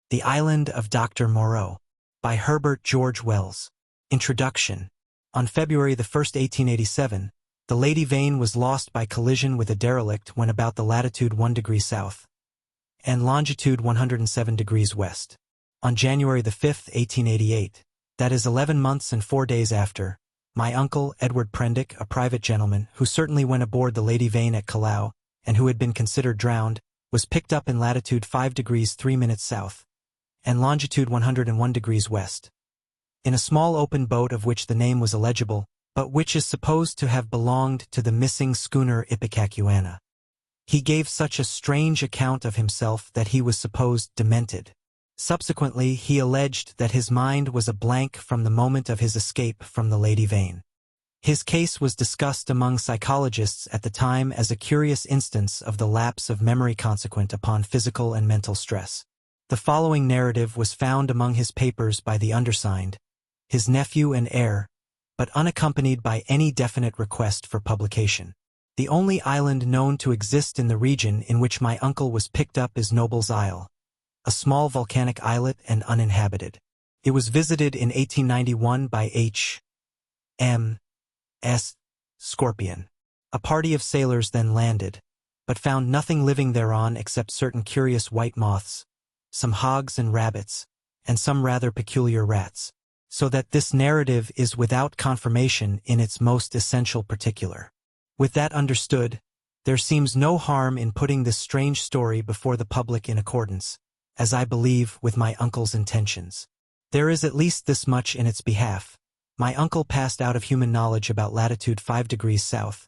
The Island of Doctor Moreau, by Herbert George Wells. Introduction. On February 1, 1887, the Lady Vane was lost by collision with a derelict when about the latitude 1 degree south and longitude 107 degrees west. On January 5, 1888, that is 11 months and 4 days after, my uncle, Edward Prendick, a private gentleman who certainly went aboard the Lady Vane at Callao and who had been considered drowned, was picked up in latitude 5 degrees 3 minutes south and longitude 101 degrees west, in a small open boat of which the name was illegible, but which is supposed to have belonged to the missing schooner Ipecacuanha. He gave such a strange account of himself that he was supposed demented. Subsequently, he alleged that his mind was a blank from the moment of his escape from the Lady Vane. His case was discussed among psychologists at the time as a curious instance of the lapse of memory consequent upon physical and mental stress. The following narrative was found among his papers by the undersigned, his nephew and heir, but unaccompanied by any definite request for publication. The only island known to exist in the region in which my uncle was picked up is Noble's Isle, a small volcanic islet and uninhabited. It was visited in 1891 by H.M.S. Scorpion. A party of sailors then landed, but found nothing living thereon except certain curious white moths, some hogs and rabbits, and some rather peculiar rats, so that this narrative is without confirmation in its most essential particular. With that understood, there seems no harm in putting this strange story before the public in accordance, as I believe, with my uncle's intentions. There is at least this much in its behalf. My uncle passed out of human knowledge about latitude 5 degrees south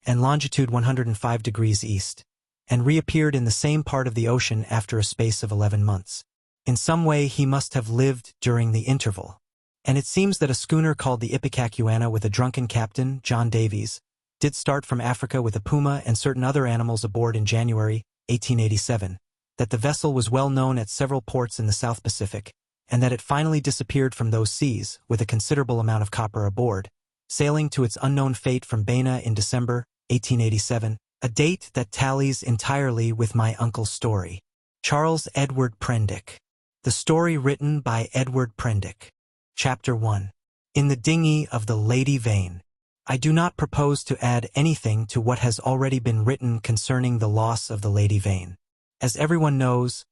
and longitude 105 degrees east, and reappeared in the same part of the ocean after a space of 11 months. In some way he must have lived during the interval, and it seems that a schooner called the Ipecacuanha with a drunken captain, John Davies, did start from Africa with a puma and certain other animals aboard in January 1887, that the vessel was well known at several ports in the South Pacific, and that it finally disappeared from those seas with a considerable amount of copper aboard, sailing to its unknown fate from Baina in December 1887, a date that tallies entirely with my uncle's story. Charles Edward Prendick. The story written by Edward Prendick. Chapter 1. In the dinghy of the Lady Vane. I do not propose to add anything to what has already been written concerning the loss of the Lady Vane. As everyone knows,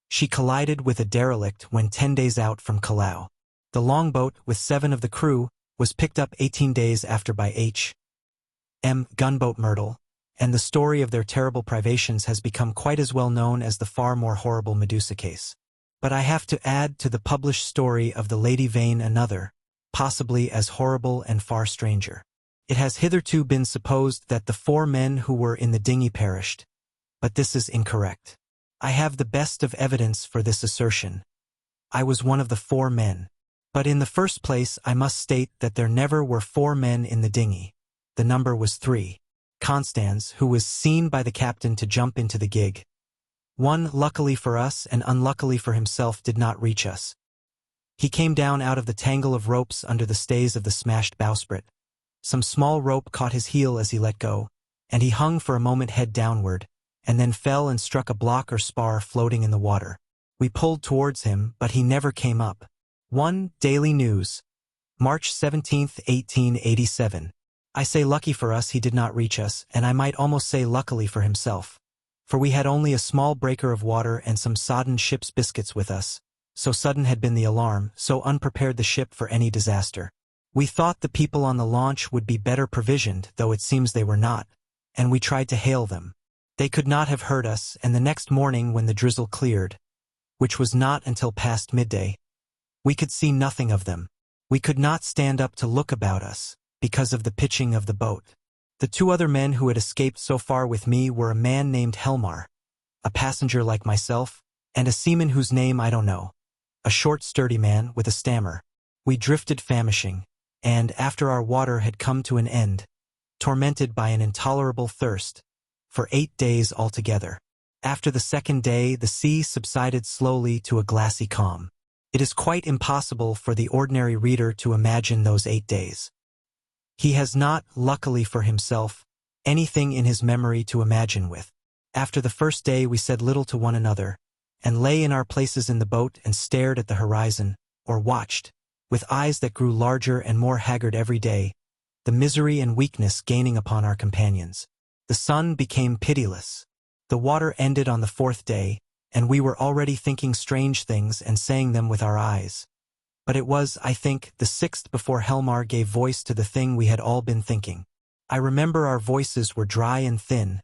she collided with a derelict when 10 days out from Callao. The longboat, with 7 of the crew, was picked up 18 days after by H.M. Gunboat Myrtle, and the story of their terrible privations has become quite as well known as the far more horrible Medusa case. But I have to add to the published story of the Lady Vane another, possibly as horrible and far stranger. It has hitherto been supposed that the 4 men who were in the dinghy perished, but this is incorrect. I have the best of evidence for this assertion. I was one of the 4 men. But in the first place I must state that there never were 4 men in the dinghy. The number was 3. Constans, who was seen by the captain to jump into the gig. 1, luckily for us and unluckily for himself, did not reach us. He came down out of the tangle of ropes under the stays of the smashed bowsprit. Some small rope caught his heel as he let go, and he hung for a moment head downward, and then fell and struck a block or spar floating in the water. We pulled towards him, but he never came up. 1 Daily News, March 17, 1887. I say lucky for us he did not reach us, and I might almost say luckily for himself, for we had only a small breaker of water and some sodden ship's biscuits with us. So sudden had been the alarm, so unprepared the ship for any disaster. We thought the people on the launch would be better provisioned, though it seems they were not, and we tried to hail them. They could not have heard us, and the next morning when the drizzle cleared, which was not until past midday, we could see nothing of them. We could not stand up to look about us, because of the pitching of the boat. The 2 other men who had escaped so far with me were a man named Helmar, a passenger like myself, and a seaman whose name I don't know, a short sturdy man with a stammer. We drifted famishing, and after our water had come to an end, tormented by an intolerable thirst, for 8 days altogether. After the 2nd day the sea subsided slowly to a glassy calm. It is quite impossible for the ordinary reader to imagine those 8 days. He has not, luckily for himself, anything in his memory to imagine with. After the first day we said little to one another, and lay in our places in the boat and stared at the horizon, or watched, with eyes that grew larger and more haggard every day, the misery and weakness gaining upon our companions. The sun became pitiless. The water ended on the 4th day, and we were already thinking strange things and saying them with our eyes. But it was, I think, the 6th before Helmar gave voice to the thing we had all been thinking. I remember our voices were dry and thin,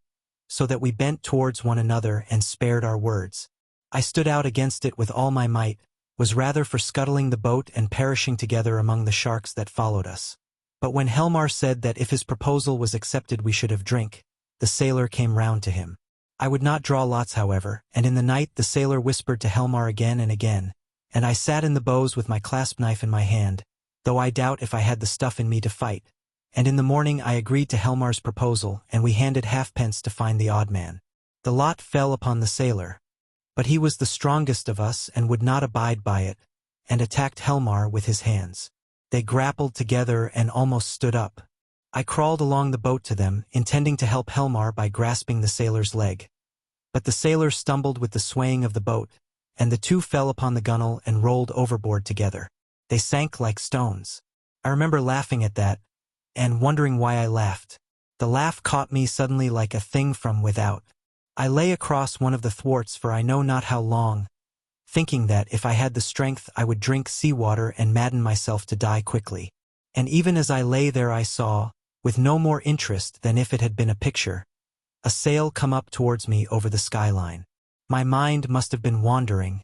so that we bent towards one another and spared our words. I stood out against it with all my might, was rather for scuttling the boat and perishing together among the sharks that followed us. But when Helmar said that if his proposal was accepted we should have drink, the sailor came round to him. I would not draw lots, however, and in the night the sailor whispered to Helmar again and again, and I sat in the bows with my clasp knife in my hand, though I doubt if I had the stuff in me to fight. And in the morning I agreed to Helmar's proposal, and we handed halfpence to find the odd man. The lot fell upon the sailor, but he was the strongest of us and would not abide by it, and attacked Helmar with his hands. They grappled together and almost stood up. I crawled along the boat to them, intending to help Helmar by grasping the sailor's leg. But the sailor stumbled with the swaying of the boat, and the two fell upon the gunwale and rolled overboard together. They sank like stones. I remember laughing at that, and wondering why I laughed. The laugh caught me suddenly like a thing from without. I lay across one of the thwarts for I know not how long, thinking that if I had the strength I would drink seawater and madden myself to die quickly. And even as I lay there I saw, with no more interest than if it had been a picture, a sail come up towards me over the skyline. My mind must have been wandering,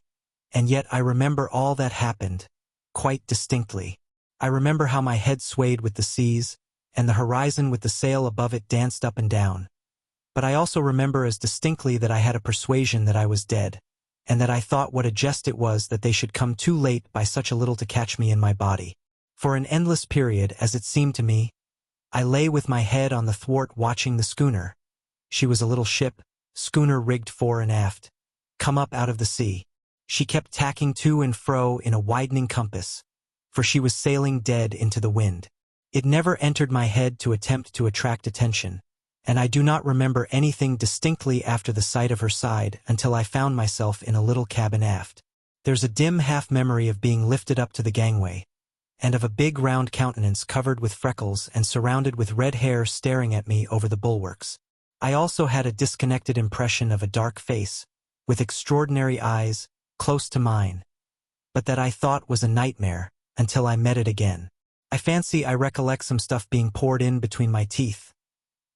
and yet I remember all that happened, quite distinctly. I remember how my head swayed with the seas, and the horizon with the sail above it danced up and down. But I also remember as distinctly that I had a persuasion that I was dead, and that I thought what a jest it was that they should come too late by such a little to catch me in my body. For an endless period, as it seemed to me, I lay with my head on the thwart watching the schooner. She was a little ship, schooner rigged fore and aft, come up out of the sea. She kept tacking to and fro in a widening compass, for she was sailing dead into the wind. It never entered my head to attempt to attract attention, and I do not remember anything distinctly after the sight of her side until I found myself in a little cabin aft. There's a dim half-memory of being lifted up to the gangway, and of a big round countenance covered with freckles and surrounded with red hair staring at me over the bulwarks. I also had a disconnected impression of a dark face, with extraordinary eyes, close to mine, but that I thought was a nightmare, until I met it again. I fancy I recollect some stuff being poured in between my teeth.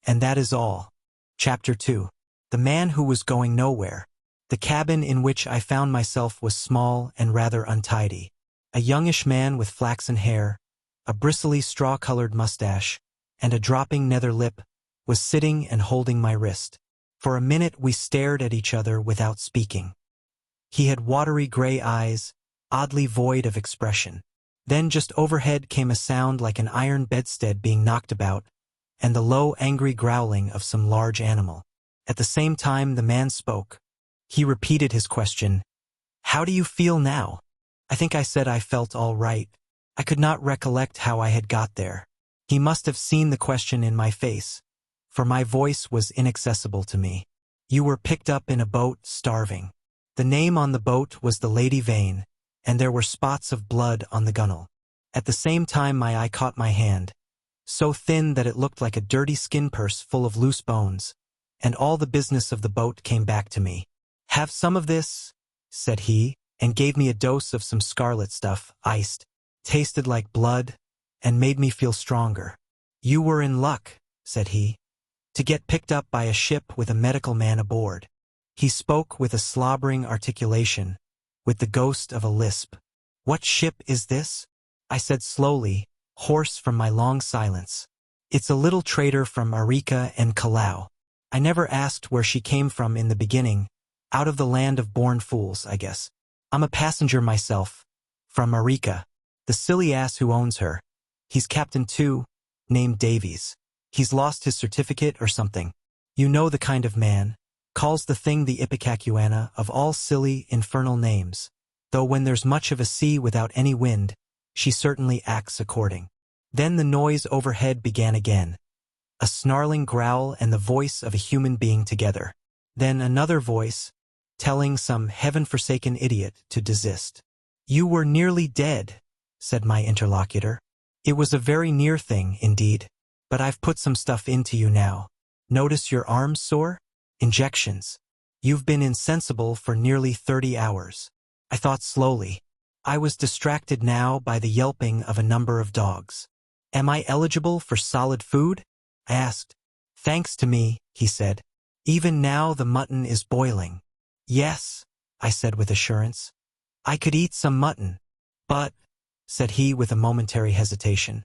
And that is all. Chapter 2. The Man Who Was Going Nowhere. The cabin in which I found myself was small and rather untidy. A youngish man with flaxen hair, a bristly straw-colored mustache, and a dropping nether lip, was sitting and holding my wrist. For a minute we stared at each other without speaking. He had watery gray eyes, oddly void of expression. Then just overhead came a sound like an iron bedstead being knocked about, and the low, angry growling of some large animal. At the same time the man spoke. He repeated his question, "How do you feel now?" I think I said I felt all right. I could not recollect how I had got there. He must have seen the question in my face, for my voice was inaccessible to me. "You were picked up in a boat, starving." The name on the boat was the Lady Vane, and there were spots of blood on the gunwale. At the same time my eye caught my hand, so thin that it looked like a dirty skin purse full of loose bones, and all the business of the boat came back to me. "Have some of this," said he, and gave me a dose of some scarlet stuff, iced, tasted like blood, and made me feel stronger. "You were in luck," said he, "to get picked up by a ship with a medical man aboard." He spoke with a slobbering articulation, with the ghost of a lisp. "What ship is this?" I said slowly, hoarse from my long silence. "It's a little trader from Arica and Callao. I never asked where she came from in the beginning, out of the land of born fools, I guess. I'm a passenger myself, from Arica. The silly ass who owns her, he's captain too, named Davies. He's lost his certificate or something. You know the kind of man, calls the thing the Ipecacuana of all silly, infernal names, though when there's much of a sea without any wind, she certainly acts according." Then the noise overhead began again, a snarling growl and the voice of a human being together. Then another voice, telling some heaven-forsaken idiot to desist. "You were nearly dead," said my interlocutor. "It was a very near thing, indeed. But I've put some stuff into you now. Notice your arms sore? Injections. You've been insensible for nearly 30 hours. I thought slowly. I was distracted now by the yelping of a number of dogs. "Am I eligible for solid food?" I asked. "Thanks to me," he said. "Even now the mutton is boiling." "Yes," I said with assurance. "I could eat some mutton. But," said he with a momentary hesitation,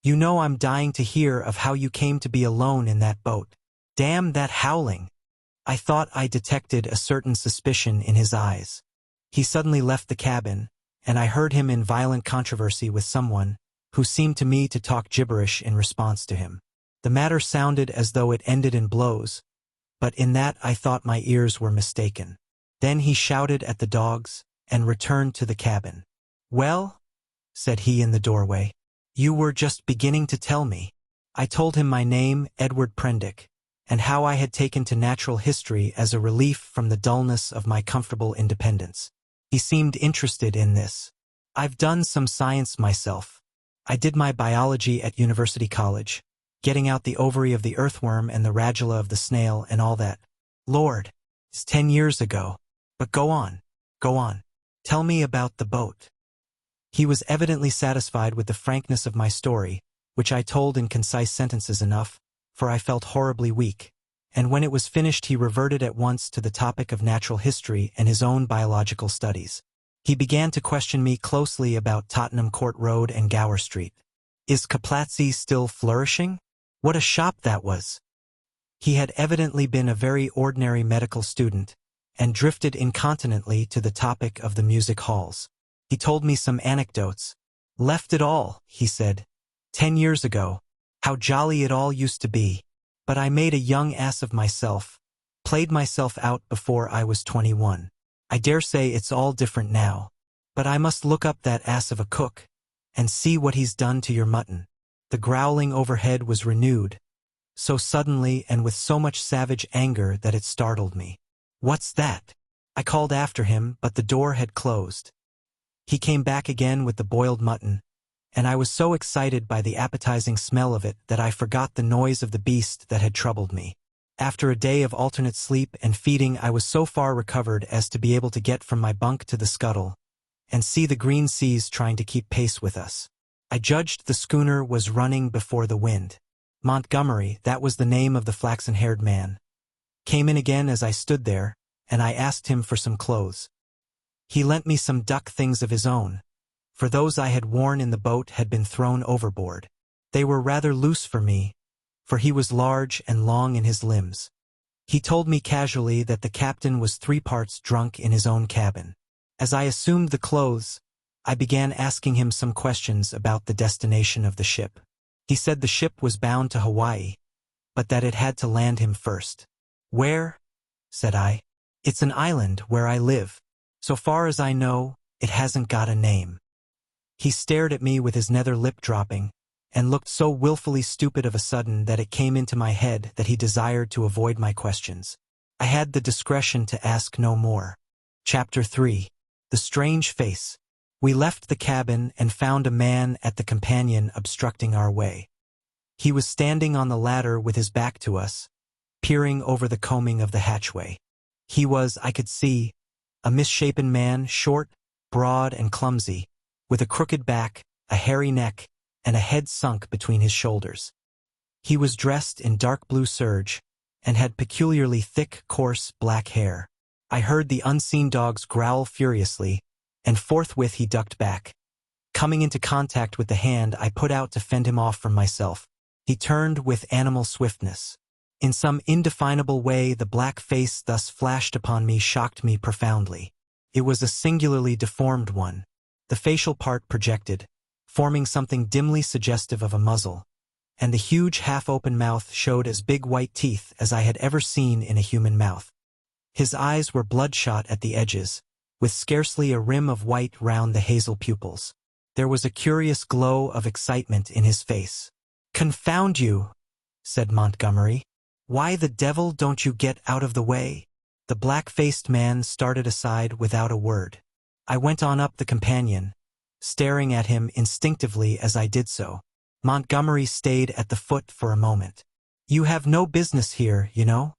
"you know I'm dying to hear of how you came to be alone in that boat. Damn that howling." I thought I detected a certain suspicion in his eyes. He suddenly left the cabin, and I heard him in violent controversy with someone who seemed to me to talk gibberish in response to him. The matter sounded as though it ended in blows, but in that I thought my ears were mistaken. Then he shouted at the dogs and returned to the cabin. "Well," said he in the doorway, "you were just beginning to tell me." I told him my name, Edward Prendick, and how I had taken to natural history as a relief from the dullness of my comfortable independence. He seemed interested in this. "I've done some science myself. I did my biology at University College, getting out the ovary of the earthworm and the radula of the snail and all that. Lord, it's 10 years ago. But go on. Tell me about the boat." He was evidently satisfied with the frankness of my story, which I told in concise sentences enough, for I felt horribly weak. And when it was finished he reverted at once to the topic of natural history and his own biological studies. He began to question me closely about Tottenham Court Road and Gower Street. "Is Kaplatzi still flourishing? What a shop that was!" He had evidently been a very ordinary medical student, and drifted incontinently to the topic of the music halls. He told me some anecdotes. "Left it all," he said. 10 years ago. How jolly it all used to be. But I made a young ass of myself, played myself out before I was 21. I dare say it's all different now. But I must look up that ass of a cook, and see what he's done to your mutton." The growling overhead was renewed, so suddenly and with so much savage anger that it startled me. "What's that?" I called after him, but the door had closed. He came back again with the boiled mutton, and I was so excited by the appetizing smell of it that I forgot the noise of the beast that had troubled me. After a day of alternate sleep and feeding I was so far recovered as to be able to get from my bunk to the scuttle, and see the green seas trying to keep pace with us. I judged the schooner was running before the wind. Montgomery, that was the name of the flaxen-haired man, came in again as I stood there, and I asked him for some clothes. He lent me some duck things of his own, for those I had worn in the boat had been thrown overboard. They were rather loose for me, for he was large and long in his limbs. He told me casually that the captain was 3 parts drunk in his own cabin. As I assumed the clothes, I began asking him some questions about the destination of the ship. He said the ship was bound to Hawaii, but that it had to land him first. "Where?" said I. "It's an island where I live. So far as I know, it hasn't got a name." He stared at me with his nether lip dropping, and looked so willfully stupid of a sudden that it came into my head that he desired to avoid my questions. I had the discretion to ask no more. Chapter 3. The Strange Face. We left the cabin and found a man at the companion obstructing our way. He was standing on the ladder with his back to us, peering over the combing of the hatchway. He was, I could see, a misshapen man, short, broad, and clumsy, with a crooked back, a hairy neck, and a head sunk between his shoulders. He was dressed in dark blue serge, and had peculiarly thick, coarse, black hair. I heard the unseen dogs growl furiously, and forthwith he ducked back. Coming into contact with the hand I put out to fend him off from myself, he turned with animal swiftness. In some indefinable way the black face thus flashed upon me shocked me profoundly. It was a singularly deformed one. The facial part projected, forming something dimly suggestive of a muzzle, and the huge half-open mouth showed as big white teeth as I had ever seen in a human mouth. His eyes were bloodshot at the edges, with scarcely a rim of white round the hazel pupils. There was a curious glow of excitement in his face. "Confound you," said Montgomery. "Why the devil don't you get out of the way?" The The black-faced man started aside without a word. I went on up the companion, staring at him instinctively as I did so. Montgomery stayed at the foot for a moment. "You have no business here, you know,"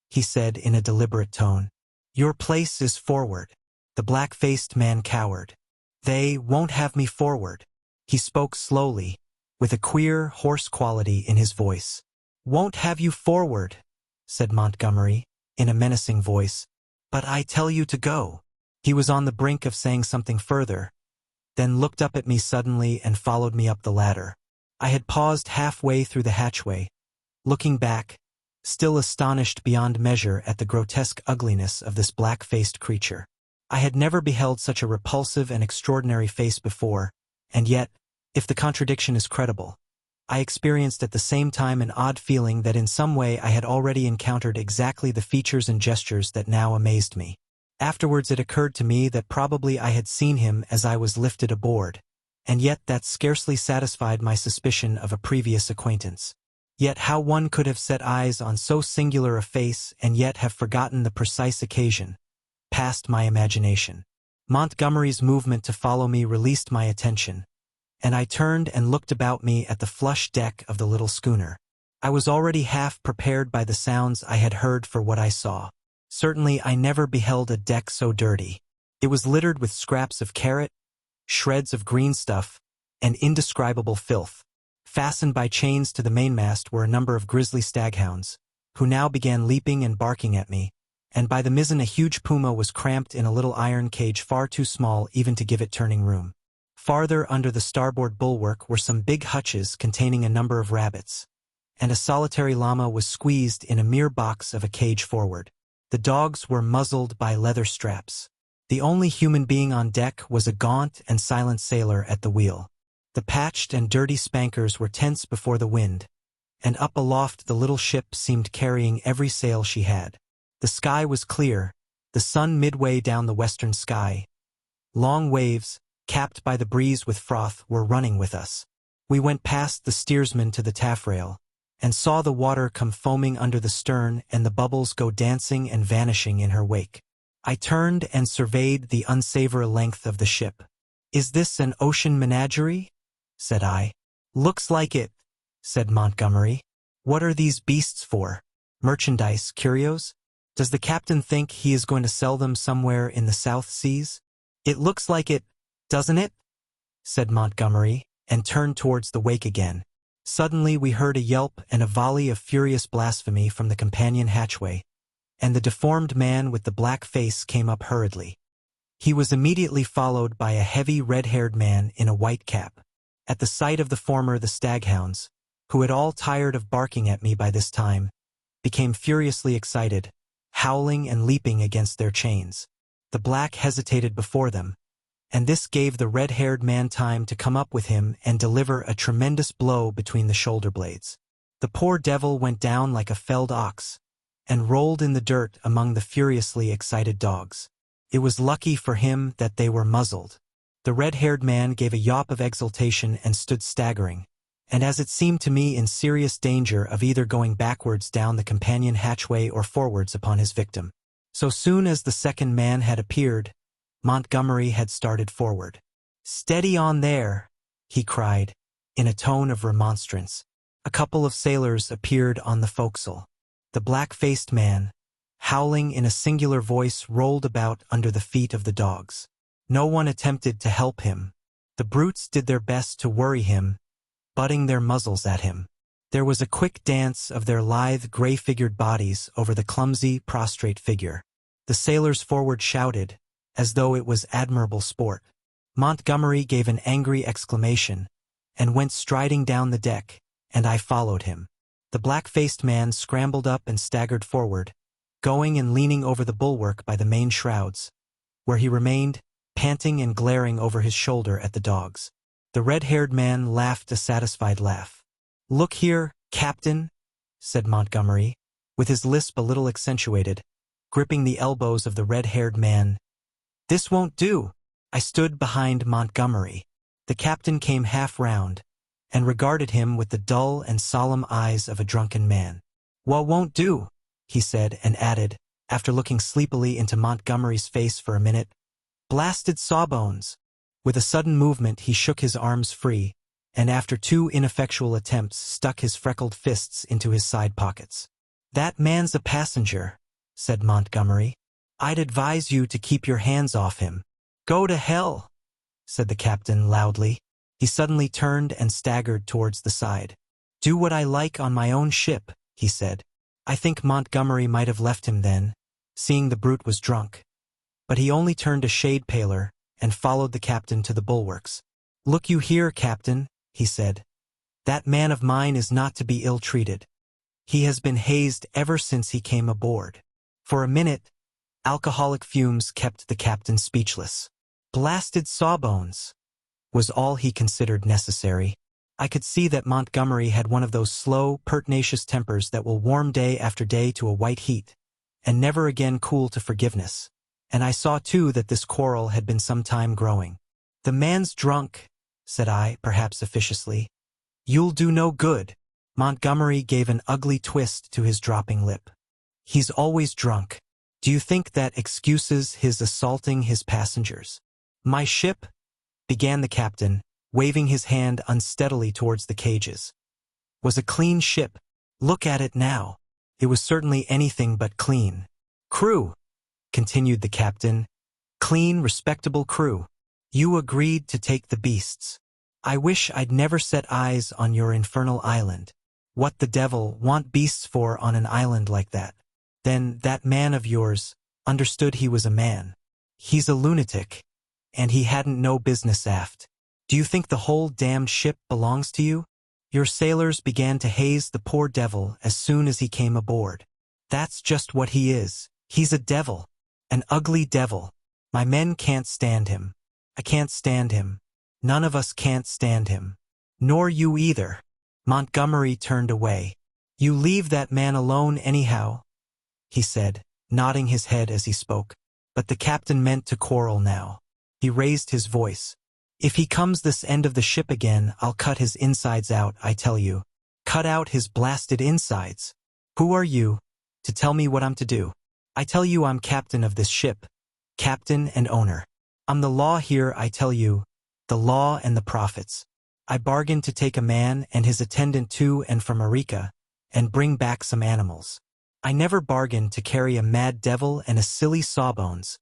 he said in a deliberate tone. "Your place is forward." The black-faced man cowered. "They won't have me forward." He spoke slowly, with a queer, hoarse quality in his voice. "Won't have you forward," said Montgomery, in a menacing voice. "But I tell you to go." He was on the brink of saying something further, then looked up at me suddenly and followed me up the ladder. I had paused halfway through the hatchway, looking back, still astonished beyond measure at the grotesque ugliness of this black-faced creature. I had never beheld such a repulsive and extraordinary face before, and yet, if the contradiction is credible, I experienced at the same time an odd feeling that in some way I had already encountered exactly the features and gestures that now amazed me. Afterwards it occurred to me that probably I had seen him as I was lifted aboard, and yet that scarcely satisfied my suspicion of a previous acquaintance. Yet how one could have set eyes on so singular a face and yet have forgotten the precise occasion, passed my imagination. Montgomery's movement to follow me released my attention, and I turned and looked about me at the flush deck of the little schooner. I was already half prepared by the sounds I had heard for what I saw. Certainly I never beheld a deck so dirty. It was littered with scraps of carrot, shreds of green stuff, and indescribable filth. Fastened by chains to the mainmast were a number of grisly staghounds, who now began leaping and barking at me, and by the mizzen a huge puma was cramped in a little iron cage far too small even to give it turning room. Farther under the starboard bulwark were some big hutches containing a number of rabbits, and a solitary llama was squeezed in a mere box of a cage forward. The dogs were muzzled by leather straps. The only human being on deck was a gaunt and silent sailor at the wheel. The patched and dirty spankers were tense before the wind, and up aloft the little ship seemed carrying every sail she had. The sky was clear, the sun midway down the western sky. Long waves, capped by the breeze with froth, were running with us. We went past the steersman to the taffrail, and saw the water come foaming under the stern and the bubbles go dancing and vanishing in her wake. I turned and surveyed the unsavory length of the ship. "Is this an ocean menagerie?" said I. "Looks like it," said Montgomery. "What are these beasts for? Merchandise, curios? Does the captain think he is going to sell them somewhere in the South Seas?" "It looks like it, doesn't it?" said Montgomery, and turned towards the wake again. Suddenly we heard a yelp and a volley of furious blasphemy from the companion hatchway, and the deformed man with the black face came up hurriedly. He was immediately followed by a heavy red-haired man in a white cap. At the sight of the former the staghounds, who had all tired of barking at me by this time, became furiously excited, howling and leaping against their chains. The black hesitated before them, and this gave the red-haired man time to come up with him and deliver a tremendous blow between the shoulder blades. The poor devil went down like a felled ox, and rolled in the dirt among the furiously excited dogs. It was lucky for him that they were muzzled. The red-haired man gave a yawp of exultation and stood staggering, and as it seemed to me in serious danger of either going backwards down the companion hatchway or forwards upon his victim. So soon as the second man had appeared, Montgomery had started forward. "Steady on there," he cried, in a tone of remonstrance. A couple of sailors appeared on the forecastle. The black-faced man, howling in a singular voice, rolled about under the feet of the dogs. No one attempted to help him. The brutes did their best to worry him, butting their muzzles at him. There was a quick dance of their lithe, gray-figured bodies over the clumsy, prostrate figure. The sailors forward shouted, as though it was admirable sport. Montgomery gave an angry exclamation, and went striding down the deck, and I followed him. The black-faced man scrambled up and staggered forward, going and leaning over the bulwark by the main shrouds, where he remained, panting and glaring over his shoulder at the dogs. The red-haired man laughed a satisfied laugh. "Look here, Captain," said Montgomery, with his lisp a little accentuated, gripping the elbows of the red-haired man. "This won't do." I stood behind Montgomery. The captain came half round, and regarded him with the dull and solemn eyes of a drunken man. "What won't do?" he said, and added, after looking sleepily into Montgomery's face for a minute. "Blasted sawbones!" With a sudden movement he shook his arms free, and after 2 ineffectual attempts stuck his freckled fists into his side pockets. "That man's a passenger," said Montgomery. "I'd advise you to keep your hands off him." "Go to hell," said the captain loudly. He suddenly turned and staggered towards the side. "Do what I like on my own ship," he said. I think Montgomery might have left him then, seeing the brute was drunk. But he only turned a shade paler and followed the captain to the bulwarks. "Look you here, Captain," he said. "That man of mine is not to be ill-treated. He has been hazed ever since he came aboard." For a minute, alcoholic fumes kept the captain speechless. "Blasted sawbones," was all he considered necessary. I could see that Montgomery had one of those slow, pertinacious tempers that will warm day after day to a white heat, and never again cool to forgiveness. And I saw too that this quarrel had been some time growing. "The man's drunk," said I, perhaps officiously. "You'll do no good." Montgomery gave an ugly twist to his dropping lip. "He's always drunk. Do you think that excuses his assaulting his passengers?" "My ship," began the captain, waving his hand unsteadily towards the cages, "was a clean ship. Look at it now. It was certainly anything but clean. Crew," continued the captain, "clean, respectable crew. You agreed to take the beasts. I wish I'd never set eyes on your infernal island. What the devil want beasts for on an island like that? Then that man of yours understood he was a man. He's a lunatic, and he hadn't no business aft. Do you think the whole damned ship belongs to you? Your sailors began to haze the poor devil as soon as he came aboard. That's just what he is. He's a devil. An ugly devil. My men can't stand him. I can't stand him. None of us can't stand him. Nor you either." Montgomery turned away. "You leave that man alone anyhow," he said, nodding his head as he spoke. But the captain meant to quarrel now. He raised his voice. "If he comes this end of the ship again, I'll cut his insides out, I tell you. Cut out his blasted insides. Who are you, to tell me what I'm to do? I tell you I'm captain of this ship. Captain and owner. I'm the law here, I tell you. The law and the prophets. I bargained to take a man and his attendant to and from Arica, and bring back some animals. I never bargained to carry a mad devil and a silly sawbones.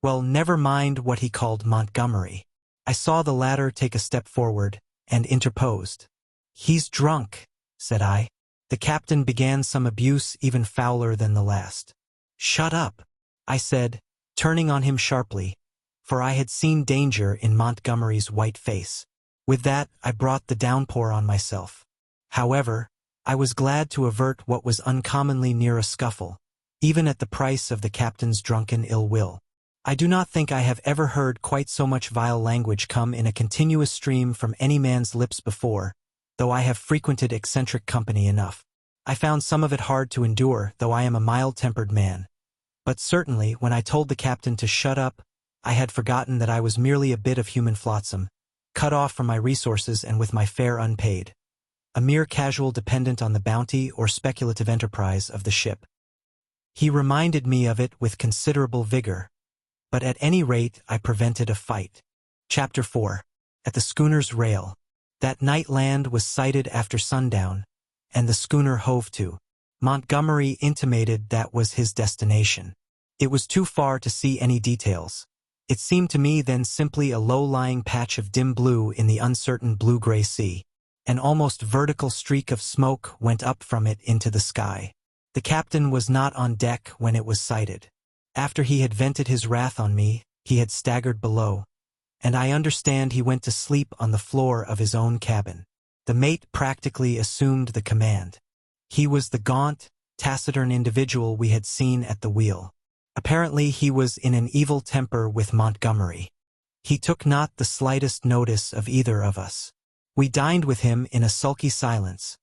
Well, never mind what he called Montgomery." I saw the latter take a step forward, and interposed. "He's drunk," said I. The captain began some abuse even fouler than the last. "Shut up," I said, turning on him sharply, for I had seen danger in Montgomery's white face. With that, I brought the downpour on myself. However, I was glad to avert what was uncommonly near a scuffle, even at the price of the captain's drunken ill will. I do not think I have ever heard quite so much vile language come in a continuous stream from any man's lips before, though I have frequented eccentric company enough. I found some of it hard to endure, though I am a mild-tempered man. But certainly, when I told the captain to shut up, I had forgotten that I was merely a bit of human flotsam, cut off from my resources and with my fare unpaid, a mere casual dependent on the bounty or speculative enterprise of the ship. He reminded me of it with considerable vigor, but at any rate I prevented a fight. Chapter 4. At the schooner's rail. That night land was sighted after sundown, and the schooner hove to. Montgomery intimated that was his destination. It was too far to see any details. It seemed to me then simply a low-lying patch of dim blue in the uncertain blue-gray sea. An almost vertical streak of smoke went up from it into the sky. The captain was not on deck when it was sighted. After he had vented his wrath on me, he had staggered below, and I understand he went to sleep on the floor of his own cabin. The mate practically assumed the command. He was the gaunt, taciturn individual we had seen at the wheel. Apparently he was in an evil temper with Montgomery. He took not the slightest notice of either of us. We dined with him in a sulky silence,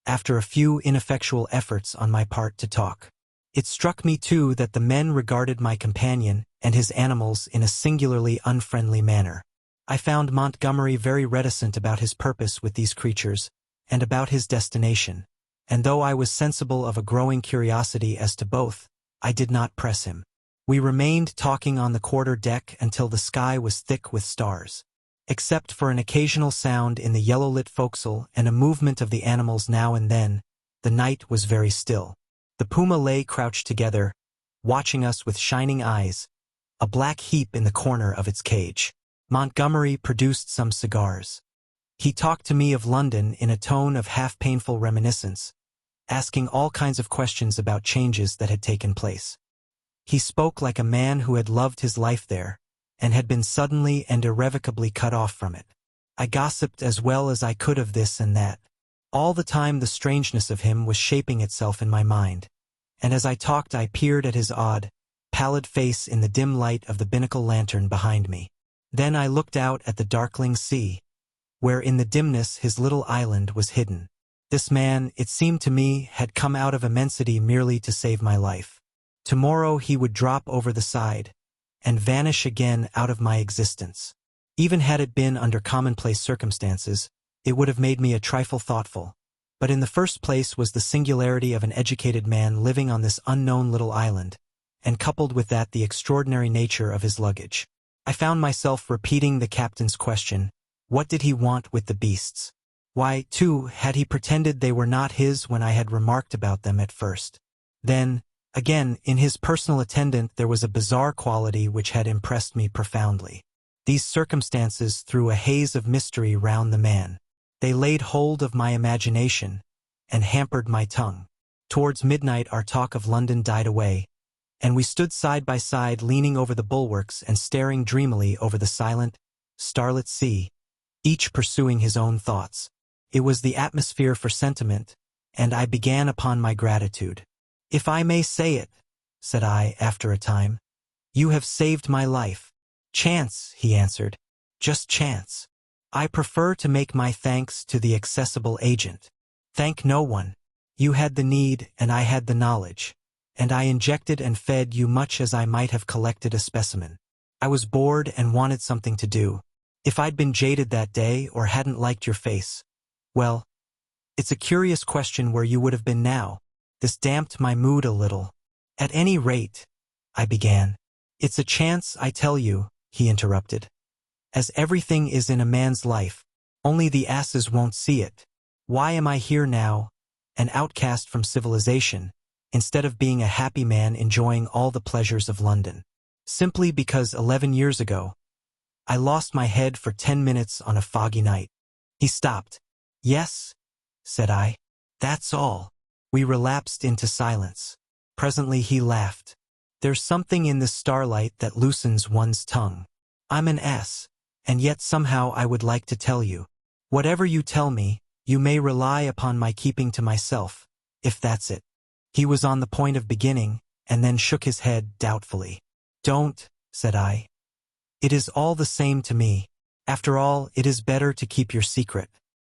after a few ineffectual efforts on my part to talk. It struck me too that the men regarded my companion and his animals in a singularly unfriendly manner. I found Montgomery very reticent about his purpose with these creatures, and about his destination, and though I was sensible of a growing curiosity as to both, I did not press him. We remained talking on the quarter deck until the sky was thick with stars. Except for an occasional sound in the yellow-lit forecastle and a movement of the animals now and then, the night was very still. The puma lay crouched together, watching us with shining eyes, a black heap in the corner of its cage. Montgomery produced some cigars. He talked to me of London in a tone of half-painful reminiscence, asking all kinds of questions about changes that had taken place. He spoke like a man who had loved his life there, and had been suddenly and irrevocably cut off from it. I gossiped as well as I could of this and that. All the time the strangeness of him was shaping itself in my mind, and as I talked I peered at his odd, pallid face in the dim light of the binnacle lantern behind me. Then I looked out at the darkling sea, where in the dimness his little island was hidden. This man, it seemed to me, had come out of immensity merely to save my life. Tomorrow he would drop over the side, and vanish again out of my existence. Even had it been under commonplace circumstances, it would have made me a trifle thoughtful. But in the first place was the singularity of an educated man living on this unknown little island, and coupled with that the extraordinary nature of his luggage. I found myself repeating the captain's question, what did he want with the beasts? Why, too, had he pretended they were not his when I had remarked about them at first? Then, again, in his personal attendant there was a bizarre quality which had impressed me profoundly. These circumstances threw a haze of mystery round the man. They laid hold of my imagination, and hampered my tongue. Towards midnight our talk of London died away, and we stood side by side leaning over the bulwarks and staring dreamily over the silent, starlit sea, each pursuing his own thoughts. It was the atmosphere for sentiment, and I began upon my gratitude. "If I may say it," said I after a time, "you have saved my life." "Chance," he answered, "just chance. I prefer to make my thanks to the accessible agent. Thank no one. You had the need and I had the knowledge, and I injected and fed you much as I might have collected a specimen. I was bored and wanted something to do. If I'd been jaded that day or hadn't liked your face, well, it's a curious question where you would have been now. This damped my mood a little. At any rate," I began. "It's a chance, I tell you," he interrupted. "As everything is in a man's life, only the asses won't see it. Why am I here now, an outcast from civilization, instead of being a happy man enjoying all the pleasures of London? Simply because 11 years ago, I lost my head for 10 minutes on a foggy night." He stopped. "Yes," said I. "That's all." We relapsed into silence. Presently he laughed. "There's something in this starlight that loosens one's tongue. I'm an ass, and yet somehow I would like to tell you. Whatever you tell me, you may rely upon my keeping to myself, if that's it." He was on the point of beginning, and then shook his head doubtfully. "Don't," said I. "It is all the same to me. After all, it is better to keep your secret.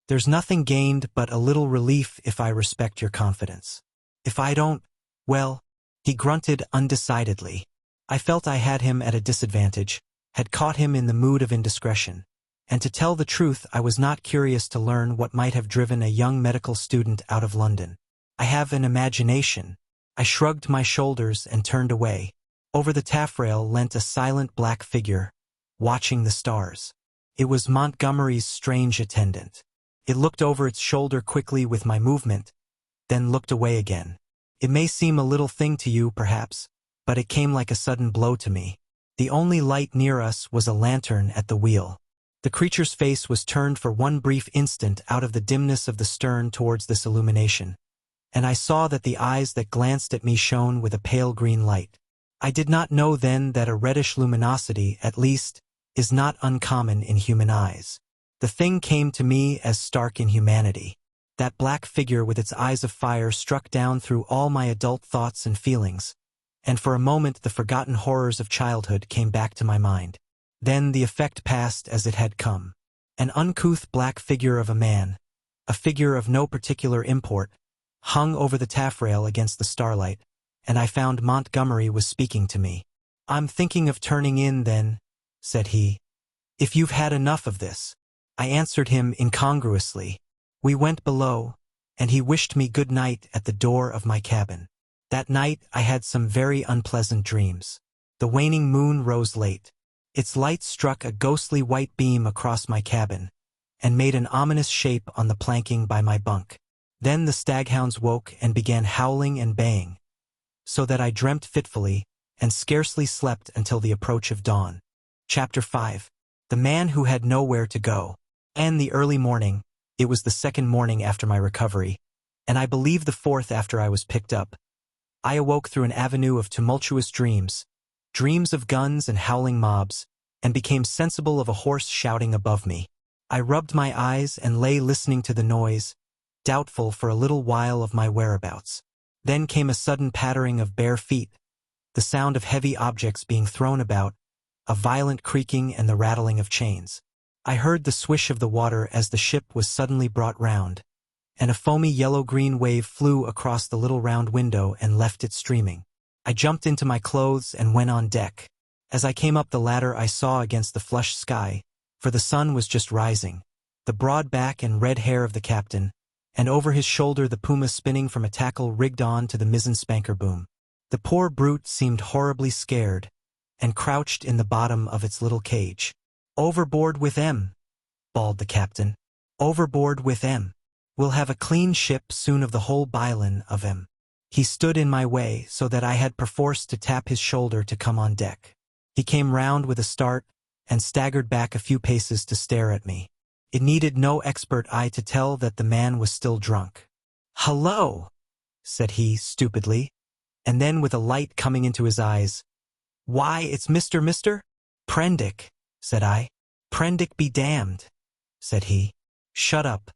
There's nothing gained but a little relief if I respect your confidence. If I don't, well," he grunted undecidedly. I felt I had him at a disadvantage, had caught him in the mood of indiscretion, and to tell the truth I was not curious to learn what might have driven a young medical student out of London. I have an imagination. I shrugged my shoulders and turned away. Over the taffrail leant a silent black figure, watching the stars. It was Montgomery's strange attendant. It looked over its shoulder quickly with my movement, then looked away again. It may seem a little thing to you, perhaps, but it came like a sudden blow to me. The only light near us was a lantern at the wheel. The creature's face was turned for one brief instant out of the dimness of the stern towards this illumination, and I saw that the eyes that glanced at me shone with a pale green light. I did not know then that a reddish luminosity, at least, is not uncommon in human eyes. The thing came to me as stark inhumanity. That black figure with its eyes of fire struck down through all my adult thoughts and feelings, and for a moment the forgotten horrors of childhood came back to my mind. Then the effect passed as it had come. An uncouth black figure of a man, a figure of no particular import, hung over the taffrail against the starlight, and I found Montgomery was speaking to me. "I'm thinking of turning in then," said he. "If you've had enough of this." I answered him incongruously. We went below, and he wished me good night at the door of my cabin. That night I had some very unpleasant dreams. The waning moon rose late. Its light struck a ghostly white beam across my cabin, and made an ominous shape on the planking by my bunk. Then the staghounds woke and began howling and baying, so that I dreamt fitfully, and scarcely slept until the approach of dawn. Chapter 5. The Man Who Had Nowhere to Go. And the early morning, it was the second morning after my recovery, and I believe the fourth after I was picked up. I awoke through an avenue of tumultuous dreams of guns and howling mobs, and became sensible of a horse shouting above me. I rubbed my eyes and lay listening to the noise, doubtful for a little while of my whereabouts. Then came a sudden pattering of bare feet, the sound of heavy objects being thrown about, a violent creaking and the rattling of chains. I heard the swish of the water as the ship was suddenly brought round, and a foamy yellow-green wave flew across the little round window and left it streaming. I jumped into my clothes and went on deck. As I came up the ladder I saw against the flushed sky, for the sun was just rising, the broad back and red hair of the captain, and over his shoulder the puma spinning from a tackle rigged on to the mizzen spanker boom. The poor brute seemed horribly scared, and crouched in the bottom of its little cage. "Overboard with 'em," bawled the captain. "Overboard with 'em. We'll have a clean ship soon of the whole bilin' of 'em." He stood in my way so that I had perforce to tap his shoulder to come on deck. He came round with a start, and staggered back a few paces to stare at me. It needed no expert eye to tell that the man was still drunk. "Hello," said he stupidly, and then with a light coming into his eyes, "Why, it's Mr. Prendick," said I. "Prendick be damned," said he. "Shut up.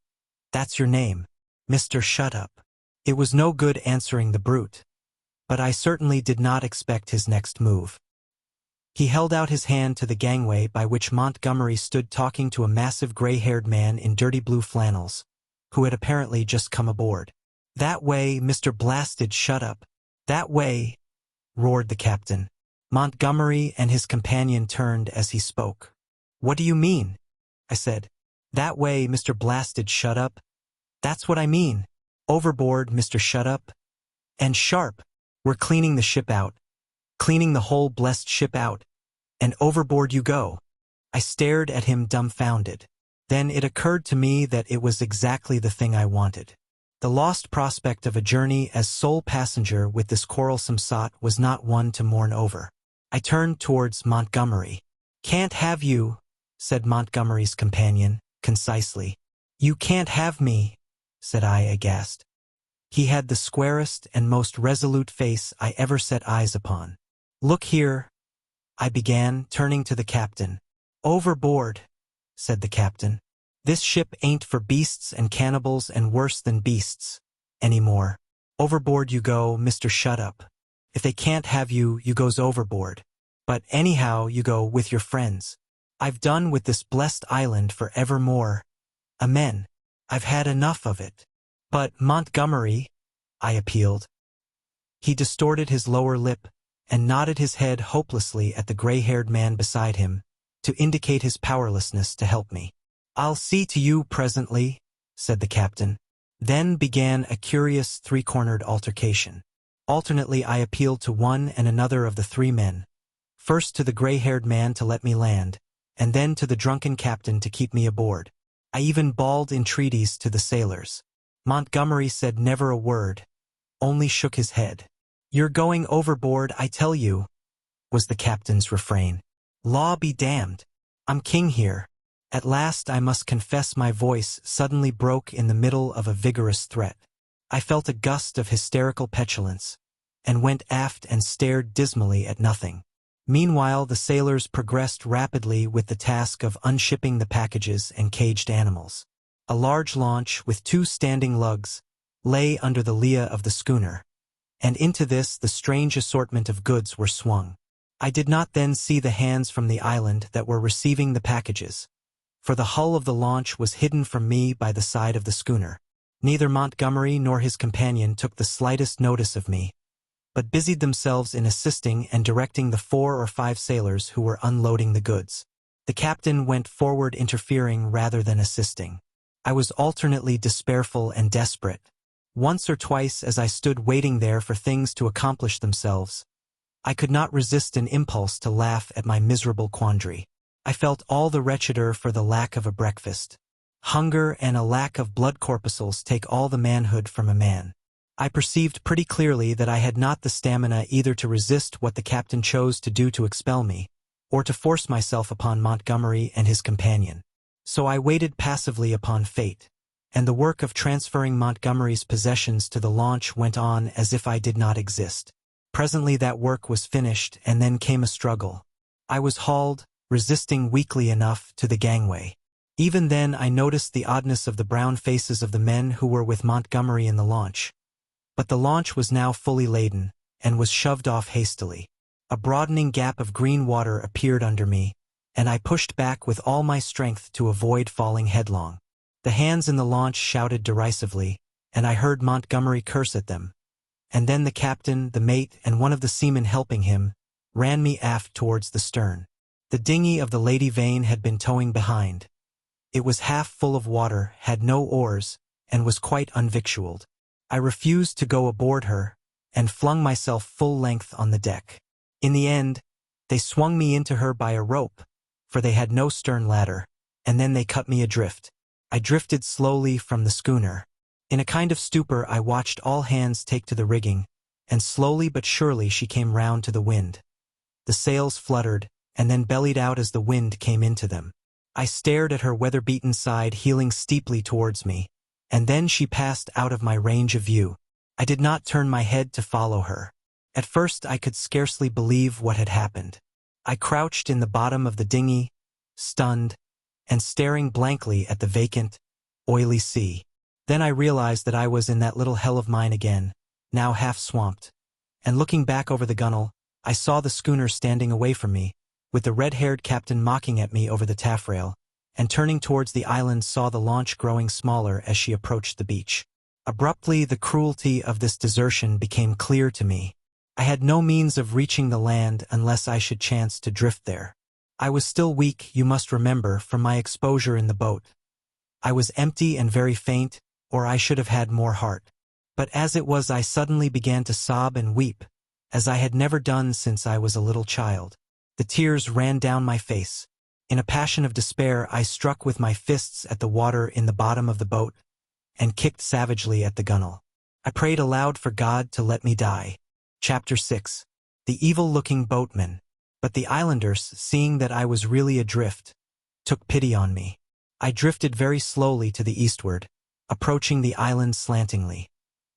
That's your name, Mr. Shut Up." It was no good answering the brute, but I certainly did not expect his next move. He held out his hand to the gangway by which Montgomery stood talking to a massive gray-haired man in dirty blue flannels, who had apparently just come aboard. "That way, Mr. Blasted Shut Up. That way," roared the captain. Montgomery and his companion turned as he spoke. "What do you mean?" I said. "That way, Mr. Blasted Shut Up. That's what I mean. Overboard, Mr. Shut Up. And sharp. We're cleaning the ship out. Cleaning the whole blessed ship out. And overboard you go." I stared at him dumbfounded. Then it occurred to me that it was exactly the thing I wanted. The lost prospect of a journey as sole passenger with this quarrelsome sot was not one to mourn over. I turned towards Montgomery. "Can't have you," said Montgomery's companion, concisely. "You can't have me," said I, aghast. He had the squarest and most resolute face I ever set eyes upon. "Look here," I began, turning to the captain. "Overboard," said the captain. "This ship ain't for beasts and cannibals and worse than beasts anymore. Overboard you go, Mr. Shut Up. If they can't have you, you goes overboard. But anyhow you go with your friends. I've done with this blessed island for evermore. Amen. I've had enough of it." "But, Montgomery," I appealed. He distorted his lower lip and nodded his head hopelessly at the gray-haired man beside him to indicate his powerlessness to help me. "I'll see to you presently," said the captain. Then began a curious three-cornered altercation. Alternately I appealed to one and another of the three men, first to the gray-haired man to let me land, and then to the drunken captain to keep me aboard. I even bawled entreaties to the sailors. Montgomery said never a word, only shook his head. "You're going overboard, I tell you," was the captain's refrain. "Law be damned. I'm king here." At last I must confess my voice suddenly broke in the middle of a vigorous threat. I felt a gust of hysterical petulance, and went aft and stared dismally at nothing. Meanwhile the sailors progressed rapidly with the task of unshipping the packages and caged animals. A large launch with 2 standing lugs lay under the lee of the schooner, and into this the strange assortment of goods were swung. I did not then see the hands from the island that were receiving the packages, for the hull of the launch was hidden from me by the side of the schooner. Neither Montgomery nor his companion took the slightest notice of me, but busied themselves in assisting and directing the 4 or 5 sailors who were unloading the goods. The captain went forward interfering rather than assisting. I was alternately despairful and desperate. Once or twice as I stood waiting there for things to accomplish themselves, I could not resist an impulse to laugh at my miserable quandary. I felt all the wretcheder for the lack of a breakfast. Hunger and a lack of blood corpuscles take all the manhood from a man. I perceived pretty clearly that I had not the stamina either to resist what the captain chose to do to expel me, or to force myself upon Montgomery and his companion. So I waited passively upon fate, and the work of transferring Montgomery's possessions to the launch went on as if I did not exist. Presently that work was finished, and then came a struggle. I was hauled, resisting weakly enough, to the gangway. Even then I noticed the oddness of the brown faces of the men who were with Montgomery in the launch. But the launch was now fully laden, and was shoved off hastily. A broadening gap of green water appeared under me, and I pushed back with all my strength to avoid falling headlong. The hands in the launch shouted derisively, and I heard Montgomery curse at them. And then the captain, the mate, and one of the seamen helping him, ran me aft towards the stern. The dinghy of the Lady Vane had been towing behind. It was half full of water, had no oars, and was quite unvictualled. I refused to go aboard her, and flung myself full length on the deck. In the end, they swung me into her by a rope, for they had no stern ladder, and then they cut me adrift. I drifted slowly from the schooner. In a kind of stupor I watched all hands take to the rigging, and slowly but surely she came round to the wind. The sails fluttered, and then bellied out as the wind came into them. I stared at her weather-beaten side heeling steeply towards me, and then she passed out of my range of view. I did not turn my head to follow her. At first I could scarcely believe what had happened. I crouched in the bottom of the dinghy, stunned, and staring blankly at the vacant, oily sea. Then I realized that I was in that little hell of mine again, now half swamped. And looking back over the gunwale, I saw the schooner standing away from me, with the red-haired captain mocking at me over the taffrail, and turning towards the island saw the launch growing smaller as she approached the beach. Abruptly the cruelty of this desertion became clear to me. I had no means of reaching the land unless I should chance to drift there. I was still weak, you must remember, from my exposure in the boat. I was empty and very faint, or I should have had more heart. But as it was I suddenly began to sob and weep, as I had never done since I was a little child. The tears ran down my face. In a passion of despair I struck with my fists at the water in the bottom of the boat, and kicked savagely at the gunwale. I prayed aloud for God to let me die. Chapter 6. The evil-looking boatman. But the islanders, seeing that I was really adrift, took pity on me. I drifted very slowly to the eastward, approaching the island slantingly.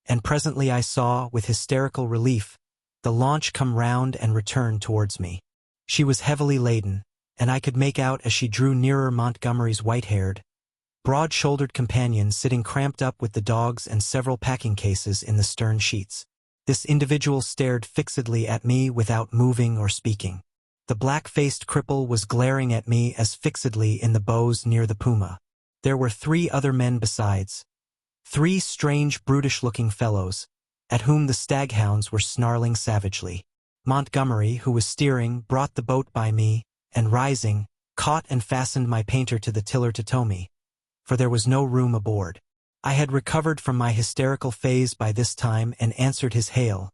And presently I saw, with hysterical relief, the launch come round and return towards me. She was heavily laden, and I could make out as she drew nearer Montgomery's white-haired, broad-shouldered companion sitting cramped up with the dogs and several packing cases in the stern sheets. This individual stared fixedly at me without moving or speaking. The black-faced cripple was glaring at me as fixedly in the bows near the Puma. There were 3 other men besides, 3 strange, brutish-looking fellows, at whom the staghounds were snarling savagely. Montgomery, who was steering, brought the boat by me, and rising, caught and fastened my painter to the tiller to tow me, for there was no room aboard. I had recovered from my hysterical phase by this time and answered his hail,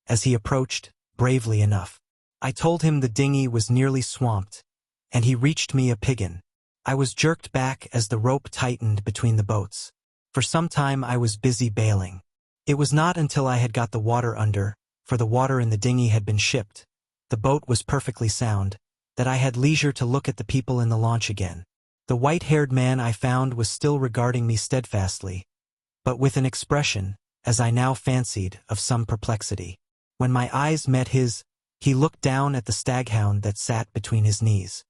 as he approached, bravely enough. I told him the dinghy was nearly swamped, and he reached me a piggin. I was jerked back as the rope tightened between the boats. For some time I was busy bailing. It was not until I had got the water under, for the water in the dinghy had been shipped, the boat was perfectly sound, that I had leisure to look at the people in the launch again. The white-haired man I found was still regarding me steadfastly, but with an expression, as I now fancied, of some perplexity. When my eyes met his, he looked down at the staghound that sat between his knees.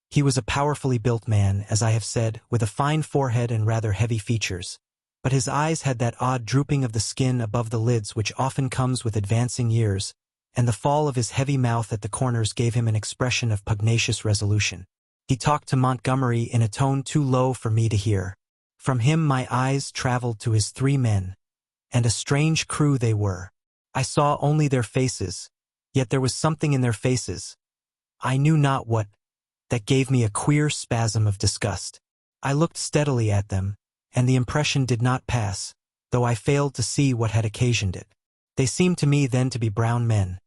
He was a powerfully built man, as I have said, with a fine forehead and rather heavy features, but his eyes had that odd drooping of the skin above the lids which often comes with advancing years, and the fall of his heavy mouth at the corners gave him an expression of pugnacious resolution. He talked to Montgomery in a tone too low for me to hear. From him my eyes traveled to his 3 men, and a strange crew they were. I saw only their faces, yet there was something in their faces, I knew not what, that gave me a queer spasm of disgust. I looked steadily at them, and the impression did not pass, though I failed to see what had occasioned it. They seemed to me then to be brown men,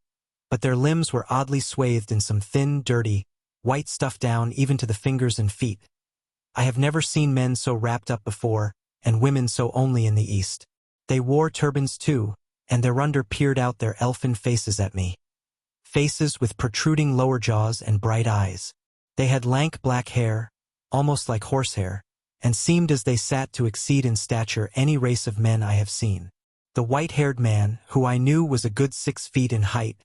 but their limbs were oddly swathed in some thin, dirty, white stuff down even to the fingers and feet. I have never seen men so wrapped up before, and women so only in the East. They wore turbans too, and thereunder peered out their elfin faces at me. Faces with protruding lower jaws and bright eyes. They had lank black hair, almost like horsehair, and seemed as they sat to exceed in stature any race of men I have seen. The white-haired man, who I knew was a good 6 feet in height,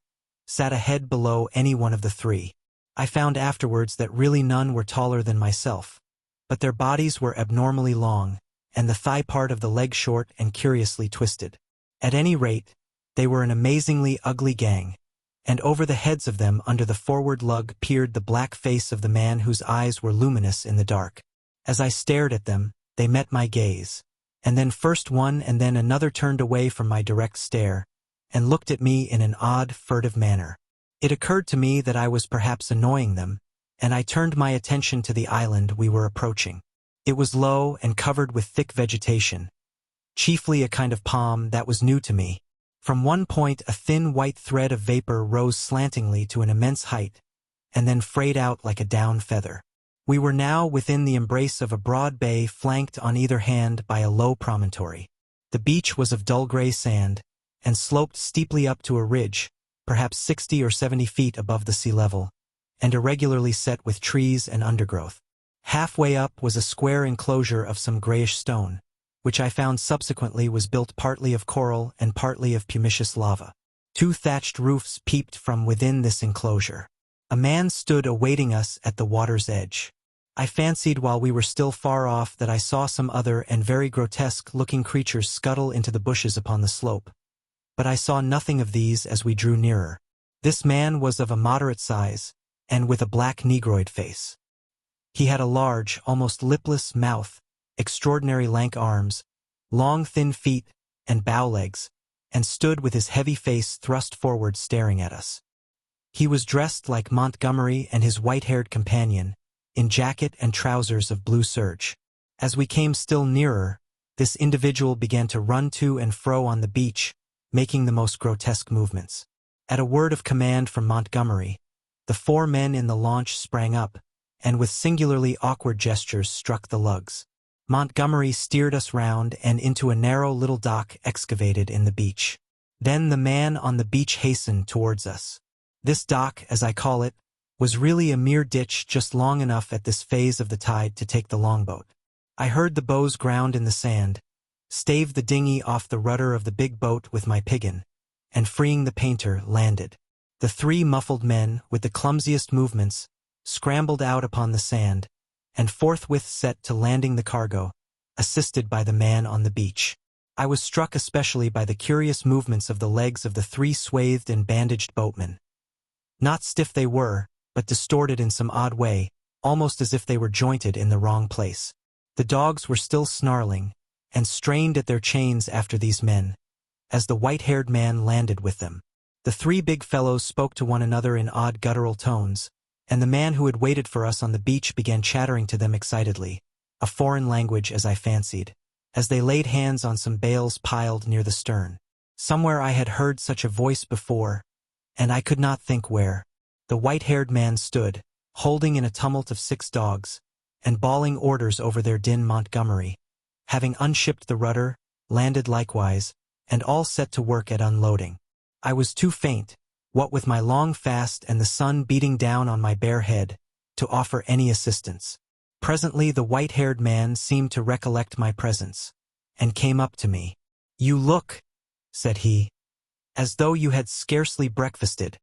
sat a head below any one of the three. I found afterwards that really none were taller than myself, but their bodies were abnormally long, and the thigh part of the leg short and curiously twisted. At any rate, they were an amazingly ugly gang, and over the heads of them under the forward lug peered the black face of the man whose eyes were luminous in the dark. As I stared at them, they met my gaze, and then first one and then another turned away from my direct stare, and looked at me in an odd, furtive manner. It occurred to me that I was perhaps annoying them, and I turned my attention to the island we were approaching. It was low and covered with thick vegetation, chiefly a kind of palm that was new to me. From one point a thin white thread of vapor rose slantingly to an immense height, and then frayed out like a down feather. We were now within the embrace of a broad bay flanked on either hand by a low promontory. The beach was of dull gray sand, and sloped steeply up to a ridge, perhaps 60 or 70 feet above the sea level, and irregularly set with trees and undergrowth. Halfway up was a square enclosure of some grayish stone, which I found subsequently was built partly of coral and partly of pumiceous lava. 2 thatched roofs peeped from within this enclosure. A man stood awaiting us at the water's edge. I fancied while we were still far off that I saw some other and very grotesque-looking creatures scuttle into the bushes upon the slope, but I saw nothing of these as we drew nearer. This man was of a moderate size, and with a black negroid face. He had a large, almost lipless mouth, extraordinary lank arms, long thin feet, and bow legs, and stood with his heavy face thrust forward staring at us. He was dressed like Montgomery and his white-haired companion, in jacket and trousers of blue serge. As we came still nearer, this individual began to run to and fro on the beach, making the most grotesque movements. At a word of command from Montgomery, the 4 men in the launch sprang up, and with singularly awkward gestures struck the lugs. Montgomery steered us round and into a narrow little dock excavated in the beach. Then the man on the beach hastened towards us. This dock, as I call it, was really a mere ditch just long enough at this phase of the tide to take the longboat. I heard the bows ground in the sand, staved the dinghy off the rudder of the big boat with my piggin, and freeing the painter, landed. The 3 muffled men, with the clumsiest movements, scrambled out upon the sand, and forthwith set to landing the cargo, assisted by the man on the beach. I was struck especially by the curious movements of the legs of the 3 swathed and bandaged boatmen. Not stiff they were, but distorted in some odd way, almost as if they were jointed in the wrong place. The dogs were still snarling, and strained at their chains after these men, as the white-haired man landed with them. The 3 big fellows spoke to one another in odd guttural tones, and the man who had waited for us on the beach began chattering to them excitedly, a foreign language as I fancied, as they laid hands on some bales piled near the stern. Somewhere I had heard such a voice before, and I could not think where. The white-haired man stood, holding in a tumult of 6 dogs, and bawling orders over their din. Montgomery, having unshipped the rudder, landed likewise, and all set to work at unloading. I was too faint, what with my long fast and the sun beating down on my bare head, to offer any assistance. Presently the white-haired man seemed to recollect my presence, and came up to me. "You look," said he, "as though you had scarcely breakfasted."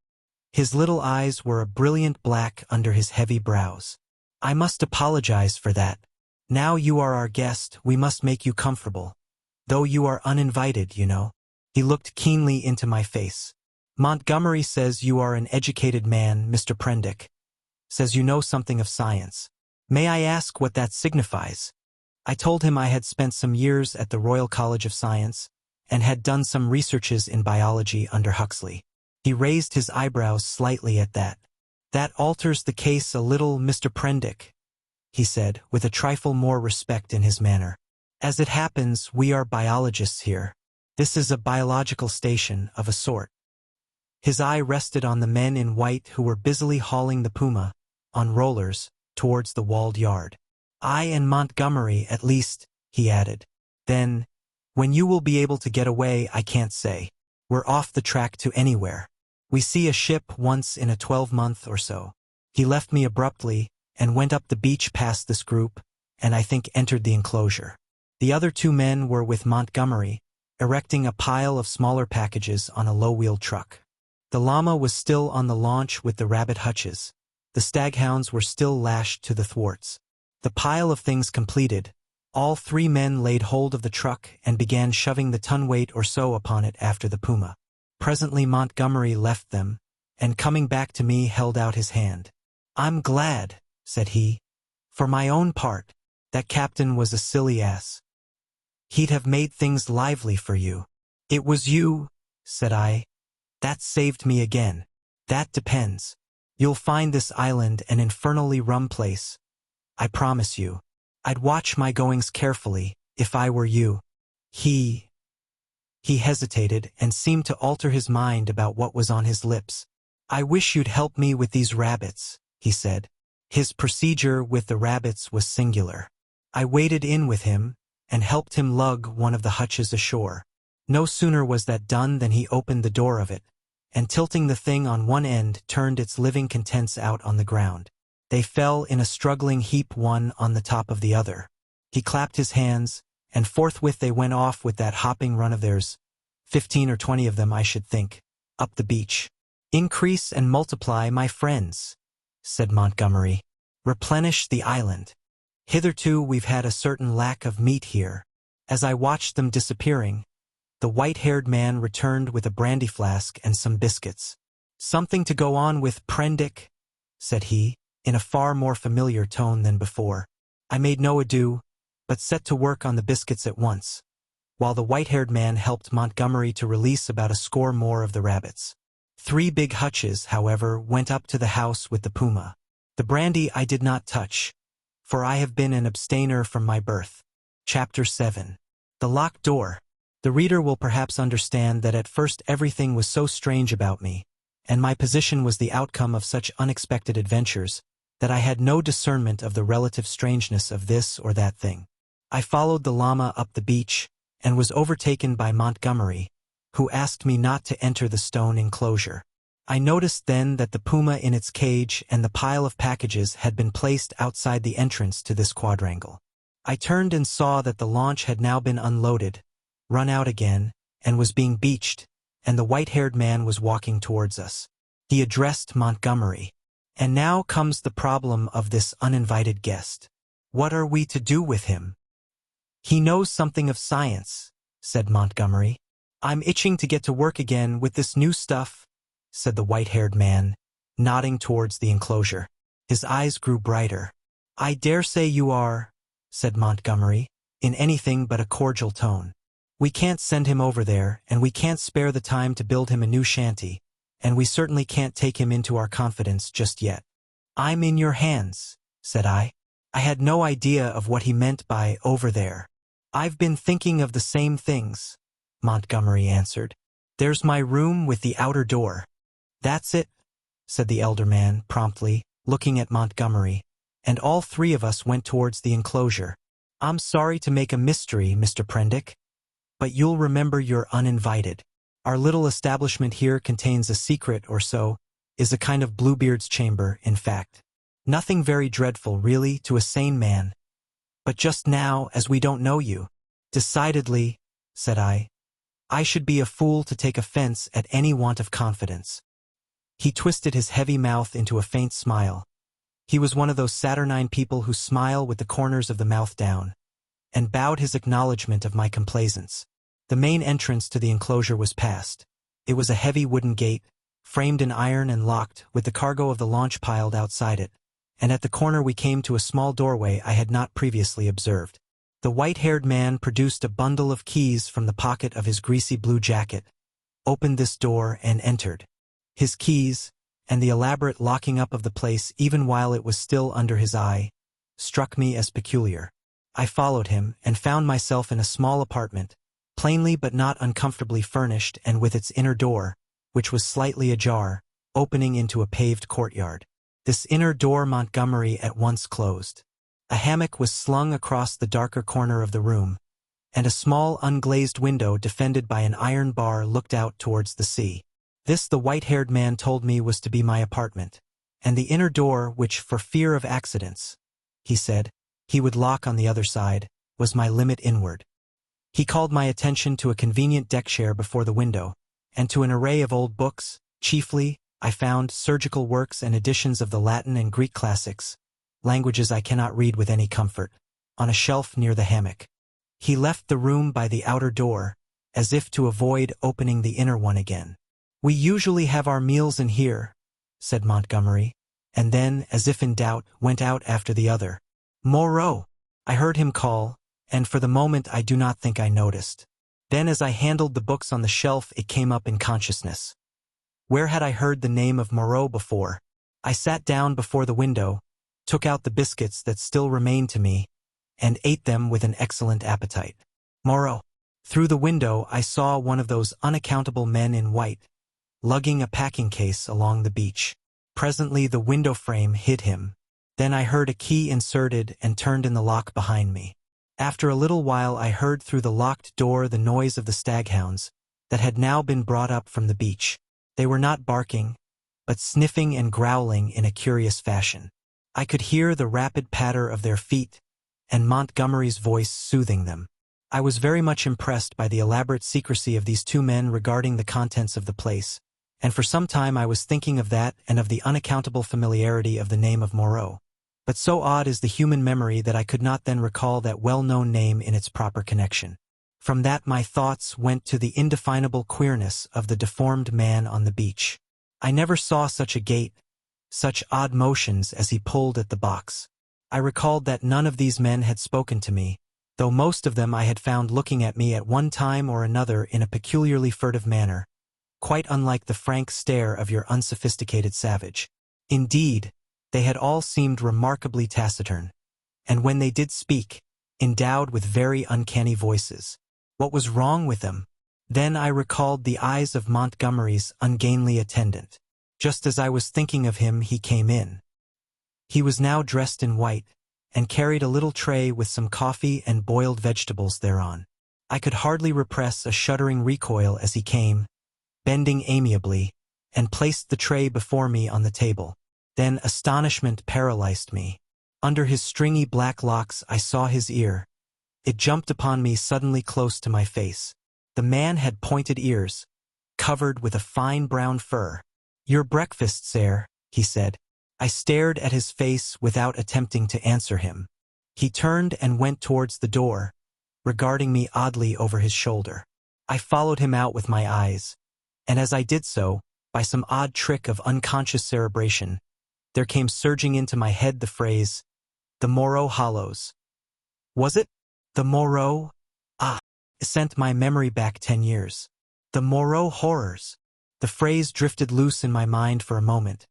His little eyes were a brilliant black under his heavy brows. "I must apologize for that. Now you are our guest, we must make you comfortable, though you are uninvited, you know." He looked keenly into my face. "Montgomery says you are an educated man, Mr. Prendick. Says you know something of science. May I ask what that signifies?" I told him I had spent some years at the Royal College of Science, and had done some researches in biology under Huxley. He raised his eyebrows slightly at that. "That alters the case a little, Mr. Prendick," he said, with a trifle more respect in his manner. As it happens, we are biologists here. This is a biological station of a sort. His eye rested on the men in white who were busily hauling the puma, on rollers, towards the walled yard. I and Montgomery, at least, he added. Then, when you will be able to get away, I can't say. We're off the track to anywhere. We see a ship once in a 12-month or so. He left me abruptly and went up the beach past this group, and I think entered the enclosure. The other two men were with Montgomery, erecting a pile of smaller packages on a low-wheeled truck. The llama was still on the launch with the rabbit hutches. The staghounds were still lashed to the thwarts. The pile of things completed, all three men laid hold of the truck and began shoving the ton-weight or so upon it after the puma. Presently Montgomery left them, and coming back to me held out his hand. "I'm glad," said he. "For my own part, that captain was a silly ass. He'd have made things lively for you." "It was you," said I. "That saved me again." "That depends. You'll find this island an infernally rum place. I promise you. I'd watch my goings carefully, if I were you." He hesitated and seemed to alter his mind about what was on his lips. "I wish you'd help me with these rabbits," he said. His procedure with the rabbits was singular. I waded in with him and helped him lug one of the hutches ashore. No sooner was that done than he opened the door of it, and tilting the thing on one end turned its living contents out on the ground. They fell in a struggling heap one on the top of the other. He clapped his hands, and forthwith they went off with that hopping run of theirs, 15 or 20 of them I should think, up the beach. "Increase and multiply, my friends," said Montgomery. "Replenish the island. Hitherto we've had a certain lack of meat here." As I watched them disappearing, the white-haired man returned with a brandy flask and some biscuits. "Something to go on with, Prendick," said he, in a far more familiar tone than before. I made no ado, but set to work on the biscuits at once, while the white-haired man helped Montgomery to release about a score more of the rabbits. 3 big hutches, however, went up to the house with the puma. The brandy I did not touch, for I have been an abstainer from my birth. Chapter 7. The locked door. The reader will perhaps understand that at first everything was so strange about me, and my position was the outcome of such unexpected adventures, that I had no discernment of the relative strangeness of this or that thing. I followed the llama up the beach, and was overtaken by Montgomery, who asked me not to enter the stone enclosure. I noticed then that the puma in its cage and the pile of packages had been placed outside the entrance to this quadrangle. I turned and saw that the launch had now been unloaded, run out again, and was being beached, and the white-haired man was walking towards us. He addressed Montgomery. "And now comes the problem of this uninvited guest. What are we to do with him?" "He knows something of science," said Montgomery. "I'm itching to get to work again with this new stuff," said the white-haired man, nodding towards the enclosure. His eyes grew brighter. "I dare say you are," said Montgomery, in anything but a cordial tone. "We can't send him over there, and we can't spare the time to build him a new shanty, and we certainly can't take him into our confidence just yet." "I'm in your hands," said I. I had no idea of what he meant by over there. "I've been thinking of the same things," Montgomery answered. "There's my room with the outer door." "That's it," said the elder man promptly, looking at Montgomery, and all 3 of us went towards the enclosure. "I'm sorry to make a mystery, Mr. Prendick, but you'll remember you're uninvited. Our little establishment here contains a secret or so, is a kind of Bluebeard's chamber, in fact. Nothing very dreadful, really, to a sane man. But just now, as we don't know you—" "Decidedly," said I should be a fool to take offense at any want of confidence." He twisted his heavy mouth into a faint smile. He was one of those saturnine people who smile with the corners of the mouth down, and bowed his acknowledgment of my complaisance. The main entrance to the enclosure was passed. It was a heavy wooden gate, framed in iron and locked, with the cargo of the launch piled outside it, and at the corner we came to a small doorway I had not previously observed. The white-haired man produced a bundle of keys from the pocket of his greasy blue jacket, opened this door and entered. His keys, and the elaborate locking up of the place even while it was still under his eye, struck me as peculiar. I followed him and found myself in a small apartment, plainly but not uncomfortably furnished and with its inner door, which was slightly ajar, opening into a paved courtyard. This inner door Montgomery at once closed. A hammock was slung across the darker corner of the room, and a small unglazed window defended by an iron bar looked out towards the sea. This the white-haired man told me was to be my apartment, and the inner door which, for fear of accidents, he said, he would lock on the other side, was my limit inward. He called my attention to a convenient deck chair before the window, and to an array of old books, chiefly, I found, surgical works and editions of the Latin and Greek classics, languages I cannot read with any comfort, on a shelf near the hammock. He left the room by the outer door, as if to avoid opening the inner one again. "We usually have our meals in here," said Montgomery, and then, as if in doubt, went out after the other. "Moreau," I heard him call, and for the moment I do not think I noticed. Then as I handled the books on the shelf it came up in consciousness. Where had I heard the name of Moreau before? I sat down before the window, took out the biscuits that still remained to me, and ate them with an excellent appetite. Moreau. Through the window I saw one of those unaccountable men in white, lugging a packing case along the beach. Presently the window frame hid him. Then I heard a key inserted and turned in the lock behind me. After a little while I heard through the locked door the noise of the staghounds that had now been brought up from the beach. They were not barking, but sniffing and growling in a curious fashion. I could hear the rapid patter of their feet, and Montgomery's voice soothing them. I was very much impressed by the elaborate secrecy of these two men regarding the contents of the place, and for some time I was thinking of that and of the unaccountable familiarity of the name of Moreau. But so odd is the human memory that I could not then recall that well-known name in its proper connection. From that my thoughts went to the indefinable queerness of the deformed man on the beach. I never saw such a gait, such odd motions as he pulled at the box. I recalled that none of these men had spoken to me, though most of them I had found looking at me at one time or another in a peculiarly furtive manner, quite unlike the frank stare of your unsophisticated savage. Indeed, they had all seemed remarkably taciturn, and when they did speak, endowed with very uncanny voices. What was wrong with them? Then I recalled the eyes of Montgomery's ungainly attendant. Just as I was thinking of him he came in. He was now dressed in white, and carried a little tray with some coffee and boiled vegetables thereon. I could hardly repress a shuddering recoil as he came, bending amiably, and placed the tray before me on the table. Then astonishment paralyzed me. Under his stringy black locks I saw his ear. It jumped upon me suddenly close to my face. The man had pointed ears, covered with a fine brown fur. "Your breakfast, sir," he said. I stared at his face without attempting to answer him. He turned and went towards the door, regarding me oddly over his shoulder. I followed him out with my eyes, and as I did so, by some odd trick of unconscious cerebration, there came surging into my head the phrase, "The Moreau Hollows." Was it? The Moreau? Ah! It sent my memory back 10 years. The Moreau horrors. The phrase drifted loose in my mind for a moment,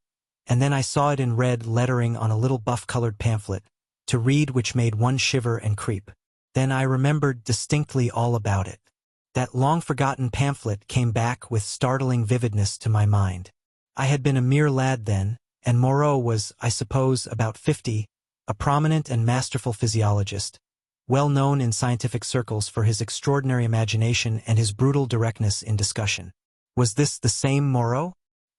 and then I saw it in red lettering on a little buff-colored pamphlet, to read which made one shiver and creep. Then I remembered distinctly all about it. That long-forgotten pamphlet came back with startling vividness to my mind. I had been a mere lad then, and Moreau was, I suppose, about 50, a prominent and masterful physiologist, well known in scientific circles for his extraordinary imagination and his brutal directness in discussion. Was this the same Moreau?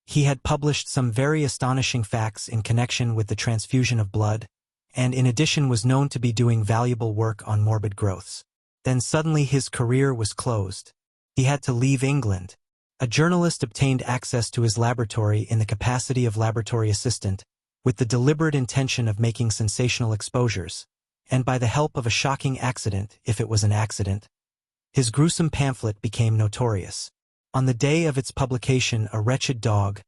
He had published some very astonishing facts in connection with the transfusion of blood, and in addition was known to be doing valuable work on morbid growths. Then suddenly his career was closed. He had to leave England. A journalist obtained access to his laboratory in the capacity of laboratory assistant, with the deliberate intention of making sensational exposures, and by the help of a shocking accident, if it was an accident, his gruesome pamphlet became notorious. On the day of its publication a wretched dog,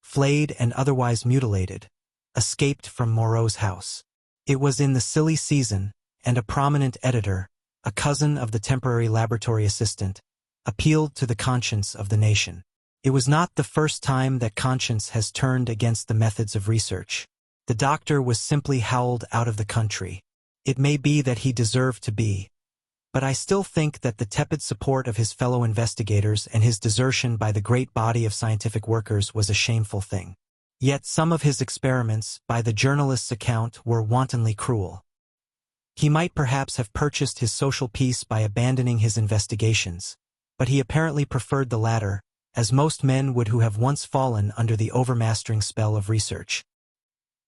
flayed and otherwise mutilated, escaped from Moreau's house. It was in the silly season, and a prominent editor, a cousin of the temporary laboratory assistant, appealed to the conscience of the nation. It was not the first time that conscience has turned against the methods of research. The doctor was simply howled out of the country. It may be that he deserved to be, but I still think that the tepid support of his fellow investigators and his desertion by the great body of scientific workers was a shameful thing. Yet some of his experiments, by the journalist's account, were wantonly cruel. He might perhaps have purchased his social peace by abandoning his investigations, but he apparently preferred the latter, as most men would who have once fallen under the overmastering spell of research.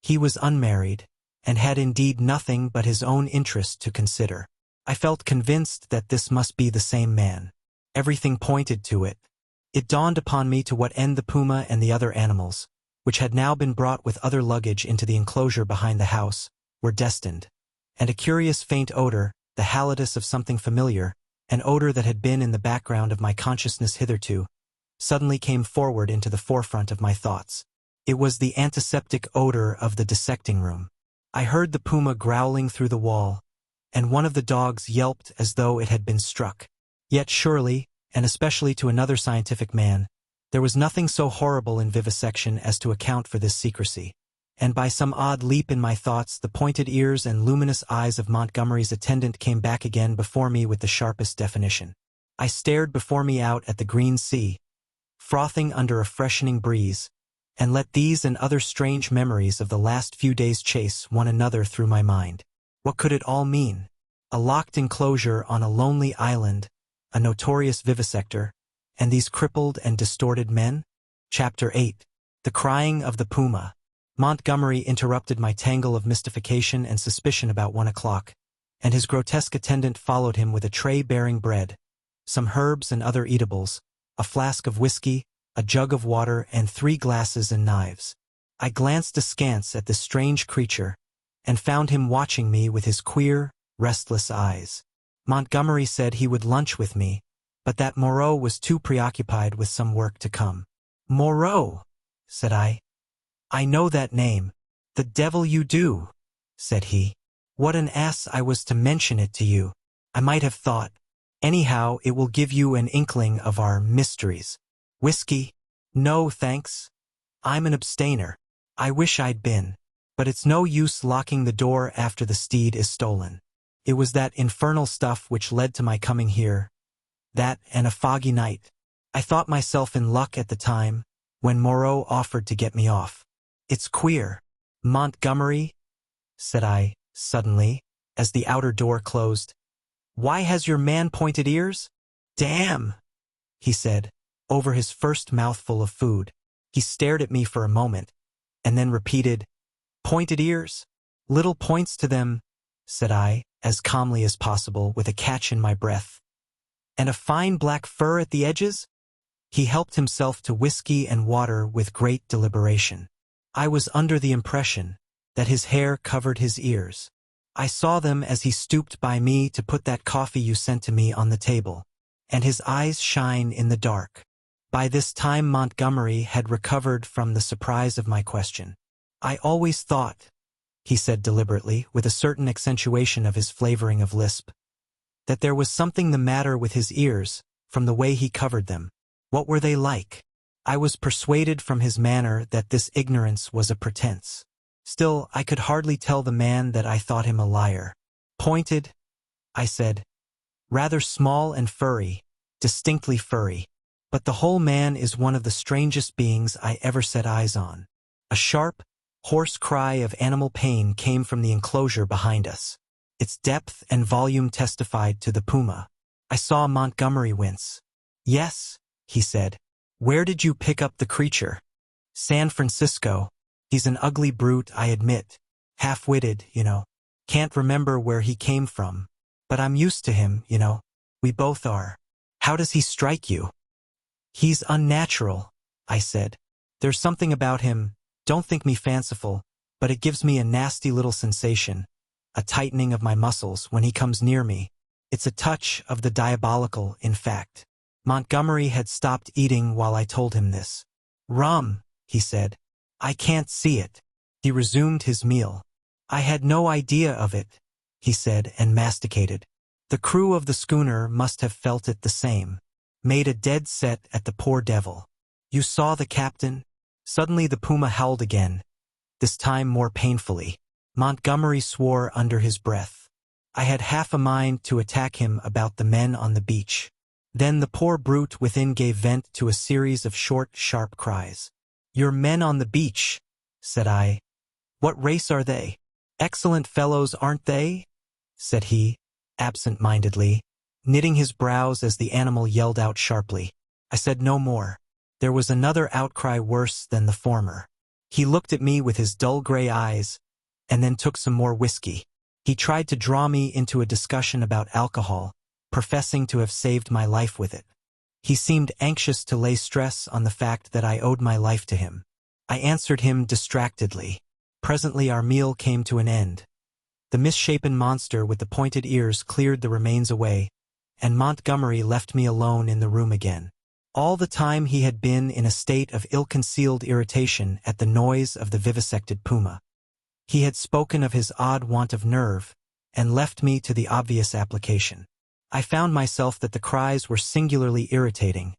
He was unmarried, and had indeed nothing but his own interest to consider. I felt convinced that this must be the same man. Everything pointed to it. It dawned upon me to what end the puma and the other animals, which had now been brought with other luggage into the enclosure behind the house, were destined. And a curious faint odor, the halitus of something familiar, an odor that had been in the background of my consciousness hitherto, suddenly came forward into the forefront of my thoughts. It was the antiseptic odor of the dissecting room. I heard the puma growling through the wall, and one of the dogs yelped as though it had been struck. Yet surely, and especially to another scientific man, there was nothing so horrible in vivisection as to account for this secrecy. And by some odd leap in my thoughts, the pointed ears and luminous eyes of Montgomery's attendant came back again before me with the sharpest definition. I stared before me out at the green sea, frothing under a freshening breeze, and let these and other strange memories of the last few days chase one another through my mind. What could it all mean? A locked enclosure on a lonely island, a notorious vivisector, and these crippled and distorted men? Chapter 8. The Crying of the Puma. Montgomery interrupted my tangle of mystification and suspicion about 1 o'clock, and his grotesque attendant followed him with a tray bearing bread, some herbs and other eatables, a flask of whiskey, a jug of water, and 3 glasses and knives. I glanced askance at this strange creature, and found him watching me with his queer, restless eyes. Montgomery said he would lunch with me, but that Moreau was too preoccupied with some work to come. "Moreau," said I. "I know that name." "The devil you do," said he. "What an ass I was to mention it to you. I might have thought. Anyhow, it will give you an inkling of our mysteries." "Whiskey? No, thanks. I'm an abstainer. I wish I'd been. But it's no use locking the door after the steed is stolen. It was that infernal stuff which led to my coming here. That and a foggy night. I thought myself in luck at the time, when Moreau offered to get me off. It's queer." "Montgomery," said I, suddenly, as the outer door closed, "why has your man pointed ears?" "Damn," he said, over his first mouthful of food. He stared at me for a moment, and then repeated, "Pointed ears? Little points to them," said I, as calmly as possible, with a catch in my breath. "And a fine black fur at the edges?" He helped himself to whiskey and water with great deliberation. I was under the impression that his hair covered his ears. I saw them as he stooped by me to put that coffee you sent to me on the table, and his eyes shine in the dark. By this time Montgomery had recovered from the surprise of my question. "I always thought," he said deliberately, with a certain accentuation of his flavoring of lisp, "that there was something the matter with his ears, from the way he covered them. What were they like?" I was persuaded from his manner that this ignorance was a pretense. Still, I could hardly tell the man that I thought him a liar. "Pointed," I said. "Rather small and furry, distinctly furry. But the whole man is one of the strangest beings I ever set eyes on." A sharp, hoarse cry of animal pain came from the enclosure behind us. Its depth and volume testified to the puma. I saw Montgomery wince. "Yes," he said. "Where did you pick up the creature?" "San Francisco. He's an ugly brute, I admit. Half-witted, you know. Can't remember where he came from. But I'm used to him, you know. We both are." "How does he strike you?" "He's unnatural," I said. "There's something about him, don't think me fanciful, but it gives me a nasty little sensation, a tightening of my muscles when he comes near me. It's a touch of the diabolical, in fact." Montgomery had stopped eating while I told him this. "Rum," he said. "I can't see it." He resumed his meal. "I had no idea of it," he said, and masticated. "The crew of the schooner must have felt it the same. Made a dead set at the poor devil. You saw the captain?" Suddenly the puma howled again, this time more painfully. Montgomery swore under his breath. I had half a mind to attack him about the men on the beach. Then the poor brute within gave vent to a series of short, sharp cries. "Your men on the beach," said I. "What race are they? Excellent fellows, aren't they?" said he, absent-mindedly, knitting his brows as the animal yelled out sharply. I said no more. There was another outcry worse than the former. He looked at me with his dull gray eyes, and then took some more whiskey. He tried to draw me into a discussion about alcohol, professing to have saved my life with it. He seemed anxious to lay stress on the fact that I owed my life to him. I answered him distractedly. Presently our meal came to an end. The misshapen monster with the pointed ears cleared the remains away, and Montgomery left me alone in the room again. All the time he had been in a state of ill-concealed irritation at the noise of the vivisected puma. He had spoken of his odd want of nerve, and left me to the obvious application. I found myself that the cries were singularly irritating,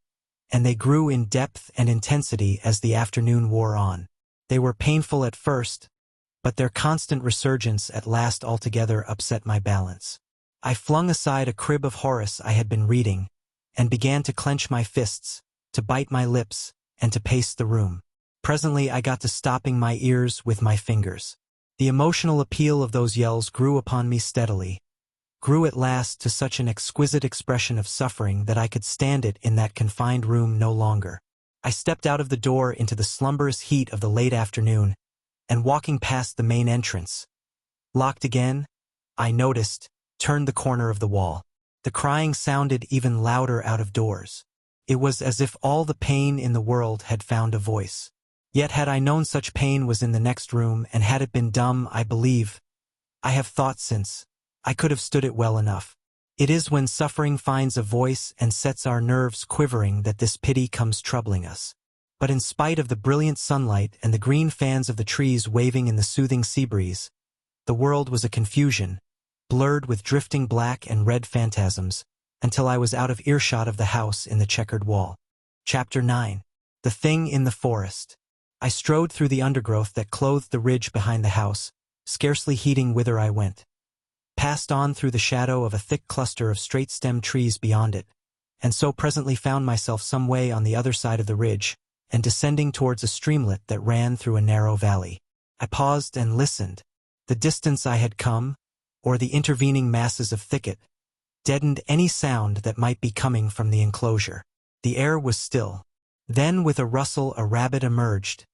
and they grew in depth and intensity as the afternoon wore on. They were painful at first, but their constant resurgence at last altogether upset my balance. I flung aside a crib of Horace I had been reading, and began to clench my fists, to bite my lips, and to pace the room. Presently I got to stopping my ears with my fingers. The emotional appeal of those yells grew upon me steadily, grew at last to such an exquisite expression of suffering that I could stand it in that confined room no longer. I stepped out of the door into the slumberous heat of the late afternoon, and walking past the main entrance, locked again, I noticed, turned the corner of the wall. The crying sounded even louder out of doors. It was as if all the pain in the world had found a voice. Yet had I known such pain was in the next room, and had it been dumb, I believe, I have thought since, I could have stood it well enough. It is when suffering finds a voice and sets our nerves quivering that this pity comes troubling us. But in spite of the brilliant sunlight and the green fans of the trees waving in the soothing sea breeze, the world was a confusion, blurred with drifting black and red phantasms, until I was out of earshot of the house in the checkered wall. Chapter 9. The Thing in the Forest. I strode through the undergrowth that clothed the ridge behind the house, scarcely heeding whither I went. Passed on through the shadow of a thick cluster of straight-stemmed trees beyond it, and so presently found myself some way on the other side of the ridge, and descending towards a streamlet that ran through a narrow valley. I paused and listened. The distance I had come, or the intervening masses of thicket, deadened any sound that might be coming from the enclosure. The air was still. Then with a rustle a rabbit emerged,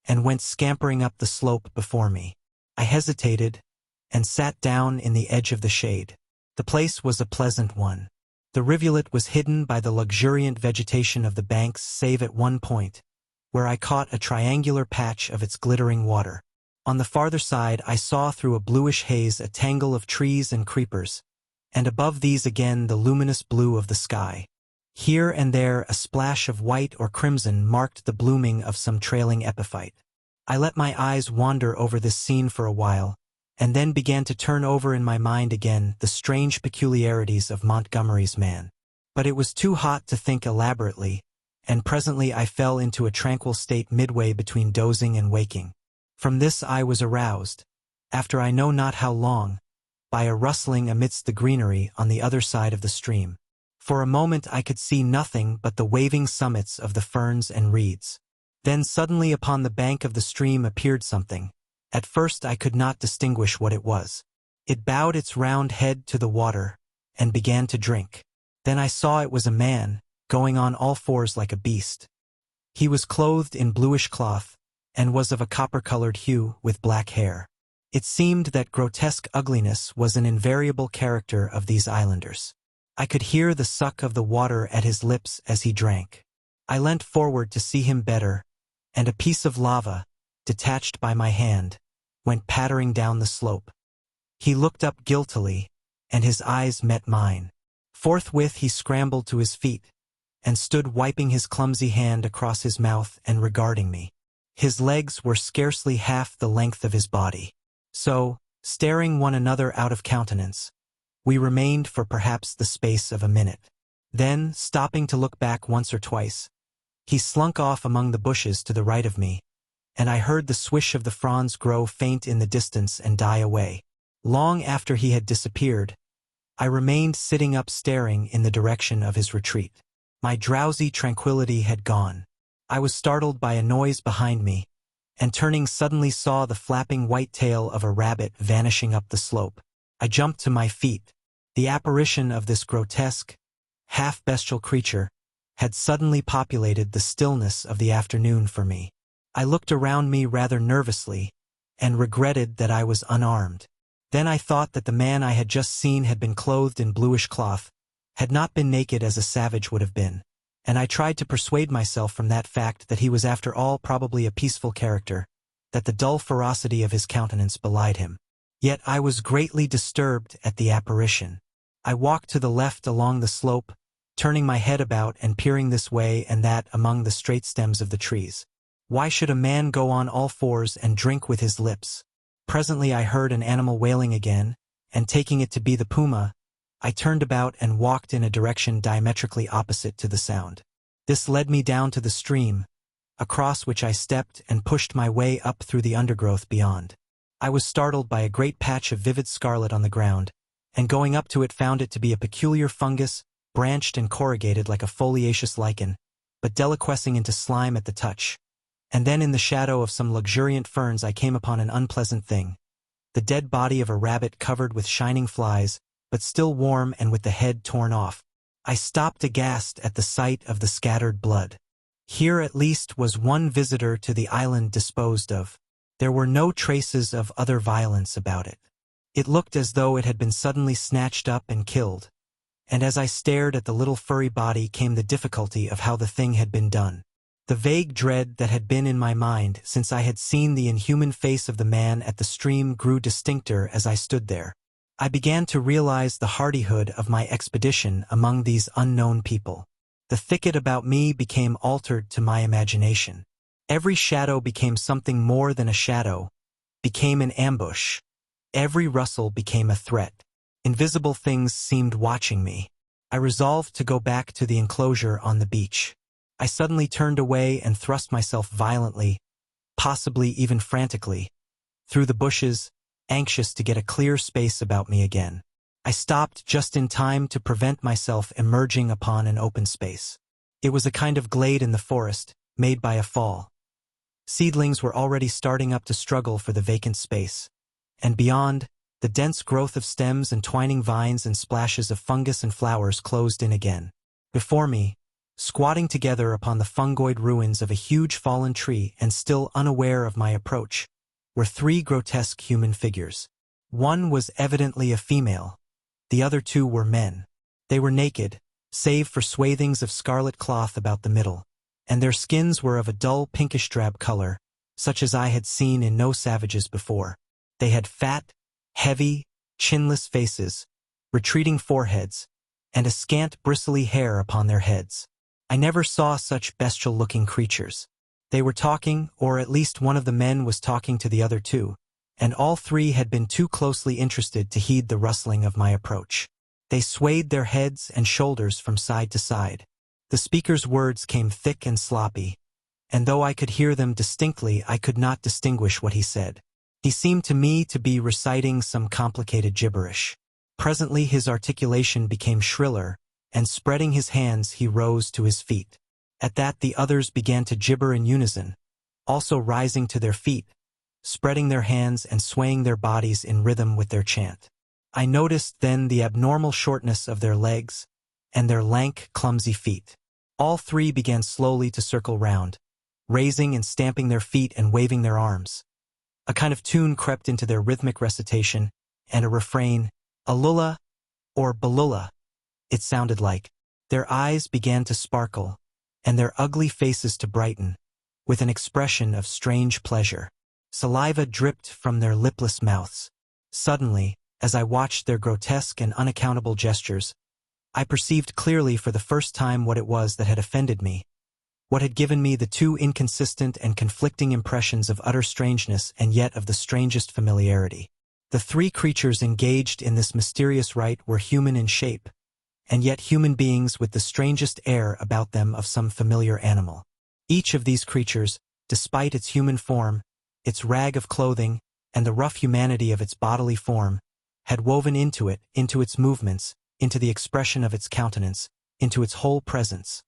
and went scampering up the slope before me. I hesitated, and sat down in the edge of the shade. The place was a pleasant one. The rivulet was hidden by the luxuriant vegetation of the banks save at one point, where I caught a triangular patch of its glittering water. On the farther side I saw through a bluish haze a tangle of trees and creepers, and above these again the luminous blue of the sky. Here and there a splash of white or crimson marked the blooming of some trailing epiphyte. I let my eyes wander over this scene for a while, and then began to turn over in my mind again the strange peculiarities of Montgomery's man. But it was too hot to think elaborately, and presently I fell into a tranquil state midway between dozing and waking. From this I was aroused, after I know not how long, by a rustling amidst the greenery on the other side of the stream. For a moment I could see nothing but the waving summits of the ferns and reeds. Then suddenly upon the bank of the stream appeared something. At first I could not distinguish what it was. It bowed its round head to the water, and began to drink. Then I saw it was a man, going on all fours like a beast. He was clothed in bluish cloth, and was of a copper-colored hue, with black hair. It seemed that grotesque ugliness was an invariable character of these islanders. I could hear the suck of the water at his lips as he drank. I leant forward to see him better, and a piece of lava, detached by my hand, went pattering down the slope. He looked up guiltily, and his eyes met mine. Forthwith he scrambled to his feet, and stood wiping his clumsy hand across his mouth and regarding me. His legs were scarcely half the length of his body. So, staring one another out of countenance, we remained for perhaps the space of a minute. Then, stopping to look back once or twice, he slunk off among the bushes to the right of me, and I heard the swish of the fronds grow faint in the distance and die away. Long after he had disappeared, I remained sitting up staring in the direction of his retreat. My drowsy tranquility had gone. I was startled by a noise behind me, and turning suddenly saw the flapping white tail of a rabbit vanishing up the slope. I jumped to my feet. The apparition of this grotesque, half-bestial creature had suddenly populated the stillness of the afternoon for me. I looked around me rather nervously, and regretted that I was unarmed. Then I thought that the man I had just seen had been clothed in bluish cloth, had not been naked as a savage would have been, and I tried to persuade myself from that fact that he was after all probably a peaceful character, that the dull ferocity of his countenance belied him. Yet I was greatly disturbed at the apparition. I walked to the left along the slope, turning my head about and peering this way and that among the straight stems of the trees. Why should a man go on all fours and drink with his lips? Presently I heard an animal wailing again, and taking it to be the puma, I turned about and walked in a direction diametrically opposite to the sound. This led me down to the stream, across which I stepped and pushed my way up through the undergrowth beyond. I was startled by a great patch of vivid scarlet on the ground, and going up to it found it to be a peculiar fungus, branched and corrugated like a foliaceous lichen, but deliquescing into slime at the touch. And then in the shadow of some luxuriant ferns I came upon an unpleasant thing. The dead body of a rabbit covered with shining flies, but still warm and with the head torn off. I stopped aghast at the sight of the scattered blood. Here at least was one visitor to the island disposed of. There were no traces of other violence about it. It looked as though it had been suddenly snatched up and killed, and as I stared at the little furry body came the difficulty of how the thing had been done. The vague dread that had been in my mind since I had seen the inhuman face of the man at the stream grew distincter as I stood there. I began to realize the hardihood of my expedition among these unknown people. The thicket about me became altered to my imagination. Every shadow became something more than a shadow, became an ambush. Every rustle became a threat. Invisible things seemed watching me. I resolved to go back to the enclosure on the beach. I suddenly turned away and thrust myself violently, possibly even frantically, through the bushes, anxious to get a clear space about me again. I stopped just in time to prevent myself emerging upon an open space. It was a kind of glade in the forest, made by a fall. Seedlings were already starting up to struggle for the vacant space, and beyond, the dense growth of stems and twining vines and splashes of fungus and flowers closed in again. Before me, squatting together upon the fungoid ruins of a huge fallen tree and still unaware of my approach, were three grotesque human figures. One was evidently a female. The other two were men. They were naked, save for swathings of scarlet cloth about the middle, and their skins were of a dull pinkish-drab color, such as I had seen in no savages before. They had fat, heavy, chinless faces, retreating foreheads, and a scant bristly hair upon their heads. I never saw such bestial-looking creatures. They were talking, or at least one of the men was talking to the other two, and all three had been too closely interested to heed the rustling of my approach. They swayed their heads and shoulders from side to side. The speaker's words came thick and sloppy, and though I could hear them distinctly, I could not distinguish what he said. He seemed to me to be reciting some complicated gibberish. Presently his articulation became shriller, and spreading his hands he rose to his feet. At that the others began to gibber in unison, also rising to their feet, spreading their hands and swaying their bodies in rhythm with their chant. I noticed then the abnormal shortness of their legs, and their lank, clumsy feet. All three began slowly to circle round, raising and stamping their feet and waving their arms. A kind of tune crept into their rhythmic recitation, and a refrain, Alula, or Balula, it sounded like. Their eyes began to sparkle, and their ugly faces to brighten, with an expression of strange pleasure. Saliva dripped from their lipless mouths. Suddenly, as I watched their grotesque and unaccountable gestures, I perceived clearly for the first time what it was that had offended me, what had given me the two inconsistent and conflicting impressions of utter strangeness and yet of the strangest familiarity. The three creatures engaged in this mysterious rite were human in shape, and yet human beings with the strangest air about them of some familiar animal. Each of these creatures, despite its human form, its rag of clothing, and the rough humanity of its bodily form, had woven into it, into its movements, into the expression of its countenance, into its whole presence.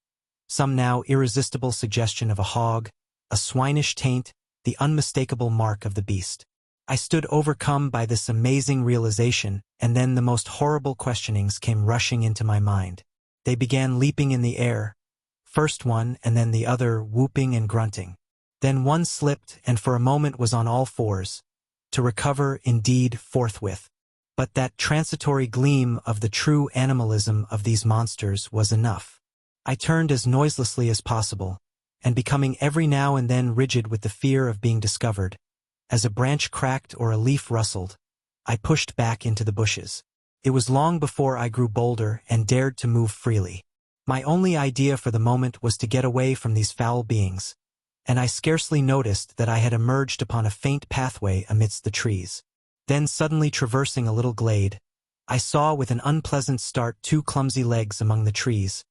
Some now irresistible suggestion of a hog, a swinish taint, the unmistakable mark of the beast. I stood overcome by this amazing realization, and then the most horrible questionings came rushing into my mind. They began leaping in the air, first one and then the other whooping and grunting. Then one slipped and for a moment was on all fours, to recover, indeed, forthwith. But that transitory gleam of the true animalism of these monsters was enough. I turned as noiselessly as possible, and becoming every now and then rigid with the fear of being discovered, as a branch cracked or a leaf rustled, I pushed back into the bushes. It was long before I grew bolder and dared to move freely. My only idea for the moment was to get away from these foul beings, and I scarcely noticed that I had emerged upon a faint pathway amidst the trees. Then suddenly traversing a little glade, I saw with an unpleasant start two clumsy legs among the trees,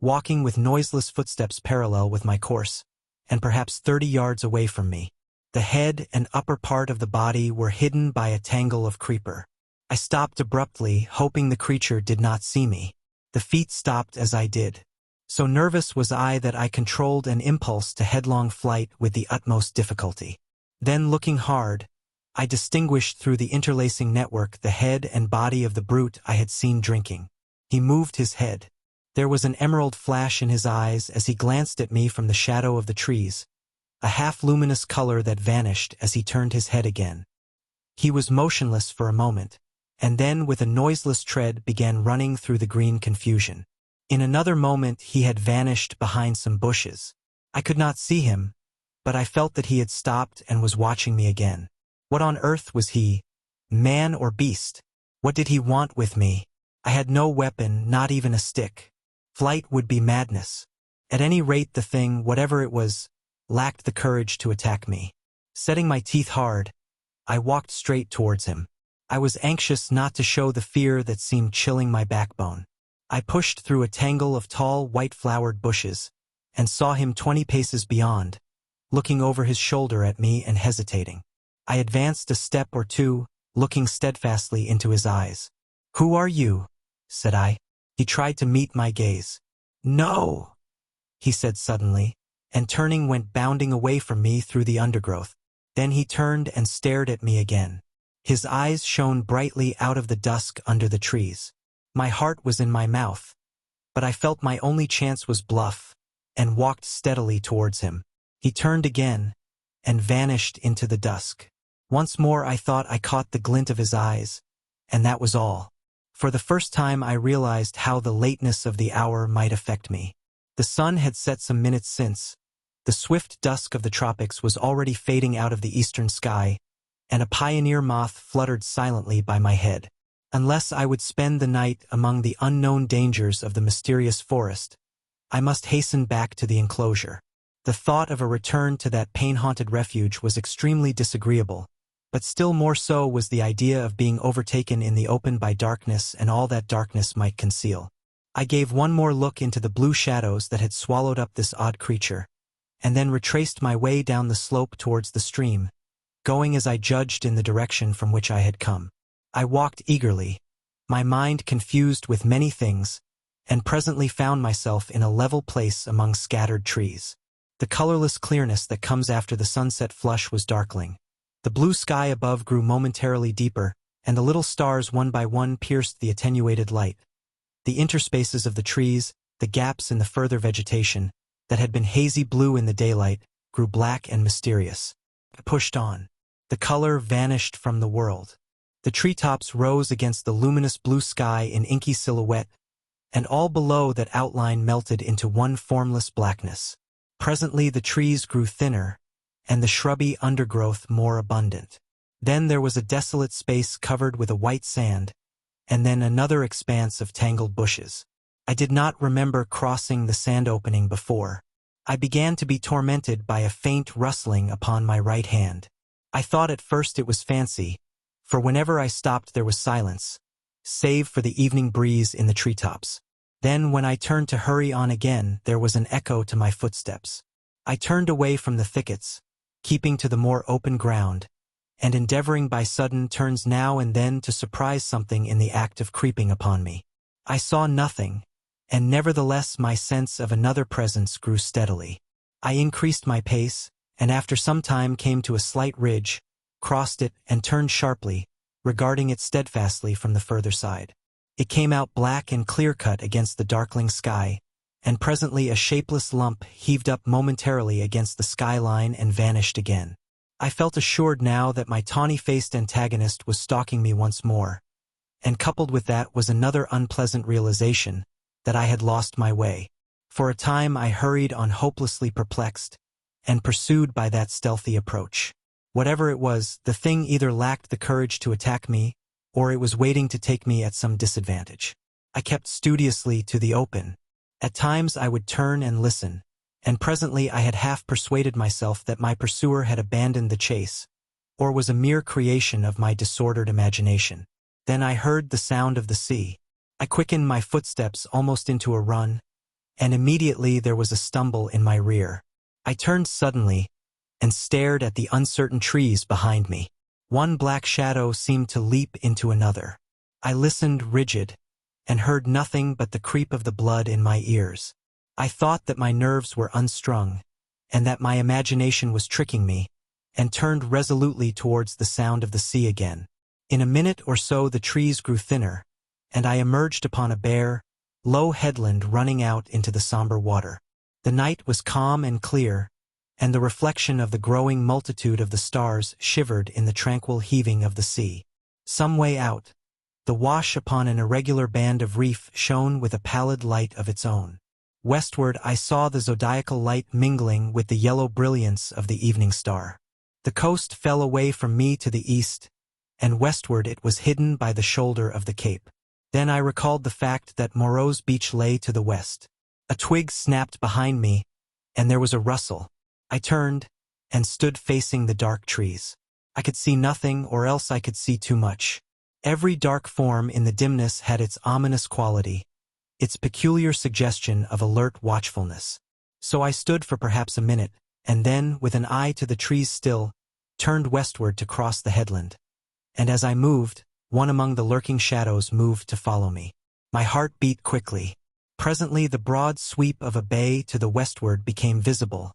walking with noiseless footsteps parallel with my course, and perhaps 30 yards away from me. The head and upper part of the body were hidden by a tangle of creeper. I stopped abruptly, hoping the creature did not see me. The feet stopped as I did. So nervous was I that I controlled an impulse to headlong flight with the utmost difficulty. Then, looking hard, I distinguished through the interlacing network the head and body of the brute I had seen drinking. He moved his head. There was an emerald flash in his eyes as he glanced at me from the shadow of the trees, a half-luminous color that vanished as he turned his head again. He was motionless for a moment, and then with a noiseless tread began running through the green confusion. In another moment he had vanished behind some bushes. I could not see him, but I felt that he had stopped and was watching me again. What on earth was he? Man or beast? What did he want with me? I had no weapon, not even a stick. Flight would be madness. At any rate the thing, whatever it was, lacked the courage to attack me. Setting my teeth hard, I walked straight towards him. I was anxious not to show the fear that seemed chilling my backbone. I pushed through a tangle of tall, white-flowered bushes, and saw him 20 paces beyond, looking over his shoulder at me and hesitating. I advanced a step or two, looking steadfastly into his eyes. "Who are you?" said I. He tried to meet my gaze. "No," he said suddenly, and turning went bounding away from me through the undergrowth. Then he turned and stared at me again. His eyes shone brightly out of the dusk under the trees. My heart was in my mouth, but I felt my only chance was bluff, and walked steadily towards him. He turned again, and vanished into the dusk. Once more I thought I caught the glint of his eyes, and that was all. For the first time I realized how the lateness of the hour might affect me. The sun had set some minutes since. The swift dusk of the tropics was already fading out of the eastern sky, and a pioneer moth fluttered silently by my head. Unless I would spend the night among the unknown dangers of the mysterious forest, I must hasten back to the enclosure. The thought of a return to that pain-haunted refuge was extremely disagreeable, but still more so was the idea of being overtaken in the open by darkness and all that darkness might conceal. I gave one more look into the blue shadows that had swallowed up this odd creature, and then retraced my way down the slope towards the stream, going as I judged in the direction from which I had come. I walked eagerly, my mind confused with many things, and presently found myself in a level place among scattered trees. The colorless clearness that comes after the sunset flush was darkling. The blue sky above grew momentarily deeper, and the little stars one by one pierced the attenuated light. The interspaces of the trees, the gaps in the further vegetation, that had been hazy blue in the daylight, grew black and mysterious. I pushed on. The color vanished from the world. The treetops rose against the luminous blue sky in inky silhouette, and all below that outline melted into one formless blackness. Presently the trees grew thinner, and the shrubby undergrowth more abundant. Then there was a desolate space covered with a white sand, and then another expanse of tangled bushes. I did not remember crossing the sand opening before. I began to be tormented by a faint rustling upon my right hand. I thought at first it was fancy, for whenever I stopped there was silence, save for the evening breeze in the treetops. Then when I turned to hurry on again, there was an echo to my footsteps. I turned away from the thickets, keeping to the more open ground, and endeavoring by sudden turns now and then to surprise something in the act of creeping upon me. I saw nothing, and nevertheless my sense of another presence grew steadily. I increased my pace, and after some time came to a slight ridge, crossed it, and turned sharply, regarding it steadfastly from the further side. It came out black and clear-cut against the darkling sky, and presently a shapeless lump heaved up momentarily against the skyline and vanished again. I felt assured now that my tawny-faced antagonist was stalking me once more, and coupled with that was another unpleasant realization, that I had lost my way. For a time I hurried on hopelessly perplexed, and pursued by that stealthy approach. Whatever it was, the thing either lacked the courage to attack me, or it was waiting to take me at some disadvantage. I kept studiously to the open. At times I would turn and listen, and presently I had half persuaded myself that my pursuer had abandoned the chase, or was a mere creation of my disordered imagination. Then I heard the sound of the sea. I quickened my footsteps almost into a run, and immediately there was a stumble in my rear. I turned suddenly, and stared at the uncertain trees behind me. One black shadow seemed to leap into another. I listened rigid, and heard nothing but the creep of the blood in my ears. I thought that my nerves were unstrung, and that my imagination was tricking me, and turned resolutely towards the sound of the sea again. In a minute or so the trees grew thinner, and I emerged upon a bare, low headland running out into the somber water. The night was calm and clear, and the reflection of the growing multitude of the stars shivered in the tranquil heaving of the sea. Some way out, the wash upon an irregular band of reef shone with a pallid light of its own. Westward I saw the zodiacal light mingling with the yellow brilliance of the evening star. The coast fell away from me to the east, and westward it was hidden by the shoulder of the cape. Then I recalled the fact that Moreau's beach lay to the west. A twig snapped behind me, and there was a rustle. I turned, and stood facing the dark trees. I could see nothing, or else I could see too much. Every dark form in the dimness had its ominous quality, its peculiar suggestion of alert watchfulness. So I stood for perhaps a minute, and then, with an eye to the trees still, turned westward to cross the headland. And as I moved, one among the lurking shadows moved to follow me. My heart beat quickly. Presently the broad sweep of a bay to the westward became visible,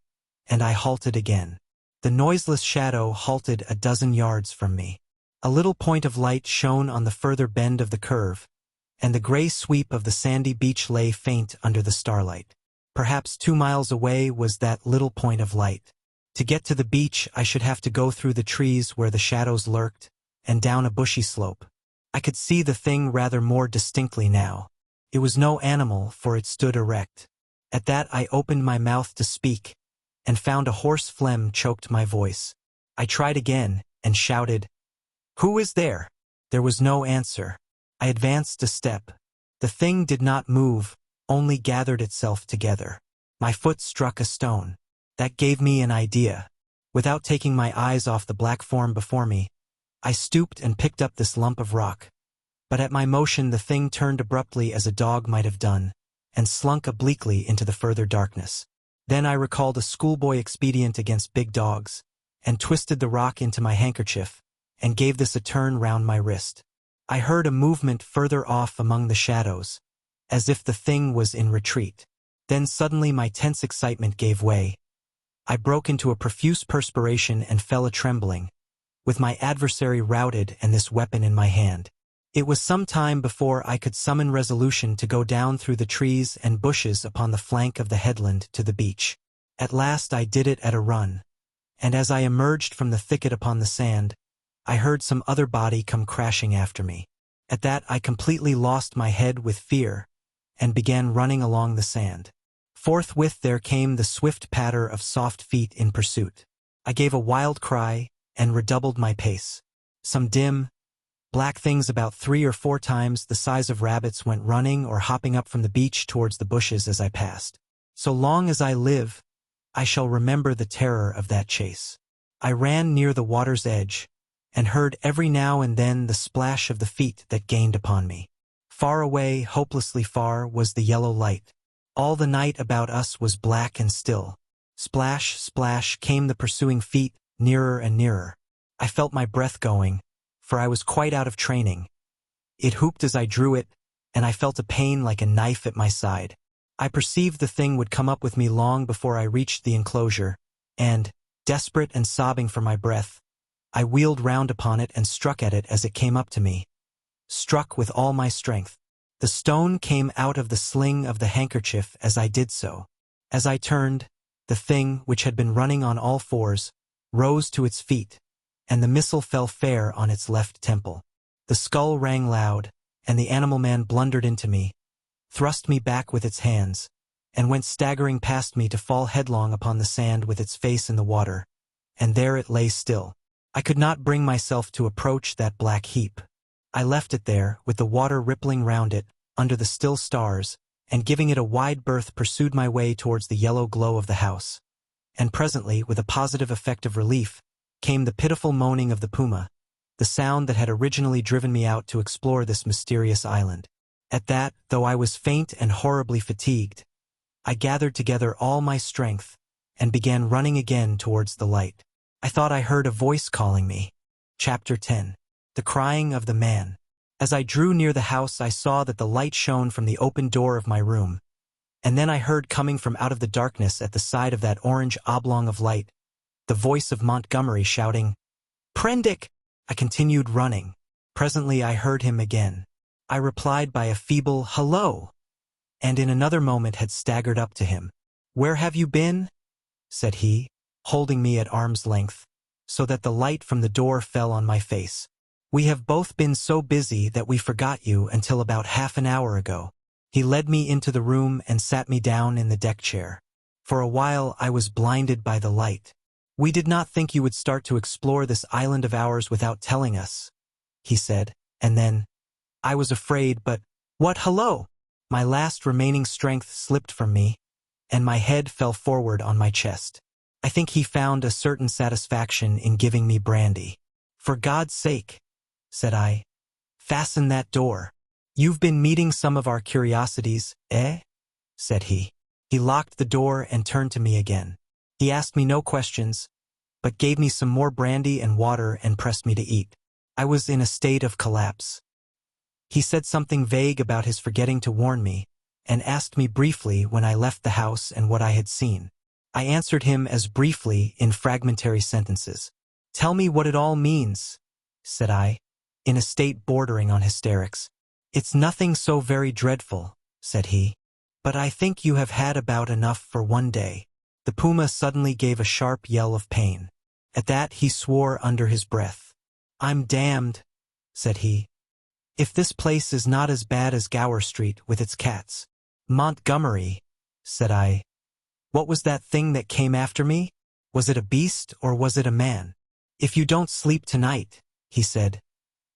and I halted again. The noiseless shadow halted a dozen yards from me. A little point of light shone on the further bend of the curve, and the gray sweep of the sandy beach lay faint under the starlight. Perhaps 2 miles away was that little point of light. To get to the beach I should have to go through the trees where the shadows lurked, and down a bushy slope. I could see the thing rather more distinctly now. It was no animal, for it stood erect. At that I opened my mouth to speak, and found a hoarse phlegm choked my voice. I tried again, and shouted, "Who is there?" There was no answer. I advanced a step. The thing did not move, only gathered itself together. My foot struck a stone. That gave me an idea. Without taking my eyes off the black form before me, I stooped and picked up this lump of rock. But at my motion the thing turned abruptly as a dog might have done, and slunk obliquely into the further darkness. Then I recalled a schoolboy expedient against big dogs, and twisted the rock into my handkerchief, and gave this a turn round my wrist. I heard a movement further off among the shadows, as if the thing was in retreat. Then suddenly my tense excitement gave way. I broke into a profuse perspiration and fell a-trembling, with my adversary routed and this weapon in my hand. It was some time before I could summon resolution to go down through the trees and bushes upon the flank of the headland to the beach. At last I did it at a run, and as I emerged from the thicket upon the sand, I heard some other body come crashing after me. At that I completely lost my head with fear, and began running along the sand. Forthwith there came the swift patter of soft feet in pursuit. I gave a wild cry, and redoubled my pace. Some dim, black things about 3 or 4 times the size of rabbits went running or hopping up from the beach towards the bushes as I passed. So long as I live, I shall remember the terror of that chase. I ran near the water's edge, and heard every now and then the splash of the feet that gained upon me. Far away, hopelessly far, was the yellow light. All the night about us was black and still. Splash, splash came the pursuing feet, nearer and nearer. I felt my breath going, for I was quite out of training. It whooped as I drew it, and I felt a pain like a knife at my side. I perceived the thing would come up with me long before I reached the enclosure, and, desperate and sobbing for my breath, I wheeled round upon it and struck at it as it came up to me. Struck with all my strength. The stone came out of the sling of the handkerchief as I did so. As I turned, the thing, which had been running on all fours, rose to its feet, and the missile fell fair on its left temple. The skull rang loud, and the animal man blundered into me, thrust me back with its hands, and went staggering past me to fall headlong upon the sand with its face in the water, and there it lay still. I could not bring myself to approach that black heap. I left it there, with the water rippling round it, under the still stars, and giving it a wide berth pursued my way towards the yellow glow of the house. And presently, with a positive effect of relief, came the pitiful moaning of the puma, the sound that had originally driven me out to explore this mysterious island. At that, though I was faint and horribly fatigued, I gathered together all my strength, and began running again towards the light. I thought I heard a voice calling me. Chapter 10. The Crying of the Man. As I drew near the house, I saw that the light shone from the open door of my room, and then I heard coming from out of the darkness at the side of that orange oblong of light, the voice of Montgomery shouting, "Prendick!" I continued running. Presently I heard him again. I replied by a feeble "Hello!" and in another moment had staggered up to him. "Where have you been?" said he, holding me at arm's length, so that the light from the door fell on my face. "We have both been so busy that we forgot you until about half an hour ago." He led me into the room and sat me down in the deck chair. For a while I was blinded by the light. "We did not think you would start to explore this island of ours without telling us," he said, and then, "I was afraid, but what hello!" My last remaining strength slipped from me, and my head fell forward on my chest. I think he found a certain satisfaction in giving me brandy. "For God's sake," said I, "fasten that door. You've been meeting some of our curiosities, eh?" said he. He locked the door and turned to me again. He asked me no questions, but gave me some more brandy and water and pressed me to eat. I was in a state of collapse. He said something vague about his forgetting to warn me, and asked me briefly when I left the house and what I had seen. I answered him as briefly in fragmentary sentences. "Tell me what it all means," said I, in a state bordering on hysterics. "It's nothing so very dreadful," said he, "but I think you have had about enough for one day." The puma suddenly gave a sharp yell of pain. At that he swore under his breath. "I'm damned," said he, "if this place is not as bad as Gower Street with its cats." "Montgomery," said I, "what was that thing that came after me? Was it a beast or was it a man?" "If you don't sleep tonight," he said,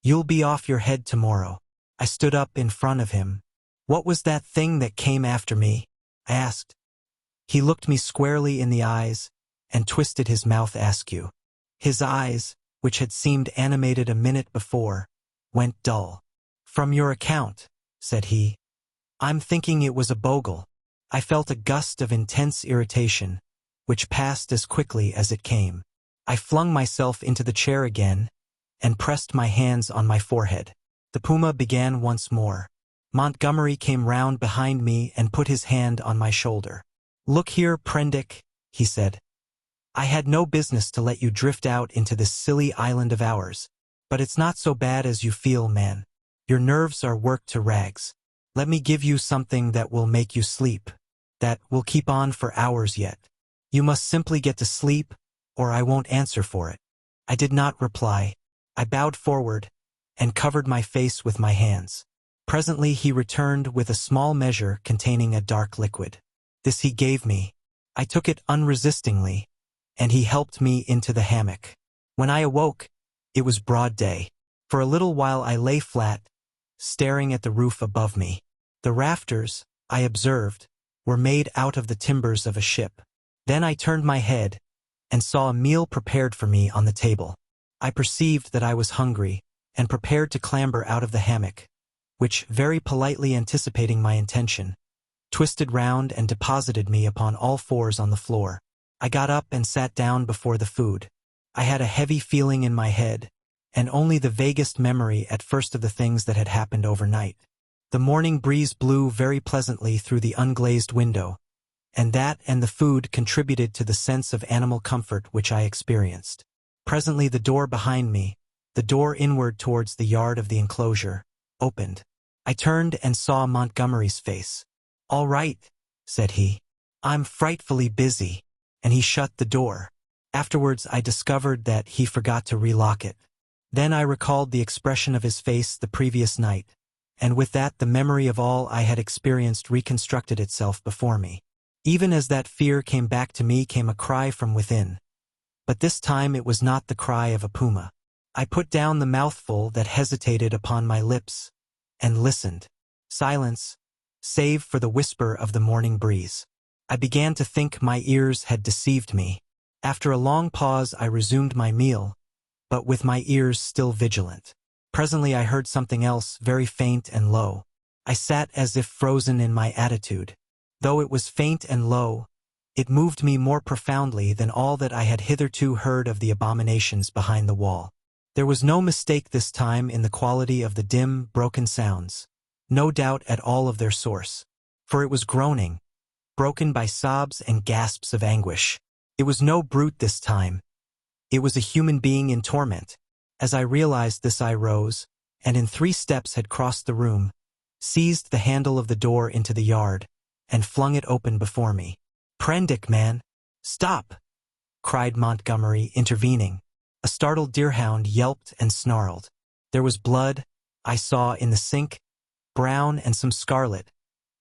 "you'll be off your head tomorrow." I stood up in front of him. "What was that thing that came after me?" I asked. He looked me squarely in the eyes and twisted his mouth askew. His eyes, which had seemed animated a minute before, went dull. "From your account," said he, "I'm thinking it was a bogle." I felt a gust of intense irritation, which passed as quickly as it came. I flung myself into the chair again and pressed my hands on my forehead. The puma began once more. Montgomery came round behind me and put his hand on my shoulder. "Look here, Prendick," he said. "I had no business to let you drift out into this silly island of ours, but it's not so bad as you feel, man. Your nerves are worked to rags. Let me give you something that will make you sleep, that will keep on for hours yet. You must simply get to sleep, or I won't answer for it." I did not reply. I bowed forward and covered my face with my hands. Presently he returned with a small measure containing a dark liquid. This he gave me. I took it unresistingly, and he helped me into the hammock. When I awoke, it was broad day. For a little while I lay flat, staring at the roof above me. The rafters, I observed, were made out of the timbers of a ship. Then I turned my head and saw a meal prepared for me on the table. I perceived that I was hungry and prepared to clamber out of the hammock, which, very politely anticipating my intention, twisted round and deposited me upon all fours on the floor. I got up and sat down before the food. I had a heavy feeling in my head, and only the vaguest memory at first of the things that had happened overnight. The morning breeze blew very pleasantly through the unglazed window, and that and the food contributed to the sense of animal comfort which I experienced. Presently the door behind me, the door inward towards the yard of the enclosure, opened. I turned and saw Montgomery's face. "All right," said he. "I'm frightfully busy," and he shut the door. Afterwards I discovered that he forgot to relock it. Then I recalled the expression of his face the previous night, and with that the memory of all I had experienced reconstructed itself before me. Even as that fear came back to me came a cry from within. But this time it was not the cry of a puma. I put down the mouthful that hesitated upon my lips, and listened. Silence, save for the whisper of the morning breeze. I began to think my ears had deceived me. After a long pause I resumed my meal, but with my ears still vigilant. Presently I heard something else, very faint and low. I sat as if frozen in my attitude. Though it was faint and low, it moved me more profoundly than all that I had hitherto heard of the abominations behind the wall. There was no mistake this time in the quality of the dim, broken sounds, no doubt at all of their source. For it was groaning, broken by sobs and gasps of anguish. It was no brute this time. It was a human being in torment. As I realized this I rose, and in 3 steps had crossed the room, seized the handle of the door into the yard, and flung it open before me. "Prendick, man! Stop!" cried Montgomery, intervening. A startled deerhound yelped and snarled. There was blood, I saw, in the sink, brown and some scarlet,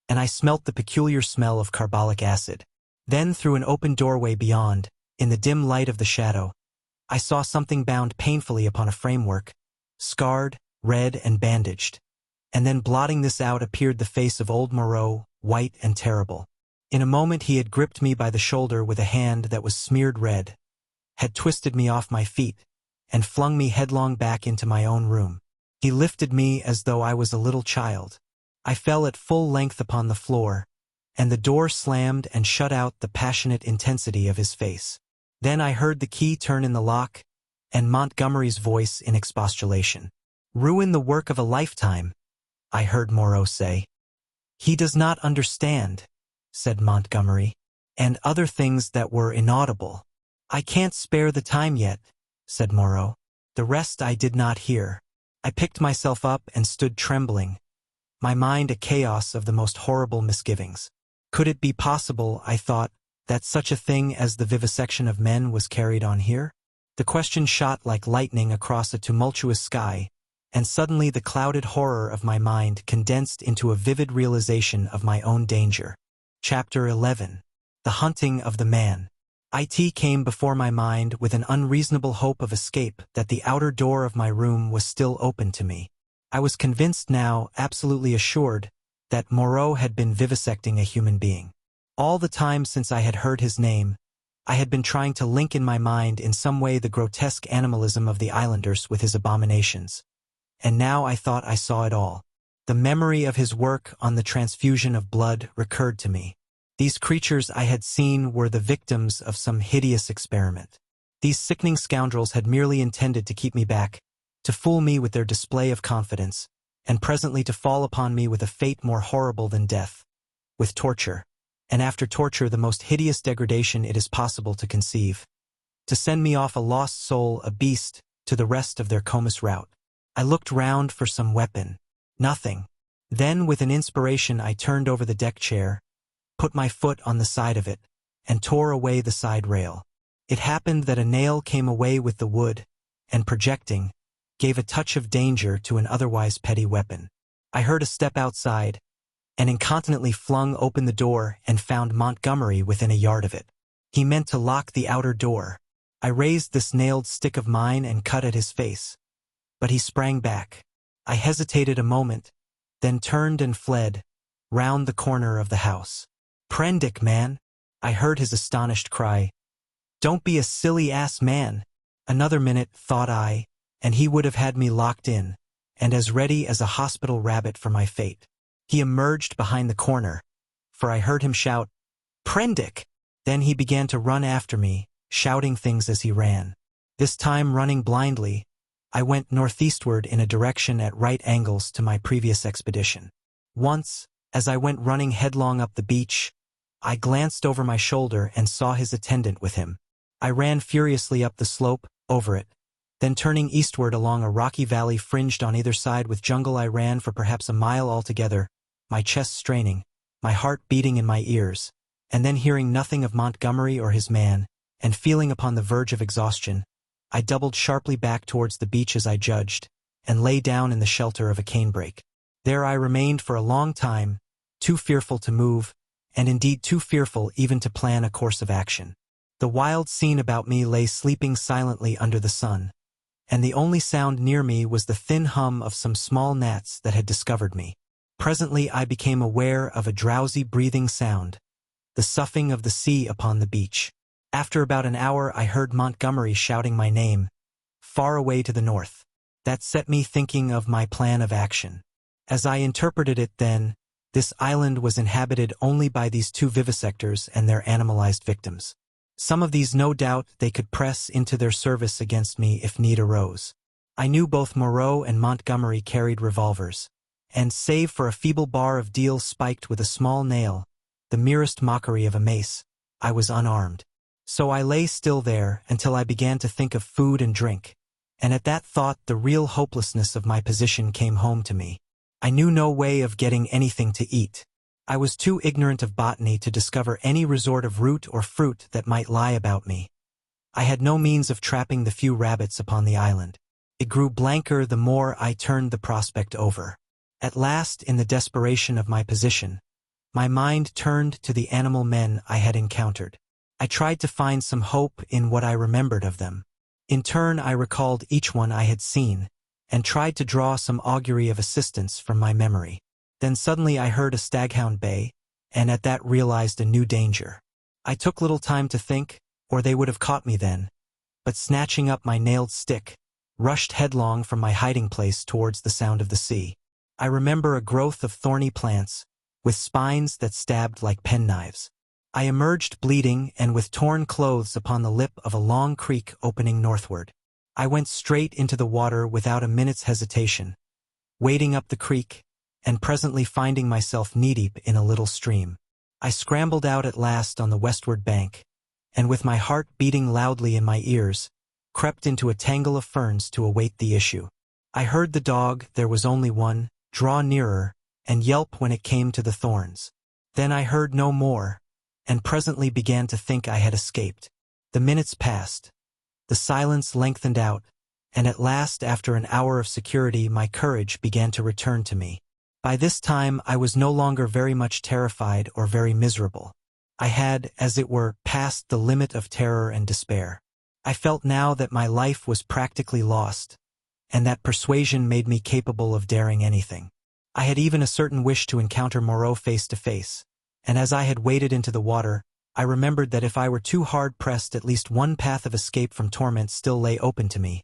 and I smelt the peculiar smell of carbolic acid. Then through an open doorway beyond, in the dim light of the shadow, I saw something bound painfully upon a framework, scarred, red, and bandaged. And then blotting this out appeared the face of old Moreau, white and terrible. In a moment he had gripped me by the shoulder with a hand that was smeared red, had twisted me off my feet, and flung me headlong back into my own room. He lifted me as though I was a little child. I fell at full length upon the floor, and the door slammed and shut out the passionate intensity of his face. Then I heard the key turn in the lock, and Montgomery's voice in expostulation. "Ruin the work of a lifetime," I heard Moreau say. "He does not understand," said Montgomery, and other things that were inaudible. "I can't spare the time yet," said Moreau. The rest I did not hear. I picked myself up and stood trembling, my mind a chaos of the most horrible misgivings. Could it be possible, I thought, that such a thing as the vivisection of men was carried on here? The question shot like lightning across a tumultuous sky, and suddenly the clouded horror of my mind condensed into a vivid realization of my own danger. Chapter 11. The Hunting of the Man. It came before my mind with an unreasonable hope of escape that the outer door of my room was still open to me. I was convinced now, absolutely assured, that Moreau had been vivisecting a human being. All the time since I had heard his name, I had been trying to link in my mind in some way the grotesque animalism of the islanders with his abominations. And now I thought I saw it all. The memory of his work on the transfusion of blood recurred to me. These creatures I had seen were the victims of some hideous experiment. These sickening scoundrels had merely intended to keep me back, to fool me with their display of confidence, and presently to fall upon me with a fate more horrible than death, with torture, and after torture the most hideous degradation it is possible to conceive, to send me off a lost soul, a beast, to the rest of their comus route. I looked round for some weapon. Nothing. Then with an inspiration I turned over the deck chair, put my foot on the side of it, and tore away the side rail. It happened that a nail came away with the wood, and projecting, gave a touch of danger to an otherwise petty weapon. I heard a step outside, and incontinently flung open the door and found Montgomery within a yard of it. He meant to lock the outer door. I raised this nailed stick of mine and cut at his face, but he sprang back. I hesitated a moment, then turned and fled, round the corner of the house. "Prendick, man!" I heard his astonished cry. "Don't be a silly-ass man." Another minute, thought I, and he would have had me locked in, and as ready as a hospital rabbit for my fate. He emerged behind the corner, for I heard him shout, "Prendick!" Then he began to run after me, shouting things as he ran. This time running blindly, I went northeastward in a direction at right angles to my previous expedition. Once, as I went running headlong up the beach, I glanced over my shoulder and saw his attendant with him. I ran furiously up the slope, over it. Then turning eastward along a rocky valley fringed on either side with jungle, I ran for perhaps a mile altogether, my chest straining, my heart beating in my ears, and then hearing nothing of Montgomery or his man, and feeling upon the verge of exhaustion, I doubled sharply back towards the beach as I judged, and lay down in the shelter of a canebrake. There I remained for a long time, too fearful to move, and indeed too fearful even to plan a course of action. The wild scene about me lay sleeping silently under the sun, and the only sound near me was the thin hum of some small gnats that had discovered me. Presently I became aware of a drowsy breathing sound, the soughing of the sea upon the beach. After about an hour I heard Montgomery shouting my name, far away to the north. That set me thinking of my plan of action. As I interpreted it then, this island was inhabited only by these two vivisectors and their animalized victims. Some of these no doubt they could press into their service against me if need arose. I knew both Moreau and Montgomery carried revolvers, and save for a feeble bar of deal spiked with a small nail, the merest mockery of a mace, I was unarmed. So I lay still there until I began to think of food and drink, and at that thought the real hopelessness of my position came home to me. I knew no way of getting anything to eat. I was too ignorant of botany to discover any resort of root or fruit that might lie about me. I had no means of trapping the few rabbits upon the island. It grew blanker the more I turned the prospect over. At last, in the desperation of my position, my mind turned to the animal men I had encountered. I tried to find some hope in what I remembered of them. In turn I recalled each one I had seen, and tried to draw some augury of assistance from my memory. Then suddenly I heard a staghound bay, and at that realized a new danger. I took little time to think, or they would have caught me then, but snatching up my nailed stick, rushed headlong from my hiding place towards the sound of the sea. I remember a growth of thorny plants, with spines that stabbed like penknives. I emerged bleeding and with torn clothes upon the lip of a long creek opening northward. I went straight into the water without a minute's hesitation, wading up the creek, and presently finding myself knee-deep in a little stream. I scrambled out at last on the westward bank, and with my heart beating loudly in my ears, crept into a tangle of ferns to await the issue. I heard the dog, there was only one, draw nearer, and yelp when it came to the thorns. Then I heard no more, and presently began to think I had escaped. The minutes passed. The silence lengthened out, and at last, after an hour of security, my courage began to return to me. By this time I was no longer very much terrified or very miserable. I had, as it were, passed the limit of terror and despair. I felt now that my life was practically lost, and that persuasion made me capable of daring anything. I had even a certain wish to encounter Moreau face to face, and as I had waded into the water, I remembered that if I were too hard pressed, at least one path of escape from torment still lay open to me.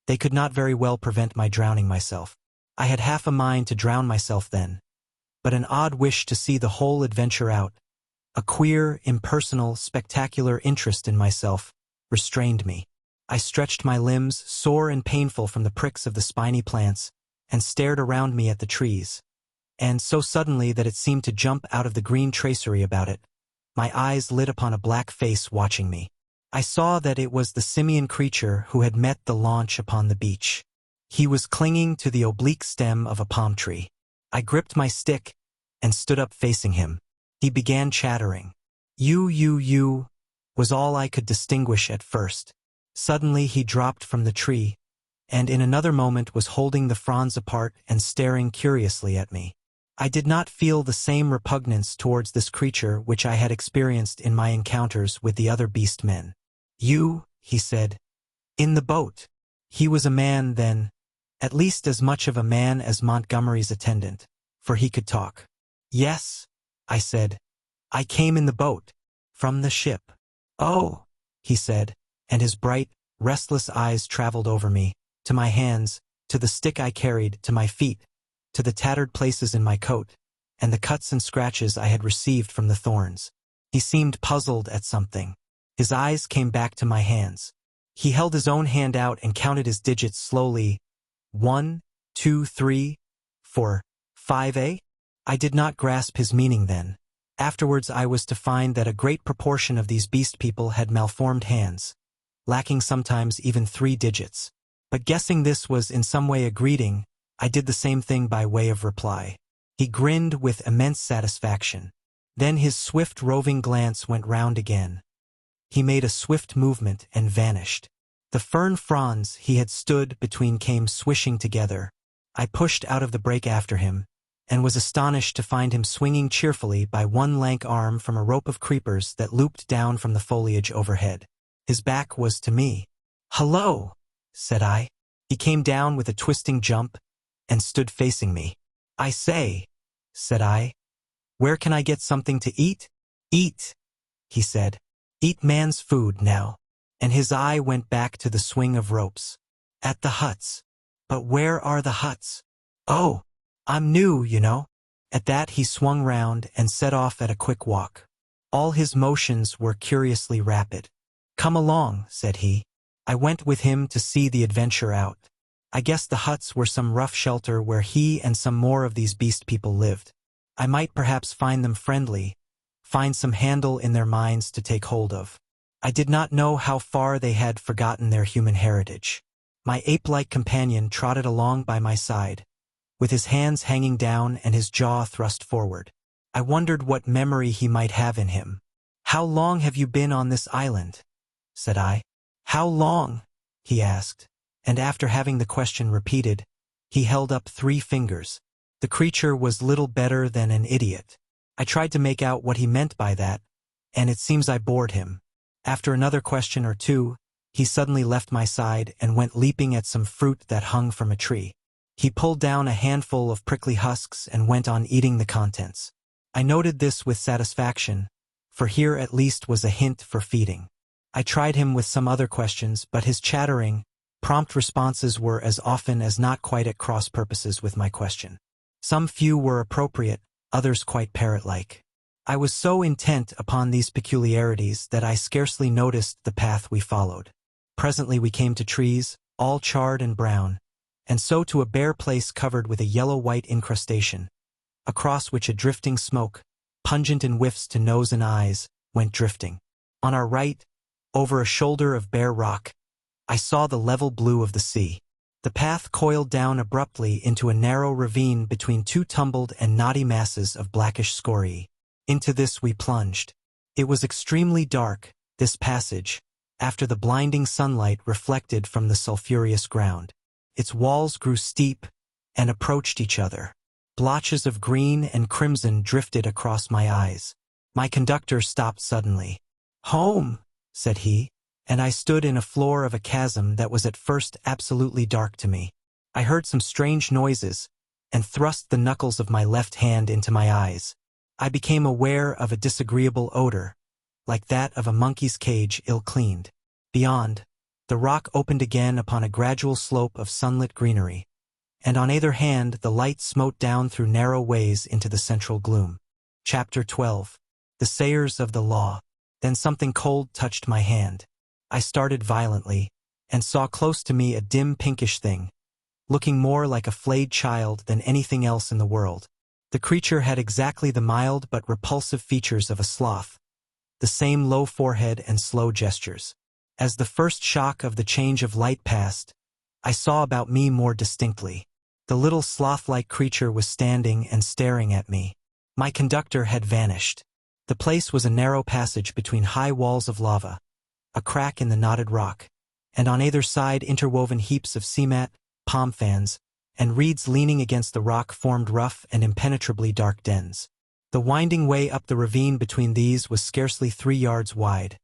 They could not very well prevent my drowning myself. I had half a mind to drown myself then, but an odd wish to see the whole adventure out, a queer, impersonal, spectacular interest in myself, restrained me. I stretched my limbs, sore and painful from the pricks of the spiny plants, and stared around me at the trees. And so suddenly that it seemed to jump out of the green tracery about it, my eyes lit upon a black face watching me. I saw that it was the simian creature who had met the launch upon the beach. He was clinging to the oblique stem of a palm tree. I gripped my stick and stood up facing him. He began chattering. You, was all I could distinguish at first. Suddenly he dropped from the tree, and in another moment was holding the fronds apart and staring curiously at me. I did not feel the same repugnance towards this creature which I had experienced in my encounters with the other beast men. You, he said. In the boat. He was a man then, at least as much of a man as Montgomery's attendant, for he could talk. Yes, I said. I came in the boat. From the ship. Oh, he said, and his bright, restless eyes traveled over me, to my hands, to the stick I carried, to my feet, to the tattered places in my coat, and the cuts and scratches I had received from the thorns. He seemed puzzled at something. His eyes came back to my hands. He held his own hand out and counted his digits slowly. 1, 2, 3, 4, 5, eh? I did not grasp his meaning then. Afterwards I was to find that a great proportion of these beast people had malformed hands, lacking sometimes even 3 digits. But guessing this was in some way a greeting, I did the same thing by way of reply. He grinned with immense satisfaction. Then his swift roving glance went round again. He made a swift movement and vanished. The fern fronds he had stood between came swishing together. I pushed out of the break after him, and was astonished to find him swinging cheerfully by one lank arm from a rope of creepers that looped down from the foliage overhead. His back was to me. "Hello," said I. He came down with a twisting jump and stood facing me. "I say," said I, "where can I get something to eat?" "Eat," he said. "Eat man's food now." And his eye went back to the swing of ropes. "At the huts." "But where are the huts?" "Oh, I'm new, you know." At that he swung round and set off at a quick walk. All his motions were curiously rapid. "Come along," said he. I went with him to see the adventure out. I guessed the huts were some rough shelter where he and some more of these beast people lived. I might perhaps find them friendly, find some handle in their minds to take hold of. I did not know how far they had forgotten their human heritage. My ape-like companion trotted along by my side, with his hands hanging down and his jaw thrust forward. I wondered what memory he might have in him. "How long have you been on this island?" said I. "How long?" he asked, and after having the question repeated, he held up 3 fingers. The creature was little better than an idiot. I tried to make out what he meant by that, and it seems I bored him. After another question or two, he suddenly left my side and went leaping at some fruit that hung from a tree. He pulled down a handful of prickly husks and went on eating the contents. I noted this with satisfaction, for here at least was a hint for feeding. I tried him with some other questions, but his chattering, prompt responses were as often as not quite at cross purposes with my question. Some few were appropriate, others quite parrot-like. I was so intent upon these peculiarities that I scarcely noticed the path we followed. Presently we came to trees, all charred and brown, and so to a bare place covered with a yellow-white incrustation, across which a drifting smoke, pungent in whiffs to nose and eyes, went drifting. On our right, over a shoulder of bare rock, I saw the level blue of the sea. The path coiled down abruptly into a narrow ravine between 2 tumbled and knotty masses of blackish scoriae. Into this we plunged. It was extremely dark, this passage, after the blinding sunlight reflected from the sulphurous ground. Its walls grew steep and approached each other. Blotches of green and crimson drifted across my eyes. My conductor stopped suddenly. "Home," said he, and I stood in a floor of a chasm that was at first absolutely dark to me. I heard some strange noises and thrust the knuckles of my left hand into my eyes. I became aware of a disagreeable odor, like that of a monkey's cage ill-cleaned. Beyond, the rock opened again upon a gradual slope of sunlit greenery, and on either hand the light smote down through narrow ways into the central gloom. Chapter 12. The Sayers of the Law. Then something cold touched my hand. I started violently, and saw close to me a dim pinkish thing, looking more like a flayed child than anything else in the world. The creature had exactly the mild but repulsive features of a sloth, the same low forehead and slow gestures. As the first shock of the change of light passed, I saw about me more distinctly. The little sloth-like creature was standing and staring at me. My conductor had vanished. The place was a narrow passage between high walls of lava, a crack in the knotted rock, and on either side interwoven heaps of seamat, palm fans, and reeds leaning against the rock formed rough and impenetrably dark dens. The winding way up the ravine between these was scarcely 3 yards wide,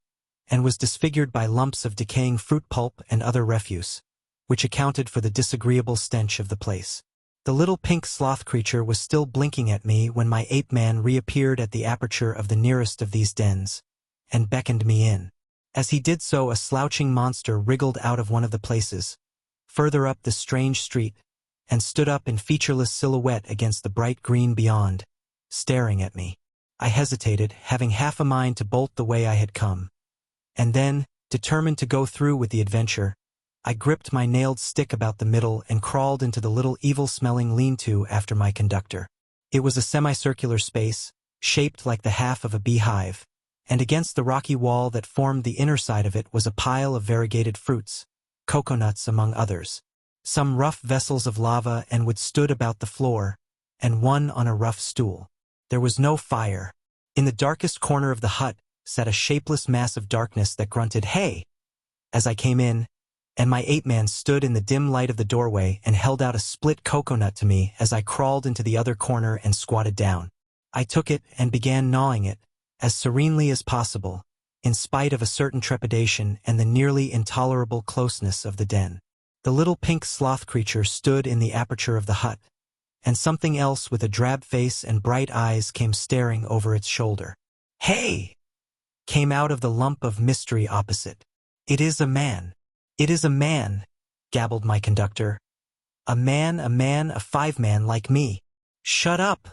and was disfigured by lumps of decaying fruit pulp and other refuse, which accounted for the disagreeable stench of the place. The little pink sloth creature was still blinking at me when my ape-man reappeared at the aperture of the nearest of these dens, and beckoned me in. As he did so, a slouching monster wriggled out of one of the places, further up the strange street, and stood up in featureless silhouette against the bright green beyond, staring at me. I hesitated, having half a mind to bolt the way I had come. And then, Determined to go through with the adventure, I gripped my nailed stick about the middle and crawled into the little evil-smelling lean-to after my conductor. It was a semicircular space, shaped like the half of a beehive, and against the rocky wall that formed the inner side of it was a pile of variegated fruits, coconuts among others. Some rough vessels of lava and wood stood about the floor, and one on a rough stool. There was no fire. In the darkest corner of the hut sat a shapeless mass of darkness that grunted, "Hey!" as I came in, and my ape-man stood in the dim light of the doorway and held out a split coconut to me as I crawled into the other corner and squatted down. I took it and began gnawing it, as serenely as possible, in spite of a certain trepidation and the nearly intolerable closeness of the den. The little pink sloth creature stood in the aperture of the hut, and something else with a drab face and bright eyes came staring over its shoulder. "Hey!" came out of the lump of mystery opposite. "It is a man. It is a man," gabbled my conductor. A man, a five-man like me." "Shut up,"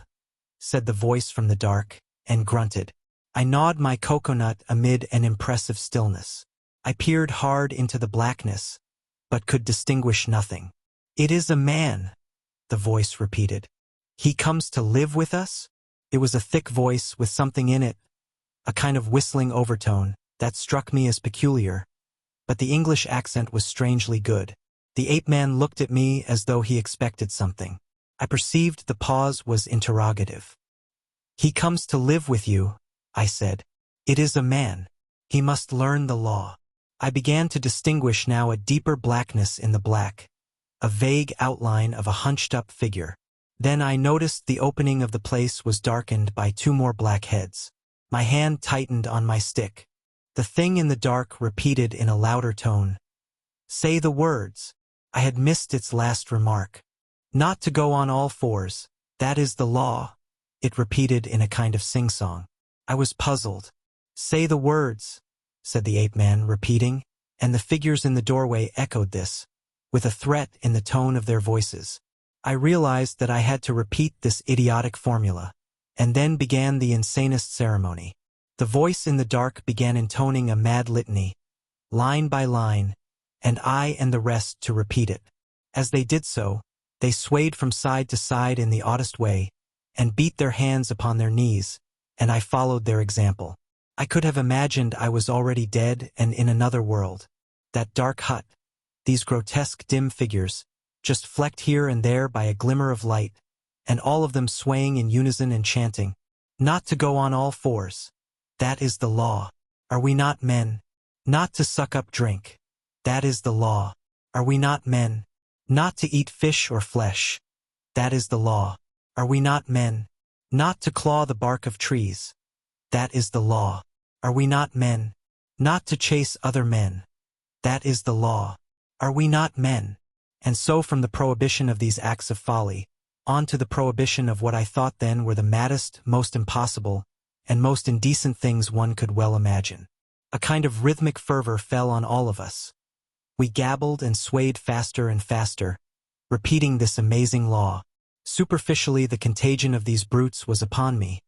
said the voice from the dark, and grunted. I gnawed my coconut amid an impressive stillness. I peered hard into the blackness, but could distinguish nothing. "It is a man," the voice repeated. "He comes to live with us?" It was a thick voice with something in it, a kind of whistling overtone, that struck me as peculiar, but the English accent was strangely good. The ape-man looked at me as though he expected something. I perceived the pause was interrogative. "He comes to live with you," I said. "It is a man. He must learn the law." I began to distinguish now a deeper blackness in the black, a vague outline of a hunched-up figure. Then I noticed the opening of the place was darkened by two more black heads. My hand tightened on my stick. The thing in the dark repeated in a louder tone, "Say the words." I had missed its last remark. "Not to go on all fours, that is the law," it repeated in a kind of sing-song. I was puzzled. "Say the words," said the ape-man, repeating, and the figures in the doorway echoed this, with a threat in the tone of their voices. I realized that I had to repeat this idiotic formula, and then began the insanest ceremony. The voice in the dark began intoning a mad litany, line by line, and I and the rest to repeat it. As they did so, they swayed from side to side in the oddest way, and beat their hands upon their knees, and I followed their example. I could have imagined I was already dead and in another world. That dark hut, these grotesque dim figures, just flecked here and there by a glimmer of light, and all of them swaying in unison and chanting, "Not to go on all fours. That is the law. Are we not men? Not to suck up drink. That is the law. Are we not men? Not to eat fish or flesh. That is the law. Are we not men? Not to claw the bark of trees. That is the law. Are we not men? Not to chase other men. That is the law. Are we not men?" And so from the prohibition of these acts of folly, on to the prohibition of what I thought then were the maddest, most impossible, and most indecent things one could well imagine. A kind of rhythmic fervor fell on all of us. We gabbled and swayed faster and faster, repeating this amazing law. Superficially, the contagion of these brutes was upon me,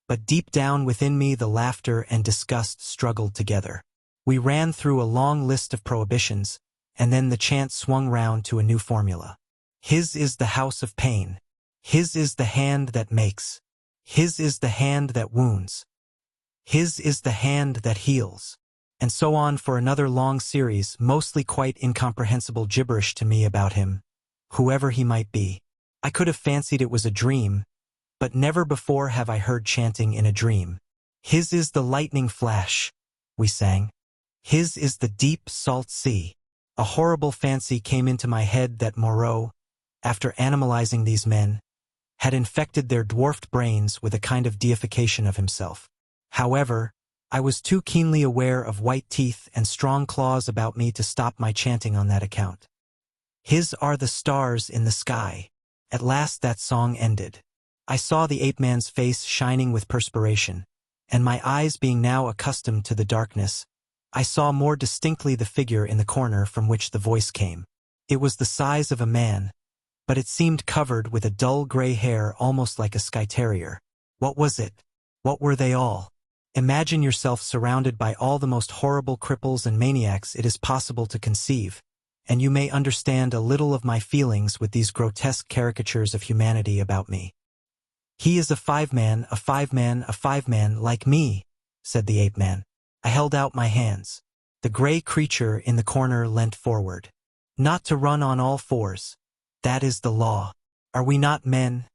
but deep down within me the laughter and disgust struggled together. We ran through a long list of prohibitions, and then the chant swung round to a new formula. His is the house of pain. His is the hand that makes. His is the hand that wounds. His is the hand that heals. And so on for another long series, mostly quite incomprehensible gibberish to me about him, whoever he might be. I could have fancied it was a dream, but never before have I heard chanting in a dream. His is the lightning flash, we sang. His is the deep, salt sea. A horrible fancy came into my head that Moreau, after animalizing these men, had infected their dwarfed brains with a kind of deification of himself. However, I was too keenly aware of white teeth and strong claws about me to stop my chanting on that account. His are the stars in the sky. At last that song ended. I saw the ape-man's face shining with perspiration, and my eyes being now accustomed to the darkness, I saw more distinctly the figure in the corner from which the voice came. It was the size of a man, but it seemed covered with a dull gray hair almost like a sky terrier. What was it? What were they all? Imagine yourself surrounded by all the most horrible cripples and maniacs it is possible to conceive, and you may understand a little of my feelings with these grotesque caricatures of humanity about me. He is a five-man, a five-man, a five-man like me, said the ape-man. I held out my hands. The gray creature in the corner leant forward. Not to run on all fours. That is the law. Are we not men?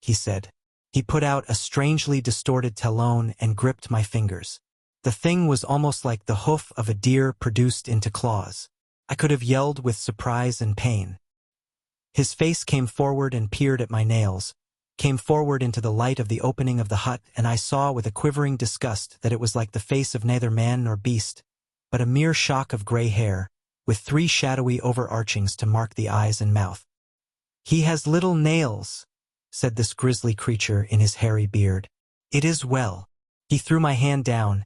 He said. He put out a strangely distorted talon and gripped my fingers. The thing was almost like the hoof of a deer produced into claws. I could have yelled with surprise and pain. His face came forward and peered at my nails, came forward into the light of the opening of the hut, and I saw with a quivering disgust that it was like the face of neither man nor beast, but a mere shock of gray hair, with 3 shadowy overarchings to mark the eyes and mouth. He has little nails, said this grisly creature in his hairy beard. It is well. He threw my hand down,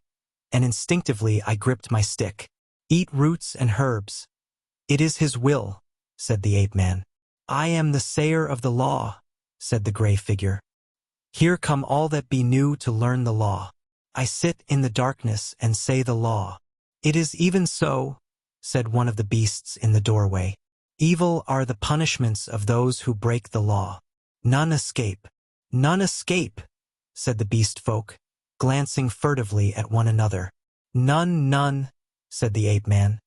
and instinctively I gripped my stick. Eat roots and herbs. It is his will, said the ape-man. I am the sayer of the law, said the gray figure. Here come all that be new to learn the law. I sit in the darkness and say the law. It is even so, said one of the beasts in the doorway. Evil are the punishments of those who break the law. None escape. None escape, said the beast folk, glancing furtively at one another. None, said the ape-man.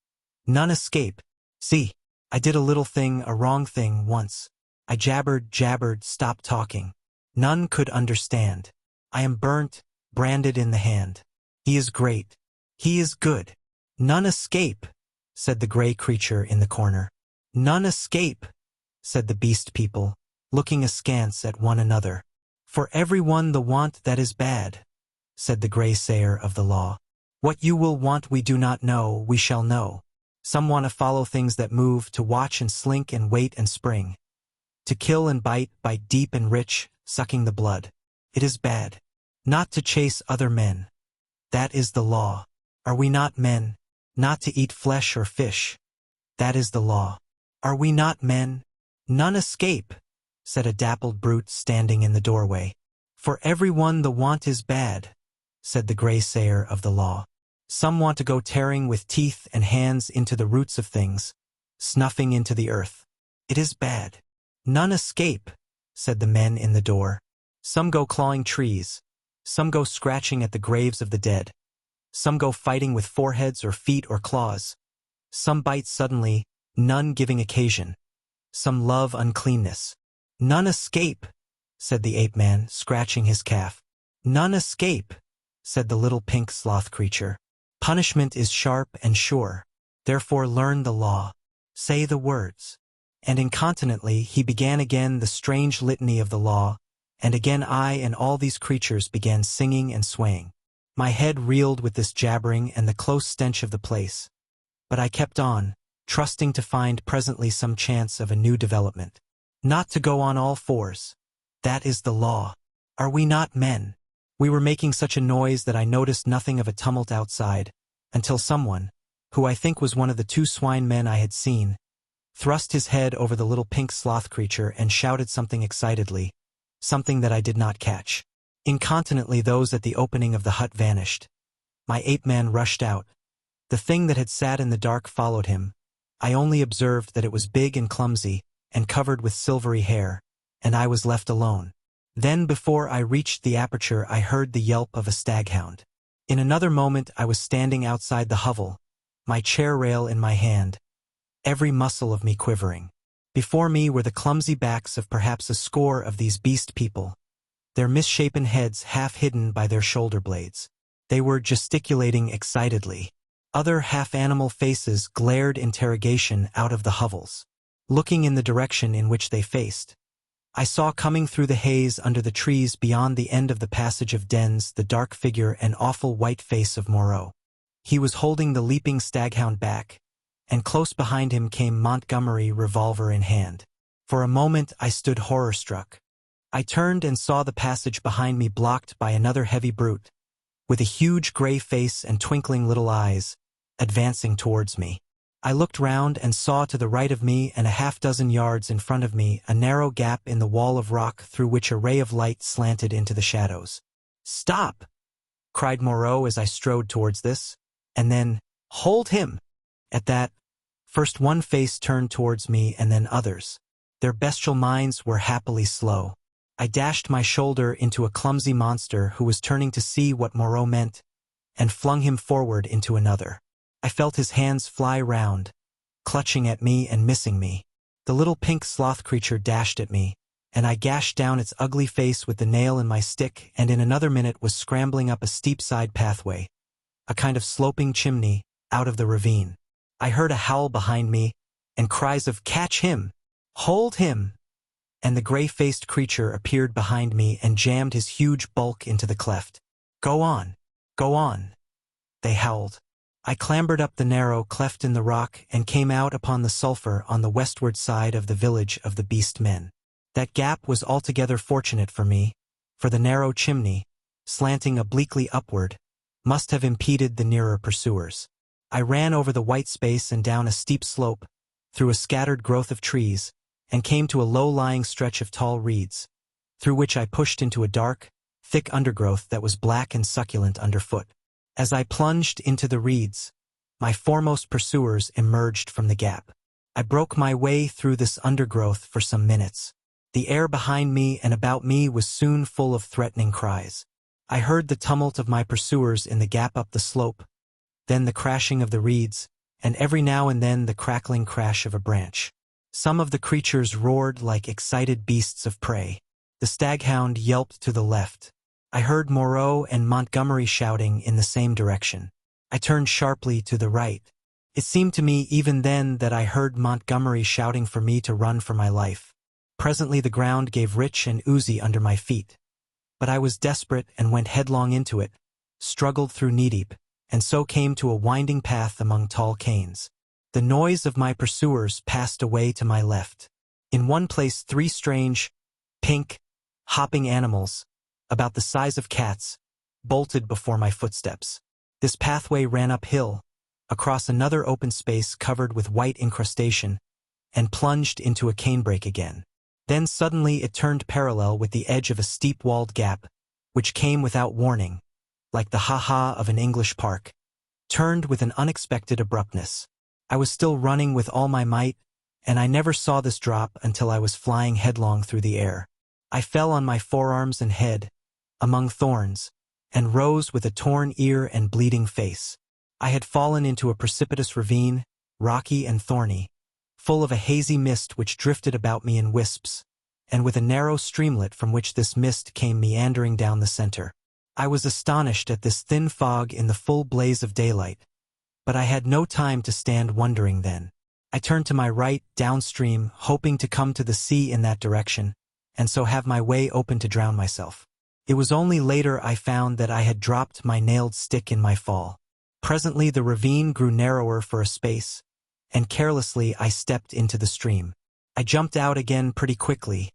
None escape. See, I did a little thing, a wrong thing once. I jabbered, stopped talking. None could understand. I am burnt, branded in the hand. He is great. He is good. None escape, said the gray creature in the corner. None escape, said the beast people, looking askance at one another. For everyone the want that is bad, said the gray sayer of the law. What you will want we do not know, we shall know. Some want to follow things that move, to watch and slink and wait and spring. To kill and bite deep and rich, sucking the blood. It is bad. Not to chase other men. That is the law. Are we not men? Not to eat flesh or fish. That is the law. Are we not men? None escape, said a dappled brute standing in the doorway. For everyone the want is bad, said the gray sayer of the law. Some want to go tearing with teeth and hands into the roots of things, snuffing into the earth. It is bad. None escape, said the men in the door. Some go clawing trees. Some go scratching at the graves of the dead. Some go fighting with foreheads or feet or claws. Some bite suddenly, none giving occasion. Some love uncleanness. None escape, said the ape-man, scratching his calf. None escape, said the little pink sloth creature. Punishment is sharp and sure. Therefore learn the law. Say the words. And incontinently he began again the strange litany of the law, and again I and all these creatures began singing and swaying. My head reeled with this jabbering and the close stench of the place. But I kept on, trusting to find presently some chance of a new development. Not to go on all fours. That is the law. Are we not men? We were making such a noise that I noticed nothing of a tumult outside, until someone, who I think was one of the 2 swine men I had seen, thrust his head over the little pink sloth creature and shouted something excitedly, something that I did not catch. Incontinently those at the opening of the hut vanished. My ape-man rushed out. The thing that had sat in the dark followed him. I only observed that it was big and clumsy, and covered with silvery hair, and I was left alone. Then before I reached the aperture I heard the yelp of a staghound. In another moment I was standing outside the hovel, my chair rail in my hand, every muscle of me quivering. Before me were the clumsy backs of perhaps a score of these beast people, their misshapen heads half hidden by their shoulder blades. They were gesticulating excitedly. Other half-animal faces glared interrogation out of the hovels, looking in the direction in which they faced. I saw coming through the haze under the trees beyond the end of the passage of dens the dark figure and awful white face of Moreau. He was holding the leaping staghound back, and close behind him came Montgomery, revolver in hand. For a moment I stood horror-struck. I turned and saw the passage behind me blocked by another heavy brute, with a huge gray face and twinkling little eyes, advancing towards me. I looked round and saw to the right of me and a half-dozen yards in front of me a narrow gap in the wall of rock through which a ray of light slanted into the shadows. "Stop!" cried Moreau as I strode towards this. And then, hold him! At that, first one face turned towards me and then others. Their bestial minds were happily slow. I dashed my shoulder into a clumsy monster who was turning to see what Moreau meant, and flung him forward into another. I felt his hands fly round, clutching at me and missing me. The little pink sloth creature dashed at me, and I gashed down its ugly face with the nail in my stick, and in another minute was scrambling up a steep side pathway, a kind of sloping chimney, out of the ravine. I heard a howl behind me, and cries of "Catch him! Hold him!" And the gray-faced creature appeared behind me and jammed his huge bulk into the cleft. "Go on! Go on!" they howled. I clambered up the narrow cleft in the rock and came out upon the sulphur on the westward side of the village of the beast men. That gap was altogether fortunate for me, for the narrow chimney, slanting obliquely upward, must have impeded the nearer pursuers. I ran over the white space and down a steep slope, through a scattered growth of trees, and came to a low-lying stretch of tall reeds, through which I pushed into a dark, thick undergrowth that was black and succulent underfoot. As I plunged into the reeds, my foremost pursuers emerged from the gap. I broke my way through this undergrowth for some minutes. The air behind me and about me was soon full of threatening cries. I heard the tumult of my pursuers in the gap up the slope, then the crashing of the reeds, and every now and then the crackling crash of a branch. Some of the creatures roared like excited beasts of prey. The staghound yelped to the left. I heard Moreau and Montgomery shouting in the same direction. I turned sharply to the right. It seemed to me even then that I heard Montgomery shouting for me to run for my life. Presently the ground gave rich and oozy under my feet. But I was desperate and went headlong into it, struggled through knee-deep, and so came to a winding path among tall canes. The noise of my pursuers passed away to my left. In one place 3 strange, pink, hopping animals, about the size of cats, bolted before my footsteps. This pathway ran uphill, across another open space covered with white incrustation, and plunged into a canebrake again. Then suddenly it turned parallel with the edge of a steep-walled gap, which came without warning, like the ha-ha of an English park, turned with an unexpected abruptness. I was still running with all my might, and I never saw this drop until I was flying headlong through the air. I fell on my forearms and head, among thorns, and rose with a torn ear and bleeding face. I had fallen into a precipitous ravine, rocky and thorny, full of a hazy mist which drifted about me in wisps, and with a narrow streamlet from which this mist came meandering down the center. I was astonished at this thin fog in the full blaze of daylight, but I had no time to stand wondering then. I turned to my right, downstream, hoping to come to the sea in that direction, and so have my way open to drown myself. It was only later I found that I had dropped my nailed stick in my fall. Presently the ravine grew narrower for a space, and carelessly I stepped into the stream. I jumped out again pretty quickly,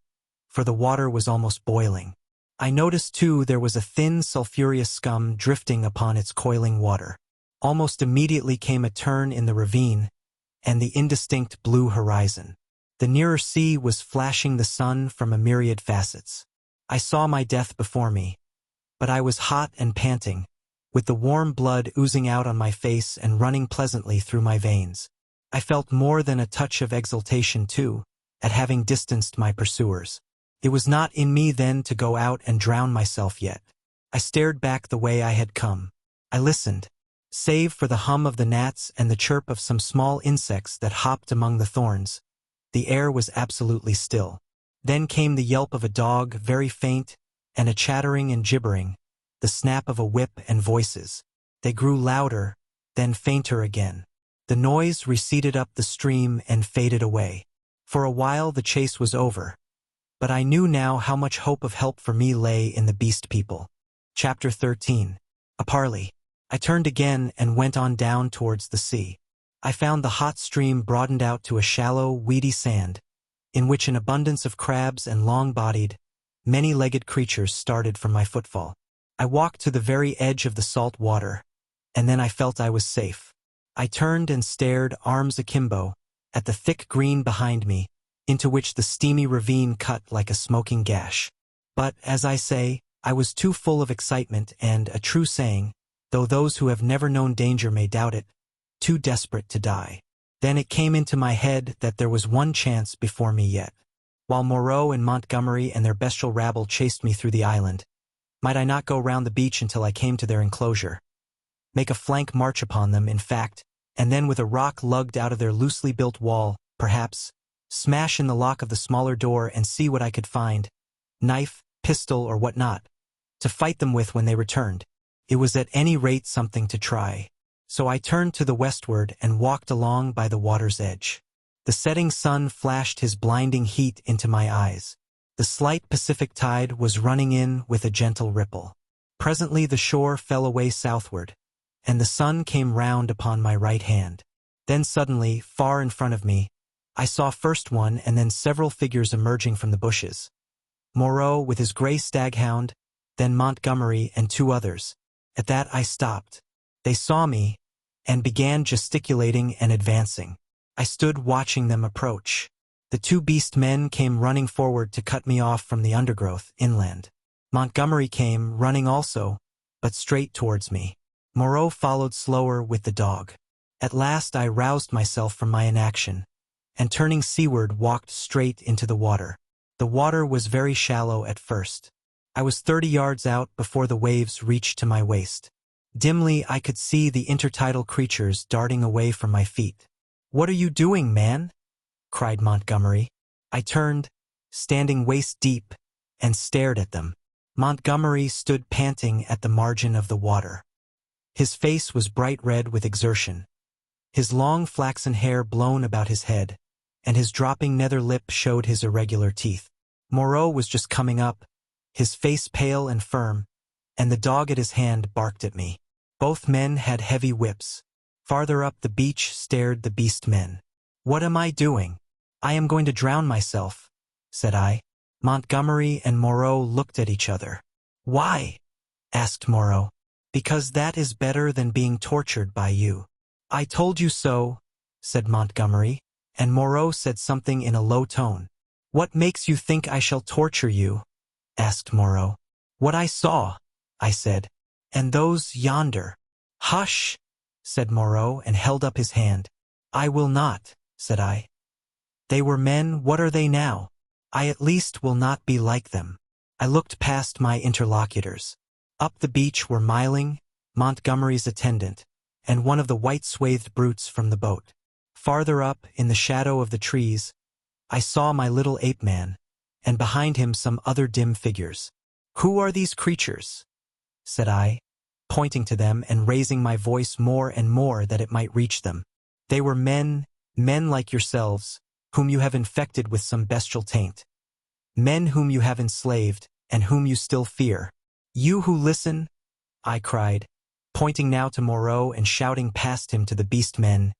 for the water was almost boiling. I noticed too there was a thin sulphurous scum drifting upon its coiling water. Almost immediately came a turn in the ravine, and the indistinct blue horizon. The nearer sea was flashing the sun from a myriad facets. I saw my death before me, but I was hot and panting, with the warm blood oozing out on my face and running pleasantly through my veins. I felt more than a touch of exultation, too, at having distanced my pursuers. It was not in me then to go out and drown myself yet. I stared back the way I had come. I listened. Save for the hum of the gnats and the chirp of some small insects that hopped among the thorns, the air was absolutely still. Then came the yelp of a dog, very faint, and a chattering and gibbering, the snap of a whip and voices. They grew louder, then fainter again. The noise receded up the stream and faded away. For a while the chase was over, but I knew now how much hope of help for me lay in the beast people. Chapter 13. A Parley. I turned again and went on down towards the sea. I found the hot stream broadened out to a shallow, weedy sand, in which an abundance of crabs and long-bodied, many-legged creatures started from my footfall. I walked to the very edge of the salt water, and then I felt I was safe. I turned and stared, arms akimbo, at the thick green behind me, into which the steamy ravine cut like a smoking gash. But, as I say, I was too full of excitement and, a true saying, though those who have never known danger may doubt it, too desperate to die. Then it came into my head that there was one chance before me yet. While Moreau and Montgomery and their bestial rabble chased me through the island, might I not go round the beach until I came to their enclosure? Make a flank march upon them, in fact, and then with a rock lugged out of their loosely built wall, perhaps, smash in the lock of the smaller door and see what I could find, knife, pistol, or what not, to fight them with when they returned. It was at any rate something to try. So I turned to the westward and walked along by the water's edge. The setting sun flashed his blinding heat into my eyes. The slight Pacific tide was running in with a gentle ripple. Presently the shore fell away southward, and the sun came round upon my right hand. Then suddenly, far in front of me, I saw first one and then several figures emerging from the bushes. Moreau with his gray staghound, then Montgomery and two others. At that I stopped. They saw me, and began gesticulating and advancing. I stood watching them approach. The two beast men came running forward to cut me off from the undergrowth inland. Montgomery came running also, but straight towards me. Moreau followed slower with the dog. At last I roused myself from my inaction, and turning seaward walked straight into the water. The water was very shallow at first. I was 30 yards out before the waves reached to my waist. Dimly I could see the intertidal creatures darting away from my feet. "What are you doing, man?" cried Montgomery. I turned, standing waist-deep, and stared at them. Montgomery stood panting at the margin of the water. His face was bright red with exertion, his long flaxen hair blown about his head, and his dropping nether lip showed his irregular teeth. Moreau was just coming up, his face pale and firm, and the dog at his hand barked at me. Both men had heavy whips. Farther up the beach stared the beast men. "What am I doing? I am going to drown myself," said I. Montgomery and Moreau looked at each other. "Why?" asked Moreau. "Because that is better than being tortured by you." "I told you so," said Montgomery, and Moreau said something in a low tone. "What makes you think I shall torture you?" asked Moreau. "What I saw," I said. "And those yonder." "Hush," said Moreau and held up his hand. "I will not," said I. "They were men, what are they now? I at least will not be like them." I looked past my interlocutors. Up the beach were Myling, Montgomery's attendant, and one of the white-swathed brutes from the boat. Farther up, in the shadow of the trees, I saw my little ape-man, and behind him some other dim figures. "Who are these creatures?" said I, pointing to them and raising my voice more and more that it might reach them. "They were men like yourselves, whom you have infected with some bestial taint. Men whom you have enslaved, and whom you still fear. You who listen," I cried, pointing now to Moreau and shouting past him to the beast men.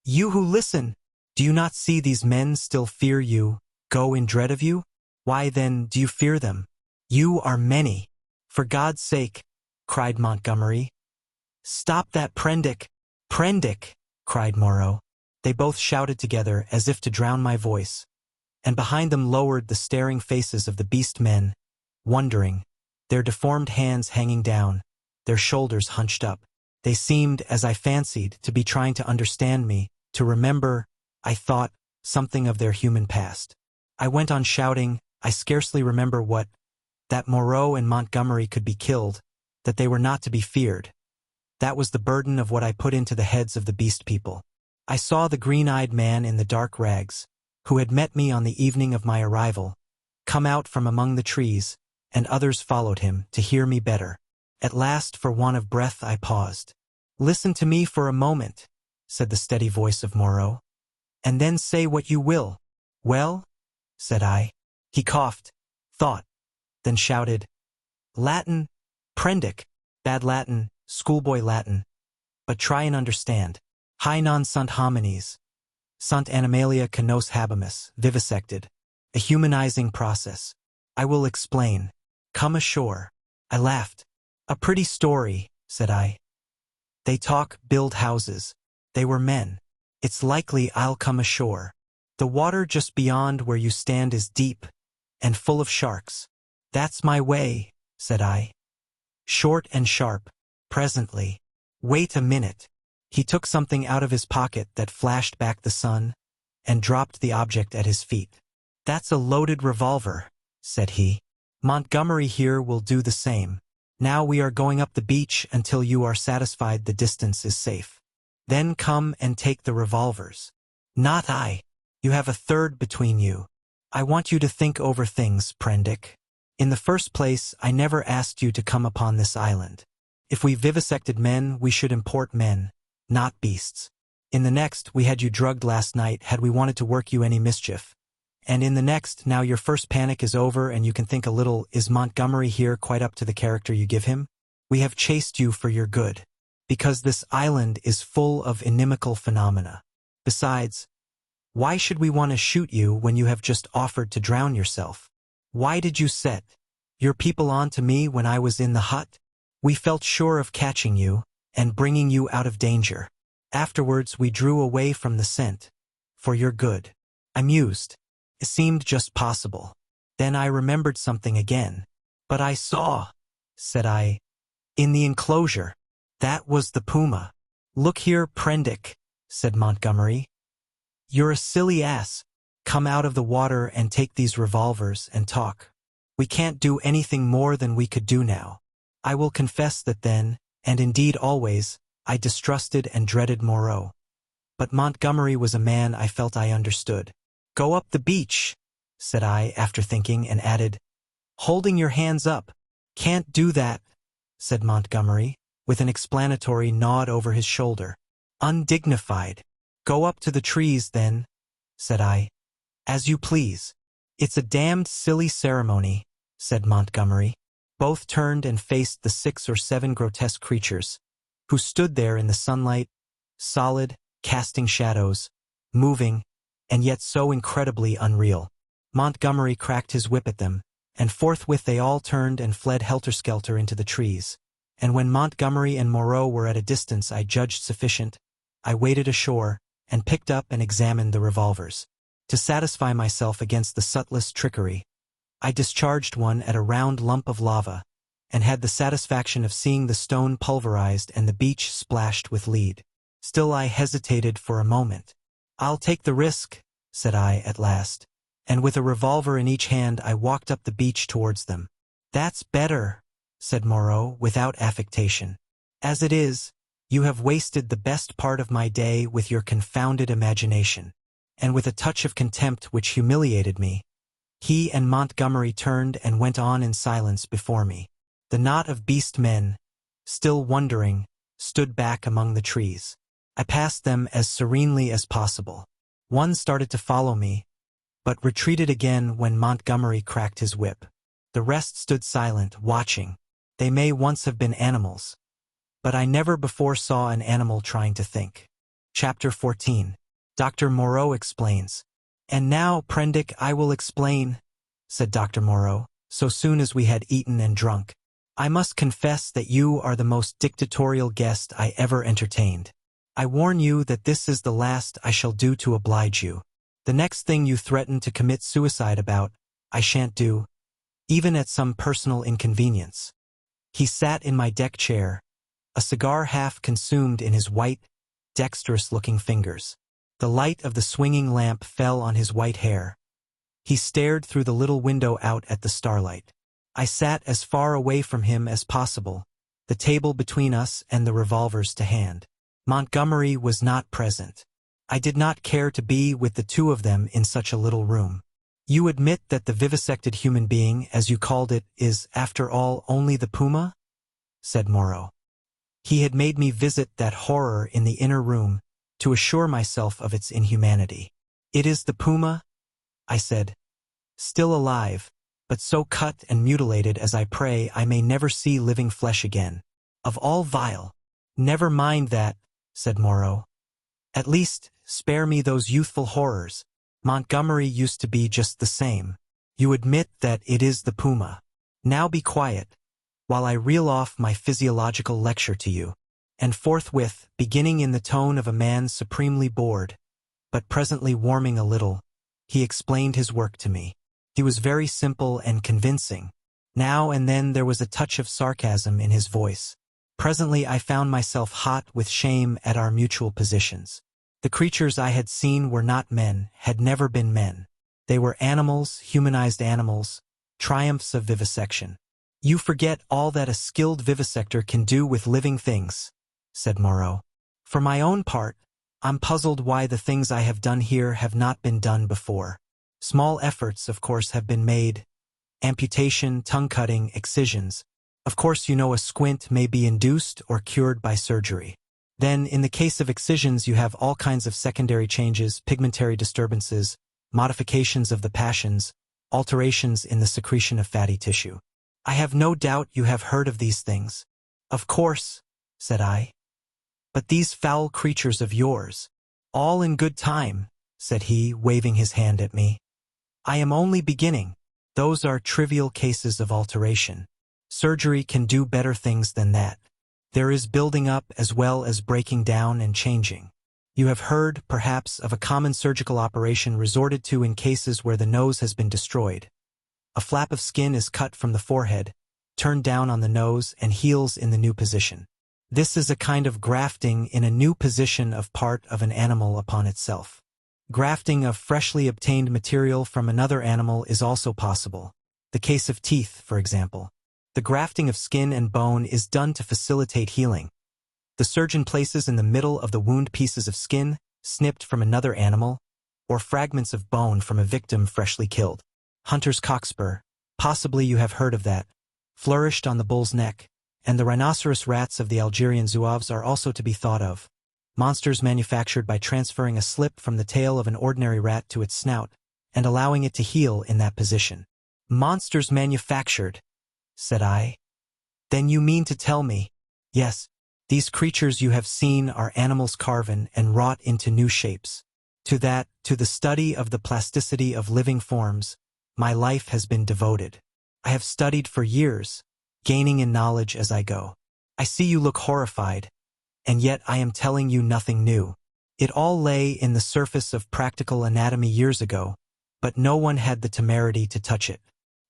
"You who listen! Do you not see these men still fear you, go in dread of you? Why then do you fear them? You are many." "For God's sake," cried Montgomery. "Stop that, Prendick! Prendick!" cried Moreau. They both shouted together as if to drown my voice, and behind them lowered the staring faces of the beast men, wondering, their deformed hands hanging down, their shoulders hunched up. They seemed, as I fancied, to be trying to understand me, to remember, I thought, something of their human past. I went on shouting, I scarcely remember what, that Moreau and Montgomery could be killed, that they were not to be feared. That was the burden of what I put into the heads of the beast people. I saw the green-eyed man in the dark rags, who had met me on the evening of my arrival, come out from among the trees, and others followed him to hear me better. At last, for want of breath, I paused. "Listen to me for a moment," said the steady voice of Moreau, "and then say what you will." "Well?" said I. He coughed, thought, then shouted, "Latin, Prendick, bad Latin, schoolboy Latin, but try and understand. Hi non sunt homines, sunt animalia que nos habemus, vivisected, a humanizing process. I will explain. Come ashore." I laughed. "A pretty story," said I. "They talk, build houses. They were men. It's likely I'll come ashore. The water just beyond where you stand is deep and full of sharks. That's my way, said I. Short and sharp. Presently. Wait a minute. He took something out of his pocket that flashed back the sun, and dropped the object at his feet. That's a loaded revolver, said he. Montgomery here will do the same. Now we are going up the beach until you are satisfied the distance is safe. Then come and take the revolvers. Not I. You have a third between you. I want you to think over things, Prendick. In the first place, I never asked you to come upon this island. If we vivisected men, we should import men, not beasts. In the next, we had you drugged last night had we wanted to work you any mischief. And in the next, now your first panic is over and you can think a little, is Montgomery here quite up to the character you give him? We have chased you for your good. Because this island is full of inimical phenomena. Besides, why should we want to shoot you when you have just offered to drown yourself? Why did you set your people on to me when I was in the hut? We felt sure of catching you and bringing you out of danger. Afterwards we drew away from the scent. For your good. I mused. It seemed just possible. Then I remembered something again. But I saw, said I, in the enclosure. That was the puma. Look here, Prendick, said Montgomery. You're a silly ass. Come out of the water and take these revolvers and talk. We can't do anything more than we could do now. I will confess that then, and indeed always, I distrusted and dreaded Moreau. But Montgomery was a man I felt I understood. Go up the beach, said I after thinking, and added, holding your hands up. Can't do that, said Montgomery, with an explanatory nod over his shoulder. Undignified. Go up to the trees then, said I. As you please. It's a damned silly ceremony, said Montgomery. Both turned and faced the 6 or 7 grotesque creatures, who stood there in the sunlight, solid, casting shadows, moving, and yet so incredibly unreal. Montgomery cracked his whip at them, and forthwith they all turned and fled helter-skelter into the trees. And when Montgomery and Moreau were at a distance I judged sufficient, I waded ashore and picked up and examined the revolvers. To satisfy myself against the subtlest trickery, I discharged one at a round lump of lava, and had the satisfaction of seeing the stone pulverized and the beach splashed with lead. Still I hesitated for a moment. I'll take the risk, said I at last, and with a revolver in each hand I walked up the beach towards them. That's better, said Moreau without affectation. As it is, you have wasted the best part of my day with your confounded imagination. And with a touch of contempt which humiliated me, he and Montgomery turned and went on in silence before me. The knot of beast men, still wondering, stood back among the trees. I passed them as serenely as possible. One started to follow me, but retreated again when Montgomery cracked his whip. The rest stood silent, watching. They may once have been animals, but I never before saw an animal trying to think. Chapter 14. Dr. Moreau explains. And now, Prendick, I will explain, said Dr. Moreau, so soon as we had eaten and drunk. I must confess that you are the most dictatorial guest I ever entertained. I warn you that this is the last I shall do to oblige you. The next thing you threaten to commit suicide about, I shan't do, even at some personal inconvenience. He sat in my deck chair, a cigar half consumed in his white, dexterous-looking fingers. The light of the swinging lamp fell on his white hair. He stared through the little window out at the starlight. I sat as far away from him as possible, the table between us and the revolvers to hand. Montgomery was not present. I did not care to be with the two of them in such a little room. You admit that the vivisected human being, as you called it, is, after all, only the puma? Said Moreau. He had made me visit that horror in the inner room, to assure myself of its inhumanity. It is the puma, I said, still alive, but so cut and mutilated as I pray I may never see living flesh again. Of all vile. Never mind that, said Moreau. At least, spare me those youthful horrors. Montgomery used to be just the same. You admit that it is the puma. Now be quiet, while I reel off my physiological lecture to you. And forthwith, beginning in the tone of a man supremely bored, but presently warming a little, he explained his work to me. He was very simple and convincing. Now and then there was a touch of sarcasm in his voice. Presently I found myself hot with shame at our mutual positions. The creatures I had seen were not men, had never been men. They were animals, humanized animals, triumphs of vivisection. "You forget all that a skilled vivisector can do with living things," said Moreau. "For my own part, I'm puzzled why the things I have done here have not been done before. Small efforts, of course, have been made. Amputation, tongue-cutting, excisions. Of course, you know, a squint may be induced or cured by surgery. Then, in the case of excisions, you have all kinds of secondary changes, pigmentary disturbances, modifications of the passions, alterations in the secretion of fatty tissue. I have no doubt you have heard of these things." "Of course," said I. "But these foul creatures of yours—" "All in good time," said he, waving his hand at me. "I am only beginning. Those are trivial cases of alteration. Surgery can do better things than that. There is building up as well as breaking down and changing. You have heard, perhaps, of a common surgical operation resorted to in cases where the nose has been destroyed. A flap of skin is cut from the forehead, turned down on the nose, and heals in the new position. This is a kind of grafting in a new position of part of an animal upon itself. Grafting of freshly obtained material from another animal is also possible. The case of teeth, for example. The grafting of skin and bone is done to facilitate healing. The surgeon places in the middle of the wound pieces of skin, snipped from another animal, or fragments of bone from a victim freshly killed. Hunter's cockspur, possibly you have heard of that, flourished on the bull's neck, and the rhinoceros rats of the Algerian zouaves are also to be thought of. Monsters manufactured by transferring a slip from the tail of an ordinary rat to its snout, and allowing it to heal in that position. "Monsters manufactured," said I. "Then you mean to tell me—" "Yes, these creatures you have seen are animals carven and wrought into new shapes. To the study of the plasticity of living forms, my life has been devoted. I have studied for years, gaining in knowledge as I go. I see you look horrified, and yet I am telling you nothing new. It all lay in the surface of practical anatomy years ago, but no one had the temerity to touch it.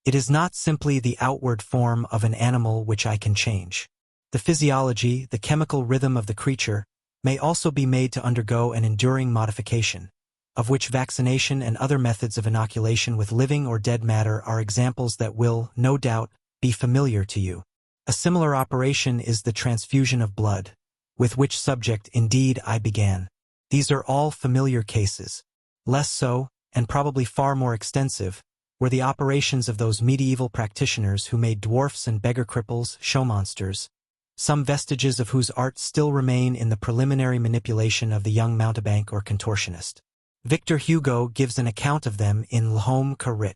It is not simply the outward form of an animal which I can change. The physiology, the chemical rhythm of the creature, may also be made to undergo an enduring modification, of which vaccination and other methods of inoculation with living or dead matter are examples that will, no doubt, be familiar to you. A similar operation is the transfusion of blood, with which subject, indeed, I began. These are all familiar cases. Less so, and probably far more extensive, were the operations of those medieval practitioners who made dwarfs and beggar cripples, show monsters, some vestiges of whose art still remain in the preliminary manipulation of the young mountebank or contortionist. Victor Hugo gives an account of them in L'Homme Carré.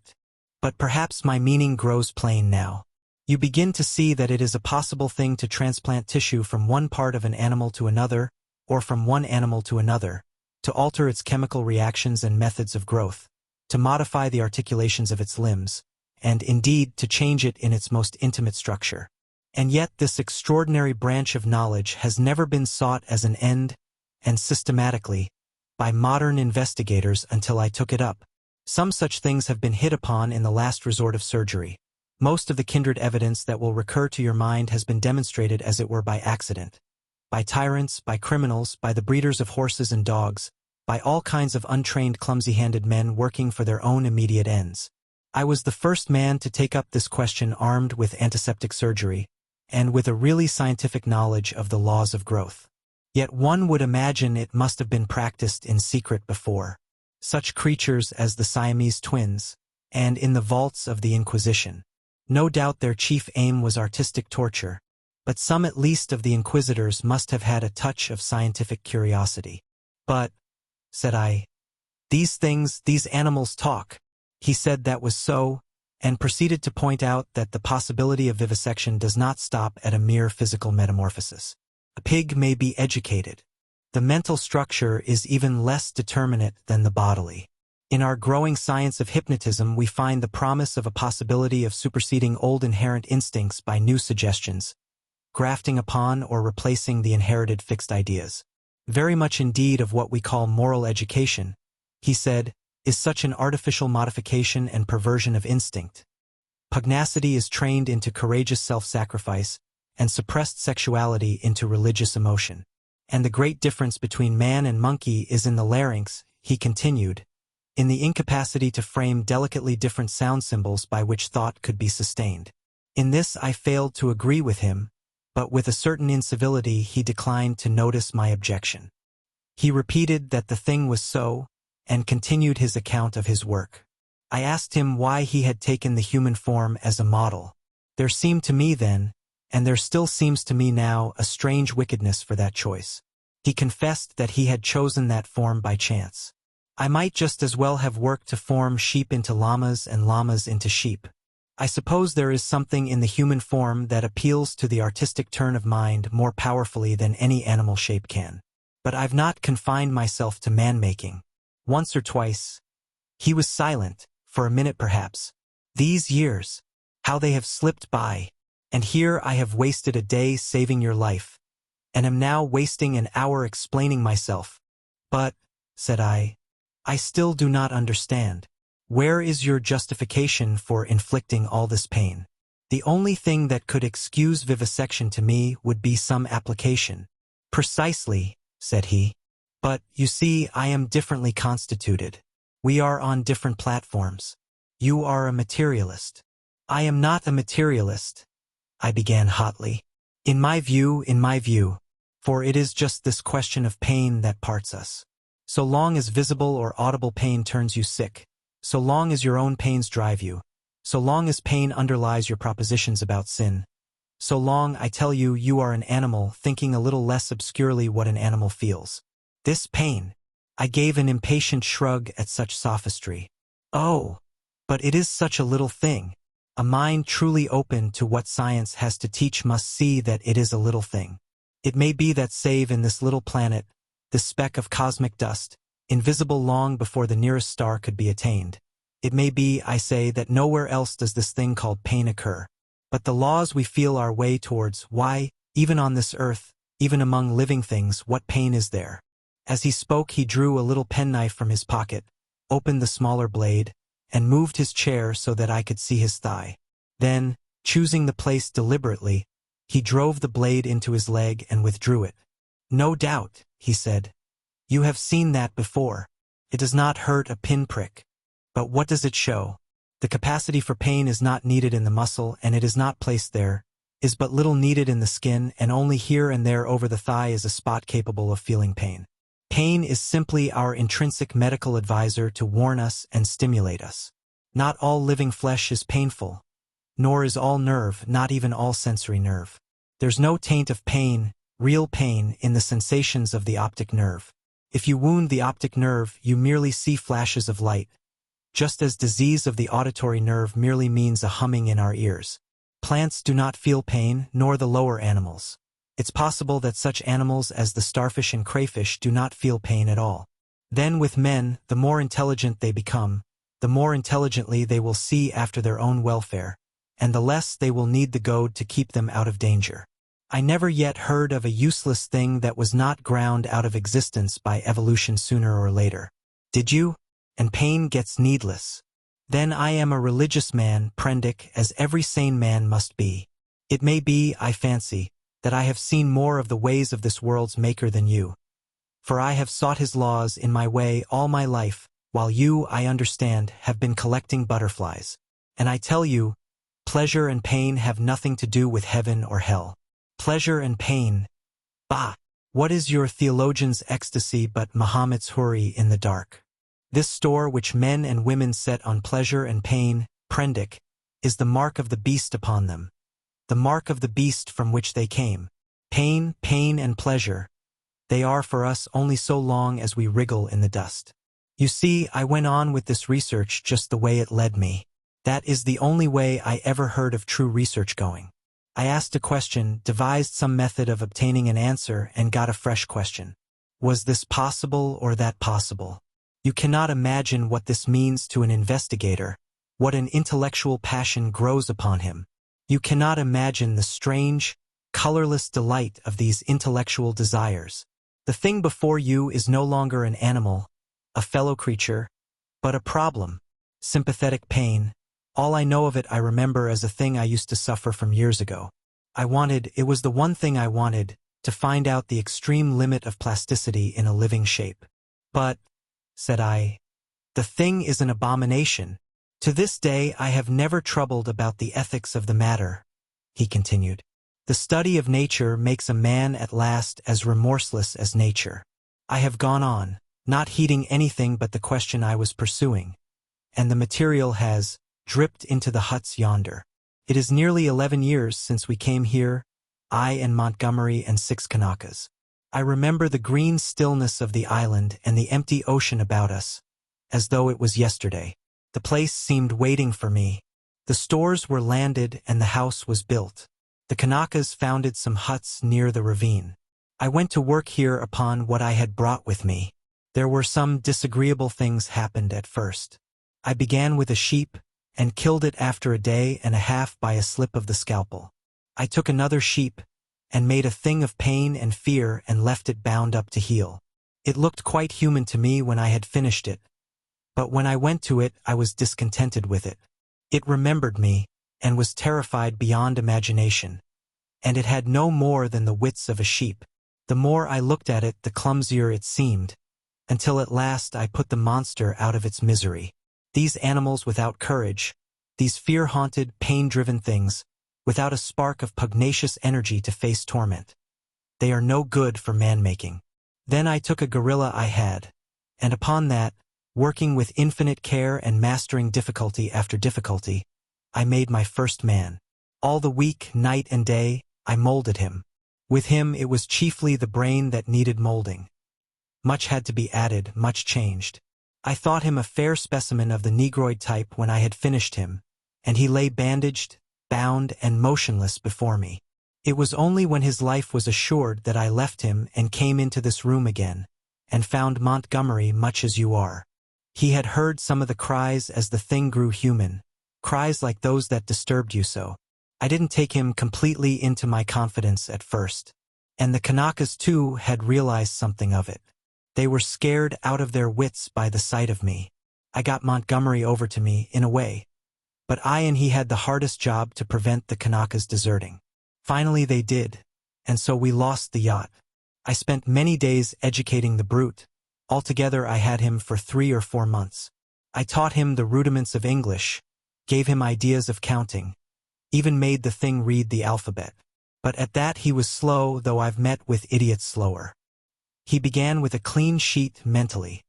But perhaps my meaning grows plain now. You begin to see that it is a possible thing to transplant tissue from one part of an animal to another, or from one animal to another, to alter its chemical reactions and methods of growth, to modify the articulations of its limbs, and indeed to change it in its most intimate structure. And yet this extraordinary branch of knowledge has never been sought as an end, and systematically, by modern investigators until I took it up. Some such things have been hit upon in the last resort of surgery. Most of the kindred evidence that will recur to your mind has been demonstrated as it were by accident. By tyrants, by criminals, by the breeders of horses and dogs, by all kinds of untrained clumsy-handed men working for their own immediate ends. I was the first man to take up this question armed with antiseptic surgery, and with a really scientific knowledge of the laws of growth. Yet one would imagine it must have been practiced in secret before. Such creatures as the Siamese twins, and in the vaults of the Inquisition. No doubt their chief aim was artistic torture, but some at least of the inquisitors must have had a touch of scientific curiosity. "But," said I, "these things, these animals talk." He said that was so, and proceeded to point out that the possibility of vivisection does not stop at a mere physical metamorphosis. A pig may be educated. The mental structure is even less determinate than the bodily. In our growing science of hypnotism, we find the promise of a possibility of superseding old inherent instincts by new suggestions, grafting upon or replacing the inherited fixed ideas. Very much indeed of what we call moral education, he said, is such an artificial modification and perversion of instinct. Pugnacity is trained into courageous self-sacrifice, and suppressed sexuality into religious emotion. And the great difference between man and monkey is in the larynx, he continued, in the incapacity to frame delicately different sound symbols by which thought could be sustained. In this I failed to agree with him, but with a certain incivility he declined to notice my objection. He repeated that the thing was so, and continued his account of his work. I asked him why he had taken the human form as a model. There seemed to me then, and there still seems to me now, a strange wickedness for that choice. He confessed that he had chosen that form by chance. I might just as well have worked to form sheep into llamas and llamas into sheep. I suppose there is something in the human form that appeals to the artistic turn of mind more powerfully than any animal shape can. But I've not confined myself to man-making. Once or twice. He was silent, for a minute perhaps. These years, how they have slipped by. And here I have wasted a day saving your life, and am now wasting an hour explaining myself. But, said I still do not understand. Where is your justification for inflicting all this pain? The only thing that could excuse vivisection to me would be some application. Precisely, said he. But, you see, I am differently constituted. We are on different platforms. You are a materialist. I am not a materialist, I began hotly. In my view, for it is just this question of pain that parts us. So long as visible or audible pain turns you sick, so long as your own pains drive you, so long as pain underlies your propositions about sin, so long, I tell you, you are an animal thinking a little less obscurely what an animal feels. This pain. I gave an impatient shrug at such sophistry. Oh, but it is such a little thing. A mind truly open to what science has to teach must see that it is a little thing. It may be that save in this little planet, this speck of cosmic dust, invisible long before the nearest star could be attained. It may be, I say, that nowhere else does this thing called pain occur. But the laws we feel our way towards, why, even on this earth, even among living things, what pain is there? As he spoke he drew a little penknife from his pocket, opened the smaller blade, and moved his chair so that I could see his thigh. Then, choosing the place deliberately, he drove the blade into his leg and withdrew it. No doubt, he said. You have seen that before. It does not hurt a pinprick. But what does it show? The capacity for pain is not needed in the muscle, and it is not placed there, is but little needed in the skin, and only here and there over the thigh is a spot capable of feeling pain. Pain is simply our intrinsic medical advisor to warn us and stimulate us. Not all living flesh is painful, nor is all nerve, not even all sensory nerve. There's no taint of pain, real pain, in the sensations of the optic nerve. If you wound the optic nerve, you merely see flashes of light, just as disease of the auditory nerve merely means a humming in our ears. Plants do not feel pain, nor the lower animals. It's possible that such animals as the starfish and crayfish do not feel pain at all. Then with men, the more intelligent they become, the more intelligently they will see after their own welfare, and the less they will need the goad to keep them out of danger. I never yet heard of a useless thing that was not ground out of existence by evolution sooner or later. Did you? And pain gets needless. Then I am a religious man, Prendick, as every sane man must be. It may be, I fancy, that I have seen more of the ways of this world's maker than you. For I have sought his laws in my way all my life, while you, I understand, have been collecting butterflies. And I tell you, pleasure and pain have nothing to do with heaven or hell. Pleasure and pain. Bah! What is your theologian's ecstasy but Mahomet's houri in the dark? This store which men and women set on pleasure and pain, Prendick, is the mark of the beast upon them. The mark of the beast from which they came. Pain, and pleasure. They are for us only so long as we wriggle in the dust. You see, I went on with this research just the way it led me. That is the only way I ever heard of true research going. I asked a question, devised some method of obtaining an answer, and got a fresh question. Was this possible or that possible? You cannot imagine what this means to an investigator, what an intellectual passion grows upon him. You cannot imagine the strange, colorless delight of these intellectual desires. The thing before you is no longer an animal, a fellow creature, but a problem, sympathetic pain, All I know of it I remember as a thing I used to suffer from years ago. It was the one thing I wanted, to find out the extreme limit of plasticity in a living shape. But, said I, the thing is an abomination. To this day I have never troubled about the ethics of the matter, he continued. The study of nature makes a man at last as remorseless as nature. I have gone on, not heeding anything but the question I was pursuing, and the material has dripped into the huts yonder. It is nearly 11 years since we came here, I and Montgomery and 6 Kanakas. I remember the green stillness of the island and the empty ocean about us, as though it was yesterday. The place seemed waiting for me. The stores were landed and the house was built. The Kanakas founded some huts near the ravine. I went to work here upon what I had brought with me. There were some disagreeable things happened at first. I began with a sheep, and killed it after a day and a half by a slip of the scalpel. I took another sheep, and made a thing of pain and fear and left it bound up to heal. It looked quite human to me when I had finished it, but when I went to it I was discontented with it. It remembered me, and was terrified beyond imagination, and it had no more than the wits of a sheep. The more I looked at it the clumsier it seemed, until at last I put the monster out of its misery. These animals without courage, these fear-haunted, pain-driven things, without a spark of pugnacious energy to face torment. They are no good for man-making. Then I took a gorilla I had, and upon that, working with infinite care and mastering difficulty after difficulty, I made my first man. All the week, night and day, I molded him. With him it was chiefly the brain that needed molding. Much had to be added, much changed. I thought him a fair specimen of the Negroid type when I had finished him, and he lay bandaged, bound, and motionless before me. It was only when his life was assured that I left him and came into this room again, and found Montgomery much as you are. He had heard some of the cries as the thing grew human, cries like those that disturbed you so. I didn't take him completely into my confidence at first, and the Kanakas too had realized something of it. They were scared out of their wits by the sight of me. I got Montgomery over to me, in a way, but I and he had the hardest job to prevent the Kanakas deserting. Finally they did, and so we lost the yacht. I spent many days educating the brute. Altogether I had him for 3 or 4 months. I taught him the rudiments of English, gave him ideas of counting, even made the thing read the alphabet. But at that he was slow, though I've met with idiots slower. He began with a clean sheet mentally,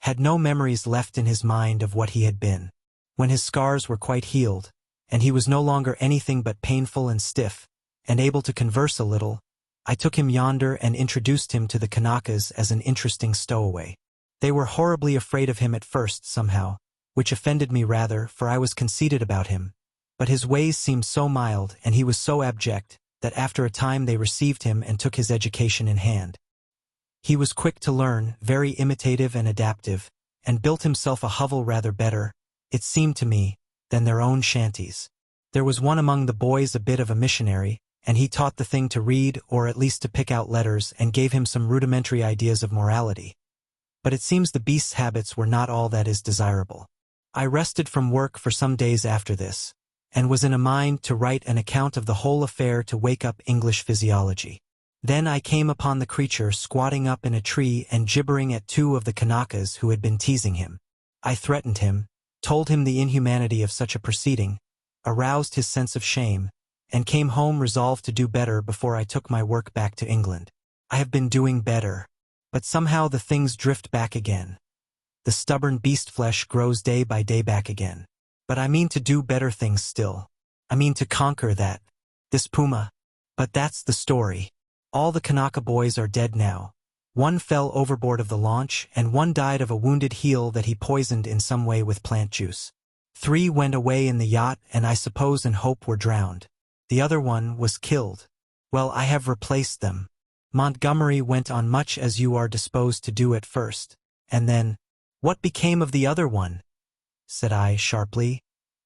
had no memories left in his mind of what he had been. When his scars were quite healed, and he was no longer anything but painful and stiff, and able to converse a little, I took him yonder and introduced him to the Kanakas as an interesting stowaway. They were horribly afraid of him at first, somehow, which offended me rather, for I was conceited about him. But his ways seemed so mild, and he was so abject, that after a time they received him and took his education in hand. He was quick to learn, very imitative and adaptive, and built himself a hovel rather better, it seemed to me, than their own shanties. There was one among the boys a bit of a missionary, and he taught the thing to read, or at least to pick out letters, and gave him some rudimentary ideas of morality. But it seems the beast's habits were not all that is desirable. I rested from work for some days after this, and was in a mind to write an account of the whole affair to wake up English physiology. Then I came upon the creature squatting up in a tree and gibbering at 2 of the Kanakas who had been teasing him. I threatened him, told him the inhumanity of such a proceeding, aroused his sense of shame, and came home resolved to do better before I took my work back to England. I have been doing better, but somehow the things drift back again. The stubborn beast flesh grows day by day back again. But I mean to do better things still. I mean to conquer this puma. But that's the story. All the Kanaka boys are dead now. One fell overboard of the launch, and one died of a wounded heel that he poisoned in some way with plant juice. 3 went away in the yacht, and I suppose in hope were drowned. The other one was killed. Well, I have replaced them. Montgomery went on much as you are disposed to do at first. And then, what became of the other one? Said I sharply.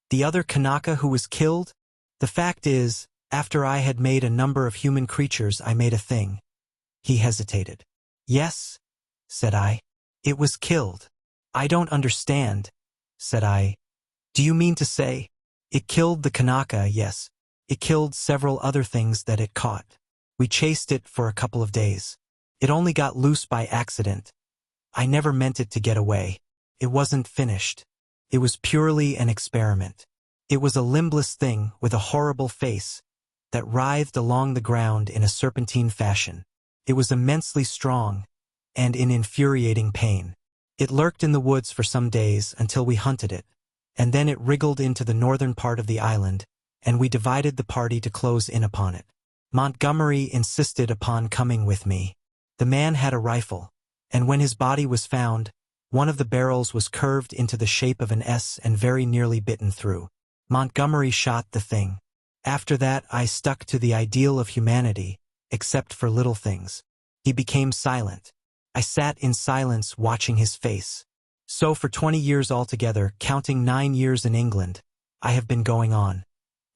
The other Kanaka who was killed? The fact is, after I had made a number of human creatures I made a thing. He hesitated. Yes, said I. It was killed. I don't understand, said I. Do you mean to say? It killed the Kanaka, yes. It killed several other things that it caught. We chased it for a couple of days. It only got loose by accident. I never meant it to get away. It wasn't finished. It was purely an experiment. It was a limbless thing with a horrible face that writhed along the ground in a serpentine fashion. It was immensely strong and in infuriating pain. It lurked in the woods for some days until we hunted it, and then it wriggled into the northern part of the island, and we divided the party to close in upon it. Montgomery insisted upon coming with me. The man had a rifle, and when his body was found, one of the barrels was curved into the shape of an S and very nearly bitten through. Montgomery shot the thing. After that, I stuck to the ideal of humanity, except for little things. He became silent. I sat in silence watching his face. So for 20 years altogether, counting 9 years in England, I have been going on.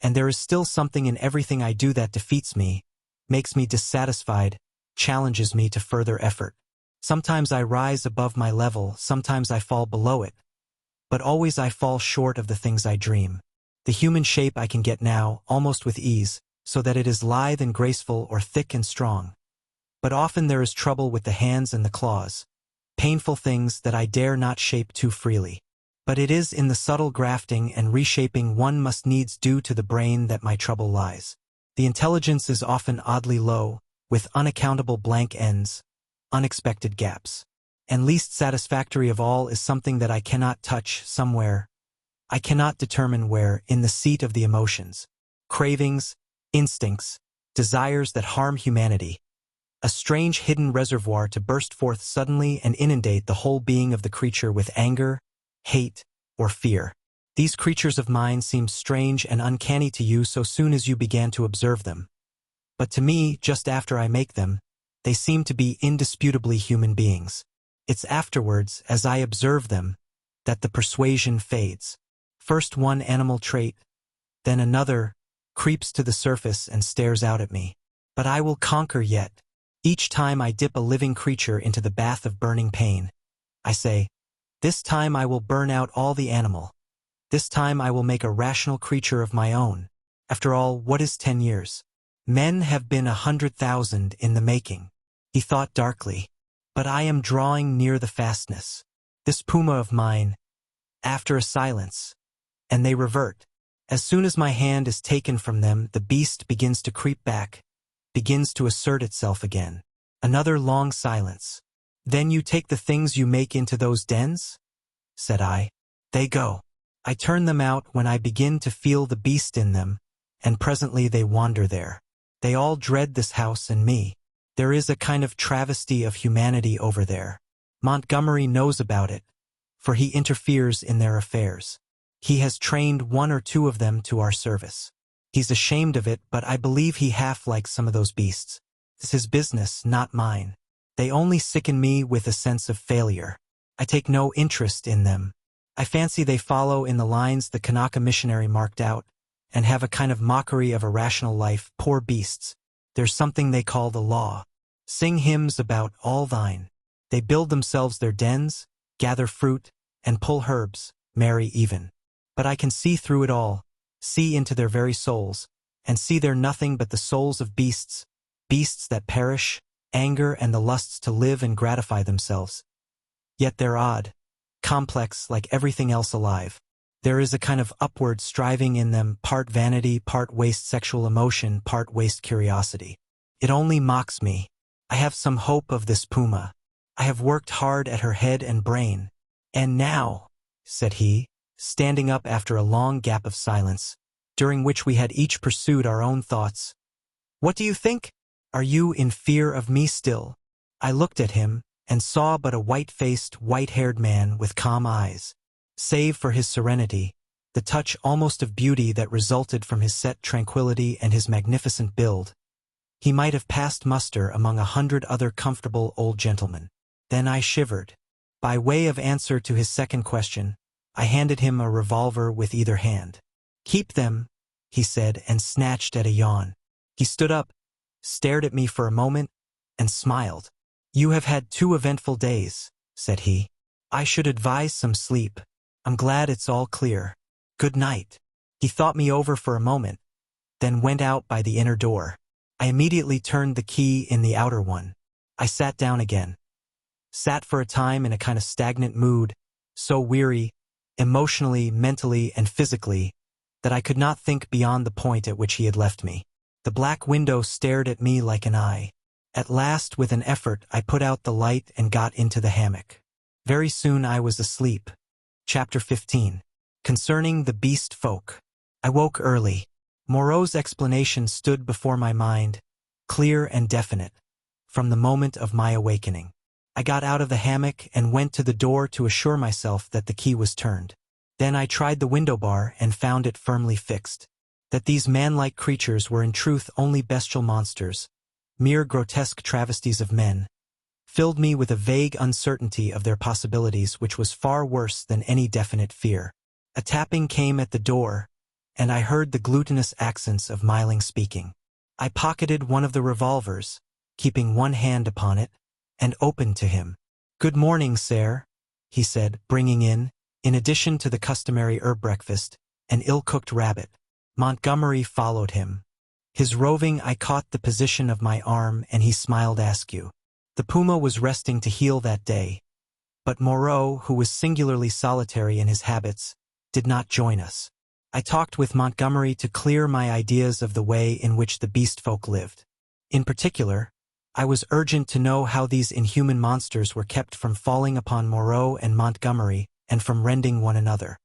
And there is still something in everything I do that defeats me, makes me dissatisfied, challenges me to further effort. Sometimes I rise above my level, sometimes I fall below it. But always I fall short of the things I dream. The human shape I can get now, almost with ease, so that it is lithe and graceful or thick and strong. But often there is trouble with the hands and the claws, painful things that I dare not shape too freely. But it is in the subtle grafting and reshaping one must needs do to the brain that my trouble lies. The intelligence is often oddly low, with unaccountable blank ends, unexpected gaps. And least satisfactory of all is something that I cannot touch somewhere. I cannot determine where, in the seat of the emotions. Cravings, instincts, desires that harm humanity. A strange hidden reservoir to burst forth suddenly and inundate the whole being of the creature with anger, hate, or fear. These creatures of mine seem strange and uncanny to you so soon as you began to observe them. But to me, just after I make them, they seem to be indisputably human beings. It's afterwards, as I observe them, that the persuasion fades. First one animal trait, then another, creeps to the surface and stares out at me. But I will conquer yet. Each time I dip a living creature into the bath of burning pain, I say, this time I will burn out all the animal. This time I will make a rational creature of my own. After all, what is 10 years? Men have been 100,000 in the making. He thought darkly. But I am drawing near the fastness. This puma of mine, after a silence, and they revert. As soon as my hand is taken from them, the beast begins to creep back, begins to assert itself again. Another long silence. Then you take the things you make into those dens? Said I. They go. I turn them out when I begin to feel the beast in them, and presently they wander there. They all dread this house and me. There is a kind of travesty of humanity over there. Montgomery knows about it, for he interferes in their affairs. He has trained 1 or 2 of them to our service. He's ashamed of it, but I believe he half likes some of those beasts. It's his business, not mine. They only sicken me with a sense of failure. I take no interest in them. I fancy they follow in the lines the Kanaka missionary marked out, and have a kind of mockery of a rational life. Poor beasts. There's something they call the law. Sing hymns about all thine. They build themselves their dens, gather fruit, and pull herbs, marry even. But I can see through it all, see into their very souls, and see they're nothing but the souls of beasts, beasts that perish, anger and the lusts to live and gratify themselves. Yet they're odd, complex like everything else alive. There is a kind of upward striving in them, part vanity, part waste sexual emotion, part waste curiosity. It only mocks me. I have some hope of this puma. I have worked hard at her head and brain. And now, said he, standing up after a long gap of silence, during which we had each pursued our own thoughts. What do you think? Are you in fear of me still? I looked at him, and saw but a white-faced, white-haired man with calm eyes. Save for his serenity, the touch almost of beauty that resulted from his set tranquility and his magnificent build, he might have passed muster among 100 other comfortable old gentlemen. Then I shivered. By way of answer to his second question, I handed him a revolver with either hand. Keep them, he said, and snatched at a yawn. He stood up, stared at me for a moment, and smiled. You have had 2 eventful days, said he. I should advise some sleep. I'm glad it's all clear. Good night. He thought me over for a moment, then went out by the inner door. I immediately turned the key in the outer one. I sat down again. Sat for a time in a kind of stagnant mood, so weary, emotionally, mentally, and physically, that I could not think beyond the point at which he had left me. The black window stared at me like an eye. At last, with an effort, I put out the light and got into the hammock. Very soon I was asleep. Chapter 15. Concerning the beast folk. I woke early. Moreau's explanation stood before my mind, clear and definite, from the moment of my awakening. I got out of the hammock and went to the door to assure myself that the key was turned. Then I tried the window bar and found it firmly fixed. That these man-like creatures were in truth only bestial monsters, mere grotesque travesties of men, filled me with a vague uncertainty of their possibilities which was far worse than any definite fear. A tapping came at the door, and I heard the glutinous accents of Myling speaking. I pocketed one of the revolvers, keeping one hand upon it, and opened to him. "Good morning, sir," he said, bringing in addition to the customary herb breakfast, an ill-cooked rabbit. Montgomery followed him. His roving eye caught the position of my arm, and he smiled askew. The puma was resting to heal that day, but Moreau, who was singularly solitary in his habits, did not join us. I talked with Montgomery to clear my ideas of the way in which the beast folk lived. In particular, I was urgent to know how these inhuman monsters were kept from falling upon Moreau and Montgomery and from rending one another.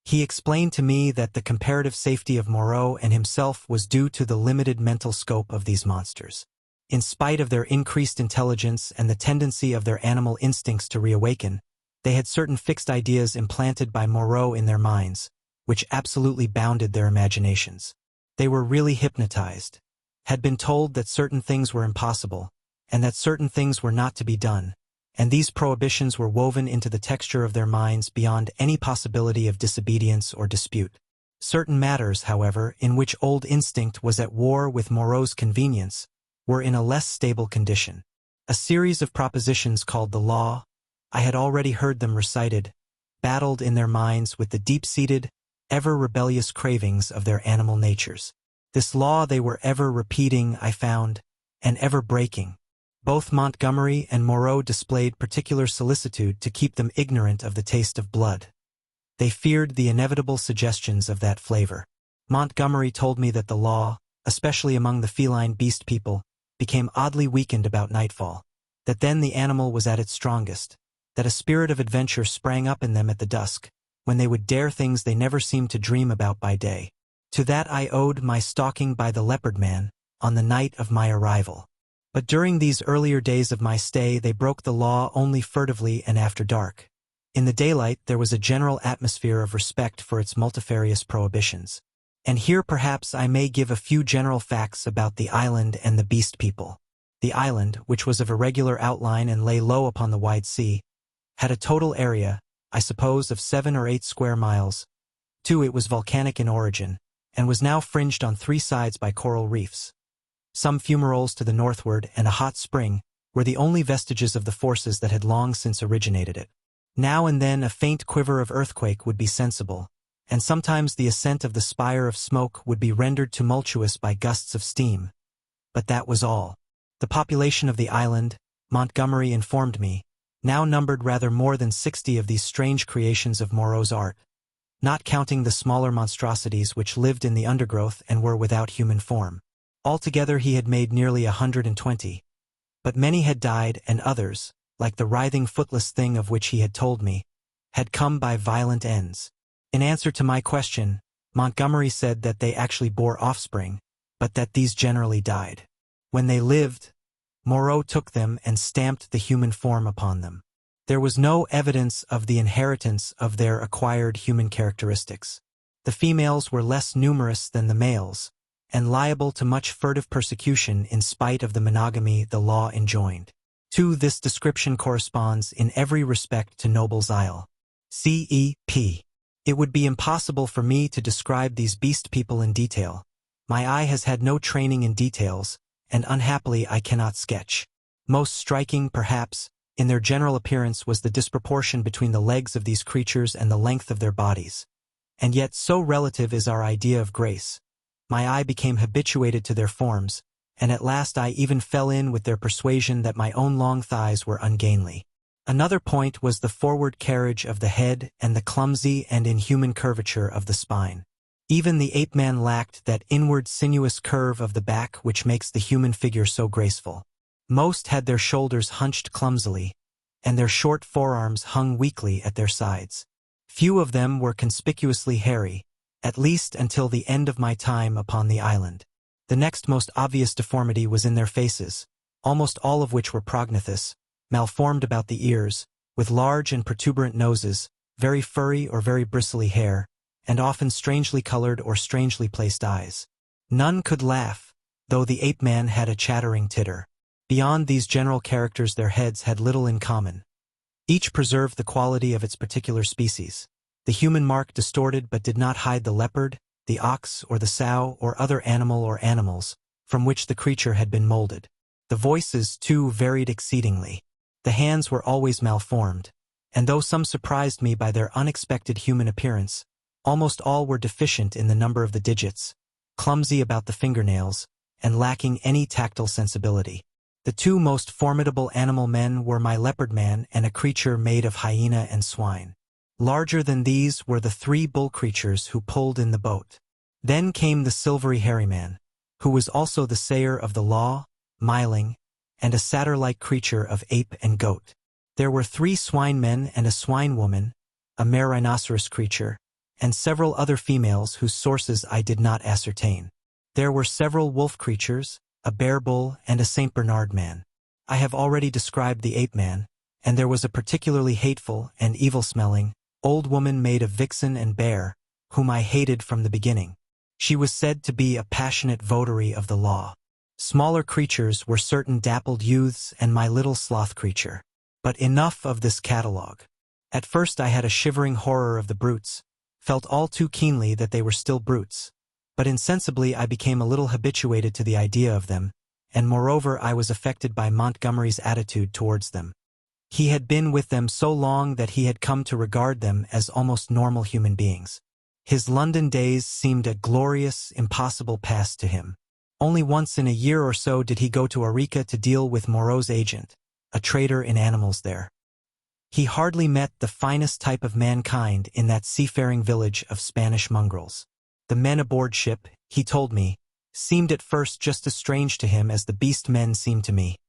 He explained to me that the comparative safety of Moreau and himself was due to the limited mental scope of these monsters. In spite of their increased intelligence and the tendency of their animal instincts to reawaken, they had certain fixed ideas implanted by Moreau in their minds, which absolutely bounded their imaginations. They were really hypnotized, had been told that certain things were impossible, and that certain things were not to be done, and these prohibitions were woven into the texture of their minds beyond any possibility of disobedience or dispute. Certain matters, however, in which old instinct was at war with Moreau's convenience, were in a less stable condition. A series of propositions called the law, I had already heard them recited, battled in their minds with the deep-seated, ever-rebellious cravings of their animal natures. This law they were ever repeating, I found, and ever breaking. Both Montgomery and Moreau displayed particular solicitude to keep them ignorant of the taste of blood. They feared the inevitable suggestions of that flavor. Montgomery told me that the law, especially among the feline beast people, became oddly weakened about nightfall, that then the animal was at its strongest, that a spirit of adventure sprang up in them at the dusk, when they would dare things they never seemed to dream about by day. To that I owed my stalking by the leopard man on the night of my arrival. But during these earlier days of my stay they broke the law only furtively and after dark. In the daylight there was a general atmosphere of respect for its multifarious prohibitions. And here perhaps I may give a few general facts about the island and the beast people. The island, which was of irregular outline and lay low upon the wide sea, had a total area, I suppose, of 7 or 8 square miles. It was volcanic in origin, and was now fringed on 3 sides by coral reefs. Some fumaroles to the northward and a hot spring were the only vestiges of the forces that had long since originated it. Now and then a faint quiver of earthquake would be sensible, and sometimes the ascent of the spire of smoke would be rendered tumultuous by gusts of steam. But that was all. The population of the island, Montgomery informed me, now numbered rather more than 60 of these strange creations of Moreau's art, not counting the smaller monstrosities which lived in the undergrowth and were without human form. Altogether he had made nearly 120. But many had died, and others, like the writhing footless thing of which he had told me, had come by violent ends. In answer to my question, Montgomery said that they actually bore offspring, but that these generally died. When they lived, Moreau took them and stamped the human form upon them. There was no evidence of the inheritance of their acquired human characteristics. The females were less numerous than the males, and liable to much furtive persecution in spite of the monogamy the law enjoined. This description corresponds in every respect to Noble's Isle. C.E.P. It would be impossible for me to describe these beast people in detail. My eye has had no training in details, and unhappily I cannot sketch. Most striking, perhaps, in their general appearance was the disproportion between the legs of these creatures and the length of their bodies. And yet so relative is our idea of grace. My eye became habituated to their forms, and at last I even fell in with their persuasion that my own long thighs were ungainly. Another point was the forward carriage of the head and the clumsy and inhuman curvature of the spine. Even the ape-man lacked that inward sinuous curve of the back which makes the human figure so graceful. Most had their shoulders hunched clumsily, and their short forearms hung weakly at their sides. Few of them were conspicuously hairy, at least until the end of my time upon the island. The next most obvious deformity was in their faces, almost all of which were prognathes, malformed about the ears, with large and protuberant noses, very furry or very bristly hair, and often strangely colored or strangely placed eyes. None could laugh, though the ape-man had a chattering titter. Beyond these general characters their heads had little in common. Each preserved the quality of its particular species. The human mark distorted but did not hide the leopard, the ox or the sow or other animal or animals, from which the creature had been molded. The voices, too, varied exceedingly. The hands were always malformed, and though some surprised me by their unexpected human appearance, almost all were deficient in the number of the digits, clumsy about the fingernails, and lacking any tactile sensibility. The two most formidable animal men were my leopard man and a creature made of hyena and swine. Larger than these were the three bull creatures who pulled in the boat. Then came the silvery hairy man, who was also the sayer of the law, miling, and a satyr-like creature of ape and goat. There were 3 swine men and a swine woman, a mare rhinoceros creature, and several other females whose sources I did not ascertain. There were several wolf creatures, a bear bull, and a St. Bernard man. I have already described the ape-man, and there was a particularly hateful and evil-smelling old woman made of vixen and bear, whom I hated from the beginning. She was said to be a passionate votary of the law. Smaller creatures were certain dappled youths and my little sloth creature. But enough of this catalogue. At first I had a shivering horror of the brutes, felt all too keenly that they were still brutes, but insensibly I became a little habituated to the idea of them, and moreover I was affected by Montgomery's attitude towards them. He had been with them so long that he had come to regard them as almost normal human beings. His London days seemed a glorious, impossible past to him. Only once in a year or so did he go to Arica to deal with Moreau's agent, a trader in animals there. He hardly met the finest type of mankind in that seafaring village of Spanish mongrels. The men aboard ship, he told me, seemed at first just as strange to him as the beast men seemed to me.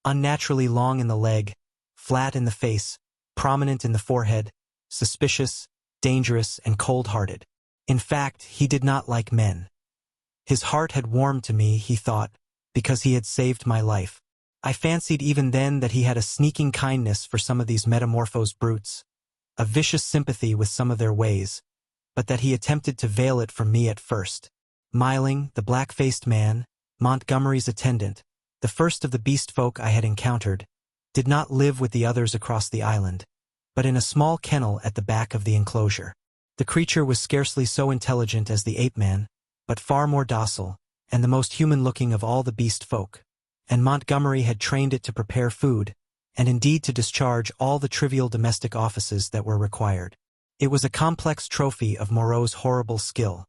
Unnaturally long in the leg, flat in the face, prominent in the forehead, suspicious, dangerous, and cold-hearted. In fact, he did not like men. His heart had warmed to me, he thought, because he had saved my life. I fancied even then that he had a sneaking kindness for some of these metamorphosed brutes, a vicious sympathy with some of their ways, but that he attempted to veil it from me at first. Miling, the black-faced man, Montgomery's attendant, the first of the beast folk I had encountered, did not live with the others across the island, but in a small kennel at the back of the enclosure. The creature was scarcely so intelligent as the ape-man, but far more docile, and the most human-looking of all the beast folk. And Montgomery had trained it to prepare food, and indeed to discharge all the trivial domestic offices that were required. It was a complex trophy of Moreau's horrible skill.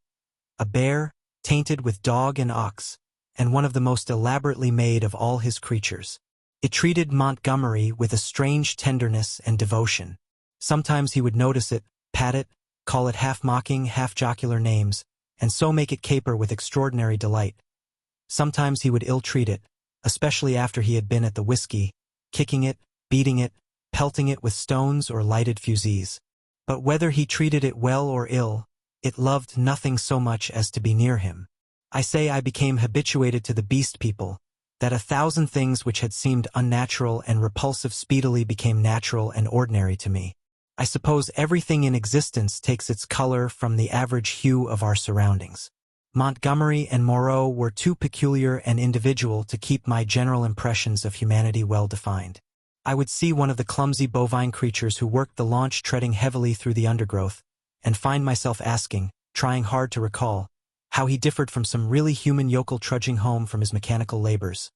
A bear, tainted with dog and ox, and one of the most elaborately made of all his creatures. It treated Montgomery with a strange tenderness and devotion. Sometimes he would notice it, pat it, call it half-mocking, half-jocular names, and so make it caper with extraordinary delight. Sometimes he would ill-treat it, especially after he had been at the whiskey, kicking it, beating it, pelting it with stones or lighted fusees. But whether he treated it well or ill, it loved nothing so much as to be near him. I say I became habituated to the beast people, that 1,000 things which had seemed unnatural and repulsive speedily became natural and ordinary to me. I suppose everything in existence takes its color from the average hue of our surroundings. Montgomery and Moreau were too peculiar and individual to keep my general impressions of humanity well defined. I would see one of the clumsy bovine creatures who worked the launch treading heavily through the undergrowth, and find myself asking, trying hard to recall, how he differed from some really human yokel trudging home from his mechanical labors.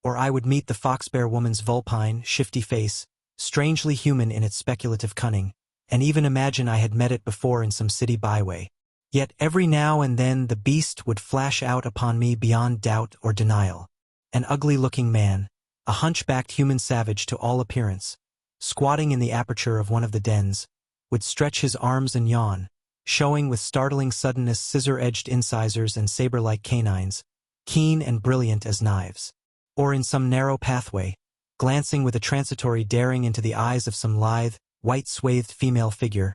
Or I would meet the fox-bear woman's vulpine, shifty face, strangely human in its speculative cunning, and even imagine I had met it before in some city byway. Yet every now and then the beast would flash out upon me beyond doubt or denial. An ugly-looking man, a hunchbacked human savage to all appearance, squatting in the aperture of one of the dens, would stretch his arms and yawn, showing with startling suddenness scissor-edged incisors and saber-like canines, keen and brilliant as knives. Or in some narrow pathway, glancing with a transitory daring into the eyes of some lithe, white-swathed female figure,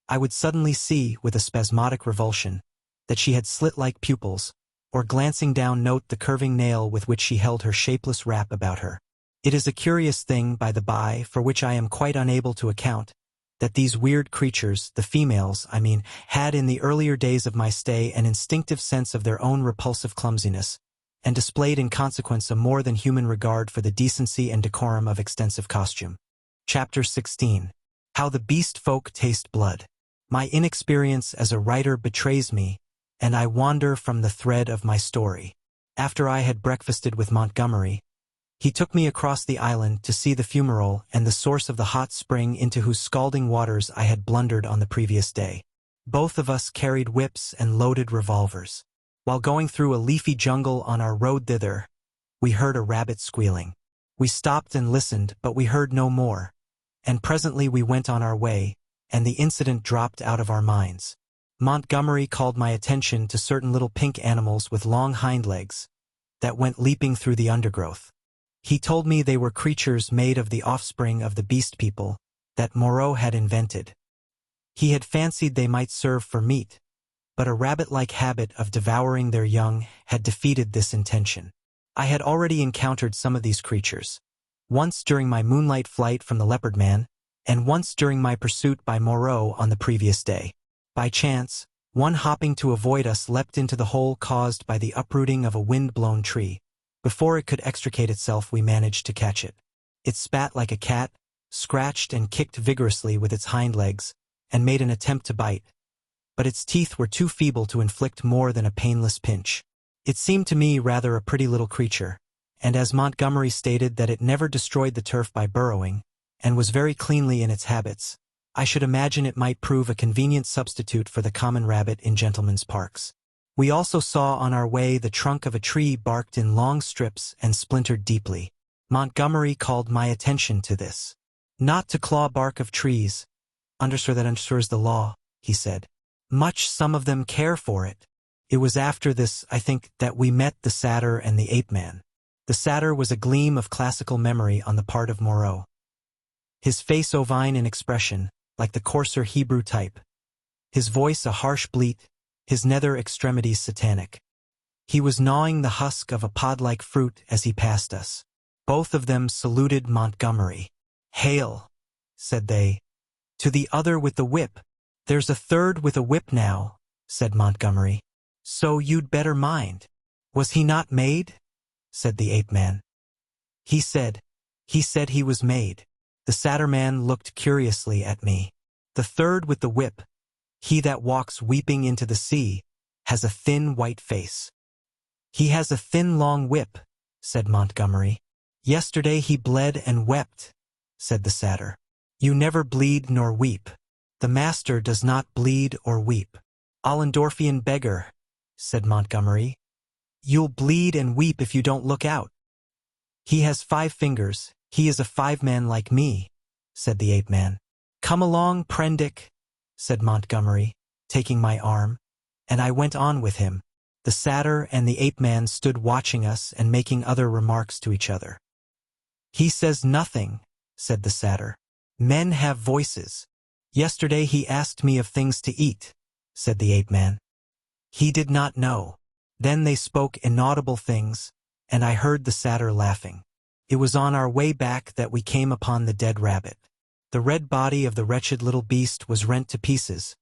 I would suddenly see, with a spasmodic revulsion, that she had slit-like pupils, or glancing down note the curving nail with which she held her shapeless wrap about her. It is a curious thing, by the by, for which I am quite unable to account, that these weird creatures, the females, I mean, had in the earlier days of my stay an instinctive sense of their own repulsive clumsiness, and displayed in consequence a more than human regard for the decency and decorum of extensive costume. Chapter 16. How the Beast Folk Taste Blood. My inexperience as a writer betrays me, and I wander from the thread of my story. After I had breakfasted with Montgomery, he took me across the island to see the fumarole and the source of the hot spring into whose scalding waters I had blundered on the previous day. Both of us carried whips and loaded revolvers. While going through a leafy jungle on our road thither, we heard a rabbit squealing. We stopped and listened, but we heard no more, and presently we went on our way, and the incident dropped out of our minds. Montgomery called my attention to certain little pink animals with long hind legs that went leaping through the undergrowth. He told me they were creatures made of the offspring of the beast people that Moreau had invented. He had fancied they might serve for meat, but a rabbit-like habit of devouring their young had defeated this intention. I had already encountered some of these creatures, once during my moonlight flight from the Leopard Man, and once during my pursuit by Moreau on the previous day. By chance, one hopping to avoid us leapt into the hole caused by the uprooting of a wind-blown tree. Before it could extricate itself, we managed to catch it. It spat like a cat, scratched and kicked vigorously with its hind legs, and made an attempt to bite, but its teeth were too feeble to inflict more than a painless pinch. It seemed to me rather a pretty little creature, and as Montgomery stated that it never destroyed the turf by burrowing, and was very cleanly in its habits, I should imagine it might prove a convenient substitute for the common rabbit in gentlemen's parks. We also saw on our way the trunk of a tree barked in long strips and splintered deeply. Montgomery called my attention to this. Not to claw bark of trees. Undersures the law, he said. Much some of them care for it. It was after this, I think, that we met the satyr and the ape-man. The satyr was a gleam of classical memory on the part of Moreau. His face ovine in expression, like the coarser Hebrew type. His voice a harsh bleat, his nether extremities satanic. He was gnawing the husk of a pod-like fruit as he passed us. Both of them saluted Montgomery. "Hail," said they. "To the other with the whip." "There's a third with a whip now," said Montgomery. "So you'd better mind." "Was he not made?" said the ape-man. He said he was made." The satyr-man looked curiously at me. "The third with the whip, he that walks weeping into the sea, has a thin white face." "He has a thin long whip," said Montgomery. "Yesterday he bled and wept," said the satyr. "You never bleed nor weep. The master does not bleed or weep." "Allendorfian beggar," said Montgomery. "You'll bleed and weep if you don't look out." "He has 5 fingers, he is a 5-man like me," said the ape-man. "Come along, Prendick," said Montgomery, taking my arm, and I went on with him. The satyr and the ape-man stood watching us and making other remarks to each other. "He says nothing," said the satyr. "Men have voices. Yesterday he asked me of things to eat," said the ape-man. "He did not know." Then they spoke inaudible things, and I heard the satyr laughing. It was on our way back that we came upon the dead rabbit. The red body of the wretched little beast was rent to pieces,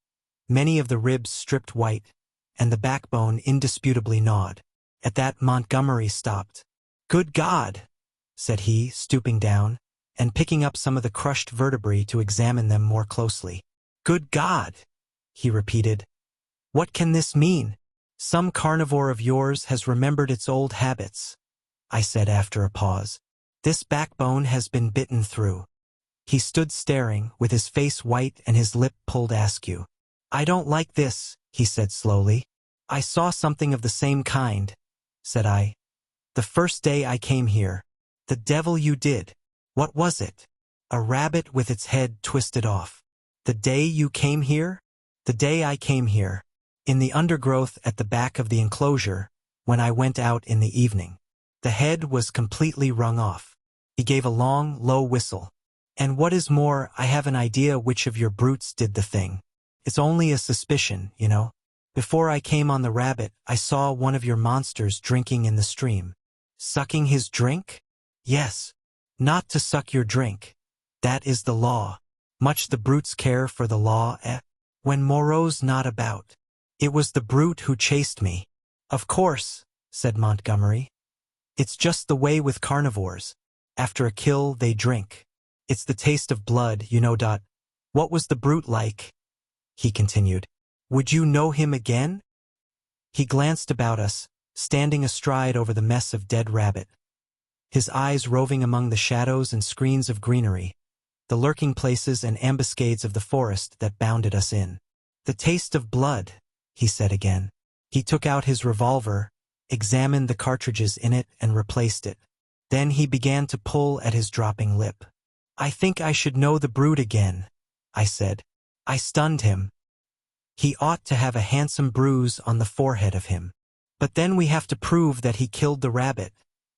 many of the ribs stripped white, and the backbone indisputably gnawed. At that Montgomery stopped. "Good God!" said he, stooping down, and picking up some of the crushed vertebrae to examine them more closely. "Good God!" he repeated. "What can this mean?" "Some carnivore of yours has remembered its old habits," I said after a pause. "This backbone has been bitten through." He stood staring, with his face white and his lip pulled askew. "I don't like this," he said slowly. "I saw something of the same kind," said I. "The first day I came here." "The devil you did. What was it?" "A rabbit with its head twisted off." "The day you came here?" "The day I came here. In the undergrowth at the back of the enclosure, when I went out in the evening. The head was completely wrung off." He gave a long, low whistle. "And what is more, I have an idea which of your brutes did the thing. It's only a suspicion, you know. Before I came on the rabbit, I saw one of your monsters drinking in the stream." "Sucking his drink?" "Yes. Not to suck your drink. That is the law. Much the brutes care for the law, eh? When Moreau's not about. It was the brute who chased me." "Of course," said Montgomery. "It's just the way with carnivores. After a kill, they drink. It's the taste of blood, you know. What was the brute like?" he continued. "Would you know him again?" He glanced about us, standing astride over the mess of dead rabbit, his eyes roving among the shadows and screens of greenery, the lurking places and ambuscades of the forest that bounded us in. "The taste of blood," he said again. He took out his revolver, examined the cartridges in it, and replaced it. Then he began to pull at his dropping lip. "I think I should know the brute again," I said. "I stunned him. He ought to have a handsome bruise on the forehead of him." "But then we have to prove that he killed the rabbit,"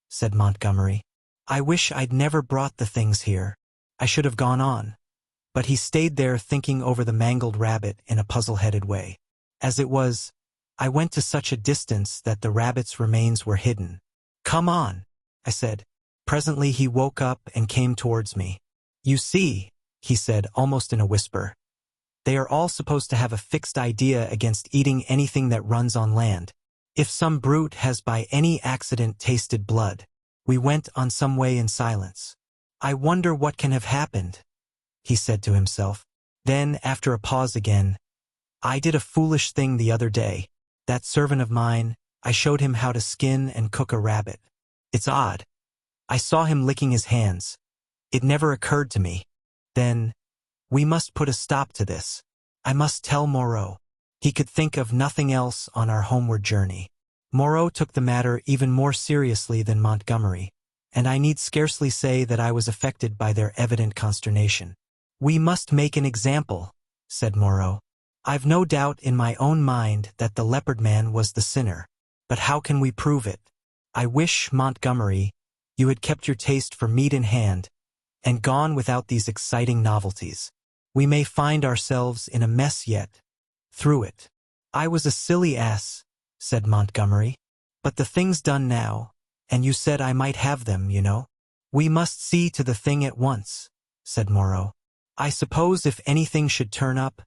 said Montgomery. "I wish I'd never brought the things here. I should have gone on." But he stayed there thinking over the mangled rabbit in a puzzle-headed way. As it was, I went to such a distance that the rabbit's remains were hidden. "Come on," I said. Presently he woke up and came towards me. "You see," he said almost in a whisper, "they are all supposed to have a fixed idea against eating anything that runs on land. If some brute has by any accident tasted blood." We went on some way in silence. "I wonder what can have happened," he said to himself. Then, after a pause again, "I did a foolish thing the other day. That servant of mine, I showed him how to skin and cook a rabbit. It's odd. I saw him licking his hands. It never occurred to me. Then, we must put a stop to this. I must tell Moreau." He could think of nothing else on our homeward journey. Moreau took the matter even more seriously than Montgomery, and I need scarcely say that I was affected by their evident consternation. "We must make an example," said Moreau. "I've no doubt in my own mind that the leopard man was the sinner, but how can we prove it? I wish, Montgomery, you had kept your taste for meat in hand, and gone without these exciting novelties. We may find ourselves in a mess yet, through it." "I was a silly ass," said Montgomery. "But the thing's done now, and you said I might have them, you know." "We must see to the thing at once," said Moreau. "I suppose if anything should turn up,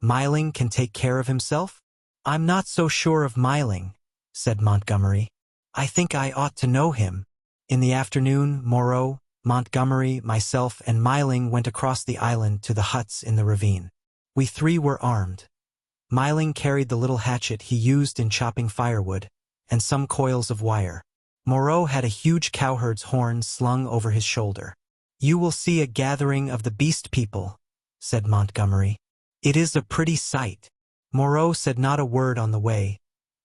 Miling can take care of himself?" "I'm not so sure of Miling," said Montgomery. "I think I ought to know him." In the afternoon, Moreau, Montgomery, myself, and Miling went across the island to the huts in the ravine. We three were armed. Miling carried the little hatchet he used in chopping firewood, and some coils of wire. Moreau had a huge cowherd's horn slung over his shoulder. "You will see a gathering of the beast people," said Montgomery. "It is a pretty sight." Moreau said not a word on the way,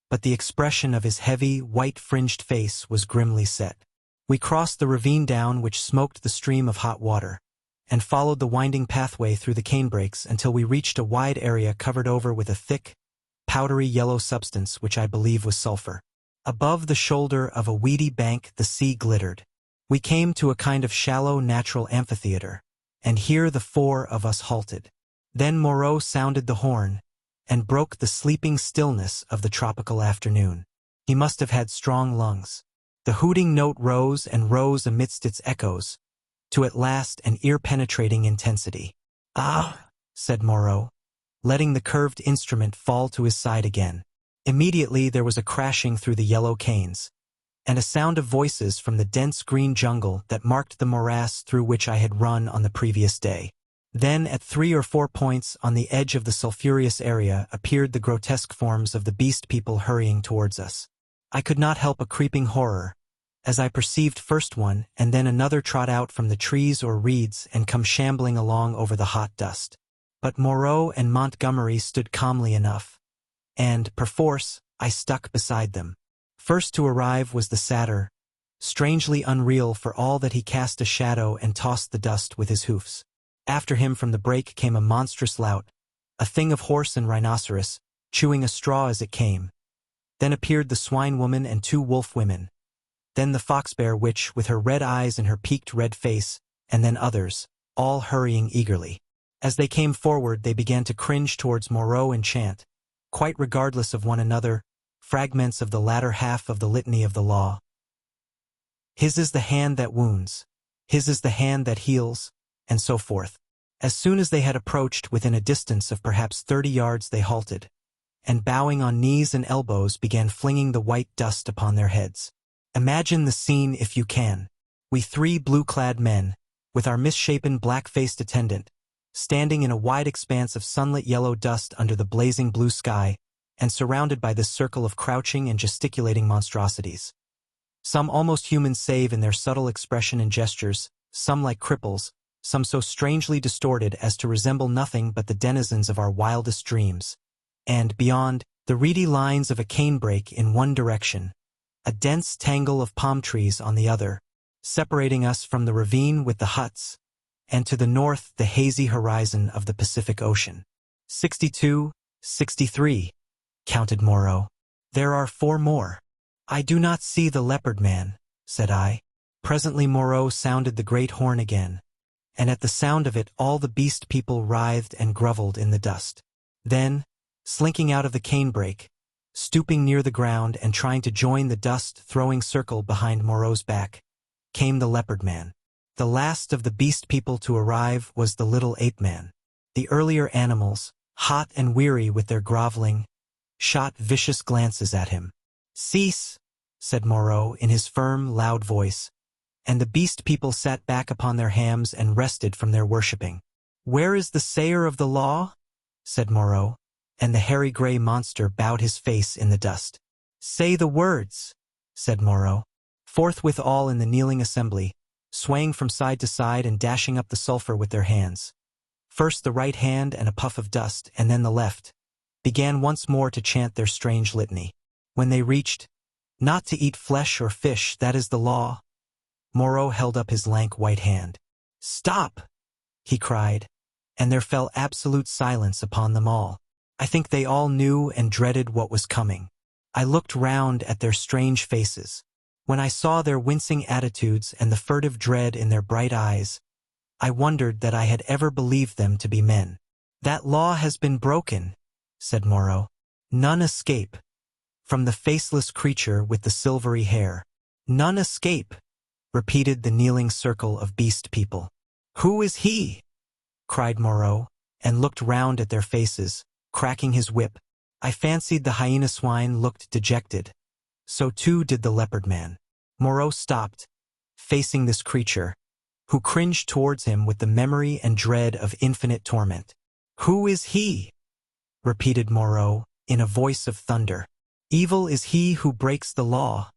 but the expression of his heavy, white-fringed face was grimly set. We crossed the ravine down which smoked the stream of hot water, and followed the winding pathway through the canebrakes until we reached a wide area covered over with a thick, powdery yellow substance which I believe was sulfur. Above the shoulder of a weedy bank the sea glittered. We came to a kind of shallow natural amphitheater, and here the four of us halted. Then Moreau sounded the horn, and broke the sleeping stillness of the tropical afternoon. He must have had strong lungs. The hooting note rose and rose amidst its echoes, to at last an ear-penetrating intensity. "Ah!" said Moreau, letting the curved instrument fall to his side again. Immediately there was a crashing through the yellow canes, and a sound of voices from the dense green jungle that marked the morass through which I had run on the previous day. Then at 3 or 4 points on the edge of the sulphurous area appeared the grotesque forms of the beast people hurrying towards us. I could not help a creeping horror, as I perceived first one and then another trot out from the trees or reeds and come shambling along over the hot dust. But Moreau and Montgomery stood calmly enough, and, perforce, I stuck beside them. First to arrive was the satyr, strangely unreal for all that he cast a shadow and tossed the dust with his hoofs. After him from the brake came a monstrous lout, a thing of horse and rhinoceros, chewing a straw as it came. Then appeared the swine woman and 2 wolf women. Then the fox bear witch with her red eyes and her peaked red face, and then others, all hurrying eagerly. As they came forward they began to cringe towards Moreau and chant, quite regardless of one another, fragments of the latter half of the litany of the law. His is the hand that wounds, his is the hand that heals, and so forth. As soon as they had approached within a distance of perhaps 30 yards they halted, and bowing on knees and elbows began flinging the white dust upon their heads. Imagine the scene if you can. We 3 blue-clad men, with our misshapen black-faced attendant, standing in a wide expanse of sunlit yellow dust under the blazing blue sky, and surrounded by this circle of crouching and gesticulating monstrosities. Some almost human save in their subtle expression and gestures, some like cripples, some so strangely distorted as to resemble nothing but the denizens of our wildest dreams. And, beyond, the reedy lines of a canebrake in one direction, a dense tangle of palm trees on the other, separating us from the ravine with the huts, and to the north the hazy horizon of the Pacific Ocean. 62, 63, counted Moreau. There are 4 more. I do not see the leopard man, said I. Presently Moreau sounded the great horn again, and at the sound of it all the beast people writhed and grovelled in the dust. Then, slinking out of the canebrake, stooping near the ground and trying to join the dust-throwing circle behind Moreau's back, came the leopard man. The last of the beast people to arrive was the little ape man. The earlier animals, hot and weary with their groveling, shot vicious glances at him. "Cease," said Moreau in his firm, loud voice, and the beast people sat back upon their hams and rested from their worshipping. "Where is the sayer of the law?" said Moreau, and the hairy gray monster bowed his face in the dust. "Say the words," said Moreau. Forthwith all in the kneeling assembly, swaying from side to side and dashing up the sulphur with their hands, first the right hand and a puff of dust, and then the left, began once more to chant their strange litany. When they reached, "Not to eat flesh or fish, that is the law," Moreau held up his lank white hand. "Stop!" he cried, and there fell absolute silence upon them all. I think they all knew and dreaded what was coming. I looked round at their strange faces. When I saw their wincing attitudes and the furtive dread in their bright eyes, I wondered that I had ever believed them to be men. "That law has been broken," said Moreau. "None escape. From the faceless creature with the silvery hair. None escape," repeated the kneeling circle of beast people. "Who is he?" cried Moreau, and looked round at their faces, cracking his whip. I fancied the hyena swine looked dejected. So too did the leopard man. Moreau stopped, facing this creature, who cringed towards him with the memory and dread of infinite torment. "Who is he?" repeated Moreau, in a voice of thunder. "Evil is he who breaks the law,"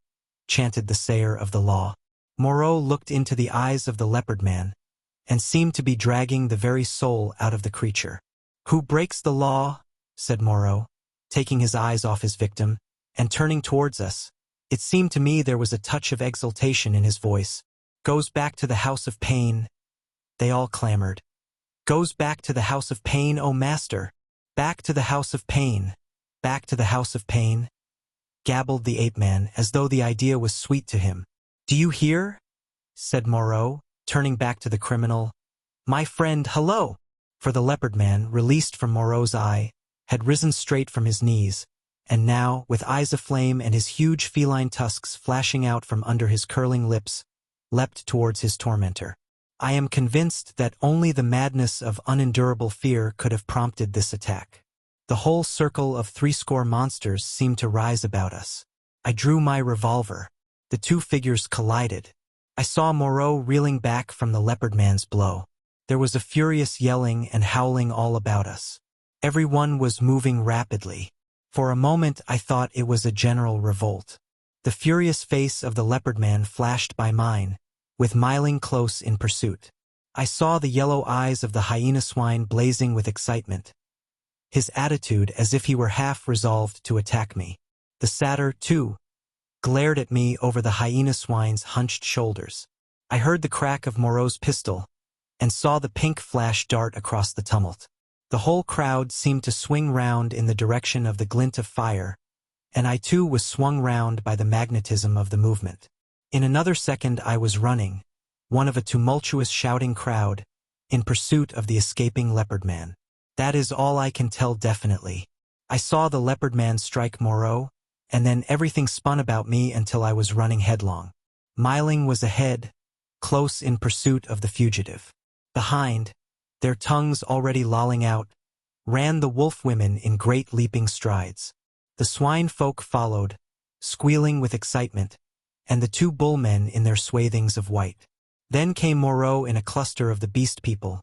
chanted the sayer of the law. Moreau looked into the eyes of the leopard man, and seemed to be dragging the very soul out of the creature. "Who breaks the law," said Moreau, taking his eyes off his victim, and turning towards us. It seemed to me there was a touch of exultation in his voice. "Goes back to the house of pain," they all clamored. "Goes back to the house of pain, O master! Back to the house of pain! Back to the house of pain!" gabbled the ape-man, as though the idea was sweet to him. "Do you hear?" said Moreau, turning back to the criminal. "My friend, hello!" For the leopard man, released from Moreau's eye, had risen straight from his knees, and now, with eyes aflame and his huge feline tusks flashing out from under his curling lips, leapt towards his tormentor. I am convinced that only the madness of unendurable fear could have prompted this attack. The whole circle of 80 monsters seemed to rise about us. I drew my revolver. The 2 figures collided. I saw Moreau reeling back from the leopard man's blow. There was a furious yelling and howling all about us. Everyone was moving rapidly. For a moment I thought it was a general revolt. The furious face of the leopard man flashed by mine, with Myling close in pursuit. I saw the yellow eyes of the hyena swine blazing with excitement, his attitude as if he were half resolved to attack me. The satyr, too, glared at me over the hyena swine's hunched shoulders. I heard the crack of Moreau's pistol, and saw the pink flash dart across the tumult. The whole crowd seemed to swing round in the direction of the glint of fire, and I too was swung round by the magnetism of the movement. In another second I was running, one of a tumultuous shouting crowd, in pursuit of the escaping leopard man. That is all I can tell definitely. I saw the leopard man strike Moreau, and then everything spun about me until I was running headlong. Myling was ahead, close in pursuit of the fugitive. Behind, their tongues already lolling out, ran the wolf women in great leaping strides. The swine folk followed, squealing with excitement, and the two bullmen in their swathings of white. Then came Moreau in a cluster of the beast people,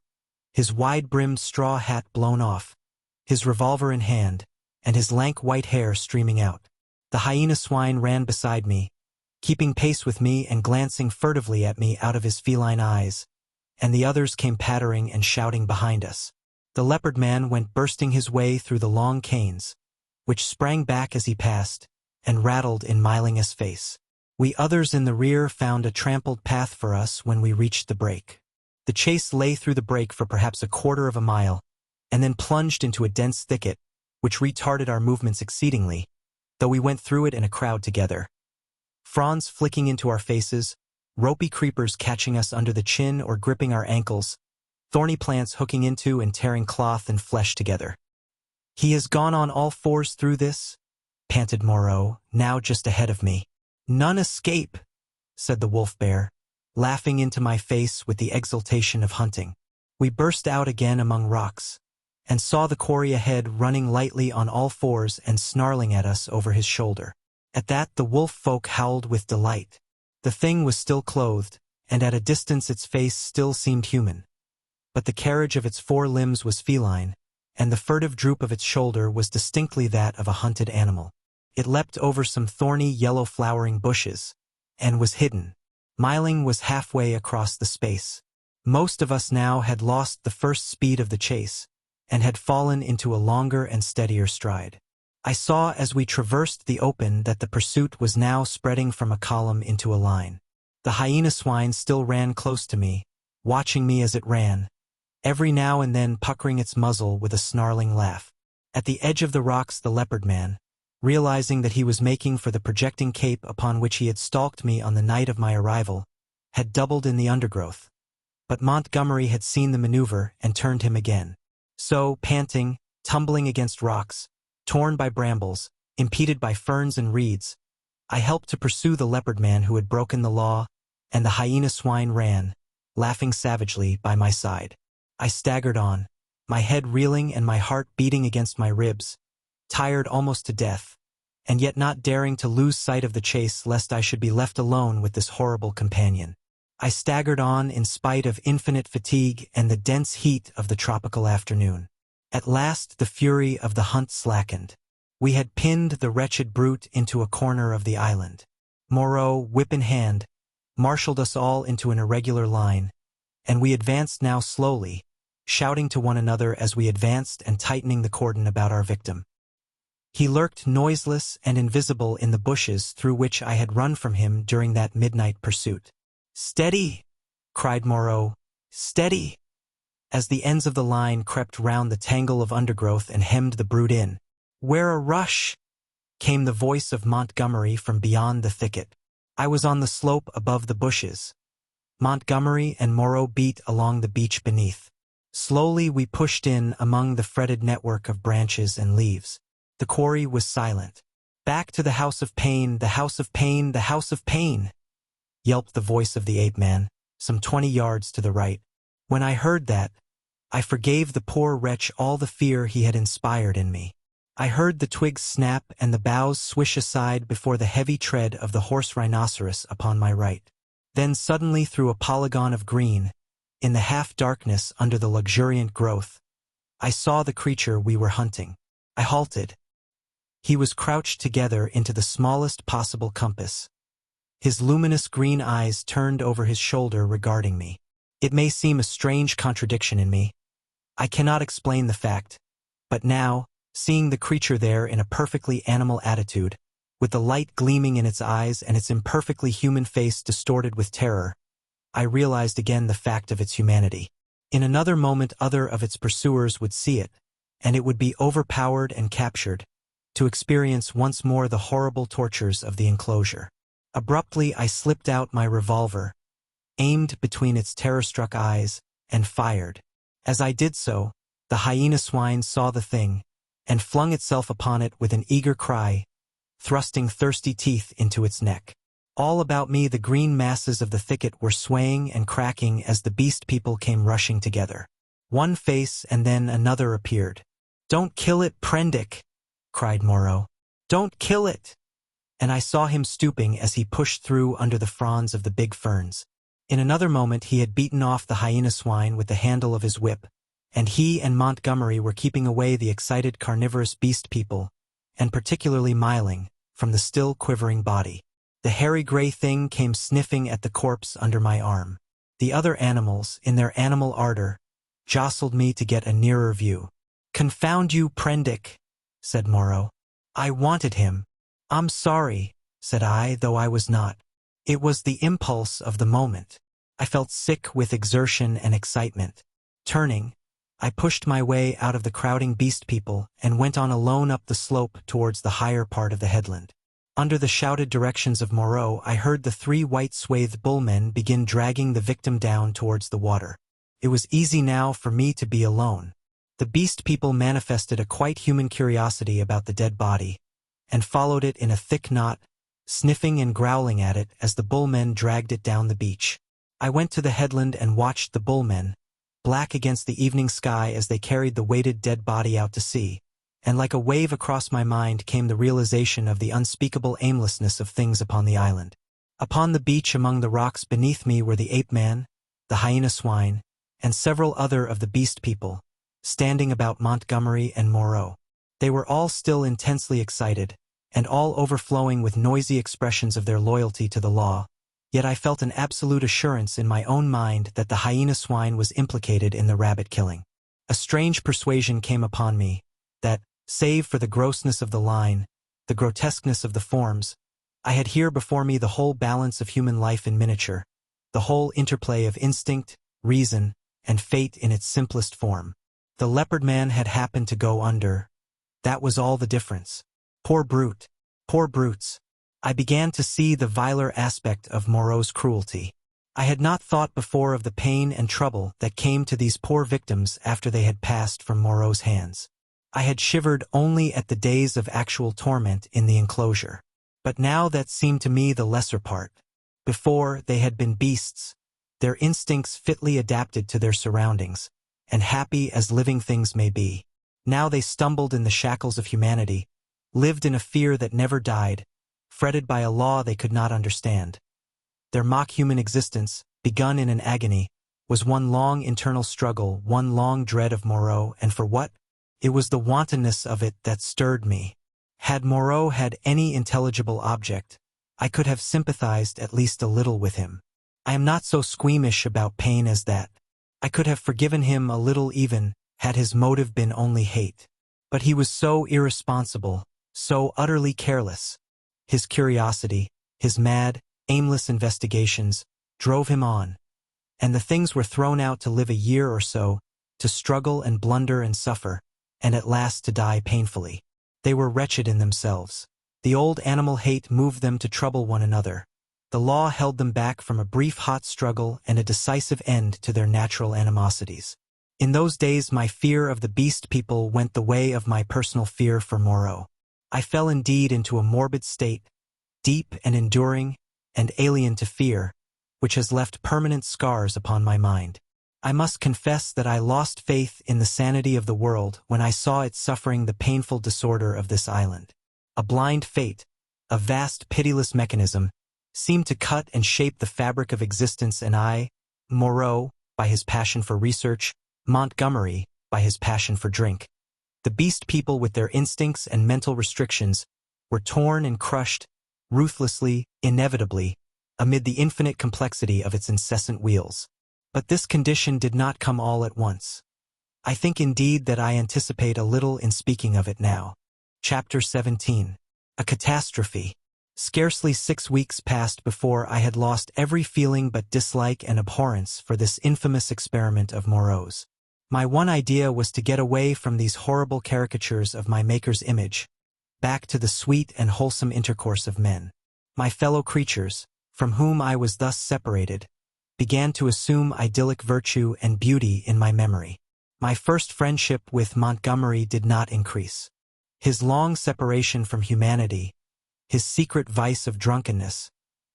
his wide-brimmed straw hat blown off, his revolver in hand, and his lank white hair streaming out. The hyena swine ran beside me, keeping pace with me and glancing furtively at me out of his feline eyes, and the others came pattering and shouting behind us. The leopard man went bursting his way through the long canes, which sprang back as he passed, and rattled in Myling's face. We others in the rear found a trampled path for us when we reached the break. The chase lay through the break for perhaps a quarter of a mile, and then plunged into a dense thicket, which retarded our movements exceedingly, though we went through it in a crowd together. Fronds flicking into our faces, ropey creepers catching us under the chin or gripping our ankles, thorny plants hooking into and tearing cloth and flesh together. "He has gone on all fours through this?" panted Moreau, now just ahead of me. "None escape," said the wolf bear, laughing into my face with the exultation of hunting. We burst out again among rocks, and saw the quarry ahead running lightly on all fours and snarling at us over his shoulder. At that the wolf folk howled with delight. The thing was still clothed, and at a distance its face still seemed human. But the carriage of its four limbs was feline, and the furtive droop of its shoulder was distinctly that of a hunted animal. It leapt over some thorny yellow flowering bushes, and was hidden. Myling was halfway across the space. Most of us now had lost the first speed of the chase, and had fallen into a longer and steadier stride. I saw as we traversed the open that the pursuit was now spreading from a column into a line. The hyena swine still ran close to me, watching me as it ran, every now and then puckering its muzzle with a snarling laugh. At the edge of the rocks the leopard man, realizing that he was making for the projecting cape upon which he had stalked me on the night of my arrival, had doubled in the undergrowth. But Montgomery had seen the maneuver and turned him again. So, panting, tumbling against rocks, torn by brambles, impeded by ferns and reeds, I helped to pursue the leopard man who had broken the law, and the hyena swine ran, laughing savagely, by my side. I staggered on, my head reeling and my heart beating against my ribs, tired almost to death, and yet not daring to lose sight of the chase lest I should be left alone with this horrible companion. I staggered on in spite of infinite fatigue and the dense heat of the tropical afternoon. At last the fury of the hunt slackened. We had pinned the wretched brute into a corner of the island. Moreau, whip in hand, marshaled us all into an irregular line, and we advanced now slowly, shouting to one another as we advanced and tightening the cordon about our victim. He lurked noiseless and invisible in the bushes through which I had run from him during that midnight pursuit. "Steady!" cried Moreau. "Steady!" as the ends of the line crept round the tangle of undergrowth and hemmed the brute in. "Where a rush!" came the voice of Montgomery from beyond the thicket. I was on the slope above the bushes. Montgomery and Moreau beat along the beach beneath. Slowly we pushed in among the fretted network of branches and leaves. The quarry was silent. "Back to the house of pain, the house of pain, the house of pain!" yelped the voice of the ape-man, some 20 yards to the right. When I heard that, I forgave the poor wretch all the fear he had inspired in me. I heard the twigs snap and the boughs swish aside before the heavy tread of the horse rhinoceros upon my right. Then suddenly through a polygon of green, in the half-darkness under the luxuriant growth, I saw the creature we were hunting. I halted. He was crouched together into the smallest possible compass. His luminous green eyes turned over his shoulder regarding me. It may seem a strange contradiction in me. I cannot explain the fact, but now, seeing the creature there in a perfectly animal attitude, with the light gleaming in its eyes and its imperfectly human face distorted with terror, I realized again the fact of its humanity. In another moment other of its pursuers would see it, and it would be overpowered and captured, to experience once more the horrible tortures of the enclosure. Abruptly I slipped out my revolver, aimed between its terror-struck eyes, and fired. As I did so, the hyena swine saw the thing, and flung itself upon it with an eager cry, thrusting thirsty teeth into its neck. All about me the green masses of the thicket were swaying and cracking as the beast people came rushing together. One face and then another appeared. "Don't kill it, Prendick!" cried Moreau. "Don't kill it!" And I saw him stooping as he pushed through under the fronds of the big ferns. In another moment he had beaten off the hyena swine with the handle of his whip, and he and Montgomery were keeping away the excited carnivorous beast people, and particularly Miling, from the still quivering body. The hairy gray thing came sniffing at the corpse under my arm. The other animals, in their animal ardor, jostled me to get a nearer view. "Confound you, Prendick," said Moreau. "I wanted him." "I'm sorry," said I, though I was not. It was the impulse of the moment. I felt sick with exertion and excitement. Turning, I pushed my way out of the crowding beast people and went on alone up the slope towards the higher part of the headland. Under the shouted directions of Moreau, I heard the 3 white-swathed bullmen begin dragging the victim down towards the water. It was easy now for me to be alone. The beast people manifested a quite human curiosity about the dead body, and followed it in a thick knot, sniffing and growling at it as the bullmen dragged it down the beach. I went to the headland and watched the bullmen, black against the evening sky as they carried the weighted dead body out to sea, and like a wave across my mind came the realization of the unspeakable aimlessness of things upon the island. Upon the beach among the rocks beneath me were the ape-man, the hyena swine, and several other of the beast people, standing about Montgomery and Moreau. They were all still intensely excited, and all overflowing with noisy expressions of their loyalty to the law, yet I felt an absolute assurance in my own mind that the hyena swine was implicated in the rabbit killing. A strange persuasion came upon me, that, save for the grossness of the line, the grotesqueness of the forms, I had here before me the whole balance of human life in miniature, the whole interplay of instinct, reason, and fate in its simplest form. The leopard man had happened to go under. That was all the difference. Poor brute. Poor brutes. I began to see the viler aspect of Moreau's cruelty. I had not thought before of the pain and trouble that came to these poor victims after they had passed from Moreau's hands. I had shivered only at the days of actual torment in the enclosure. But now that seemed to me the lesser part. Before, they had been beasts, their instincts fitly adapted to their surroundings, and happy as living things may be. Now they stumbled in the shackles of humanity, lived in a fear that never died, fretted by a law they could not understand. Their mock-human existence, begun in an agony, was one long internal struggle, one long dread of Moreau, and for what? It was the wantonness of it that stirred me. Had Moreau had any intelligible object, I could have sympathized at least a little with him. I am not so squeamish about pain as that. I could have forgiven him a little even, had his motive been only hate. But he was so irresponsible, so utterly careless. His curiosity, his mad, aimless investigations, drove him on. And the things were thrown out to live a year or so, to struggle and blunder and suffer, and at last to die painfully. They were wretched in themselves. The old animal hate moved them to trouble one another. The law held them back from a brief hot struggle and a decisive end to their natural animosities. In those days my fear of the beast people went the way of my personal fear for Moreau. I fell indeed into a morbid state, deep and enduring, and alien to fear, which has left permanent scars upon my mind. I must confess that I lost faith in the sanity of the world when I saw it suffering the painful disorder of this island. A blind fate, a vast pitiless mechanism, seemed to cut and shape the fabric of existence, and I, Moreau, by his passion for research, Montgomery, by his passion for drink, The beast people, with their instincts and mental restrictions, were torn and crushed, ruthlessly, inevitably, amid the infinite complexity of its incessant wheels. But this condition did not come all at once. I think indeed that I anticipate a little in speaking of it now. Chapter 17. A catastrophe. Scarcely 6 weeks passed before I had lost every feeling but dislike and abhorrence for this infamous experiment of Moreau's. My one idea was to get away from these horrible caricatures of my Maker's image, back to the sweet and wholesome intercourse of men. My fellow creatures, from whom I was thus separated, began to assume idyllic virtue and beauty in my memory. My first friendship with Montgomery did not increase. His long separation from humanity, his secret vice of drunkenness,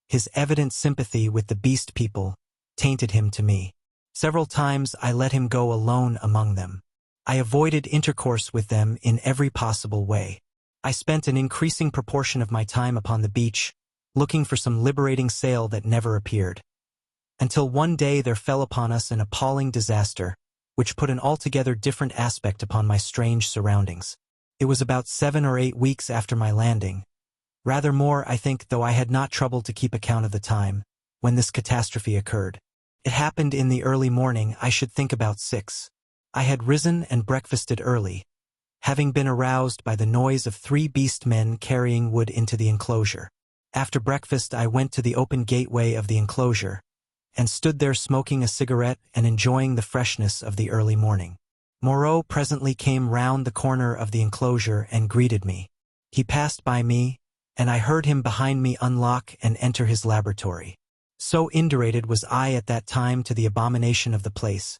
his evident sympathy with the beast people, tainted him to me. Several times I let him go alone among them. I avoided intercourse with them in every possible way. I spent an increasing proportion of my time upon the beach, looking for some liberating sail that never appeared. Until one day there fell upon us an appalling disaster, which put an altogether different aspect upon my strange surroundings. It was about 7 or 8 weeks after my landing, rather more, I think, though I had not troubled to keep account of the time, when this catastrophe occurred. It happened in the early morning, I should think about 6. I had risen and breakfasted early, having been aroused by the noise of 3 beast men carrying wood into the enclosure. After breakfast I went to the open gateway of the enclosure, and stood there smoking a cigarette and enjoying the freshness of the early morning. Moreau presently came round the corner of the enclosure and greeted me. He passed by me, and I heard him behind me unlock and enter his laboratory. So indurated was I at that time to the abomination of the place,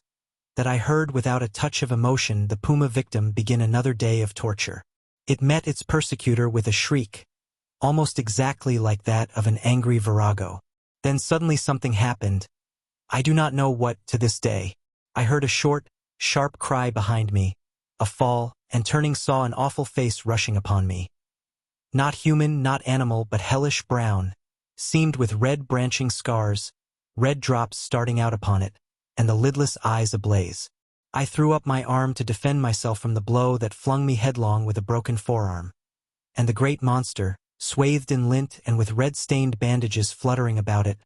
that I heard without a touch of emotion the puma victim begin another day of torture. It met its persecutor with a shriek, almost exactly like that of an angry virago. Then suddenly something happened. I do not know what to this day. I heard a short, sharp cry behind me, a fall, and turning saw an awful face rushing upon me. Not human, not animal, but hellish brown, seamed with red branching scars, red drops starting out upon it, and the lidless eyes ablaze. I threw up my arm to defend myself from the blow that flung me headlong with a broken forearm. And the great monster, swathed in lint and with red-stained bandages fluttering about it,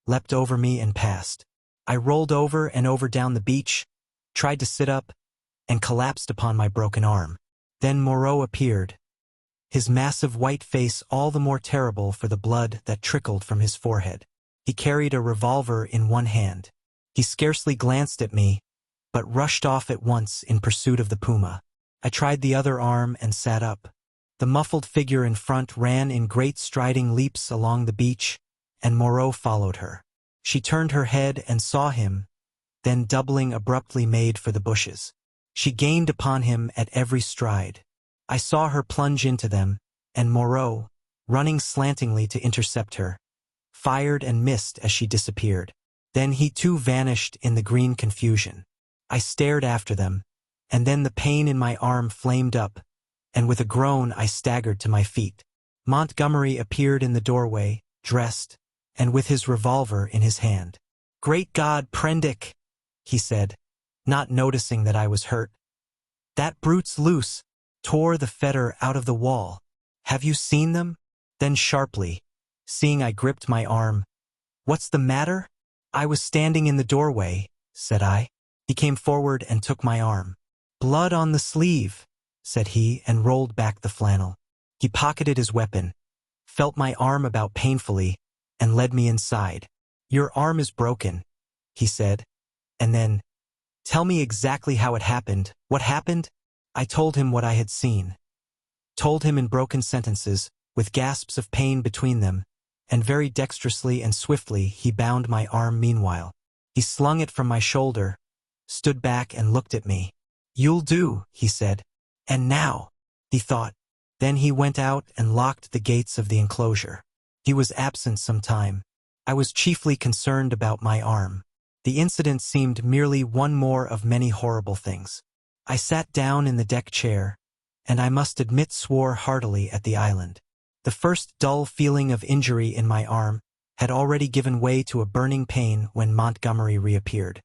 leapt over me and passed. I rolled over and over down the beach, tried to sit up, and collapsed upon my broken arm. Then Moreau appeared, his massive white face all the more terrible for the blood that trickled from his forehead. He carried a revolver in one hand. He scarcely glanced at me, but rushed off at once in pursuit of the puma. I tried the other arm and sat up. The muffled figure in front ran in great striding leaps along the beach, and Moreau followed her. She turned her head and saw him, then doubling abruptly made for the bushes. She gained upon him at every stride. I saw her plunge into them, and Moreau, running slantingly to intercept her, fired and missed as she disappeared. Then he too vanished in the green confusion. I stared after them, and then the pain in my arm flamed up, and with a groan I staggered to my feet. Montgomery appeared in the doorway, dressed, and with his revolver in his hand. "Great God, Prendick!" he said, not noticing that I was hurt. "That brute's loose, tore the fetter out of the wall. Have you seen them?" Then sharply, seeing I gripped my arm, "What's the matter?" "I was standing in the doorway," said I. He came forward and took my arm. "Blood on the sleeve," said he, and rolled back the flannel. He pocketed his weapon, felt my arm about painfully, and led me inside. "Your arm is broken," he said, and then, "Tell me exactly how it happened. What happened?" I told him what I had seen. Told him in broken sentences, with gasps of pain between them, and very dexterously and swiftly he bound my arm meanwhile. He slung it from my shoulder, stood back and looked at me. "You'll do," he said. "And now," he thought. Then he went out and locked the gates of the enclosure. He was absent some time. I was chiefly concerned about my arm. The incident seemed merely one more of many horrible things. I sat down in the deck chair, and I must admit swore heartily at the island. The first dull feeling of injury in my arm had already given way to a burning pain when Montgomery reappeared.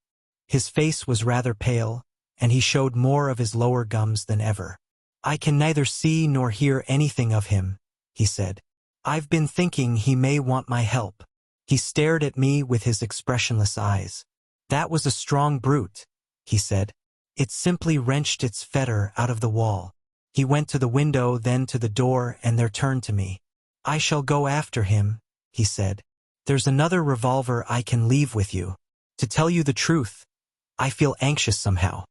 His face was rather pale, and he showed more of his lower gums than ever. I can neither see nor hear anything of him, he said. I've been thinking he may want my help. He stared at me with his expressionless eyes. That was a strong brute, he said. It simply wrenched its fetter out of the wall. He went to the window, then to the door, and there turned to me. I shall go after him, he said. There's another revolver I can leave with you. To tell you the truth, I feel anxious somehow.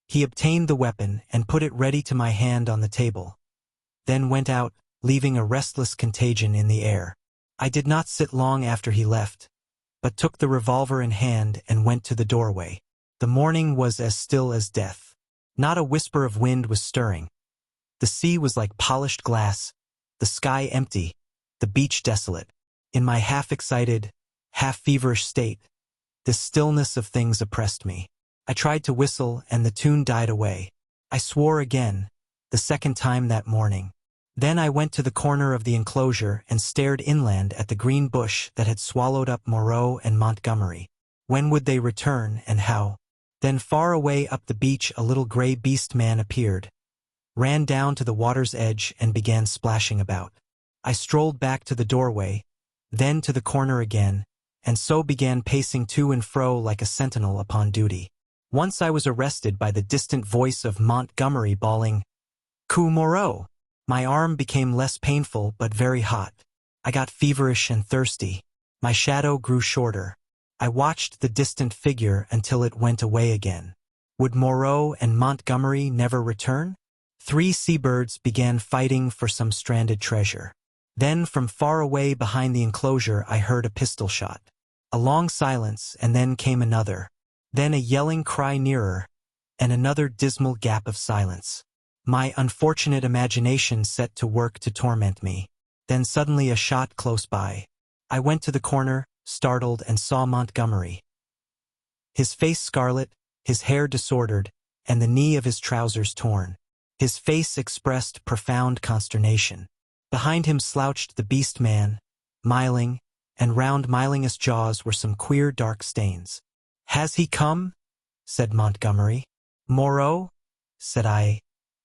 He obtained the weapon and put it ready to my hand on the table, then went out, leaving a restless contagion in the air. I did not sit long after he left, but took the revolver in hand and went to the doorway. The morning was as still as death. Not a whisper of wind was stirring. The sea was like polished glass, the sky empty, the beach desolate. In my half-excited, half-feverish state, this stillness of things oppressed me. I tried to whistle, and the tune died away. I swore again, the second time that morning. Then I went to the corner of the enclosure and stared inland at the green bush that had swallowed up Moreau and Montgomery. When would they return, and how? Then far away up the beach a little gray beast man appeared, ran down to the water's edge and began splashing about. I strolled back to the doorway, then to the corner again, and so began pacing to and fro like a sentinel upon duty. Once I was arrested by the distant voice of Montgomery bawling, "Coup Moreau!" My arm became less painful but very hot. I got feverish and thirsty. My shadow grew shorter. I watched the distant figure until it went away again. Would Moreau and Montgomery never return? 3 seabirds began fighting for some stranded treasure. Then from far away behind the enclosure I heard a pistol shot. A long silence, and then came another. Then a yelling cry nearer, and another dismal gap of silence. My unfortunate imagination set to work to torment me. Then suddenly a shot close by. I went to the corner, startled, and saw Montgomery. His face scarlet, his hair disordered, and the knee of his trousers torn. His face expressed profound consternation. Behind him slouched the beast man, Miling, and round Miling's jaws were some queer dark stains. "Has he come?" said Montgomery. "Moreau?" said I.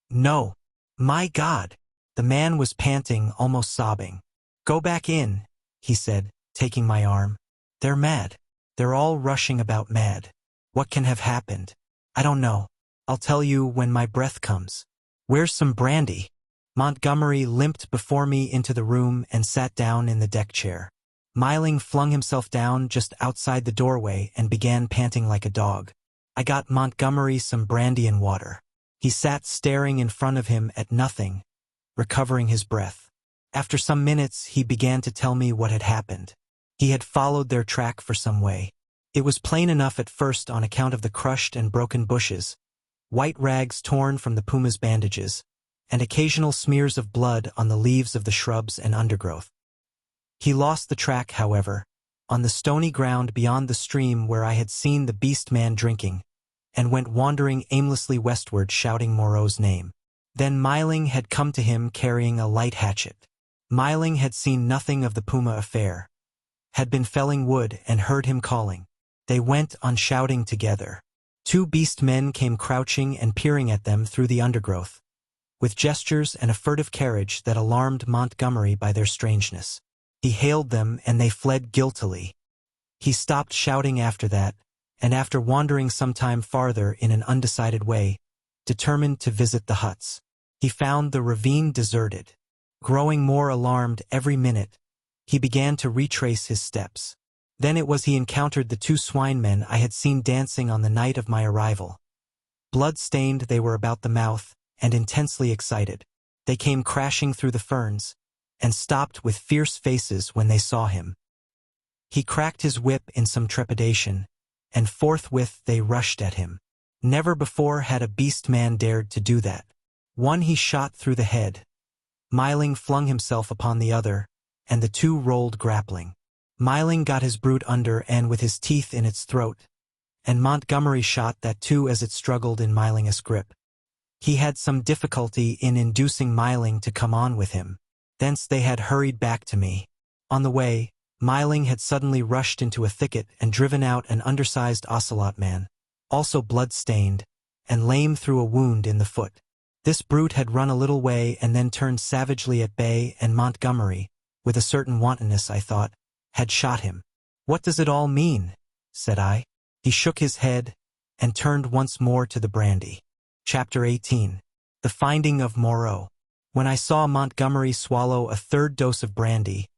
"No. My God!" The man was panting, almost sobbing. "Go back in," he said, taking my arm. "They're mad. They're all rushing about mad. What can have happened? I don't know. I'll tell you when my breath comes. Where's some brandy?" Montgomery limped before me into the room and sat down in the deck chair. Miling flung himself down just outside the doorway and began panting like a dog. I got Montgomery some brandy and water. He sat staring in front of him at nothing, recovering his breath. After some minutes, he began to tell me what had happened. He had followed their track for some way. It was plain enough at first on account of the crushed and broken bushes, white rags torn from the puma's bandages, and occasional smears of blood on the leaves of the shrubs and undergrowth. He lost the track, however, on the stony ground beyond the stream where I had seen the beast man drinking, and went wandering aimlessly westward shouting Moreau's name. Then Miling had come to him carrying a light hatchet. Miling had seen nothing of the puma affair, had been felling wood and heard him calling. They went on shouting together. 2 beast men came crouching and peering at them through the undergrowth, with gestures and a furtive carriage that alarmed Montgomery by their strangeness. He hailed them and they fled guiltily. He stopped shouting after that, and after wandering some time farther in an undecided way, determined to visit the huts. He found the ravine deserted. Growing more alarmed every minute, he began to retrace his steps. Then it was he encountered the 2 swine men I had seen dancing on the night of my arrival. Blood-stained they were about the mouth, and intensely excited. They came crashing through the ferns, and stopped with fierce faces when they saw him. He cracked his whip in some trepidation, and forthwith they rushed at him. Never before had a beast man dared to do that. One he shot through the head. Miling flung himself upon the other, and the 2 rolled grappling. Miling got his brute under and with his teeth in its throat, and Montgomery shot that too as it struggled in Miling's grip. He had some difficulty in inducing Miling to come on with him. Thence they had hurried back to me. On the way, Miling had suddenly rushed into a thicket and driven out an undersized ocelot man, also blood-stained, and lame through a wound in the foot. This brute had run a little way and then turned savagely at bay, and Montgomery, with a certain wantonness, I thought, had shot him. "What does it all mean?" said I. He shook his head and turned once more to the brandy. Chapter 18. The Finding of Moreau. When I saw Montgomery swallow a third dose of brandy,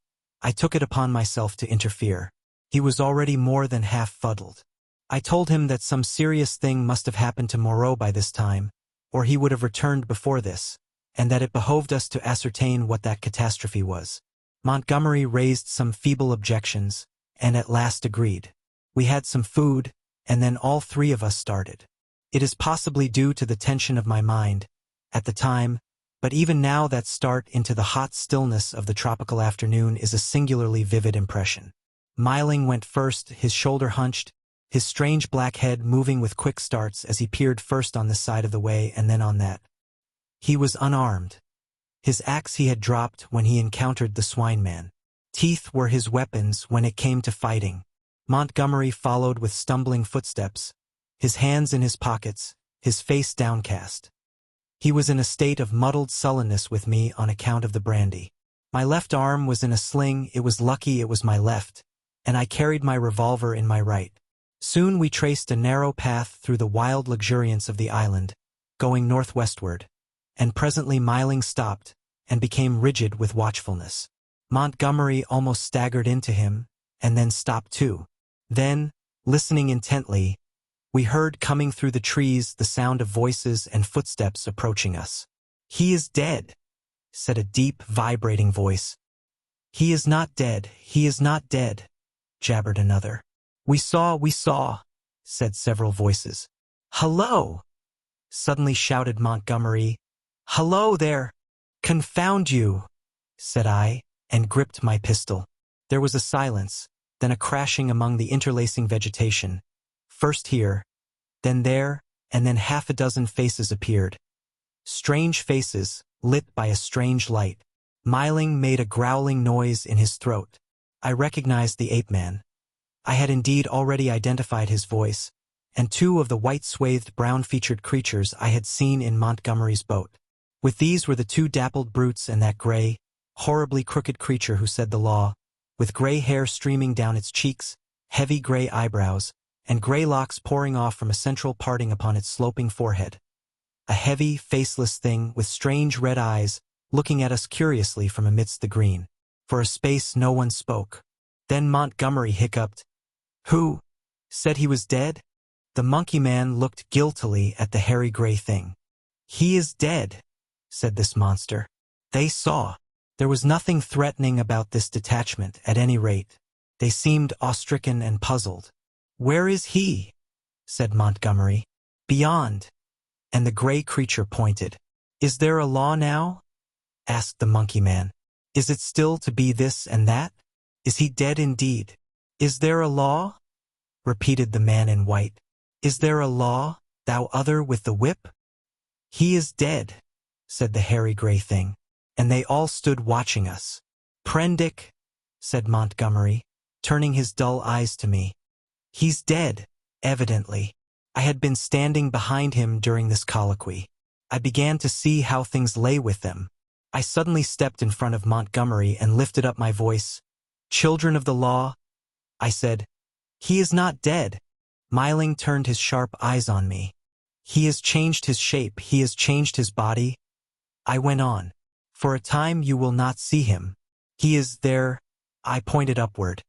I took it upon myself to interfere. He was already more than half fuddled. I told him that some serious thing must have happened to Moreau by this time, or he would have returned before this, and that it behoved us to ascertain what that catastrophe was. Montgomery raised some feeble objections, and at last agreed. We had some food, and then all three of us started. It is possibly due to the tension of my mind, at the time, but even now that start into the hot stillness of the tropical afternoon is a singularly vivid impression. Miling went first, his shoulder hunched, his strange black head moving with quick starts as he peered first on this side of the way and then on that. He was unarmed. His axe he had dropped when he encountered the swine man. Teeth were his weapons when it came to fighting. Montgomery followed with stumbling footsteps, his hands in his pockets, his face downcast. He was in a state of muddled sullenness with me on account of the brandy. My left arm was in a sling, it was lucky it was my left, and I carried my revolver in my right. Soon we traced a narrow path through the wild luxuriance of the island, going northwestward, and presently Miling stopped and became rigid with watchfulness. Montgomery almost staggered into him, and then stopped too. Then, listening intently, we heard coming through the trees the sound of voices and footsteps approaching us. "He is dead," said a deep, vibrating voice. "He is not dead, he is not dead," jabbered another. We saw," said several voices. "Hello!" suddenly shouted Montgomery. "Hello there!" "Confound you!" said I, and gripped my pistol. There was a silence, then a crashing among the interlacing vegetation. First here, then there, and then half a dozen faces appeared. Strange faces, lit by a strange light. Miling made a growling noise in his throat. I recognized the ape-man. I had indeed already identified his voice, and two of the white-swathed, brown-featured creatures I had seen in Montgomery's boat. With these were the two dappled brutes and that gray, horribly crooked creature who said the law, with gray hair streaming down its cheeks, heavy gray eyebrows, and gray locks pouring off from a central parting upon its sloping forehead. A heavy, faceless thing with strange red eyes, looking at us curiously from amidst the green. For a space no one spoke. Then Montgomery hiccuped. "Who said he was dead?" The monkey man looked guiltily at the hairy gray thing. "He is dead," said this monster. They saw. There was nothing threatening about this detachment, at any rate. They seemed awe-stricken and puzzled. "Where is he?" said Montgomery. "Beyond." And the gray creature pointed. "Is there a law now?" asked the monkey man. "Is it still to be this and that? Is he dead indeed?" "Is there a law?" repeated the man in white. "Is there a law, thou other with the whip?" "He is dead," said the hairy gray thing, and they all stood watching us. "Prendick," said Montgomery, turning his dull eyes to me. "He's dead, evidently." I had been standing behind him during this colloquy. I began to see how things lay with them. I suddenly stepped in front of Montgomery and lifted up my voice. "Children of the law," I said, "he is not dead." Miling turned his sharp eyes on me. "He has changed his shape, he has changed his body," I went on. "For a time you will not see him. He is there," I pointed upward,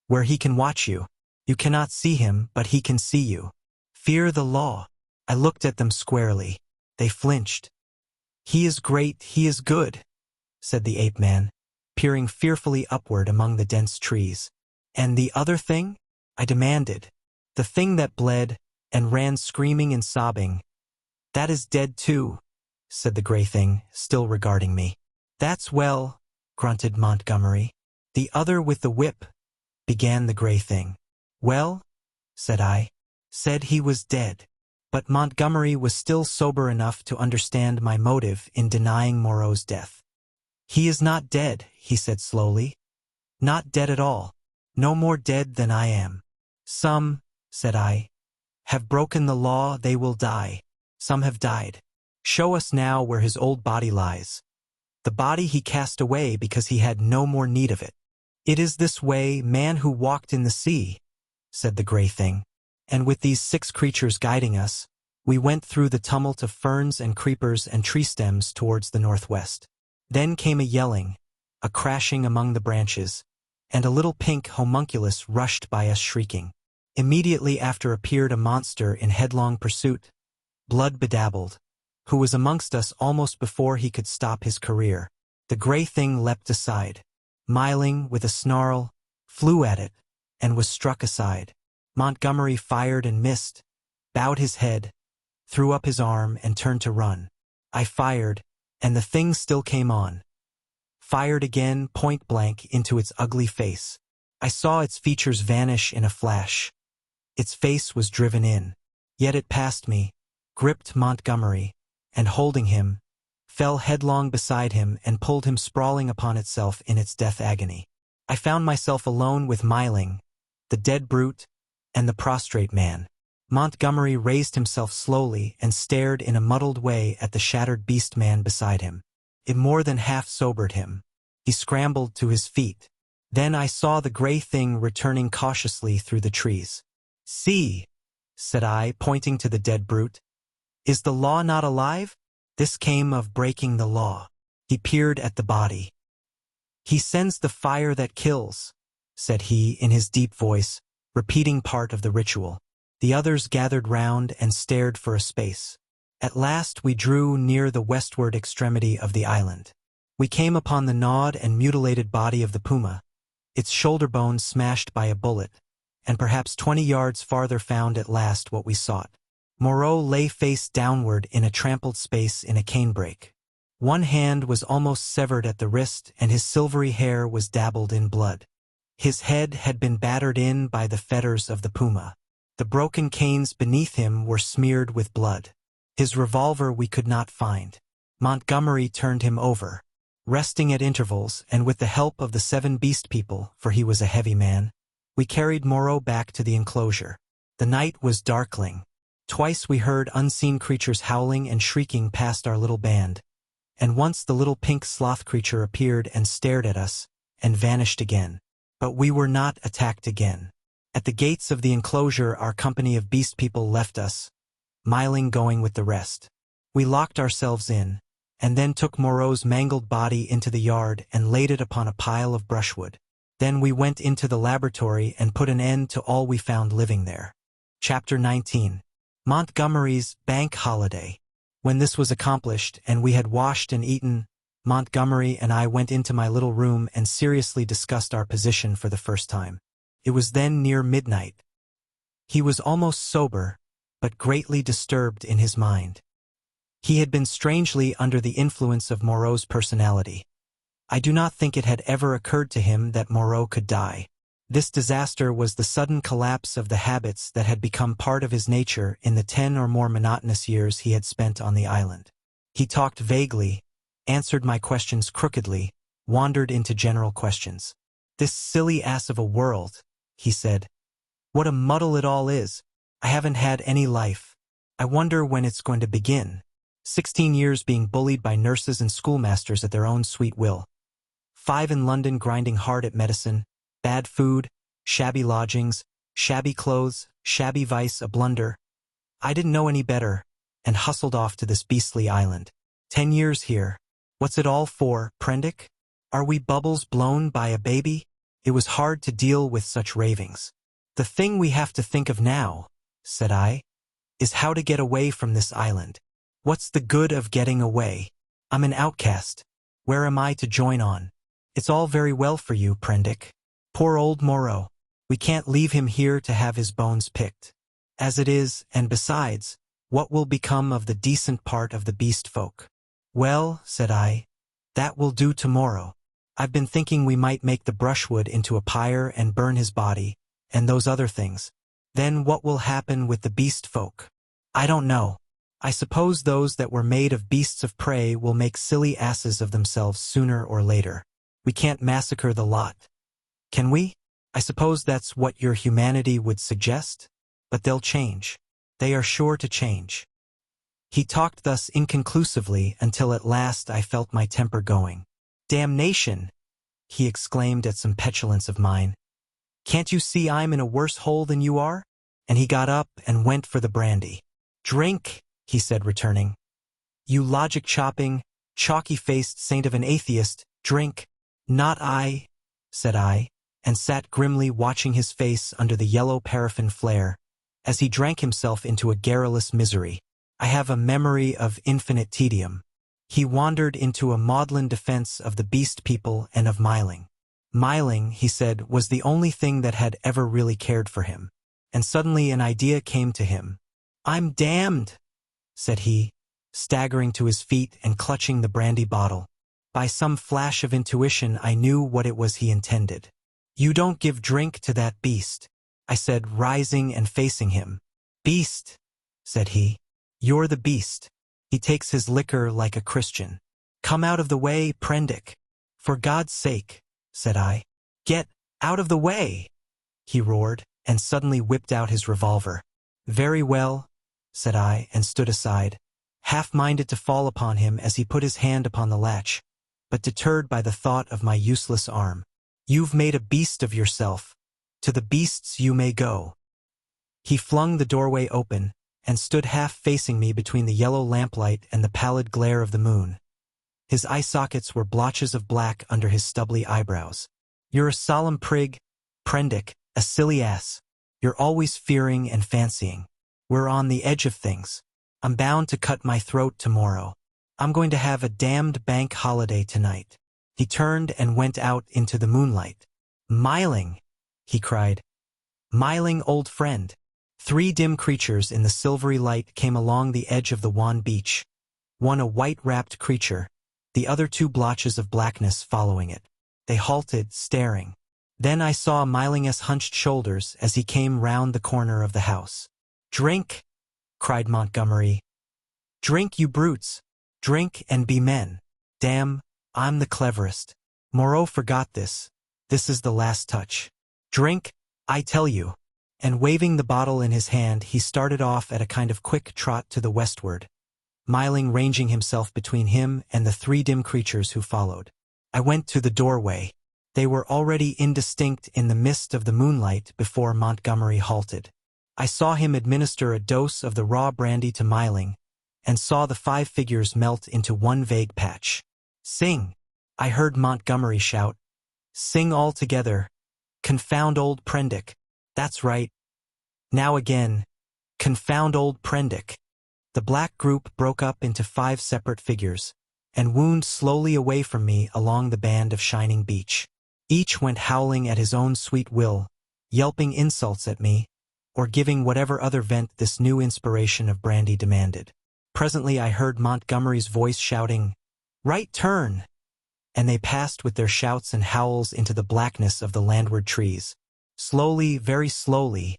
"where he can watch you. You cannot see him, but he can see you. Fear the law." I looked at them squarely. They flinched. "He is great, he is good," said the ape-man, peering fearfully upward among the dense trees. "And the other thing?" I demanded. "The thing that bled and ran screaming and sobbing. That is dead too," said the gray thing, still regarding me. "That's well," grunted Montgomery. "The other with the whip," began the gray thing. "Well," said I, "said he was dead." But Montgomery was still sober enough to understand my motive in denying Moreau's death. "He is not dead," he said slowly. "Not dead at all. No more dead than I am. Some," said I, "have broken the law, they will die. Some have died." Show us now where his old body lies. The body he cast away because he had no more need of it. It is this way, man who walked in the sea, said the gray thing. And with these 6 creatures guiding us, we went through the tumult of ferns and creepers and tree stems towards the northwest. Then came a yelling, a crashing among the branches, and a little pink homunculus rushed by us shrieking. Immediately after appeared a monster in headlong pursuit, blood bedabbled, who was amongst us almost before he could stop his career. The gray thing leapt aside. Myling, with a snarl, flew at it, and was struck aside. Montgomery fired and missed, bowed his head, threw up his arm and turned to run. I fired, and the thing still came on. Fired again, point blank, into its ugly face. I saw its features vanish in a flash. Its face was driven in. Yet it passed me, gripped Montgomery, and holding him, fell headlong beside him and pulled him sprawling upon itself in its death agony. I found myself alone with Myling, the dead brute, and the prostrate man. Montgomery raised himself slowly and stared in a muddled way at the shattered beast man beside him. It more than half sobered him. He scrambled to his feet. Then I saw the gray thing returning cautiously through the trees. "See," said I, pointing to the dead brute. "Is the law not alive? This came of breaking the law." He peered at the body. "He sends the fire that kills," said he in his deep voice, repeating part of the ritual. The others gathered round and stared for a space. At last we drew near the westward extremity of the island. We came upon the gnawed and mutilated body of the puma, its shoulder bone smashed by a bullet, and perhaps 20 yards farther found at last what we sought. Moreau lay face downward in a trampled space in a canebrake. One hand was almost severed at the wrist, and his silvery hair was dabbled in blood. His head had been battered in by the fetters of the puma. The broken canes beneath him were smeared with blood. His revolver we could not find. Montgomery turned him over. Resting at intervals, and with the help of the 7 beast people, for he was a heavy man, we carried Moreau back to the enclosure. The night was darkling. Twice we heard unseen creatures howling and shrieking past our little band, and once the little pink sloth creature appeared and stared at us, and vanished again. But we were not attacked again. At the gates of the enclosure our company of beast people left us, Myling going with the rest. We locked ourselves in, and then took Moreau's mangled body into the yard and laid it upon a pile of brushwood. Then we went into the laboratory and put an end to all we found living there. Chapter 19. Montgomery's Bank Holiday. When this was accomplished and we had washed and eaten, Montgomery and I went into my little room and seriously discussed our position for the first time. It was then near midnight. He was almost sober, but greatly disturbed in his mind. He had been strangely under the influence of Moreau's personality. I do not think it had ever occurred to him that Moreau could die. This disaster was the sudden collapse of the habits that had become part of his nature in the 10 or more monotonous years he had spent on the island. He talked vaguely, answered my questions crookedly, wandered into general questions. "This silly ass of a world," he said. "What a muddle it all is. I haven't had any life. I wonder when it's going to begin. 16 years being bullied by nurses and schoolmasters at their own sweet will. 5 in London grinding hard at medicine, bad food, shabby lodgings, shabby clothes, shabby vice, a blunder. I didn't know any better, and hustled off to this beastly island. 10 years here. What's it all for, Prendick? Are we bubbles blown by a baby?" It was hard to deal with such ravings. "The thing we have to think of now," said I, "is how to get away from this island. What's the good of getting away? I'm an outcast. Where am I to join on? It's all very well for you, Prendick. Poor old Moreau. We can't leave him here to have his bones picked. As it is, and besides, what will become of the decent part of the beast folk?" "Well," said I, "that will do tomorrow. I've been thinking we might make the brushwood into a pyre and burn his body, and those other things. Then what will happen with the beast folk? I don't know. I suppose those that were made of beasts of prey will make silly asses of themselves sooner or later. We can't massacre the lot. Can we? I suppose that's what your humanity would suggest? But they'll change. They are sure to change. He talked thus inconclusively until at last I felt my temper going. "Damnation!" he exclaimed at some petulance of mine. "Can't you see I'm in a worse hole than you are?" And he got up and went for the brandy. "Drink," he said, returning. "You logic-chopping, chalky-faced saint of an atheist, drink." "Not I," said I, and sat grimly watching his face under the yellow paraffin flare, as he drank himself into a garrulous misery. "I have a memory of infinite tedium." He wandered into a maudlin defense of the beast people and of Myling. Myling, he said, was the only thing that had ever really cared for him. And suddenly an idea came to him. "I'm damned," said he, staggering to his feet and clutching the brandy bottle. By some flash of intuition I knew what it was he intended. "You don't give drink to that beast," I said, rising and facing him. "Beast," said he. "You're the beast. He takes his liquor like a Christian. Come out of the way, Prendick." "For God's sake," said I. "Get out of the way," he roared, and suddenly whipped out his revolver. "Very well," said I, and stood aside, half-minded to fall upon him as he put his hand upon the latch, but deterred by the thought of my useless arm. "You've made a beast of yourself. To the beasts you may go." He flung the doorway open, and stood half-facing me between the yellow lamplight and the pallid glare of the moon. His eye sockets were blotches of black under his stubbly eyebrows. "You're a solemn prig, Prendick, a silly ass. You're always fearing and fancying. We're on the edge of things. I'm bound to cut my throat tomorrow. I'm going to have a damned bank holiday tonight." He turned and went out into the moonlight. "Myling!" he cried. "Myling, old friend." 3 dim creatures in the silvery light came along the edge of the wan beach, one a white-wrapped creature, the other 2 blotches of blackness following it. They halted, staring. Then I saw Myling's hunched shoulders as he came round the corner of the house. "Drink!" cried Montgomery. "Drink, you brutes! Drink and be men. Damn, I'm the cleverest. Moreau forgot this. This is the last touch. Drink, I tell you." And waving the bottle in his hand, he started off at a kind of quick trot to the westward, Myling ranging himself between him and the 3 dim creatures who followed. I went to the doorway. They were already indistinct in the mist of the moonlight before Montgomery halted. I saw him administer a dose of the raw brandy to Myling, and saw the 5 figures melt into one vague patch. "Sing!" I heard Montgomery shout. "Sing all together. Confound old Prendick. That's right. Now again. Confound old Prendick." The black group broke up into 5 separate figures, and wound slowly away from me along the band of shining beach. Each went howling at his own sweet will, yelping insults at me, or giving whatever other vent this new inspiration of brandy demanded. Presently I heard Montgomery's voice shouting, "Right turn!" And they passed with their shouts and howls into the blackness of the landward trees. Slowly, very slowly,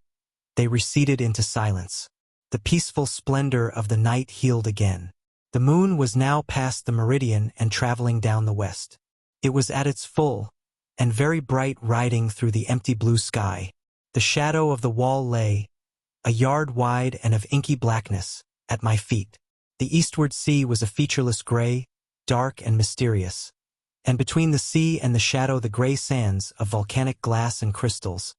they receded into silence. The peaceful splendor of the night healed again. The moon was now past the meridian and traveling down the west. It was at its full, and very bright, riding through the empty blue sky. The shadow of the wall lay, a yard wide and of inky blackness, at my feet. The eastward sea was a featureless gray, dark and mysterious. And between the sea and the shadow the gray sands of volcanic glass and crystals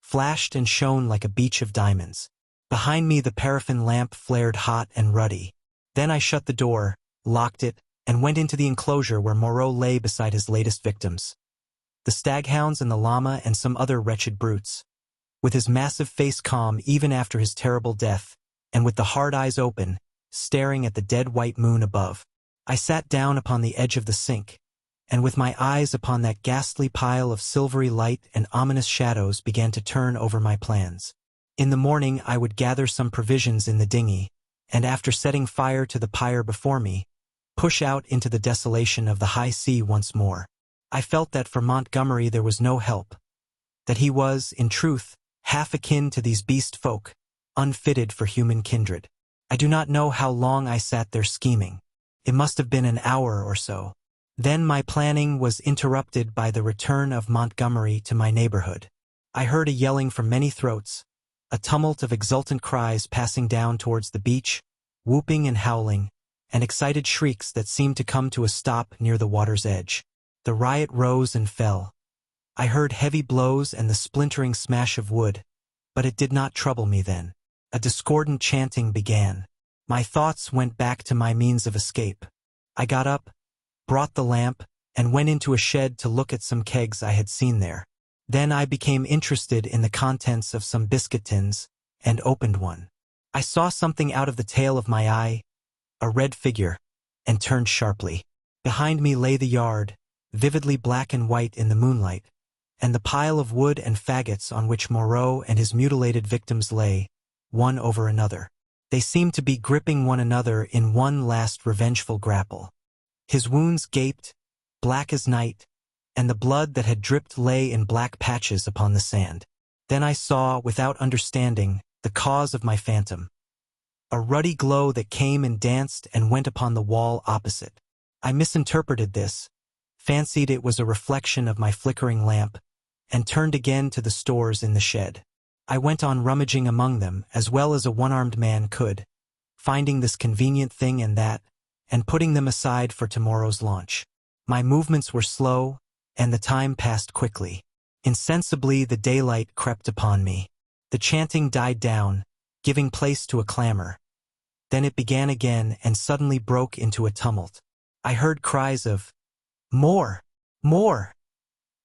flashed and shone like a beach of diamonds. Behind me the paraffin lamp flared hot and ruddy. Then I shut the door, locked it, and went into the enclosure where Moreau lay beside his latest victims. The staghounds and the llama and some other wretched brutes. With his massive face calm even after his terrible death, and with the hard eyes open, staring at the dead white moon above. I sat down upon the edge of the sink, and with my eyes upon that ghastly pile of silvery light and ominous shadows began to turn over my plans. In the morning I would gather some provisions in the dinghy, and after setting fire to the pyre before me, push out into the desolation of the high sea once more. I felt that for Montgomery there was no help, that he was, in truth, half akin to these beast folk, unfitted for human kindred. I do not know how long I sat there scheming. It must have been an hour or so. Then my planning was interrupted by the return of Montgomery to my neighborhood. I heard a yelling from many throats, a tumult of exultant cries passing down towards the beach, whooping and howling, and excited shrieks that seemed to come to a stop near the water's edge. The riot rose and fell. I heard heavy blows and the splintering smash of wood, but it did not trouble me then. A discordant chanting began. My thoughts went back to my means of escape. I got up, brought the lamp, and went into a shed to look at some kegs I had seen there. Then I became interested in the contents of some biscuit tins, and opened one. I saw something out of the tail of my eye, a red figure, and turned sharply. Behind me lay the yard, vividly black and white in the moonlight, and the pile of wood and faggots on which Moreau and his mutilated victims lay, one over another. They seemed to be gripping one another in one last revengeful grapple. His wounds gaped, black as night, and the blood that had dripped lay in black patches upon the sand. Then I saw, without understanding, the cause of my phantom. A ruddy glow that came and danced and went upon the wall opposite. I misinterpreted this, fancied it was a reflection of my flickering lamp, and turned again to the stores in the shed. I went on rummaging among them as well as a one-armed man could, finding this convenient thing and that, and putting them aside for tomorrow's launch. My movements were slow, and the time passed quickly. Insensibly the daylight crept upon me. The chanting died down, giving place to a clamor. Then it began again and suddenly broke into a tumult. I heard cries of, "More! More!"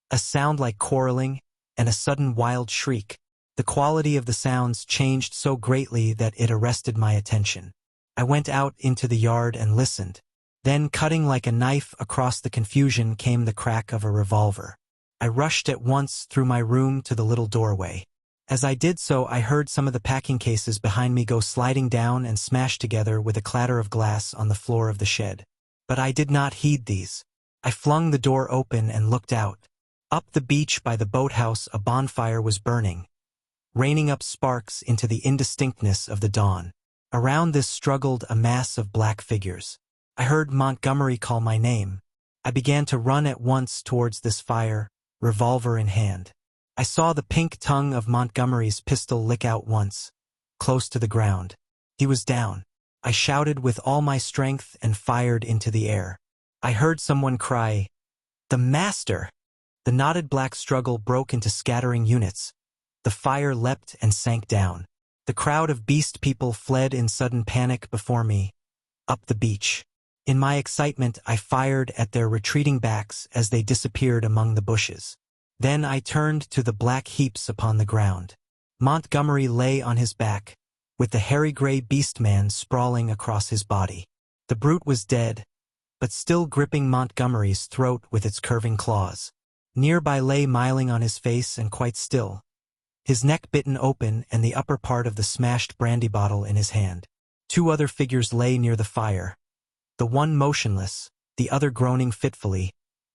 A sound like quarreling, and a sudden wild shriek. The quality of the sounds changed so greatly that it arrested my attention. I went out into the yard and listened. Then, cutting like a knife across the confusion, came the crack of a revolver. I rushed at once through my room to the little doorway. As I did so, I heard some of the packing cases behind me go sliding down and smash together with a clatter of glass on the floor of the shed. But I did not heed these. I flung the door open and looked out. Up the beach by the boathouse a bonfire was burning, raining up sparks into the indistinctness of the dawn. Around this struggled a mass of black figures. I heard Montgomery call my name. I began to run at once towards this fire, revolver in hand. I saw the pink tongue of Montgomery's pistol lick out once, close to the ground. He was down. I shouted with all my strength and fired into the air. I heard someone cry, "The master!" The knotted black struggle broke into scattering units. The fire leapt and sank down. The crowd of beast people fled in sudden panic before me, up the beach. In my excitement, I fired at their retreating backs as they disappeared among the bushes. Then I turned to the black heaps upon the ground. Montgomery lay on his back, with the hairy gray beast-man sprawling across his body. The brute was dead, but still gripping Montgomery's throat with its curving claws. Nearby lay Myling on his face and quite still, his neck bitten open and the upper part of the smashed brandy bottle in his hand. Two other figures lay near the fire, the one motionless, the other groaning fitfully,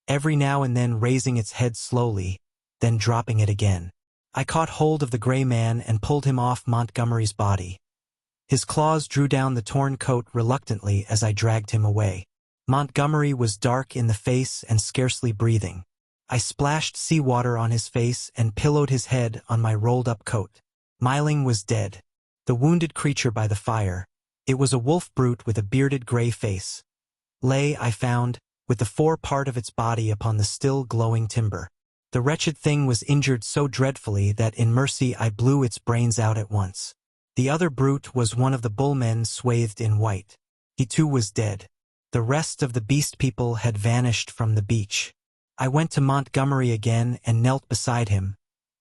every now and then raising its head slowly, then dropping it again. I caught hold of the gray man and pulled him off Montgomery's body. His claws drew down the torn coat reluctantly as I dragged him away. Montgomery was dark in the face and scarcely breathing. I splashed seawater on his face and pillowed his head on my rolled-up coat. Myling was dead. The wounded creature by the fire, it was a wolf brute with a bearded gray face, lay, I found, with the fore part of its body upon the still glowing timber. The wretched thing was injured so dreadfully that in mercy I blew its brains out at once. The other brute was one of the bullmen swathed in white. He too was dead. The rest of the beast people had vanished from the beach. I went to Montgomery again and knelt beside him,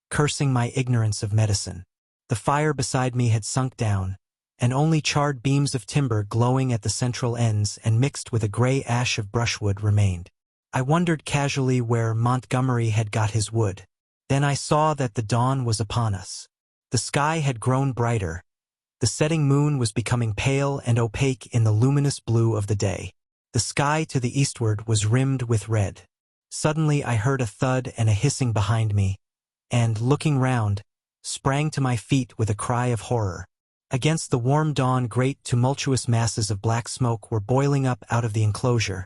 cursing my ignorance of medicine. The fire beside me had sunk down, and only charred beams of timber glowing at the central ends and mixed with a gray ash of brushwood remained. I wondered casually where Montgomery had got his wood. Then I saw that the dawn was upon us. The sky had grown brighter. The setting moon was becoming pale and opaque in the luminous blue of the day. The sky to the eastward was rimmed with red. Suddenly I heard a thud and a hissing behind me, and, looking round, sprang to my feet with a cry of horror. Against the warm dawn great tumultuous masses of black smoke were boiling up out of the enclosure,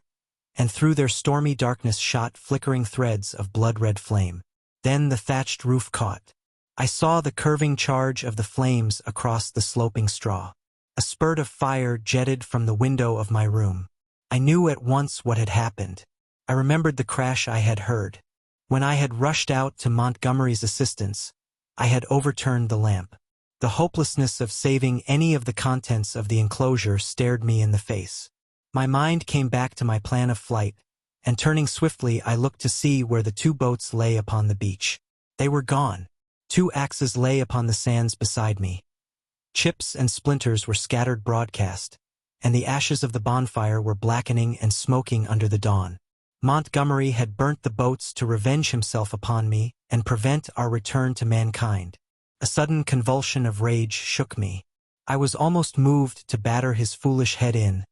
and through their stormy darkness shot flickering threads of blood-red flame. Then the thatched roof caught. I saw the curving charge of the flames across the sloping straw. A A spurt of fire jetted from the window of my room. I knew at once what had happened. I remembered the crash I had heard. When I had rushed out to Montgomery's assistance, I had overturned the lamp. The hopelessness of saving any of the contents of the enclosure stared me in the face. My mind came back to my plan of flight, and turning swiftly I looked to see where the 2 boats lay upon the beach. They were gone. 2 axes lay upon the sands beside me. Chips and splinters were scattered broadcast, and the ashes of the bonfire were blackening and smoking under the dawn. Montgomery had burnt the boats to revenge himself upon me and prevent our return to mankind. A sudden convulsion of rage shook me. I was almost moved to batter his foolish head in,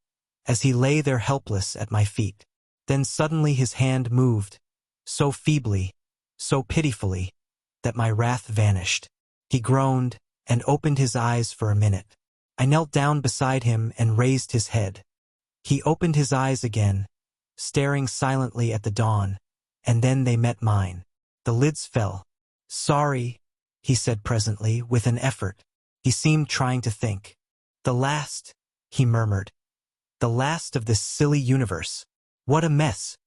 as he lay there helpless at my feet. Then suddenly his hand moved, so feebly, so pitifully, that my wrath vanished. He groaned and opened his eyes for a minute. I knelt down beside him and raised his head. He opened his eyes again, staring silently at the dawn, and then they met mine. The lids fell. "Sorry," he said presently, with an effort. He seemed trying to think. "The last," he murmured. "The last of this silly universe. What a mess."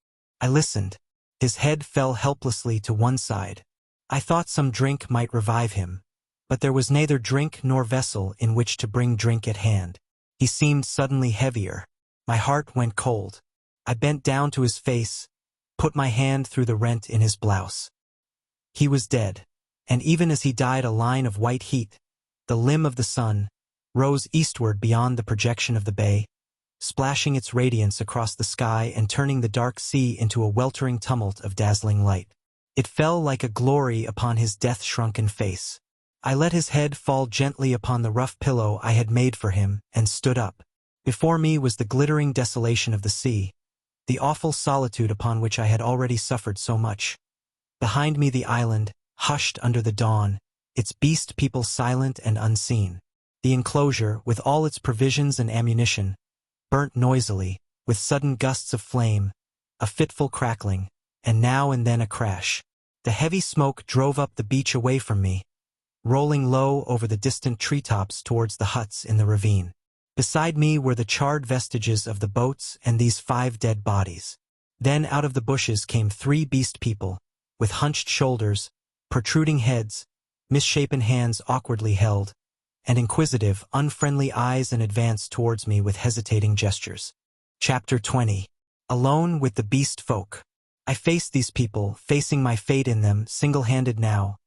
I listened. His head fell helplessly to one side. I thought some drink might revive him, but there was neither drink nor vessel in which to bring drink at hand. He seemed suddenly heavier. My heart went cold. I bent down to his face, put my hand through the rent in his blouse. He was dead, and even as he died a line of white heat, the limb of the sun, rose eastward beyond the projection of the bay, splashing its radiance across the sky and turning the dark sea into a weltering tumult of dazzling light. It fell like a glory upon his death-shrunken face. I let his head fall gently upon the rough pillow I had made for him and stood up. Before me was the glittering desolation of the sea, the awful solitude upon which I had already suffered so much. Behind me the island, hushed under the dawn, its beast people silent and unseen. The enclosure, with all its provisions and ammunition, burnt noisily, with sudden gusts of flame, a fitful crackling, and now and then a crash. The heavy smoke drove up the beach away from me, rolling low over the distant treetops towards the huts in the ravine. Beside me were the charred vestiges of the boats and these 5 dead bodies. Then out of the bushes came 3 beast people, with hunched shoulders, protruding heads, misshapen hands awkwardly held, and inquisitive, unfriendly eyes, and advanced towards me with hesitating gestures. Chapter 20. Alone with the beast folk. I faced these people, facing my fate in them, single-handed now.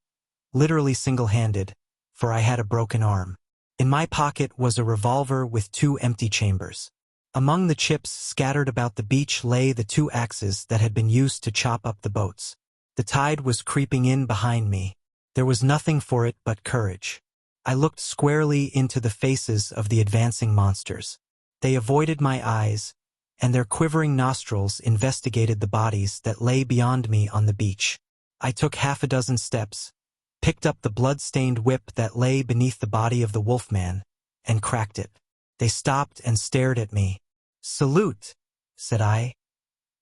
Literally single-handed, for I had a broken arm. In my pocket was a revolver with 2 empty chambers. Among the chips scattered about the beach lay the 2 axes that had been used to chop up the boats. The tide was creeping in behind me. There was nothing for it but courage. I looked squarely into the faces of the advancing monsters. They avoided my eyes, and their quivering nostrils investigated the bodies that lay beyond me on the beach. I took 6 steps, picked up the blood-stained whip that lay beneath the body of the wolfman, and cracked it. They stopped and stared at me. "Salute," said I.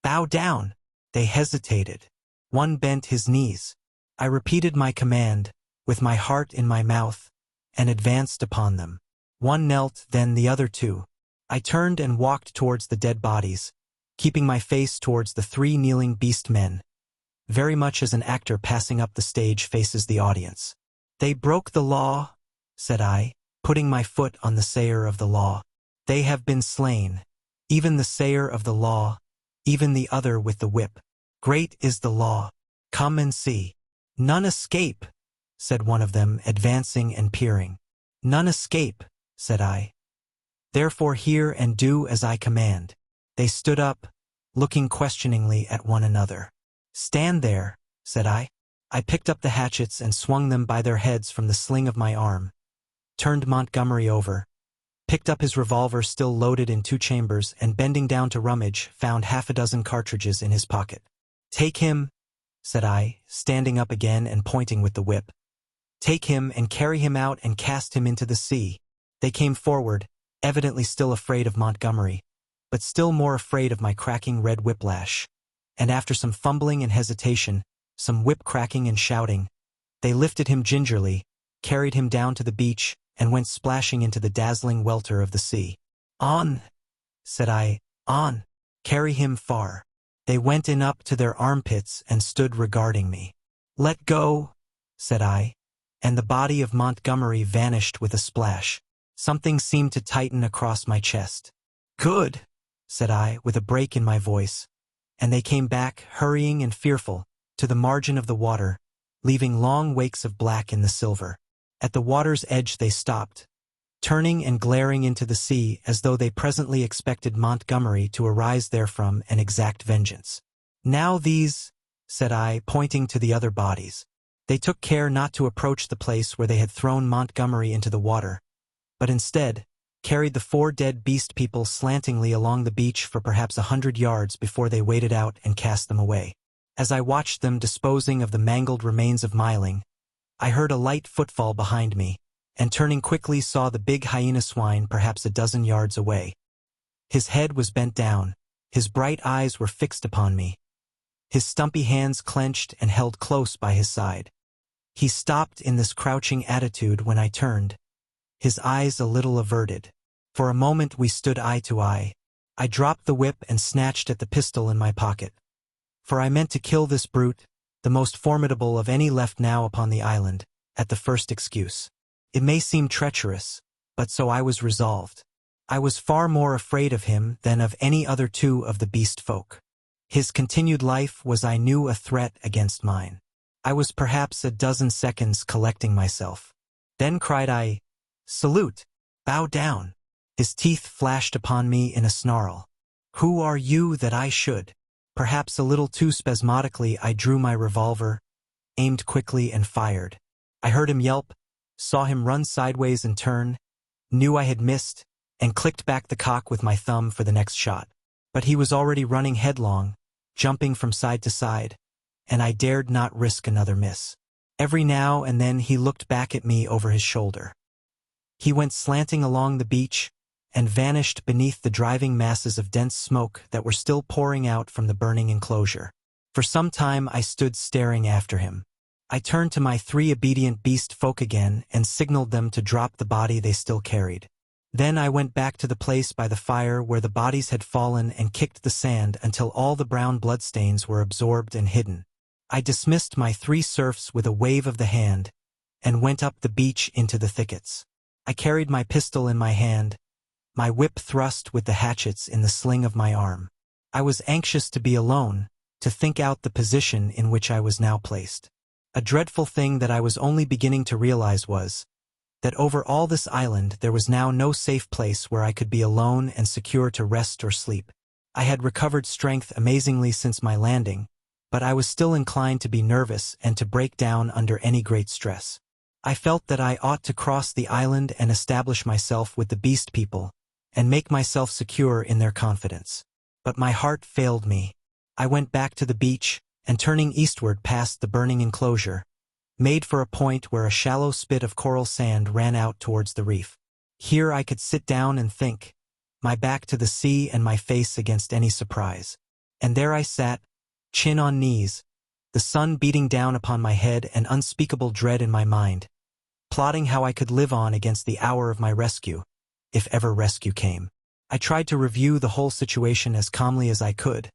"Bow down." They hesitated. One bent his knees. I repeated my command, with my heart in my mouth, and advanced upon them. One knelt, then the other 2. I turned and walked towards the dead bodies, keeping my face towards the 3 kneeling beast men, very much as an actor passing up the stage faces the audience. "They broke the law," said I, putting my foot on the sayer of the law. "They have been slain, even the sayer of the law, even the other with the whip. Great is the law. Come and see." "None escape," said one of them, advancing and peering. "None escape," said I. "Therefore hear and do as I command." They stood up, looking questioningly at one another. "Stand there," said I. I picked up the hatchets and swung them by their heads from the sling of my arm, turned Montgomery over, picked up his revolver still loaded in 2 chambers, and bending down to rummage, found 6 cartridges in his pocket. "Take him," said I, standing up again and pointing with the whip. "Take him and carry him out and cast him into the sea." They came forward, evidently still afraid of Montgomery, but still more afraid of my cracking red whiplash. And after some fumbling and hesitation, some whip cracking and shouting, they lifted him gingerly, carried him down to the beach, and went splashing into the dazzling welter of the sea. "On," said I, "on. Carry him far." They went in up to their armpits and stood regarding me. "Let go," said I, and the body of Montgomery vanished with a splash. Something seemed to tighten across my chest. "Good," said I, with a break in my voice, and they came back, hurrying and fearful, to the margin of the water, leaving long wakes of black in the silver. At the water's edge they stopped, turning and glaring into the sea as though they presently expected Montgomery to arise therefrom and exact vengeance. "Now these," said I, pointing to the other bodies. They took care not to approach the place where they had thrown Montgomery into the water, but instead carried the 4 dead beast people slantingly along the beach for perhaps 100 yards before they waded out and cast them away. As I watched them disposing of the mangled remains of Myling, I heard a light footfall behind me, and turning quickly saw the big hyena swine perhaps a dozen yards away. His head was bent down, his bright eyes were fixed upon me, his stumpy hands clenched and held close by his side. He stopped in this crouching attitude when I turned, his eyes a little averted. For a moment we stood eye to eye. I dropped the whip and snatched at the pistol in my pocket. For I meant to kill this brute, the most formidable of any left now upon the island, at the first excuse. It may seem treacherous, but so I was resolved. I was far more afraid of him than of any other 2 of the beast folk. His continued life was, I knew, a threat against mine. I was perhaps a dozen seconds collecting myself. Then cried I, "Salute! Bow down!" His teeth flashed upon me in a snarl. "Who are you that I should?" Perhaps a little too spasmodically I drew my revolver, aimed quickly and fired. I heard him yelp, saw him run sideways and turn, knew I had missed, and clicked back the cock with my thumb for the next shot. But he was already running headlong, jumping from side to side, and I dared not risk another miss. Every now and then he looked back at me over his shoulder. He went slanting along the beach and vanished beneath the driving masses of dense smoke that were still pouring out from the burning enclosure. For some time I stood staring after him. I turned to my 3 obedient beast folk again and signaled them to drop the body they still carried. Then I went back to the place by the fire where the bodies had fallen and kicked the sand until all the brown bloodstains were absorbed and hidden. I dismissed my 3 serfs with a wave of the hand and went up the beach into the thickets. I carried my pistol in my hand, my whip thrust with the hatchets in the sling of my arm. I was anxious to be alone, to think out the position in which I was now placed. A dreadful thing that I was only beginning to realize was that over all this island there was now no safe place where I could be alone and secure to rest or sleep. I had recovered strength amazingly since my landing, but I was still inclined to be nervous and to break down under any great stress. I felt that I ought to cross the island and establish myself with the beast people, and make myself secure in their confidence. But my heart failed me. I went back to the beach, and turning eastward past the burning enclosure, made for a point where a shallow spit of coral sand ran out towards the reef. Here I could sit down and think, my back to the sea and my face against any surprise. And there I sat, chin on knees, the sun beating down upon my head and unspeakable dread in my mind, plotting how I could live on against the hour of my rescue, if ever rescue came. I tried to review the whole situation as calmly as I could,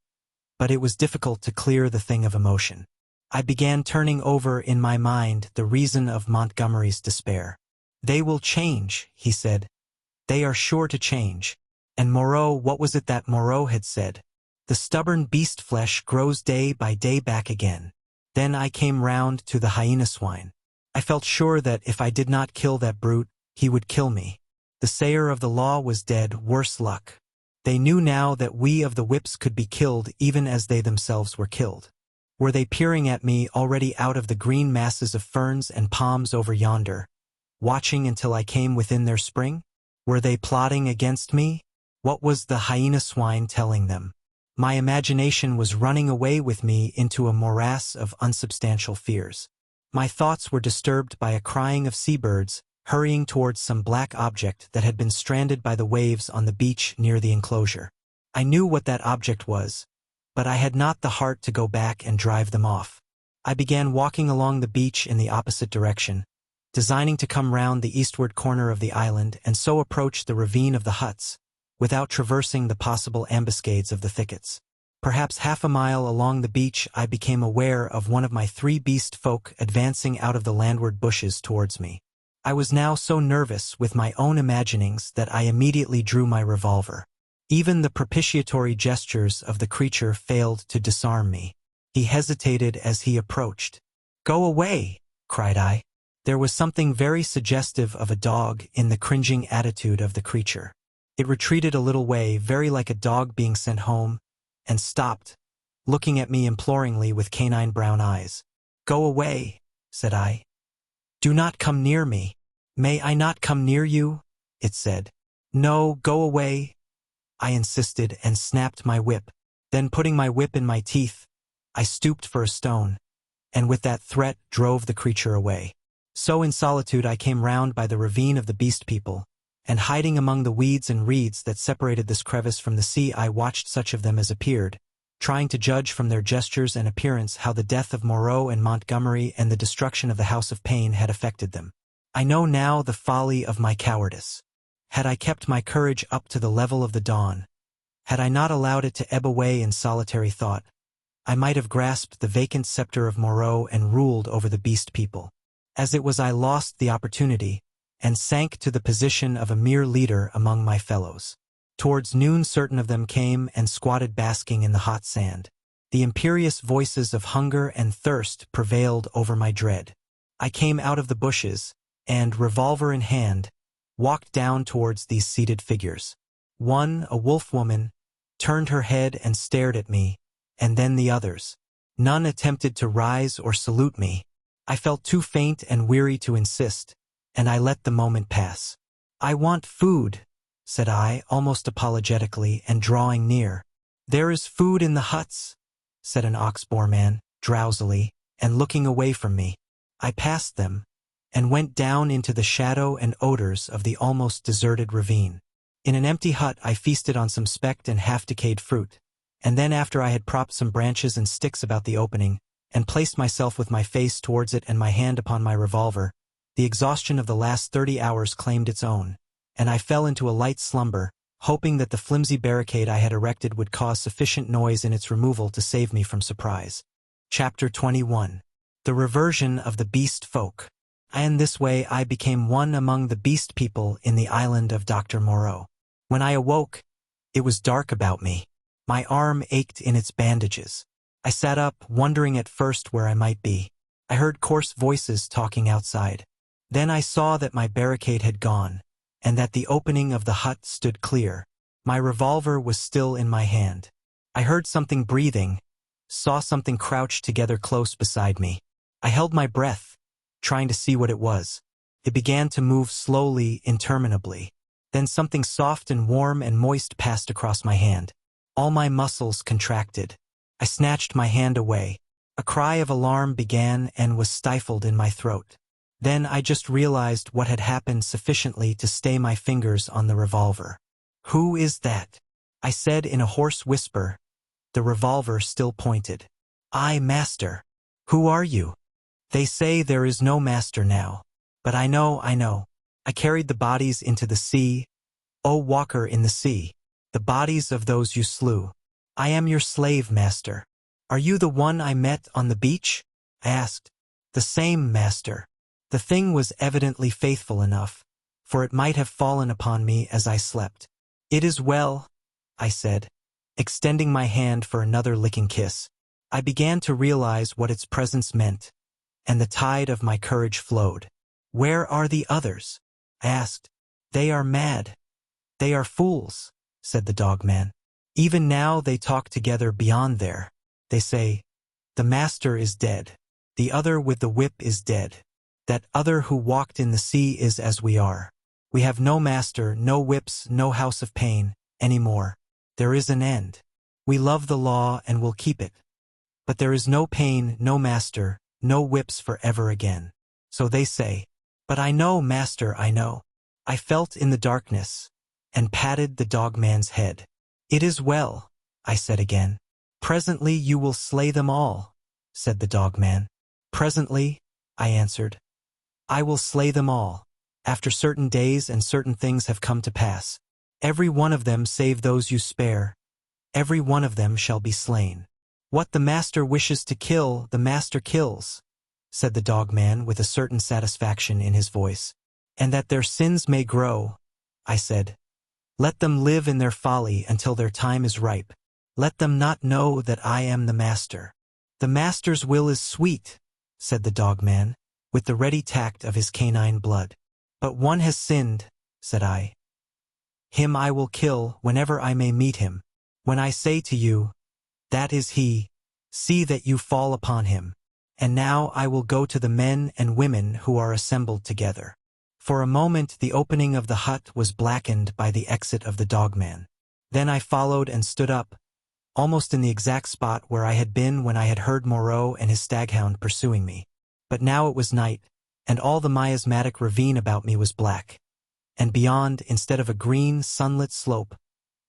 but it was difficult to clear the thing of emotion. I began turning over in my mind the reason of Montgomery's despair. "They will change," he said. "They are sure to change." And Moreau, what was it that Moreau had said? "The stubborn beast flesh grows day by day back again." Then I came round to the hyena swine. I felt sure that if I did not kill that brute, he would kill me. The sayer of the law was dead, worse luck. They knew now that we of the whips could be killed even as they themselves were killed. Were they peering at me already out of the green masses of ferns and palms over yonder, watching until I came within their spring? Were they plotting against me? What was the hyena swine telling them? My imagination was running away with me into a morass of unsubstantial fears. My thoughts were disturbed by a crying of seabirds, hurrying towards some black object that had been stranded by the waves on the beach near the enclosure. I knew what that object was, but I had not the heart to go back and drive them off. I began walking along the beach in the opposite direction, designing to come round the eastward corner of the island and so approach the ravine of the huts, without traversing the possible ambuscades of the thickets. Perhaps half a mile along the beach I became aware of one of my 3 beast folk advancing out of the landward bushes towards me. I was now so nervous with my own imaginings that I immediately drew my revolver. Even the propitiatory gestures of the creature failed to disarm me. He hesitated as he approached. "Go away!" cried I. There was something very suggestive of a dog in the cringing attitude of the creature. It retreated a little way, very like a dog being sent home, and stopped, looking at me imploringly with canine brown eyes. "Go away," said I. "Do not come near me." "May I not come near you?" it said. "No, go away," I insisted and snapped my whip. Then putting my whip in my teeth, I stooped for a stone, and with that threat drove the creature away. So in solitude I came round by the ravine of the beast people, and hiding among the weeds and reeds that separated this crevice from the sea I watched such of them as appeared, trying to judge from their gestures and appearance how the death of Moreau and Montgomery and the destruction of the House of Pain had affected them. I know now the folly of my cowardice. Had I kept my courage up to the level of the dawn, had I not allowed it to ebb away in solitary thought, I might have grasped the vacant scepter of Moreau and ruled over the beast people. As it was, I lost the opportunity, and sank to the position of a mere leader among my fellows. Towards noon certain of them came and squatted basking in the hot sand. The imperious voices of hunger and thirst prevailed over my dread. I came out of the bushes, and, revolver in hand, walked down towards these seated figures. One, a wolf woman, turned her head and stared at me, and then the others. None attempted to rise or salute me. I felt too faint and weary to insist, and I let the moment pass. "I want food," said I, almost apologetically, and drawing near. "There is food in the huts," said an ox-boar man, drowsily, and looking away from me. I passed them, and went down into the shadow and odors of the almost deserted ravine. In an empty hut I feasted on some specked and half-decayed fruit, and then after I had propped some branches and sticks about the opening, and placed myself with my face towards it and my hand upon my revolver, the exhaustion of the last 30 hours claimed its own, and I fell into a light slumber, hoping that the flimsy barricade I had erected would cause sufficient noise in its removal to save me from surprise. Chapter 21. The Reversion of the Beast Folk. In this way I became one among the beast people in the island of Dr. Moreau. When I awoke, it was dark about me. My arm ached in its bandages. I sat up, wondering at first where I might be. I heard coarse voices talking outside. Then I saw that my barricade had gone, and that the opening of the hut stood clear. My revolver was still in my hand. I heard something breathing, saw something crouched together close beside me. I held my breath, trying to see what it was. It began to move slowly, interminably. Then something soft and warm and moist passed across my hand. All my muscles contracted. I snatched my hand away. A cry of alarm began and was stifled in my throat. Then I just realized what had happened sufficiently to stay my fingers on the revolver. "Who is that?" I said in a hoarse whisper. The revolver still pointed. "I, master." "Who are you?" "They say there is no master now. But I know. I carried the bodies into the sea. O walker in the sea, the bodies of those you slew. I am your slave, master." "Are you the one I met on the beach?" I asked. "The same, master." The thing was evidently faithful enough, for it might have fallen upon me as I slept. "It is well," I said, extending my hand for another licking kiss. I began to realize what its presence meant, and the tide of my courage flowed. "Where are the others?" I asked. "They are mad. They are fools," said the dogman. "Even now they talk together beyond there. They say, 'The master is dead. The other with the whip is dead. That other who walked in the sea is as we are. We have no master, no whips, no house of pain, any more. There is an end. We love the law and will keep it. But there is no pain, no master, no whips forever again.' So they say. But I know, master, I know." I felt in the darkness, and patted the dogman's head. "It is well," I said again. "Presently you will slay them all," said the dogman. "Presently," I answered. I will slay them all, after certain days and certain things have come to pass. Every one of them save those you spare. Every one of them shall be slain. What the master wishes to kill, the master kills, said the dog-man with a certain satisfaction in his voice. And that their sins may grow, I said. Let them live in their folly until their time is ripe. Let them not know that I am the master. The master's will is sweet, said the dog-man, with the ready tact of his canine blood. But one has sinned, said I. Him I will kill whenever I may meet him. When I say to you, that is he, see that you fall upon him. And now I will go to the men and women who are assembled together. For a moment the opening of the hut was blackened by the exit of the dog-man. Then I followed and stood up, almost in the exact spot where I had been when I had heard Moreau and his staghound pursuing me. But now it was night, and all the miasmatic ravine about me was black. And beyond, instead of a green, sunlit slope,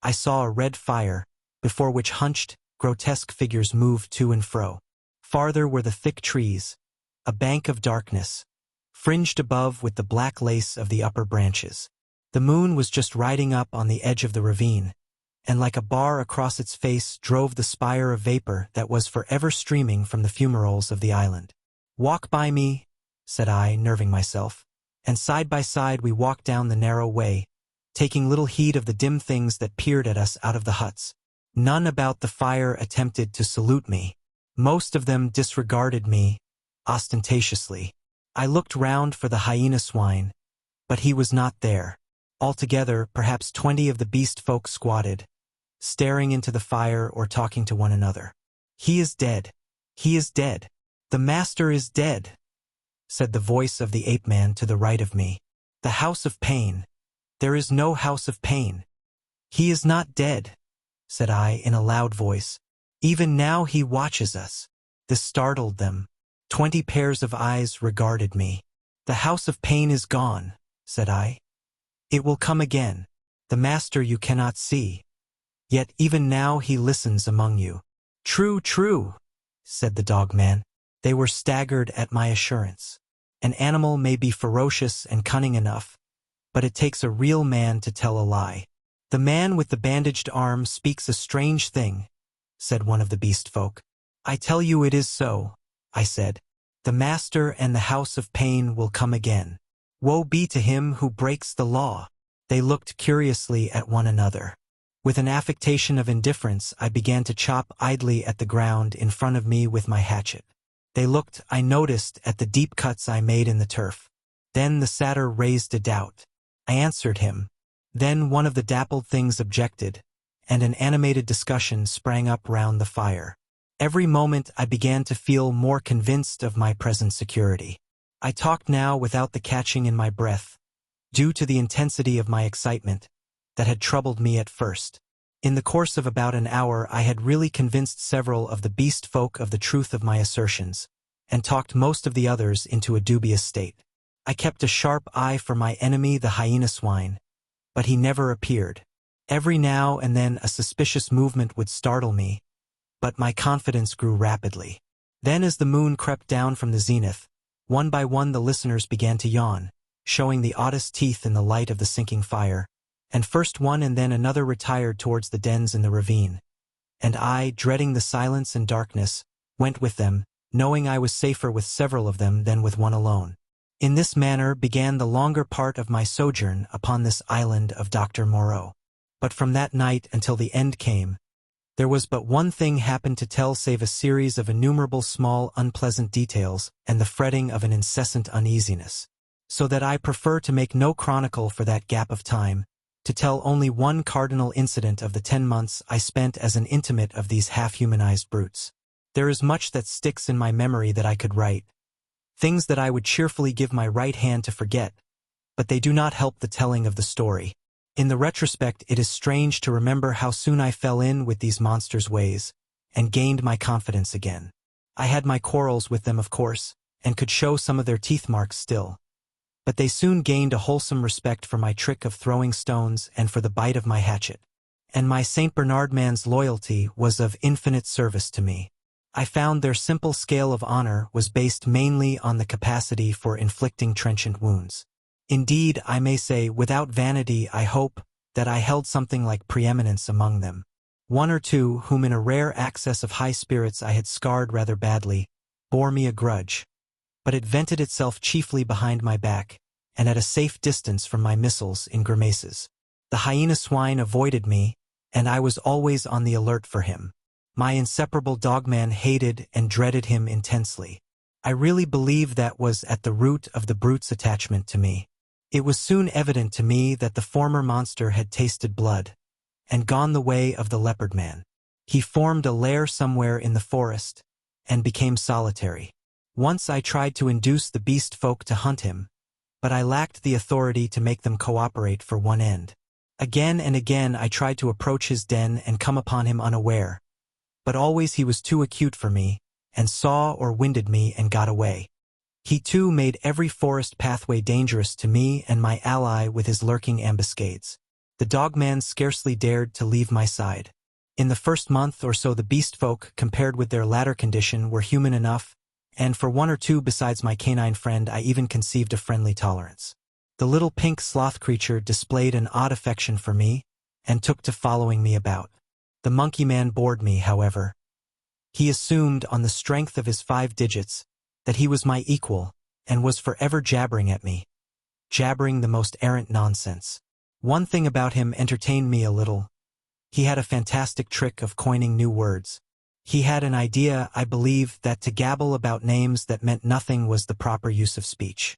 I saw a red fire, before which hunched, grotesque figures moved to and fro. Farther were the thick trees, a bank of darkness, fringed above with the black lace of the upper branches. The moon was just riding up on the edge of the ravine, and like a bar across its face drove the spire of vapor that was forever streaming from the fumaroles of the island. Walk by me, said I, nerving myself, and side by side we walked down the narrow way, taking little heed of the dim things that peered at us out of the huts. None about the fire attempted to salute me. Most of them disregarded me, ostentatiously. I looked round for the hyena swine, but he was not there. Altogether, perhaps 20 of the beast folk squatted, staring into the fire or talking to one another. He is dead. He is dead. The master is dead, said the voice of the ape-man to the right of me. The house of pain. There is no house of pain. He is not dead, said I in a loud voice. Even now he watches us. This startled them. 20 pairs of eyes regarded me. The house of pain is gone, said I. It will come again. The master you cannot see. Yet even now he listens among you. True, true, said the dog-man. They were staggered at my assurance. An animal may be ferocious and cunning enough, but it takes a real man to tell a lie. The man with the bandaged arm speaks a strange thing, said one of the beast folk. I tell you it is so, I said. The master and the house of pain will come again. Woe be to him who breaks the law. They looked curiously at one another. With an affectation of indifference, I began to chop idly at the ground in front of me with my hatchet. They looked, I noticed, at the deep cuts I made in the turf. Then the satyr raised a doubt. I answered him. Then one of the dappled things objected, and an animated discussion sprang up round the fire. Every moment I began to feel more convinced of my present security. I talked now without the catching in my breath, due to the intensity of my excitement that had troubled me at first. In the course of about an hour I had really convinced several of the beast folk of the truth of my assertions, and talked most of the others into a dubious state. I kept a sharp eye for my enemy the hyena swine, but he never appeared. Every now and then a suspicious movement would startle me, but my confidence grew rapidly. Then as the moon crept down from the zenith, one by one the listeners began to yawn, showing the oddest teeth in the light of the sinking fire, and first one and then another retired towards the dens in the ravine. And I, dreading the silence and darkness, went with them, knowing I was safer with several of them than with one alone. In this manner began the longer part of my sojourn upon this island of Dr. Moreau. But from that night until the end came, there was but one thing happened to tell save a series of innumerable small unpleasant details and the fretting of an incessant uneasiness. So that I prefer to make no chronicle for that gap of time, to tell only one cardinal incident of the 10 months I spent as an intimate of these half-humanized brutes. There is much that sticks in my memory that I could write, things that I would cheerfully give my right hand to forget, but they do not help the telling of the story. In the retrospect, it is strange to remember how soon I fell in with these monsters' ways, and gained my confidence again. I had my quarrels with them, of course, and could show some of their teeth marks still. But they soon gained a wholesome respect for my trick of throwing stones and for the bite of my hatchet. And my St. Bernard man's loyalty was of infinite service to me. I found their simple scale of honor was based mainly on the capacity for inflicting trenchant wounds. Indeed, I may say, without vanity, I hope that I held something like preeminence among them. One or two, whom in a rare access of high spirits I had scarred rather badly, bore me a grudge, but it vented itself chiefly behind my back, and at a safe distance from my missiles in grimaces. The hyena swine avoided me, and I was always on the alert for him. My inseparable dogman hated and dreaded him intensely. I really believe that was at the root of the brute's attachment to me. It was soon evident to me that the former monster had tasted blood, and gone the way of the leopard man. He formed a lair somewhere in the forest, and became solitary. Once I tried to induce the beast folk to hunt him, but I lacked the authority to make them cooperate for one end. Again and again I tried to approach his den and come upon him unaware, but always he was too acute for me, and saw or winded me and got away. He too made every forest pathway dangerous to me and my ally with his lurking ambuscades. The dogman scarcely dared to leave my side. In the first month or so the beast folk, compared with their latter condition, were human enough, and for one or two besides my canine friend I even conceived a friendly tolerance. The little pink sloth creature displayed an odd affection for me, and took to following me about. The monkey man bored me, however. He assumed, on the strength of his 5 digits, that he was my equal, and was forever jabbering at me. Jabbering the most errant nonsense. One thing about him entertained me a little. He had a fantastic trick of coining new words. He had an idea, I believe, that to gabble about names that meant nothing was the proper use of speech.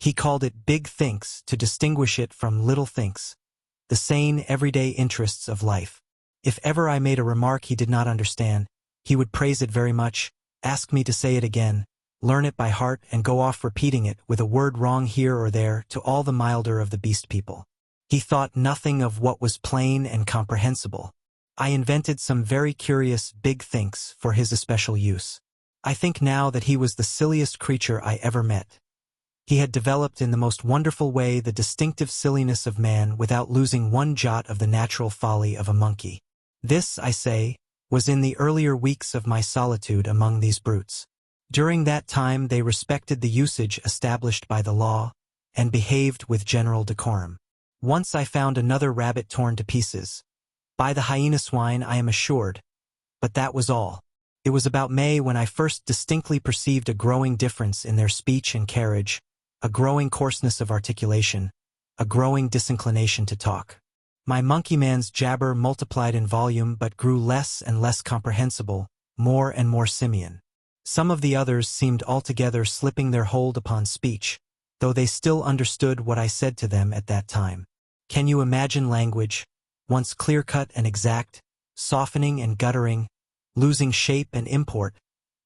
He called it big thinks to distinguish it from little thinks, the sane, everyday interests of life. If ever I made a remark he did not understand, he would praise it very much, ask me to say it again, learn it by heart, and go off repeating it with a word wrong here or there to all the milder of the beast people. He thought nothing of what was plain and comprehensible. I invented some very curious big thinks for his especial use. I think now that he was the silliest creature I ever met. He had developed in the most wonderful way the distinctive silliness of man without losing one jot of the natural folly of a monkey. This, I say, was in the earlier weeks of my solitude among these brutes. During that time they respected the usage established by the law, and behaved with general decorum. Once I found another rabbit torn to pieces. By the hyena swine, I am assured, but that was all. It was about May when I first distinctly perceived a growing difference in their speech and carriage, a growing coarseness of articulation, a growing disinclination to talk. My monkey man's jabber multiplied in volume but grew less and less comprehensible, more and more simian. Some of the others seemed altogether slipping their hold upon speech, though they still understood what I said to them at that time. Can you imagine language, once clear-cut and exact, softening and guttering, losing shape and import,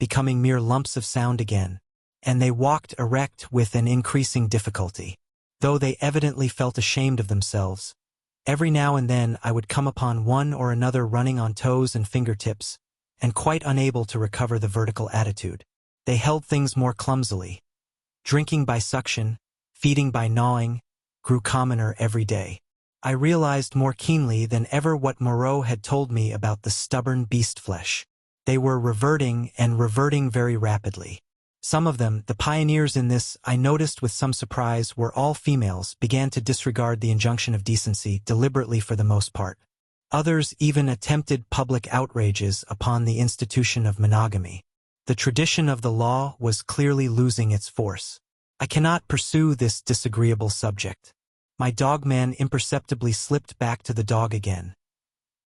becoming mere lumps of sound again? And they walked erect with an increasing difficulty. Though they evidently felt ashamed of themselves, every now and then I would come upon one or another running on toes and fingertips, and quite unable to recover the vertical attitude. They held things more clumsily. Drinking by suction, feeding by gnawing, grew commoner every day. I realized more keenly than ever what Moreau had told me about the stubborn beast flesh. They were reverting, and reverting very rapidly. Some of them, the pioneers in this, I noticed with some surprise, were all females, began to disregard the injunction of decency deliberately for the most part. Others even attempted public outrages upon the institution of monogamy. The tradition of the law was clearly losing its force. I cannot pursue this disagreeable subject. My dogman imperceptibly slipped back to the dog again.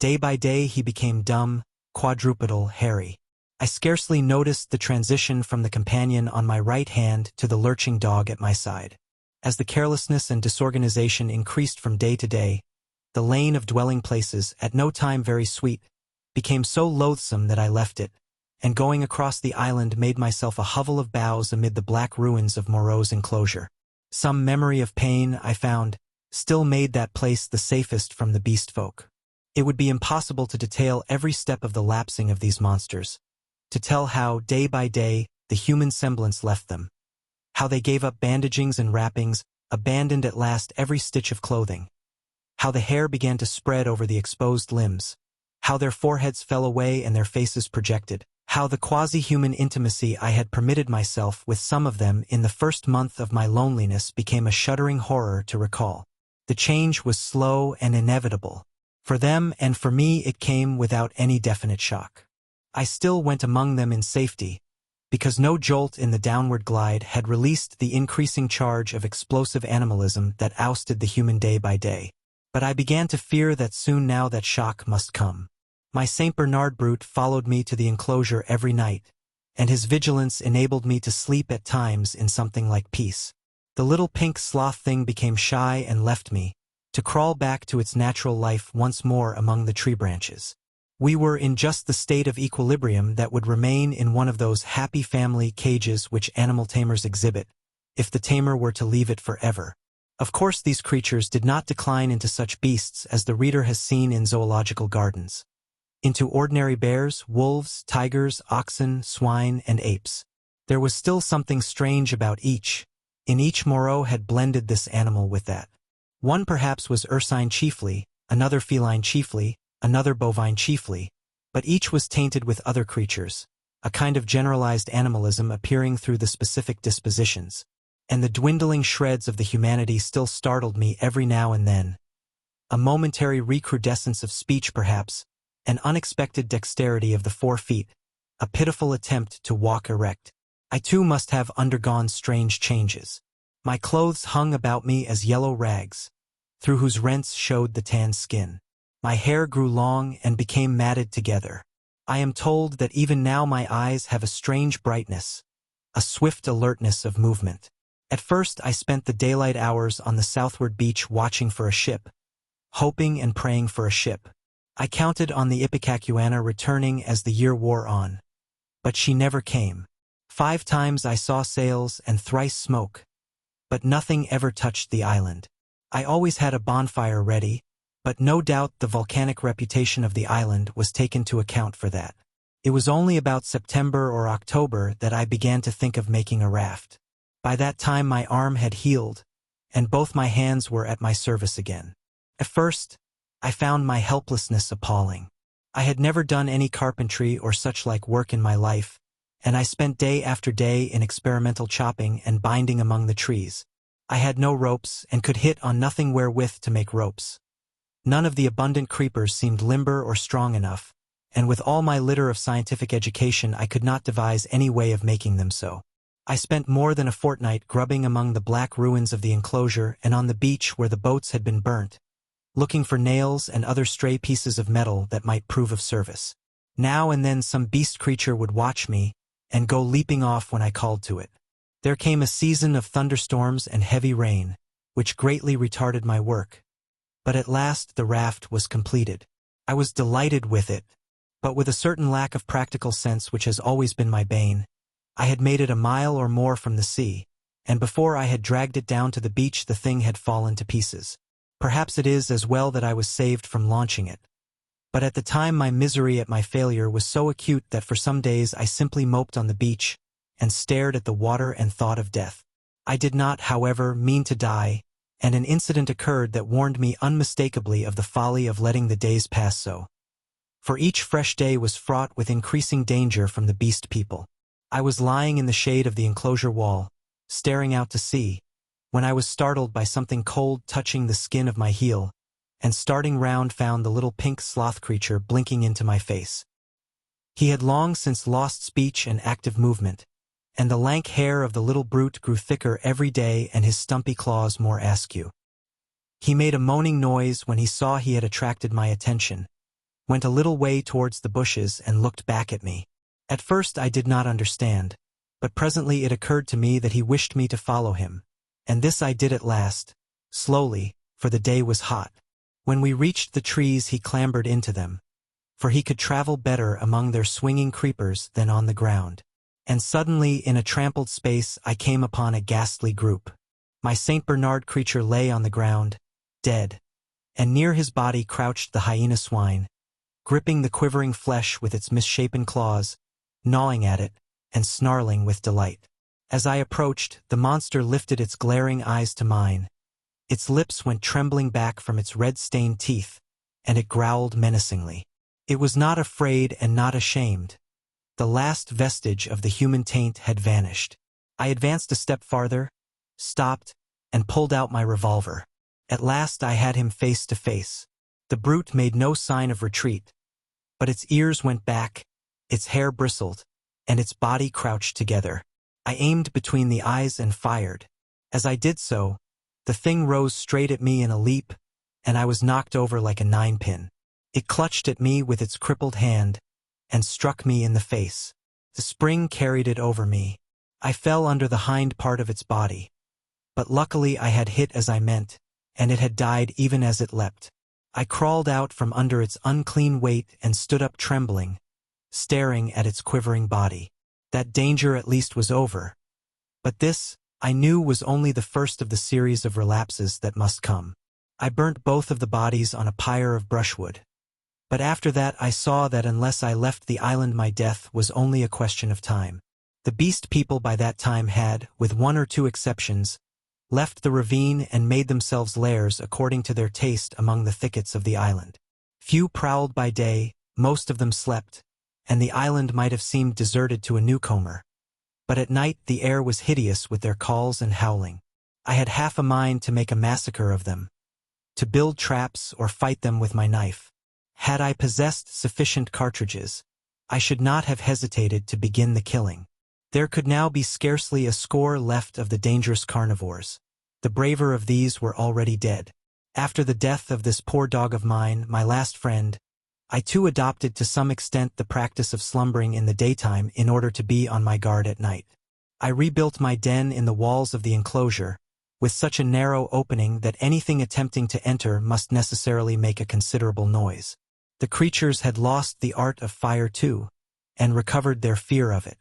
Day by day he became dumb, quadrupedal, hairy. I scarcely noticed the transition from the companion on my right hand to the lurching dog at my side. As the carelessness and disorganization increased from day to day, the lane of dwelling places, at no time very sweet, became so loathsome that I left it, and going across the island made myself a hovel of boughs amid the black ruins of Moreau's enclosure. Some memory of pain, I found, still made that place the safest from the beast folk. It would be impossible to detail every step of the lapsing of these monsters, to tell how, day by day, the human semblance left them, how they gave up bandagings and wrappings, abandoned at last every stitch of clothing, how the hair began to spread over the exposed limbs, how their foreheads fell away and their faces projected, How the quasi-human intimacy I had permitted myself with some of them in the first month of my loneliness became a shuddering horror to recall. The change was slow and inevitable. For them and for me it came without any definite shock. I still went among them in safety, because no jolt in the downward glide had released the increasing charge of explosive animalism that ousted the human day by day. But I began to fear that soon now that shock must come. My Saint Bernard brute followed me to the enclosure every night, and his vigilance enabled me to sleep at times in something like peace. The little pink sloth thing became shy and left me, to crawl back to its natural life once more among the tree branches. We were in just the state of equilibrium that would remain in one of those happy family cages which animal tamers exhibit, if the tamer were to leave it forever. Of course these creatures did not decline into such beasts as the reader has seen in zoological gardens. Into ordinary bears, wolves, tigers, oxen, swine, and apes. There was still something strange about each. In each Moreau had blended this animal with that. One perhaps was ursine chiefly, another feline chiefly, another bovine chiefly, but each was tainted with other creatures, a kind of generalized animalism appearing through the specific dispositions. And the dwindling shreds of the humanity still startled me every now and then. A momentary recrudescence of speech perhaps, an unexpected dexterity of the 4 feet, a pitiful attempt to walk erect. I too must have undergone strange changes. My clothes hung about me as yellow rags, through whose rents showed the tanned skin. My hair grew long and became matted together. I am told that even now my eyes have a strange brightness, a swift alertness of movement. At first I spent the daylight hours on the southward beach watching for a ship, hoping and praying for a ship. I counted on the Ipecacuanha returning as the year wore on. But she never came. 5 times I saw sails and thrice smoke, but nothing ever touched the island. I always had a bonfire ready, but no doubt the volcanic reputation of the island was taken to account for that. It was only about September or October that I began to think of making a raft. By that time my arm had healed, and both my hands were at my service again. At first, I found my helplessness appalling. I had never done any carpentry or such-like work in my life, and I spent day after day in experimental chopping and binding among the trees. I had no ropes and could hit on nothing wherewith to make ropes. None of the abundant creepers seemed limber or strong enough, and with all my litter of scientific education I could not devise any way of making them so. I spent more than a fortnight grubbing among the black ruins of the enclosure and on the beach where the boats had been burnt, looking for nails and other stray pieces of metal that might prove of service. Now and then some beast creature would watch me and go leaping off when I called to it. There came a season of thunderstorms and heavy rain, which greatly retarded my work. But at last the raft was completed. I was delighted with it, but with a certain lack of practical sense which has always been my bane. I had made it a mile or more from the sea, and before I had dragged it down to the beach the thing had fallen to pieces. Perhaps it is as well that I was saved from launching it. But at the time my misery at my failure was so acute that for some days I simply moped on the beach and stared at the water and thought of death. I did not, however, mean to die, and an incident occurred that warned me unmistakably of the folly of letting the days pass so. For each fresh day was fraught with increasing danger from the beast people. I was lying in the shade of the enclosure wall, staring out to sea, when I was startled by something cold touching the skin of my heel, and starting round found the little pink sloth creature blinking into my face. He had long since lost speech and active movement, and the lank hair of the little brute grew thicker every day and his stumpy claws more askew. He made a moaning noise when he saw he had attracted my attention, went a little way towards the bushes and looked back at me. At first I did not understand, but presently it occurred to me that he wished me to follow him, and this I did at last, slowly, for the day was hot. When we reached the trees he clambered into them, for he could travel better among their swinging creepers than on the ground. And suddenly in a trampled space I came upon a ghastly group. My Saint Bernard creature lay on the ground, dead, and near his body crouched the hyena swine, gripping the quivering flesh with its misshapen claws, gnawing at it, and snarling with delight. As I approached, the monster lifted its glaring eyes to mine. Its lips went trembling back from its red-stained teeth, and it growled menacingly. It was not afraid and not ashamed. The last vestige of the human taint had vanished. I advanced a step farther, stopped, and pulled out my revolver. At last I had him face to face. The brute made no sign of retreat, but its ears went back, its hair bristled, and its body crouched together. I aimed between the eyes and fired. As I did so, the thing rose straight at me in a leap, and I was knocked over like a 9-pin. It clutched at me with its crippled hand and struck me in the face. The spring carried it over me. I fell under the hind part of its body. But luckily I had hit as I meant, and it had died even as it leapt. I crawled out from under its unclean weight and stood up trembling, staring at its quivering body. That danger at least was over. But this, I knew, was only the first of the series of relapses that must come. I burnt both of the bodies on a pyre of brushwood. But after that I saw that unless I left the island my death was only a question of time. The beast people by that time had, with 1 or 2 exceptions, left the ravine and made themselves lairs according to their taste among the thickets of the island. Few prowled by day, most of them slept, and the island might have seemed deserted to a newcomer. But at night the air was hideous with their calls and howling. I had half a mind to make a massacre of them, to build traps or fight them with my knife. Had I possessed sufficient cartridges, I should not have hesitated to begin the killing. There could now be scarcely a score left of the dangerous carnivores. The braver of these were already dead. After the death of this poor dog of mine, my last friend, I too adopted to some extent the practice of slumbering in the daytime in order to be on my guard at night. I rebuilt my den in the walls of the enclosure, with such a narrow opening that anything attempting to enter must necessarily make a considerable noise. The creatures had lost the art of fire too, and recovered their fear of it.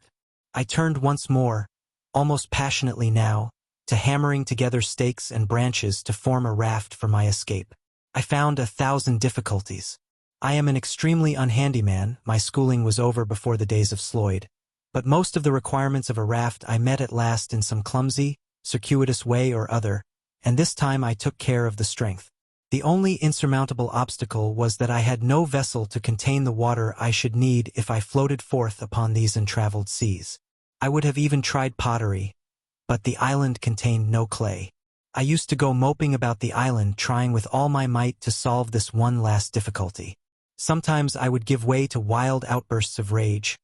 I turned once more, almost passionately now, to hammering together stakes and branches to form a raft for my escape. I found 1,000 difficulties. I am an extremely unhandy man, my schooling was over before the days of Sloyd, but most of the requirements of a raft I met at last in some clumsy, circuitous way or other, and this time I took care of the strength. The only insurmountable obstacle was that I had no vessel to contain the water I should need if I floated forth upon these untraveled seas. I would have even tried pottery, but the island contained no clay. I used to go moping about the island trying with all my might to solve this one last difficulty. Sometimes I would give way to wild outbursts of rage,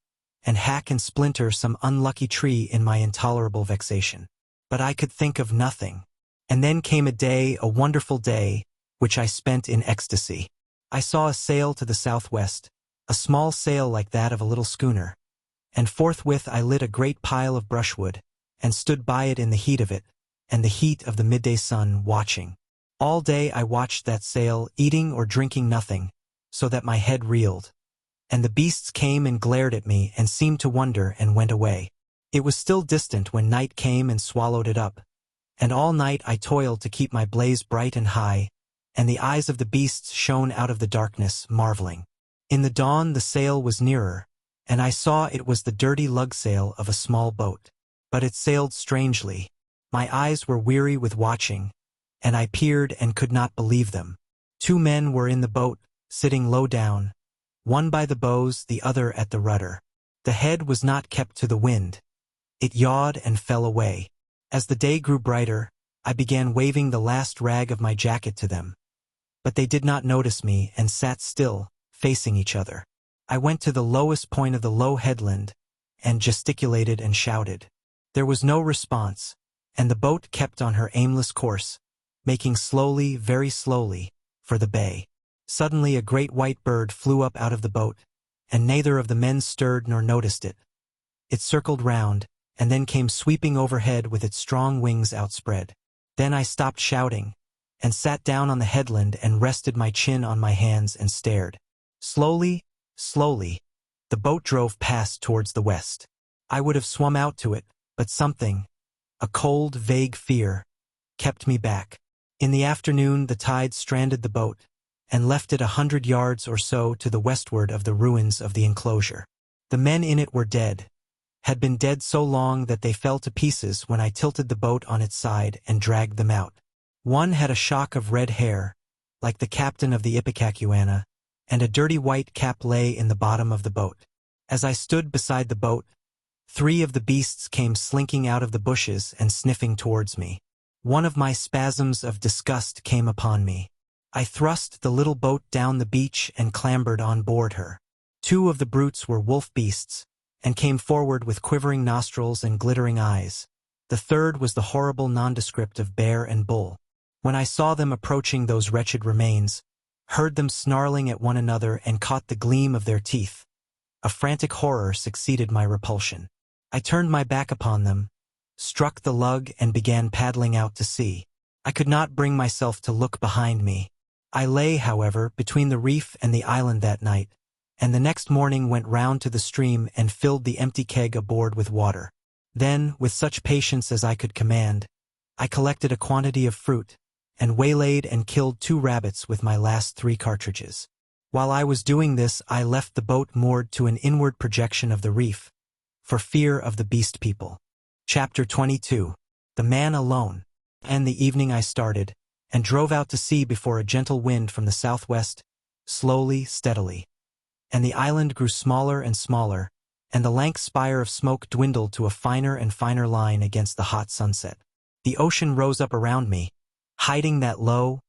and hack and splinter some unlucky tree in my intolerable vexation. But I could think of nothing. And then came a day, a wonderful day, which I spent in ecstasy. I saw a sail to the southwest, a small sail like that of a little schooner, and forthwith I lit a great pile of brushwood, and stood by it in the heat of it, and the heat of the midday sun, watching. All day I watched that sail, eating or drinking nothing, so that my head reeled. And the beasts came and glared at me and seemed to wonder and went away. It was still distant when night came and swallowed it up, and all night I toiled to keep my blaze bright and high, and the eyes of the beasts shone out of the darkness, marveling. In the dawn the sail was nearer, and I saw it was the dirty lug sail of a small boat. But it sailed strangely. My eyes were weary with watching, and I peered and could not believe them. 2 men were in the boat, sitting low down, one by the bows, the other at the rudder. The head was not kept to the wind. It yawed and fell away. As the day grew brighter, I began waving the last rag of my jacket to them. But they did not notice me and sat still, facing each other. I went to the lowest point of the low headland, and gesticulated and shouted. There was no response, and the boat kept on her aimless course, making slowly, very slowly, for the bay. Suddenly a great white bird flew up out of the boat, and neither of the men stirred nor noticed it. It circled round, and then came sweeping overhead with its strong wings outspread. Then I stopped shouting, and sat down on the headland and rested my chin on my hands and stared. Slowly, slowly, the boat drove past towards the west. I would have swum out to it, but something, a cold, vague fear, kept me back. In the afternoon the tide stranded the boat, and left it 100 yards or so to the westward of the ruins of the enclosure. The men in it were dead, had been dead so long that they fell to pieces when I tilted the boat on its side and dragged them out. One had a shock of red hair, like the captain of the Ipecacuanha, and a dirty white cap lay in the bottom of the boat. As I stood beside the boat, 3 of the beasts came slinking out of the bushes and sniffing towards me. One of my spasms of disgust came upon me. I thrust the little boat down the beach and clambered on board her. 2 of the brutes were wolf beasts, and came forward with quivering nostrils and glittering eyes. The 3rd was the horrible nondescript of bear and bull. When I saw them approaching those wretched remains, heard them snarling at one another and caught the gleam of their teeth, a frantic horror succeeded my repulsion. I turned my back upon them, struck the lug and began paddling out to sea. I could not bring myself to look behind me. I lay, however, between the reef and the island that night, and the next morning went round to the stream and filled the empty keg aboard with water. Then, with such patience as I could command, I collected a quantity of fruit, and waylaid and killed 2 rabbits with my last 3 cartridges. While I was doing this, I left the boat moored to an inward projection of the reef, for fear of the beast people. Chapter 22. The Man Alone. And the evening I started, and drove out to sea before a gentle wind from the southwest, slowly, steadily. And the island grew smaller and smaller, and the lank spire of smoke dwindled to a finer and finer line against the hot sunset. The ocean rose up around me, hiding that low,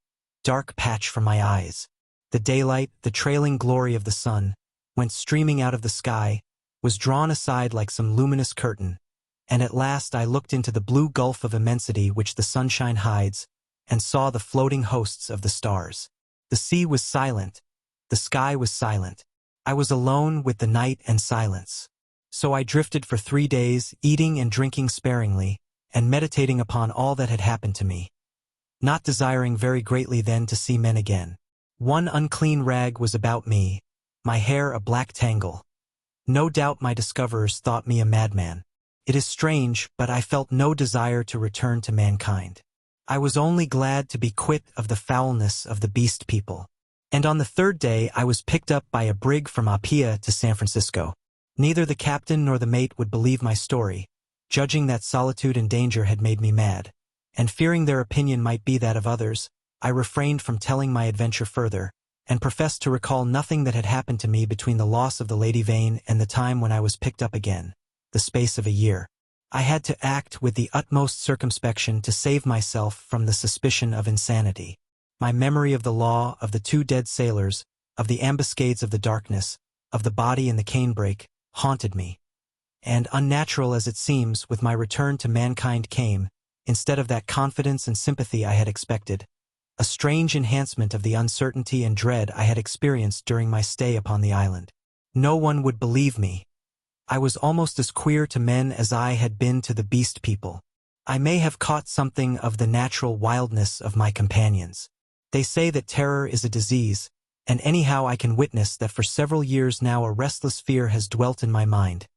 dark patch from my eyes. The daylight, the trailing glory of the sun, went streaming out of the sky, was drawn aside like some luminous curtain, and at last I looked into the blue gulf of immensity which the sunshine hides, and saw the floating hosts of the stars. The sea was silent, the sky was silent. I was alone with the night and silence. So I drifted for 3 days, eating and drinking sparingly, and meditating upon all that had happened to me, not desiring very greatly then to see men again. One unclean rag was about me, my hair a black tangle. No doubt my discoverers thought me a madman. It is strange, but I felt no desire to return to mankind. I was only glad to be quit of the foulness of the beast people. And on the 3rd day I was picked up by a brig from Apia to San Francisco. Neither the captain nor the mate would believe my story, judging that solitude and danger had made me mad, and fearing their opinion might be that of others, I refrained from telling my adventure further, and professed to recall nothing that had happened to me between the loss of the Lady Vane and the time when I was picked up again, the space of a year. I had to act with the utmost circumspection to save myself from the suspicion of insanity. My memory of the law, of the 2 dead sailors, of the ambuscades of the darkness, of the body in the canebrake, haunted me. And, unnatural as it seems, with my return to mankind came, instead of that confidence and sympathy I had expected, a strange enhancement of the uncertainty and dread I had experienced during my stay upon the island. No one would believe me. I was almost as queer to men as I had been to the beast people. I may have caught something of the natural wildness of my companions. They say that terror is a disease, and anyhow I can witness that for several years now a restless fear has dwelt in my mind,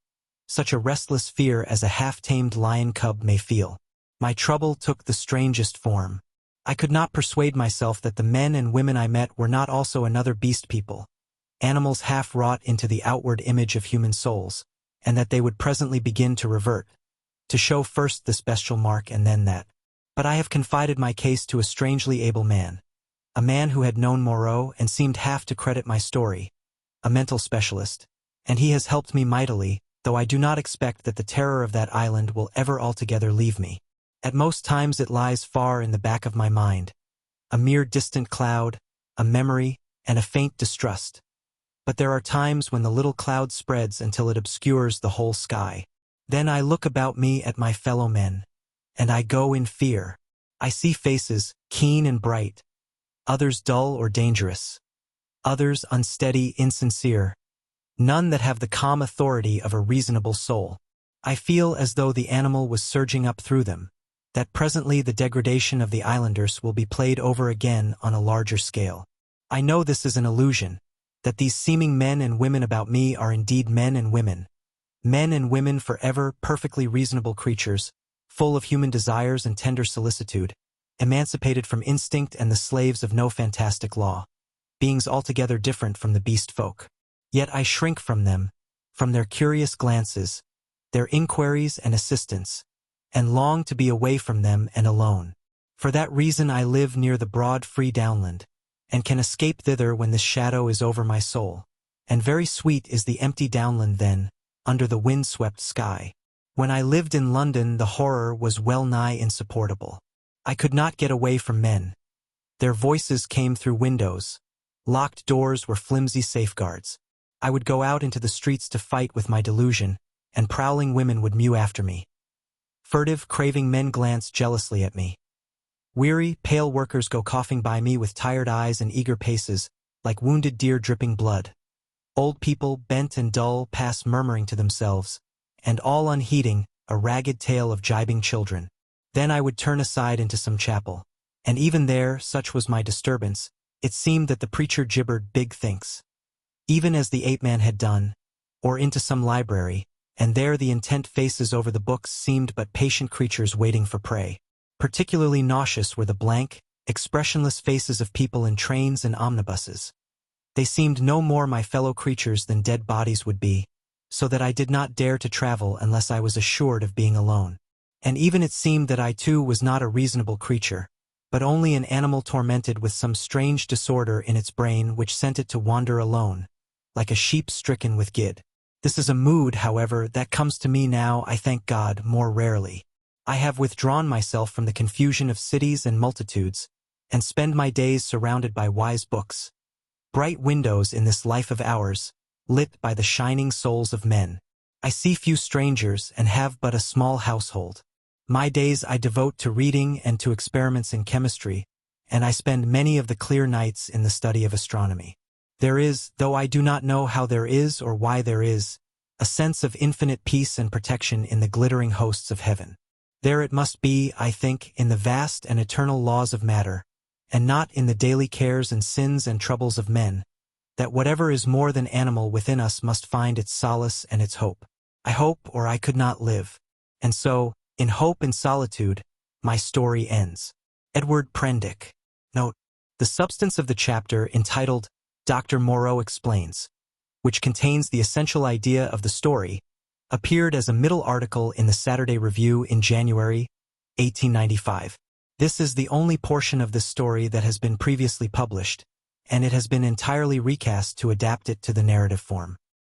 such a restless fear as a half-tamed lion cub may feel. My trouble took the strangest form. I could not persuade myself that the men and women I met were not also another beast people, animals half wrought into the outward image of human souls, and that they would presently begin to revert, to show first this bestial mark and then that. But I have confided my case to a strangely able man, a man who had known Moreau and seemed half to credit my story, a mental specialist, and he has helped me mightily, though I do not expect that the terror of that island will ever altogether leave me. At most times it lies far in the back of my mind, a mere distant cloud, a memory, and a faint distrust. But there are times when the little cloud spreads until it obscures the whole sky. Then I look about me at my fellow men, and I go in fear. I see faces, keen and bright, others dull or dangerous, others unsteady, insincere, none that have the calm authority of a reasonable soul. I feel as though the animal was surging up through them, that presently the degradation of the islanders will be played over again on a larger scale. I know this is an illusion, that these seeming men and women about me are indeed men and women forever perfectly reasonable creatures, full of human desires and tender solicitude, emancipated from instinct and the slaves of no fantastic law, beings altogether different from the beast folk. Yet I shrink from them, from their curious glances, their inquiries and assistance, and long to be away from them and alone. For that reason I live near the broad free downland, and can escape thither when this shadow is over my soul, and very sweet is the empty downland then, under the wind-swept sky. When I lived in London, the horror was well nigh insupportable. I could not get away from men. Their voices came through windows. Locked doors were flimsy safeguards. I would go out into the streets to fight with my delusion, and prowling women would mew after me. Furtive, craving men glanced jealously at me. Weary, pale workers go coughing by me with tired eyes and eager paces, like wounded deer dripping blood. Old people, bent and dull, pass murmuring to themselves, and all unheeding, a ragged tale of gibing children. Then I would turn aside into some chapel, and even there, such was my disturbance, it seemed that the preacher gibbered big thinks. Even as the ape-man had done, or into some library, and there the intent faces over the books seemed but patient creatures waiting for prey. Particularly nauseous were the blank, expressionless faces of people in trains and omnibuses. They seemed no more my fellow creatures than dead bodies would be, so that I did not dare to travel unless I was assured of being alone. And even it seemed that I too was not a reasonable creature, but only an animal tormented with some strange disorder in its brain which sent it to wander alone, like a sheep stricken with gid. This is a mood, however, that comes to me now, I thank God, more rarely. I have withdrawn myself from the confusion of cities and multitudes, and spend my days surrounded by wise books. Bright windows in this life of ours, lit by the shining souls of men. I see few strangers and have but a small household. My days I devote to reading and to experiments in chemistry, and I spend many of the clear nights in the study of astronomy. There is, though I do not know how there is or why there is, a sense of infinite peace and protection in the glittering hosts of heaven. There it must be, I think, in the vast and eternal laws of matter, and not in the daily cares and sins and troubles of men, that whatever is more than animal within us must find its solace and its hope. I hope, or I could not live. And so, in hope and solitude, my story ends. Edward Prendick. Note: the substance of the chapter entitled Dr. Moreau Explains, which contains the essential idea of the story, appeared as a middle article in the Saturday Review in January 1895. This is the only portion of this story that has been previously published, and it has been entirely recast to adapt it to the narrative form.